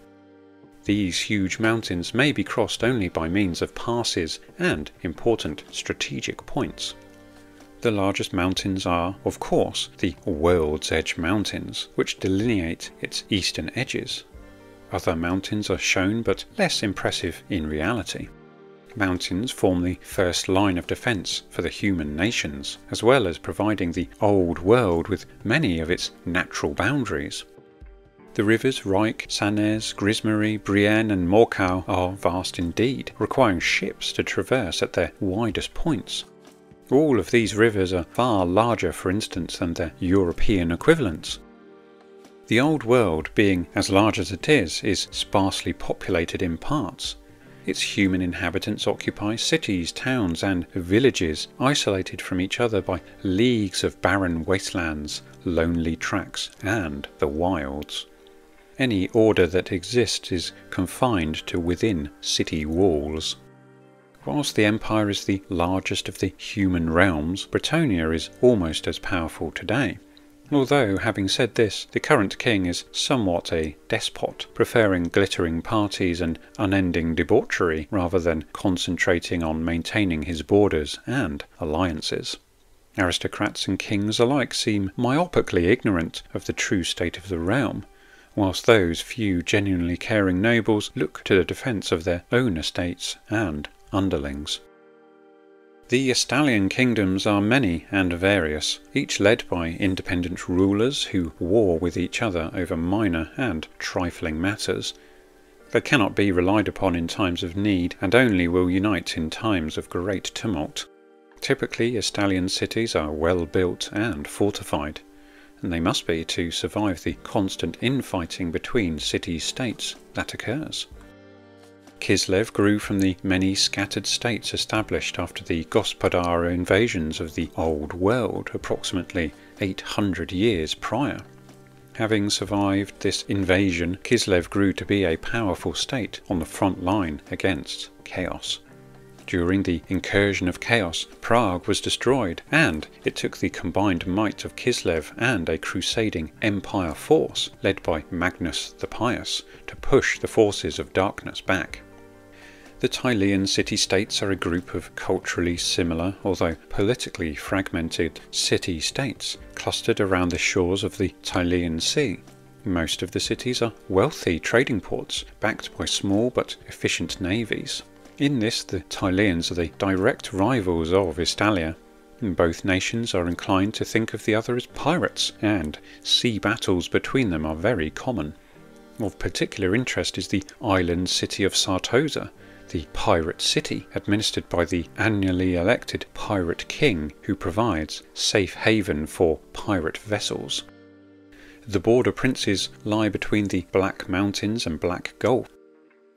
These huge mountains may be crossed only by means of passes and important strategic points. The largest mountains are, of course, the World's Edge Mountains, which delineate its eastern edges. Other mountains are shown, but less impressive in reality. Mountains form the first line of defence for the human nations, as well as providing the Old World with many of its natural boundaries. The rivers Reich, Sanez, Grismery, Brienne and Morkau are vast indeed, requiring ships to traverse at their widest points. All of these rivers are far larger, for instance, than their European equivalents. The Old World, being as large as it is sparsely populated in parts. Its human inhabitants occupy cities, towns and villages, isolated from each other by leagues of barren wastelands, lonely tracts and the wilds. Any order that exists is confined to within city walls. Whilst the Empire is the largest of the human realms, Bretonnia is almost as powerful today. Although, having said this, the current king is somewhat a despot, preferring glittering parties and unending debauchery rather than concentrating on maintaining his borders and alliances. Aristocrats and kings alike seem myopically ignorant of the true state of the realm, whilst those few genuinely caring nobles look to the defence of their own estates and underlings. The Estalian kingdoms are many and various, each led by independent rulers who war with each other over minor and trifling matters. They cannot be relied upon in times of need, and only will unite in times of great tumult. Typically, Estalian cities are well built and fortified, and they must be to survive the constant infighting between city-states that occurs. Kislev grew from the many scattered states established after the Gospodar invasions of the Old World approximately 800 years prior. Having survived this invasion, Kislev grew to be a powerful state on the front line against chaos. During the incursion of chaos, Prague was destroyed, and it took the combined might of Kislev and a crusading empire force, led by Magnus the Pious, to push the forces of darkness back. The Tylean city-states are a group of culturally similar, although politically fragmented, city-states clustered around the shores of the Tylean Sea. Most of the cities are wealthy trading ports, backed by small but efficient navies. In this, the Tyleans are the direct rivals of Estalia. Both nations are inclined to think of the other as pirates, and sea battles between them are very common. Of particular interest is the island city of Sartosa, the pirate city, administered by the annually elected pirate king, who provides safe haven for pirate vessels. The border princes lie between the Black Mountains and Black Gulf.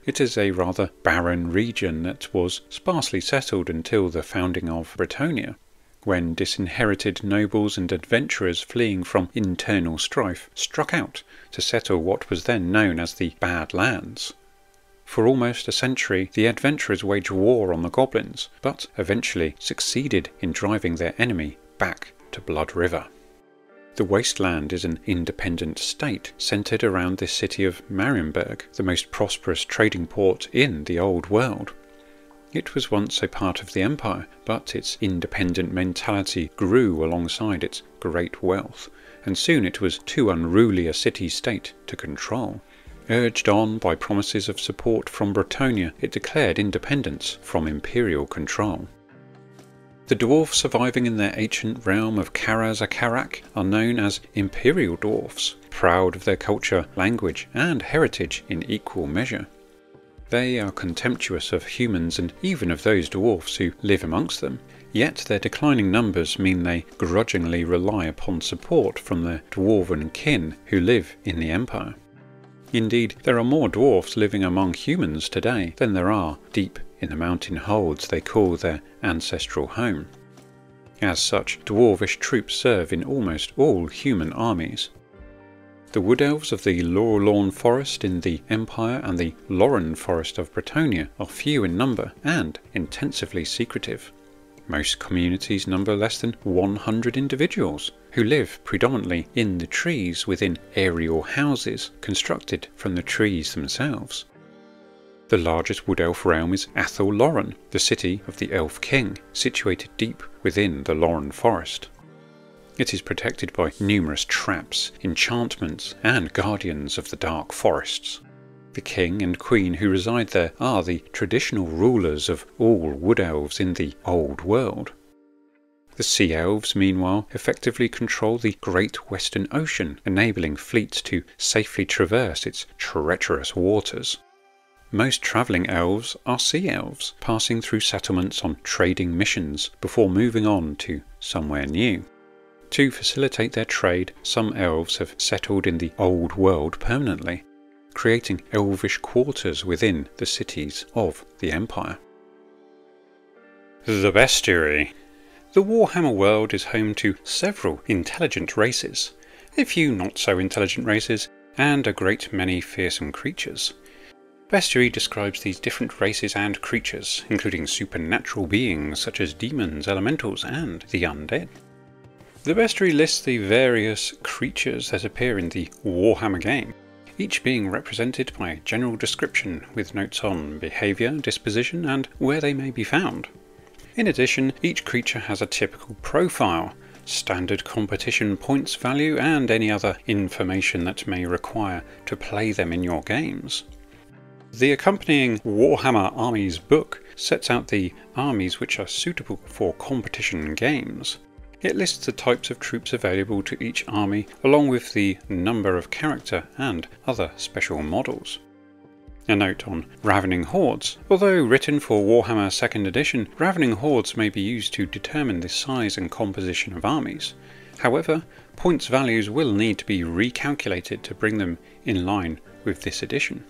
It is a rather barren region that was sparsely settled until the founding of Bretonnia, when disinherited nobles and adventurers fleeing from internal strife struck out to settle what was then known as the Bad Lands. For almost a century, the adventurers waged war on the goblins, but eventually succeeded in driving their enemy back to Blood River. The Wasteland is an independent state centred around the city of Marienburg, the most prosperous trading port in the Old World. It was once a part of the Empire, but its independent mentality grew alongside its great wealth, and soon it was too unruly a city-state to control. Urged on by promises of support from Bretonnia, it declared independence from imperial control. The dwarfs surviving in their ancient realm of Karaz-a-Karak are known as Imperial Dwarfs, proud of their culture, language and heritage in equal measure. They are contemptuous of humans and even of those dwarfs who live amongst them, yet their declining numbers mean they grudgingly rely upon support from their dwarven kin who live in the Empire. Indeed, there are more dwarfs living among humans today than there are deep in the mountain holds they call their ancestral home. As such, dwarvish troops serve in almost all human armies. The Wood Elves of the Lorelorn Forest in the Empire and the Loren Forest of Bretonnia are few in number and intensively secretive. Most communities number less than 100 individuals, who live predominantly in the trees within aerial houses constructed from the trees themselves. The largest Wood Elf realm is Athel Loren, the city of the Elf King, situated deep within the Loren Forest. It is protected by numerous traps, enchantments, and guardians of the dark forests. The king and queen who reside there are the traditional rulers of all Wood Elves in the Old World. The Sea Elves, meanwhile, effectively control the Great Western Ocean, enabling fleets to safely traverse its treacherous waters. Most travelling elves are Sea Elves, passing through settlements on trading missions before moving on to somewhere new. To facilitate their trade, some elves have settled in the Old World permanently, creating elvish quarters within the cities of the Empire. The Bestiary. The Warhammer world is home to several intelligent races, a few not so intelligent races, and a great many fearsome creatures. Bestiary describes these different races and creatures, including supernatural beings such as demons, elementals, and the undead. The Bestiary lists the various creatures that appear in the Warhammer game, each being represented by a general description with notes on behaviour, disposition, and where they may be found. In addition, each creature has a typical profile, standard competition points value, and any other information that may require to play them in your games. The accompanying Warhammer Armies book sets out the armies which are suitable for competition games. It lists the types of troops available to each army, along with the number of character and other special models. A note on Ravening Hordes. Although written for Warhammer 2nd edition, Ravening Hordes may be used to determine the size and composition of armies. However, points values will need to be recalculated to bring them in line with this edition.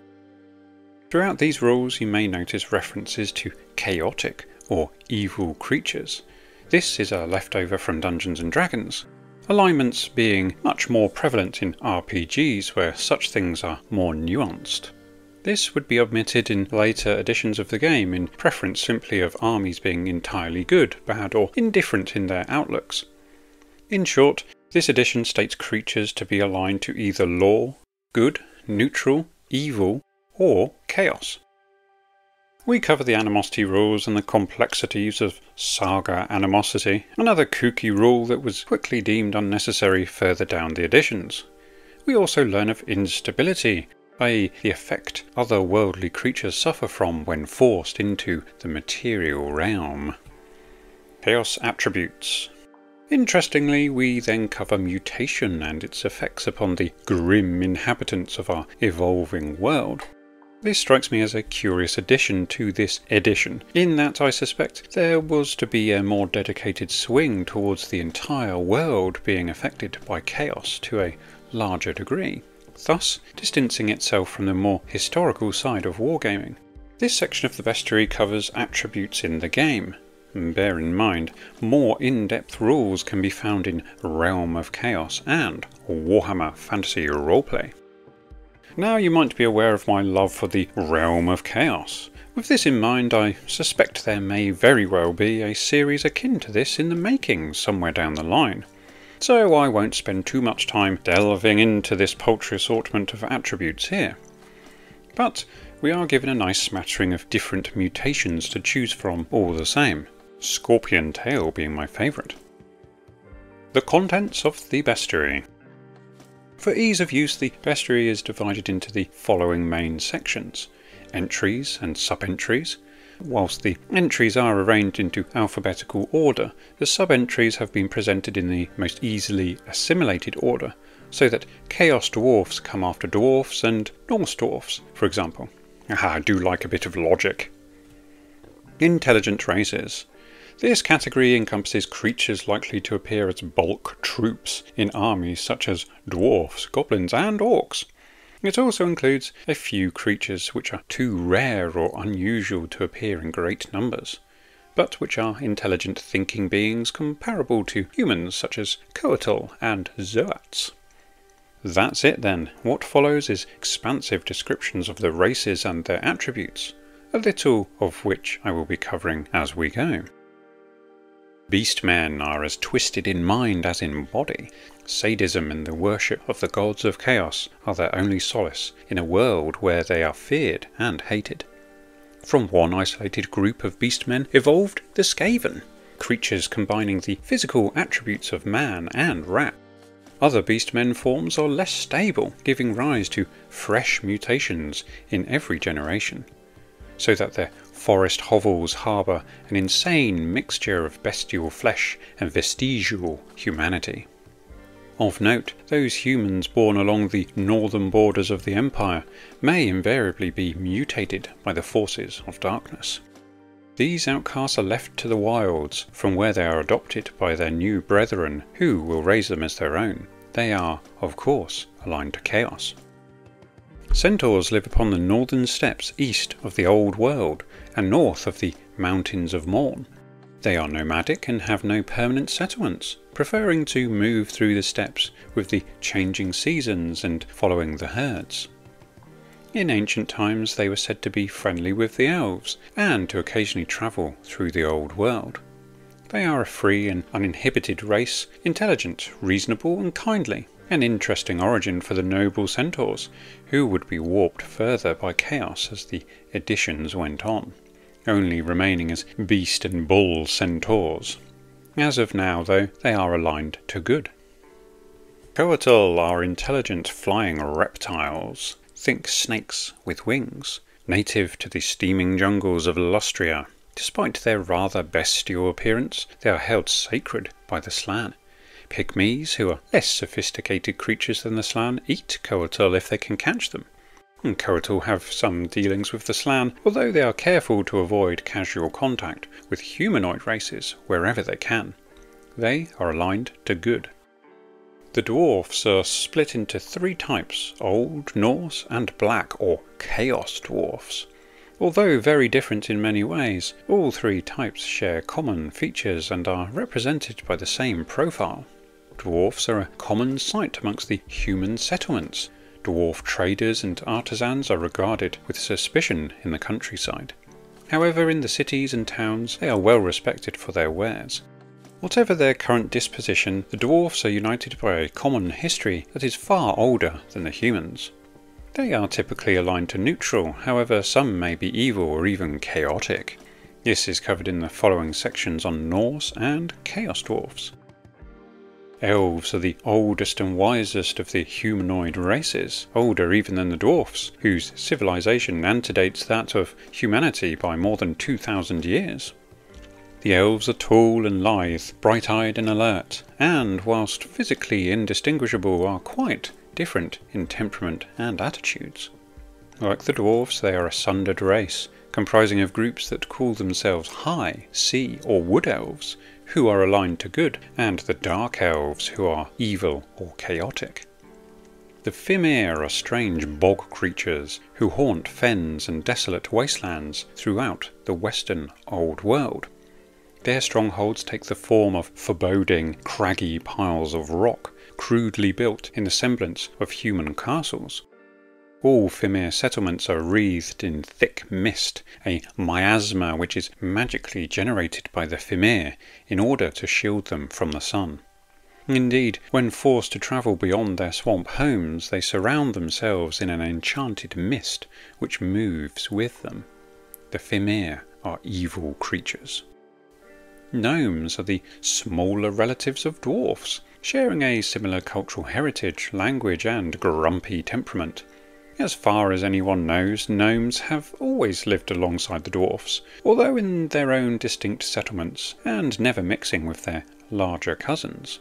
Throughout these rules you may notice references to chaotic or evil creatures. This is a leftover from Dungeons & Dragons, alignments being much more prevalent in RPGs where such things are more nuanced. This would be omitted in later editions of the game in preference simply of armies being entirely good, bad or indifferent in their outlooks. In short, this edition states creatures to be aligned to either law, good, neutral, evil, or chaos. We cover the animosity rules and the complexities of saga animosity, another kooky rule that was quickly deemed unnecessary further down the editions. We also learn of instability, i.e. the effect otherworldly creatures suffer from when forced into the material realm. Chaos attributes. Interestingly, we then cover mutation and its effects upon the grim inhabitants of our evolving world. This strikes me as a curious addition to this edition, in that I suspect there was to be a more dedicated swing towards the entire world being affected by chaos to a larger degree, thus distancing itself from the more historical side of wargaming. This section of the Bestiary covers attributes in the game. Bear in mind, more in-depth rules can be found in Realm of Chaos and Warhammer Fantasy Roleplay. Now you might be aware of my love for the Realm of Chaos. With this in mind, I suspect there may very well be a series akin to this in the making somewhere down the line. so I won't spend too much time delving into this paltry assortment of attributes here. But we are given a nice smattering of different mutations to choose from all the same, Scorpion Tail being my favourite. The contents of the Bestiary. For ease of use, the Bestiary is divided into the following main sections: entries and sub-entries. Whilst the entries are arranged into alphabetical order, the sub-entries have been presented in the most easily assimilated order, so that Chaos Dwarfs come after Dwarfs and Norse Dwarfs, for example. I do like a bit of logic. Intelligent races. This category encompasses creatures likely to appear as bulk troops in armies such as dwarfs, goblins and orcs. It also includes a few creatures which are too rare or unusual to appear in great numbers, but which are intelligent thinking beings comparable to humans such as Coatl and Zoats. That's it then. What follows is expansive descriptions of the races and their attributes, a little of which I will be covering as we go. Beastmen are as twisted in mind as in body. Sadism and the worship of the gods of chaos are their only solace in a world where they are feared and hated. From one isolated group of beastmen evolved the Skaven, creatures combining the physical attributes of man and rat. Other beastmen forms are less stable, giving rise to fresh mutations in every generation, so that their forest hovels harbour an insane mixture of bestial flesh and vestigial humanity. Of note, those humans born along the northern borders of the Empire may invariably be mutated by the forces of darkness. These outcasts are left to the wilds, from where they are adopted by their new brethren, who will raise them as their own. They are, of course, aligned to chaos. Centaurs live upon the northern steppes east of the Old World and north of the Mountains of Morn. They are nomadic and have no permanent settlements, preferring to move through the steppes with the changing seasons and following the herds. In ancient times they were said to be friendly with the elves and to occasionally travel through the Old World. They are a free and uninhibited race, intelligent, reasonable and kindly. An interesting origin for the noble centaurs, who would be warped further by chaos as the editions went on, only remaining as beast and bull centaurs. As of now, though, they are aligned to good. Coatl are intelligent flying reptiles. Think snakes with wings, native to the steaming jungles of Lustria. Despite their rather bestial appearance, they are held sacred by the Slan. Pygmies, who are less sophisticated creatures than the Slan, eat Coatl if they can catch them. And Coatl have some dealings with the Slan, although they are careful to avoid casual contact with humanoid races wherever they can. They are aligned to good. The dwarfs are split into three types: Old, Norse and Black or Chaos Dwarfs. Although very different in many ways, all three types share common features and are represented by the same profile. Dwarfs are a common sight amongst the human settlements. Dwarf traders and artisans are regarded with suspicion in the countryside. However, in the cities and towns they are well respected for their wares. Whatever their current disposition, the dwarfs are united by a common history that is far older than the humans. They are typically aligned to neutral, however some may be evil or even chaotic. This is covered in the following sections on Norse and Chaos Dwarfs. Elves are the oldest and wisest of the humanoid races, older even than the dwarfs, whose civilization antedates that of humanity by more than 2,000 years. The elves are tall and lithe, bright-eyed and alert, and, whilst physically indistinguishable, are quite different in temperament and attitudes. Like the dwarfs, they are a sundered race, comprising of groups that call themselves High, Sea or Wood Elves, who are aligned to good, and the Dark Elves, who are evil or chaotic. The Fimir are strange bog creatures who haunt fens and desolate wastelands throughout the western Old World. Their strongholds take the form of foreboding, craggy piles of rock, crudely built in the semblance of human castles. All Fimir settlements are wreathed in thick mist, a miasma which is magically generated by the Fimir in order to shield them from the sun. Indeed, when forced to travel beyond their swamp homes, they surround themselves in an enchanted mist which moves with them. The Fimir are evil creatures. Gnomes are the smaller relatives of dwarfs, sharing a similar cultural heritage, language and grumpy temperament. As far as anyone knows, gnomes have always lived alongside the dwarfs, although in their own distinct settlements and never mixing with their larger cousins.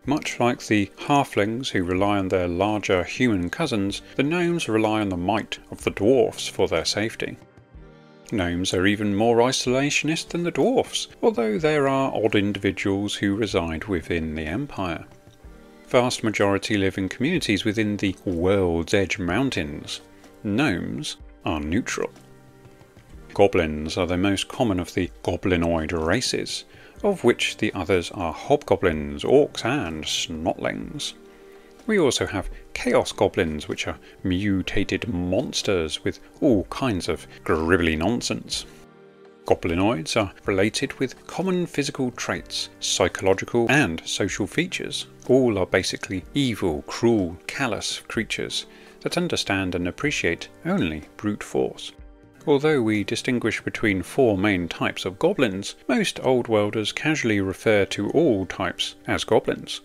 Much like the halflings who rely on their larger human cousins, the gnomes rely on the might of the dwarfs for their safety. Gnomes are even more isolationist than the dwarfs, although there are odd individuals who reside within the empire. Vast majority live in communities within the World's Edge Mountains. Gnomes are neutral. Goblins are the most common of the goblinoid races, of which the others are hobgoblins, orcs and snotlings. We also have chaos goblins, which are mutated monsters with all kinds of gribbly nonsense. Goblinoids are related with common physical traits, psychological and social features. All are basically evil, cruel, callous creatures that understand and appreciate only brute force. Although we distinguish between 4 main types of goblins, most Old Worlders casually refer to all types as goblins.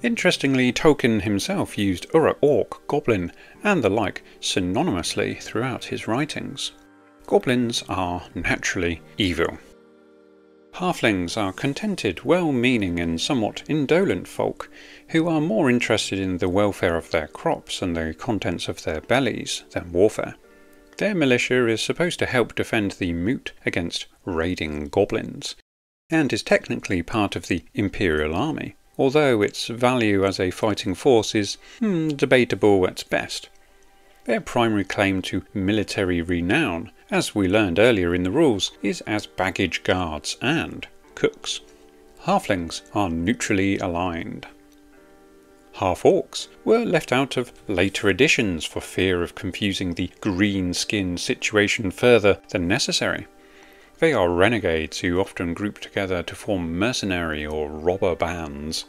Interestingly, Tolkien himself used Uruk, orc, goblin and the like synonymously throughout his writings. Goblins are naturally evil. Halflings are contented, well-meaning and somewhat indolent folk who are more interested in the welfare of their crops and the contents of their bellies than warfare. Their militia is supposed to help defend the moot against raiding goblins, and is technically part of the Imperial Army, although its value as a fighting force is debatable at best. Their primary claim to military renown, as we learned earlier in the rules, is as baggage guards and cooks. Halflings are neutrally aligned. Half-orcs were left out of later editions for fear of confusing the green-skin situation further than necessary. They are renegades who often group together to form mercenary or robber bands,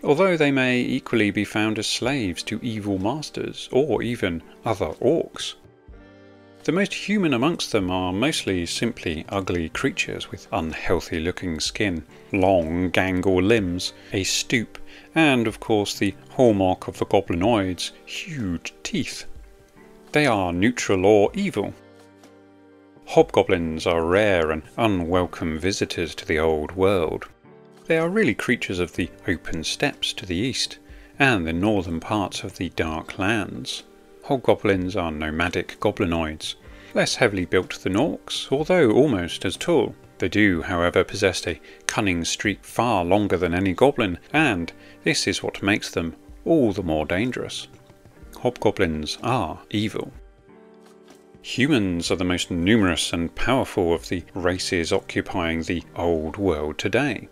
although they may equally be found as slaves to evil masters or even other orcs. The most human amongst them are mostly simply ugly creatures with unhealthy looking skin, long gangle limbs, a stoop, and of course the hallmark of the goblinoids, huge teeth. They are neutral or evil. Hobgoblins are rare and unwelcome visitors to the Old World. They are really creatures of the open steppes to the east, and the northern parts of the Dark Lands. Hobgoblins are nomadic goblinoids, less heavily built than orcs, although almost as tall. They do, however, possess a cunning streak far longer than any goblin, and this is what makes them all the more dangerous. Hobgoblins are evil. Humans are the most numerous and powerful of the races occupying the Old World today.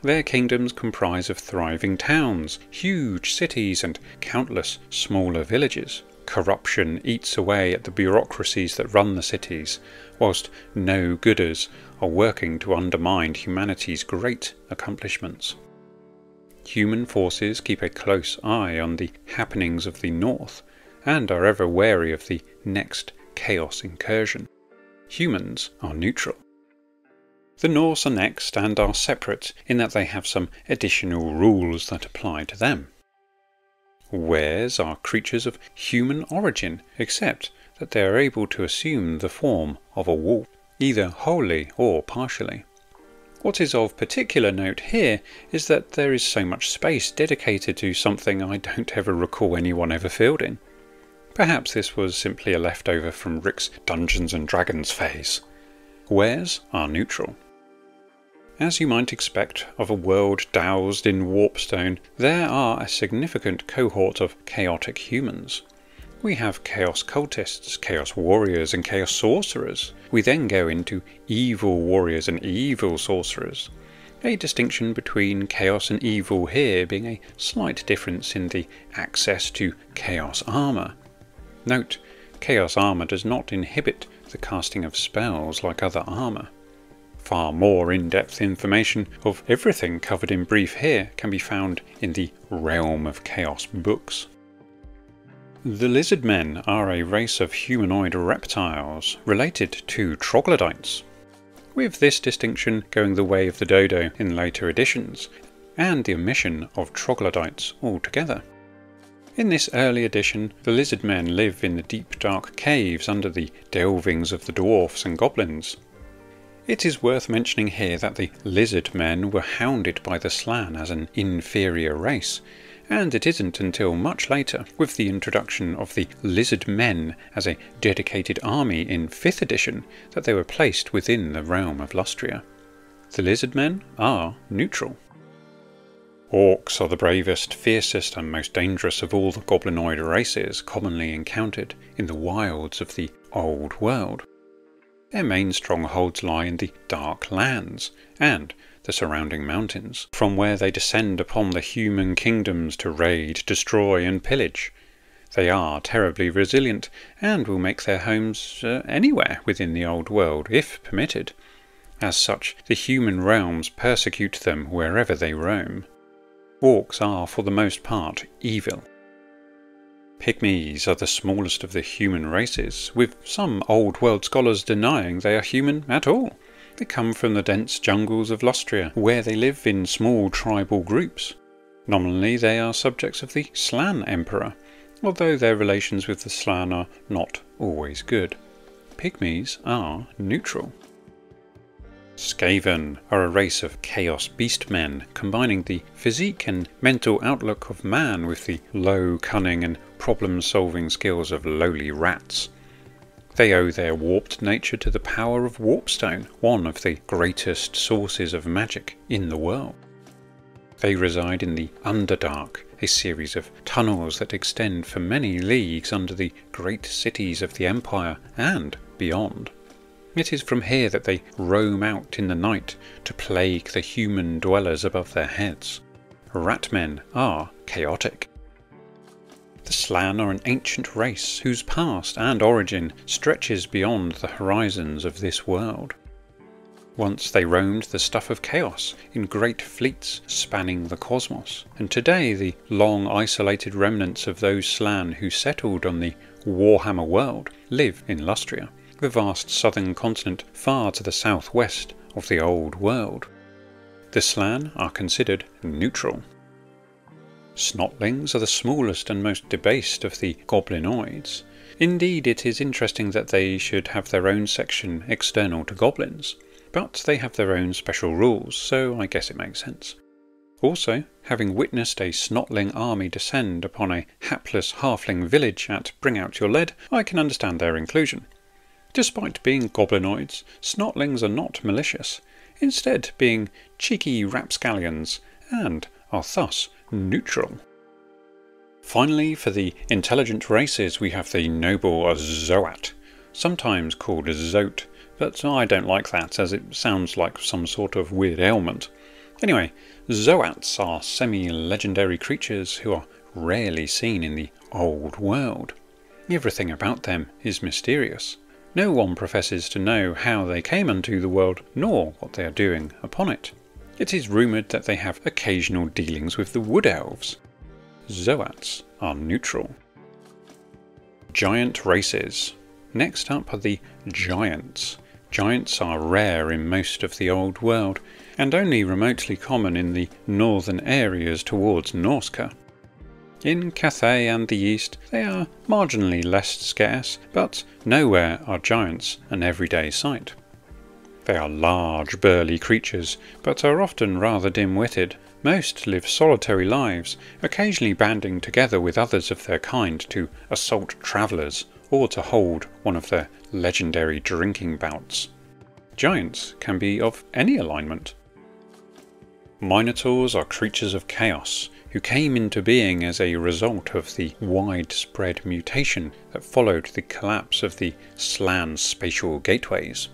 Their kingdoms comprise of thriving towns, huge cities and countless smaller villages. Corruption eats away at the bureaucracies that run the cities, whilst no-gooders are working to undermine humanity's great accomplishments. Human forces keep a close eye on the happenings of the north, and are ever wary of the next chaos incursion. Humans are neutral. The Norse are next and are separate in that they have some additional rules that apply to them. Wares are creatures of human origin, except that they are able to assume the form of a wolf, either wholly or partially. What is of particular note here is that there is so much space dedicated to something I don't ever recall anyone ever fielding. Perhaps this was simply a leftover from Rick's Dungeons and Dragons phase. Wares are neutral. As you might expect of a world doused in warpstone, there are a significant cohort of chaotic humans. We have chaos cultists, chaos warriors and chaos sorcerers. We then go into evil warriors and evil sorcerers. A distinction between chaos and evil here being a slight difference in the access to chaos armour. Note, chaos armour does not inhibit the casting of spells like other armour. Far more in-depth information of everything covered in brief here can be found in the Realm of Chaos books. The lizard men are a race of humanoid reptiles related to troglodytes, with this distinction going the way of the dodo in later editions, and the omission of troglodytes altogether. In this early edition, the lizard men live in the deep dark caves under the delvings of the dwarfs and goblins. It is worth mentioning here that the lizard men were hounded by the Slann as an inferior race, and it isn't until much later, with the introduction of the lizard men as a dedicated army in 5th edition, that they were placed within the realm of Lustria. The lizard men are neutral. Orcs are the bravest, fiercest and most dangerous of all the goblinoid races commonly encountered in the wilds of the Old World. Their main strongholds lie in the Dark Lands and the surrounding mountains, from where they descend upon the human kingdoms to raid, destroy and pillage. They are terribly resilient and will make their homes anywhere within the Old World if permitted. As such, the human realms persecute them wherever they roam. Orcs are for the most part evil. Pygmies are the smallest of the human races, with some Old World scholars denying they are human at all. They come from the dense jungles of Lustria, where they live in small tribal groups. Nominally they are subjects of the Slann Emperor, although their relations with the Slann are not always good. Pygmies are neutral. Skaven are a race of chaos beastmen, combining the physique and mental outlook of man with the low cunning and problem-solving skills of lowly rats. They owe their warped nature to the power of warpstone, one of the greatest sources of magic in the world. They reside in the Underdark, a series of tunnels that extend for many leagues under the great cities of the Empire and beyond. It is from here that they roam out in the night to plague the human dwellers above their heads. Ratmen are chaotic. The Slann are an ancient race whose past and origin stretches beyond the horizons of this world. Once they roamed the stuff of chaos in great fleets spanning the cosmos, and today the long isolated remnants of those Slann who settled on the Warhammer World live in Lustria, the vast southern continent far to the southwest of the Old World. The Slann are considered neutral. Snotlings are the smallest and most debased of the goblinoids. Indeed, it is interesting that they should have their own section external to goblins, but they have their own special rules, so I guess it makes sense. Also, having witnessed a snotling army descend upon a hapless halfling village at Bring Out Your Lead, I can understand their inclusion. Despite being goblinoids, snotlings are not malicious, instead being cheeky rapscallions, and are thus neutral. Finally, for the intelligent races we have the noble Zoat, sometimes called Zote, but I don't like that as it sounds like some sort of weird ailment. Anyway, Zoats are semi-legendary creatures who are rarely seen in the Old World. Everything about them is mysterious. No one professes to know how they came into the world, nor what they are doing upon it. It is rumoured that they have occasional dealings with the Wood Elves. Zoats are neutral. Giant races. Next up are the Giants. Giants are rare in most of the Old World, and only remotely common in the northern areas towards Norsca. In Cathay and the East, they are marginally less scarce, but nowhere are giants an everyday sight. They are large, burly creatures, but are often rather dim-witted. Most live solitary lives, occasionally banding together with others of their kind to assault travellers, or to hold one of their legendary drinking bouts. Giants can be of any alignment. Minotaurs are creatures of chaos, who came into being as a result of the widespread mutation that followed the collapse of the Slann spatial gateways.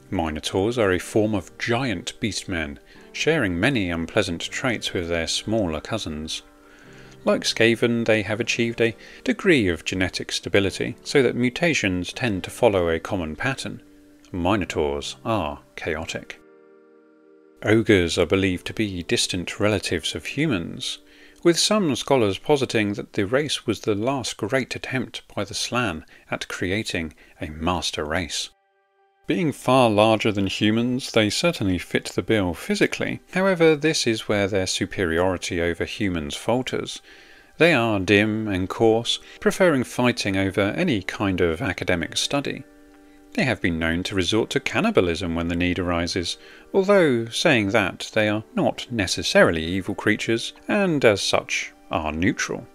Minotaurs are a form of giant beastmen, sharing many unpleasant traits with their smaller cousins. Like Skaven, they have achieved a degree of genetic stability, so that mutations tend to follow a common pattern. Minotaurs are chaotic. Ogres are believed to be distant relatives of humans, with some scholars positing that the race was the last great attempt by the Slann at creating a master race. Being far larger than humans, they certainly fit the bill physically. However, this is where their superiority over humans falters. They are dim and coarse, preferring fighting over any kind of academic study. They have been known to resort to cannibalism when the need arises, although saying that, they are not necessarily evil creatures, and as such are neutral.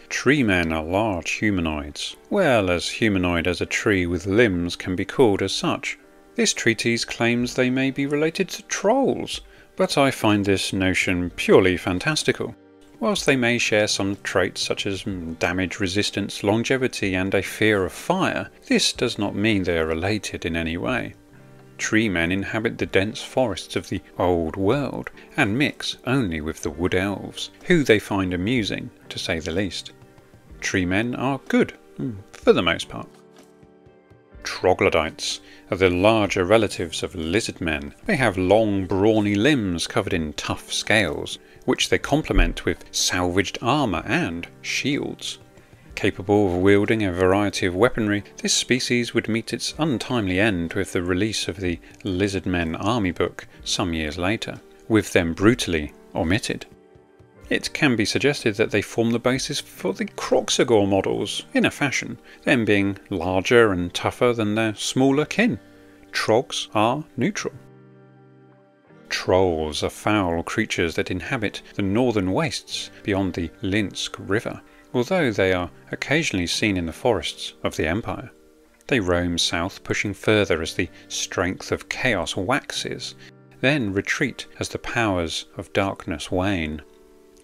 Tree men are large humanoids, well as humanoid as a tree with limbs can be called as such. This treatise claims they may be related to trolls, but I find this notion purely fantastical. Whilst they may share some traits such as damage resistance, longevity and a fear of fire, this does not mean they are related in any way. Tree men inhabit the dense forests of the old world, and mix only with the wood elves, who they find amusing, to say the least. Tree men are good, for the most part. Troglodytes are the larger relatives of lizard men. They have long, brawny limbs covered in tough scales, which they complement with salvaged armour and shields. Capable of wielding a variety of weaponry, this species would meet its untimely end with the release of the Lizard Men Army book some years later, with them brutally omitted. It can be suggested that they form the basis for the Kroxigor models, in a fashion, them being larger and tougher than their smaller kin. Trogs are neutral. Trolls are foul creatures that inhabit the northern wastes beyond the Linsk River, although they are occasionally seen in the forests of the Empire. They roam south, pushing further as the strength of chaos waxes, then retreat as the powers of darkness wane.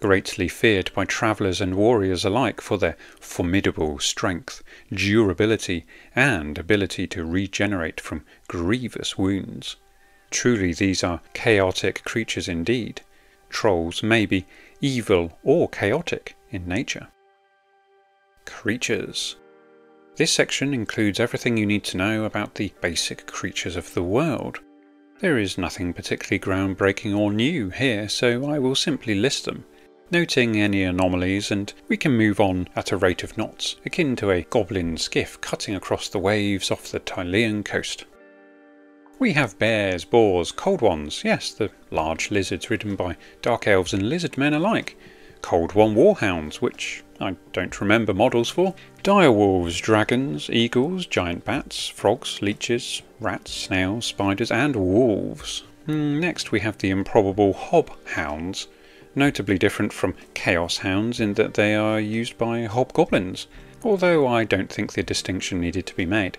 Greatly feared by travellers and warriors alike for their formidable strength, durability, and ability to regenerate from grievous wounds. Truly these are chaotic creatures indeed. Trolls may be evil or chaotic in nature. Creatures. This section includes everything you need to know about the basic creatures of the world. There is nothing particularly groundbreaking or new here, so I will simply list them, noting any anomalies, and we can move on at a rate of knots, akin to a goblin skiff cutting across the waves off the Tylean coast. We have bears, boars, cold ones, yes, the large lizards ridden by dark elves and lizard men alike, cold one warhounds, which I don't remember models for, direwolves, dragons, eagles, giant bats, frogs, leeches, rats, snails, spiders and wolves. Next we have the improbable hobhounds, notably different from chaos hounds in that they are used by hobgoblins, although I don't think the distinction needed to be made.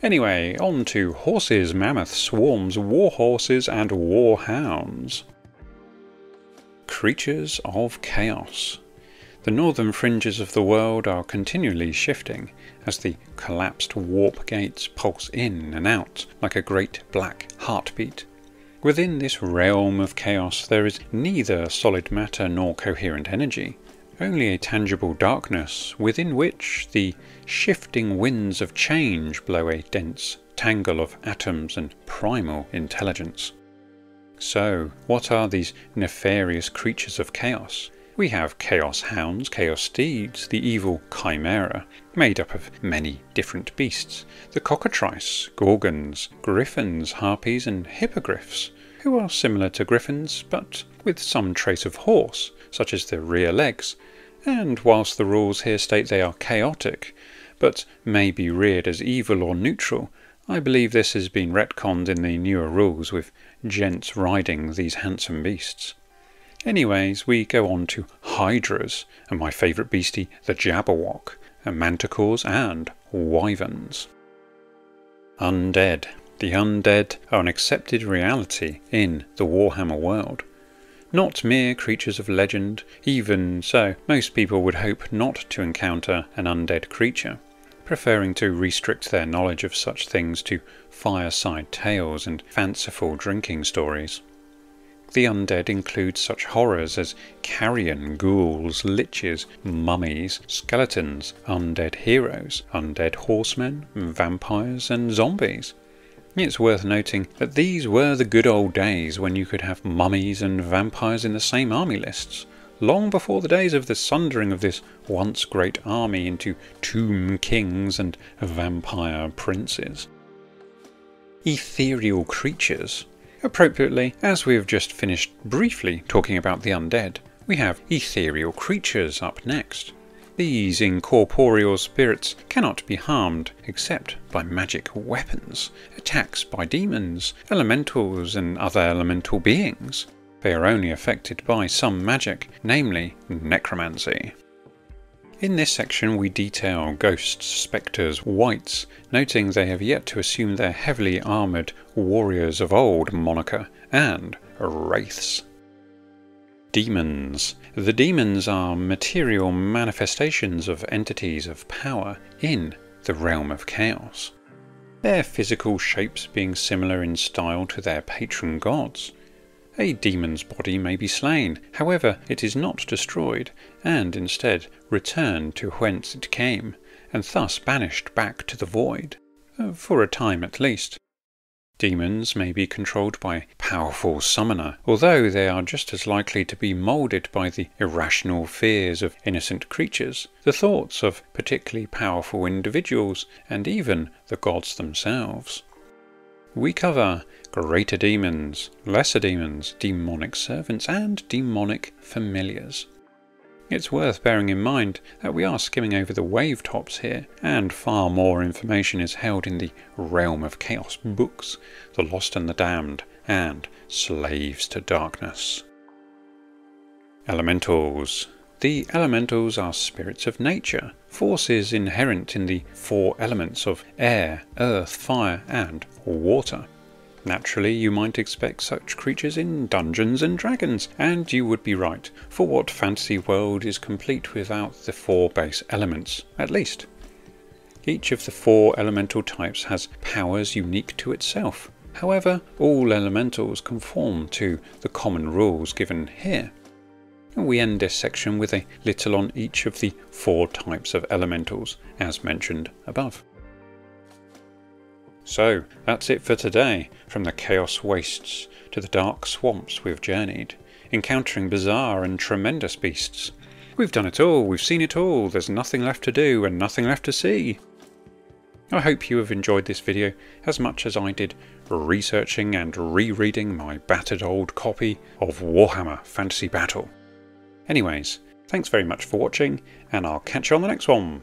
Anyway, on to horses, mammoths, swarms, warhorses and warhounds. Creatures of chaos. The northern fringes of the world are continually shifting as the collapsed warp gates pulse in and out like a great black heartbeat. Within this realm of chaos there is neither solid matter nor coherent energy, only a tangible darkness within which the shifting winds of change blow a dense tangle of atoms and primal intelligence. So, what are these nefarious creatures of chaos? We have chaos hounds, chaos steeds, the evil chimera, made up of many different beasts, the cockatrice, gorgons, griffins, harpies and hippogriffs, who are similar to griffins but with some trace of horse, such as their rear legs, and whilst the rules here state they are chaotic, but may be reared as evil or neutral, I believe this has been retconned in the newer rules with gents riding these handsome beasts. Anyways, we go on to hydras, and my favourite beastie, the Jabberwock, and manticores and wyverns. Undead. The undead are an accepted reality in the Warhammer world. Not mere creatures of legend, even so, most people would hope not to encounter an undead creature, preferring to restrict their knowledge of such things to fireside tales and fanciful drinking stories. The undead includes such horrors as carrion, ghouls, liches, mummies, skeletons, undead heroes, undead horsemen, vampires and zombies. It's worth noting that these were the good old days when you could have mummies and vampires in the same army lists, long before the days of the sundering of this once great army into tomb kings and vampire princes. Ethereal creatures. Appropriately, as we have just finished briefly talking about the undead, we have ethereal creatures up next. These incorporeal spirits cannot be harmed except by magic weapons, attacks by demons, elementals and other elemental beings. They are only affected by some magic, namely necromancy. In this section we detail ghosts, spectres, wights, noting they have yet to assume their heavily armoured warriors of old moniker, and wraiths. Demons. The demons are material manifestations of entities of power in the realm of chaos, their physical shapes being similar in style to their patron gods. A demon's body may be slain, however it is not destroyed, and instead returned to whence it came, and thus banished back to the void, for a time at least. Demons may be controlled by a powerful summoner, although they are just as likely to be moulded by the irrational fears of innocent creatures, the thoughts of particularly powerful individuals, and even the gods themselves. We cover greater demons, lesser demons, demonic servants, and demonic familiars. It's worth bearing in mind that we are skimming over the wave tops here, and far more information is held in the Realm of Chaos books, The Lost and the Damned, and Slaves to Darkness. Elementals. The elementals are spirits of nature, forces inherent in the four elements of air, earth, fire, and water. Naturally, you might expect such creatures in Dungeons and Dragons, and you would be right, for what fantasy world is complete without the four base elements, at least? Each of the four elemental types has powers unique to itself. However, all elementals conform to the common rules given here. We end this section with a little on each of the four types of elementals, as mentioned above. So, that's it for today. From the chaos wastes to the dark swamps we've journeyed, encountering bizarre and tremendous beasts. We've done it all, we've seen it all, there's nothing left to do and nothing left to see. I hope you have enjoyed this video as much as I did researching and rereading my battered old copy of Warhammer Fantasy Battle. Anyways, thanks very much for watching, and I'll catch you on the next one.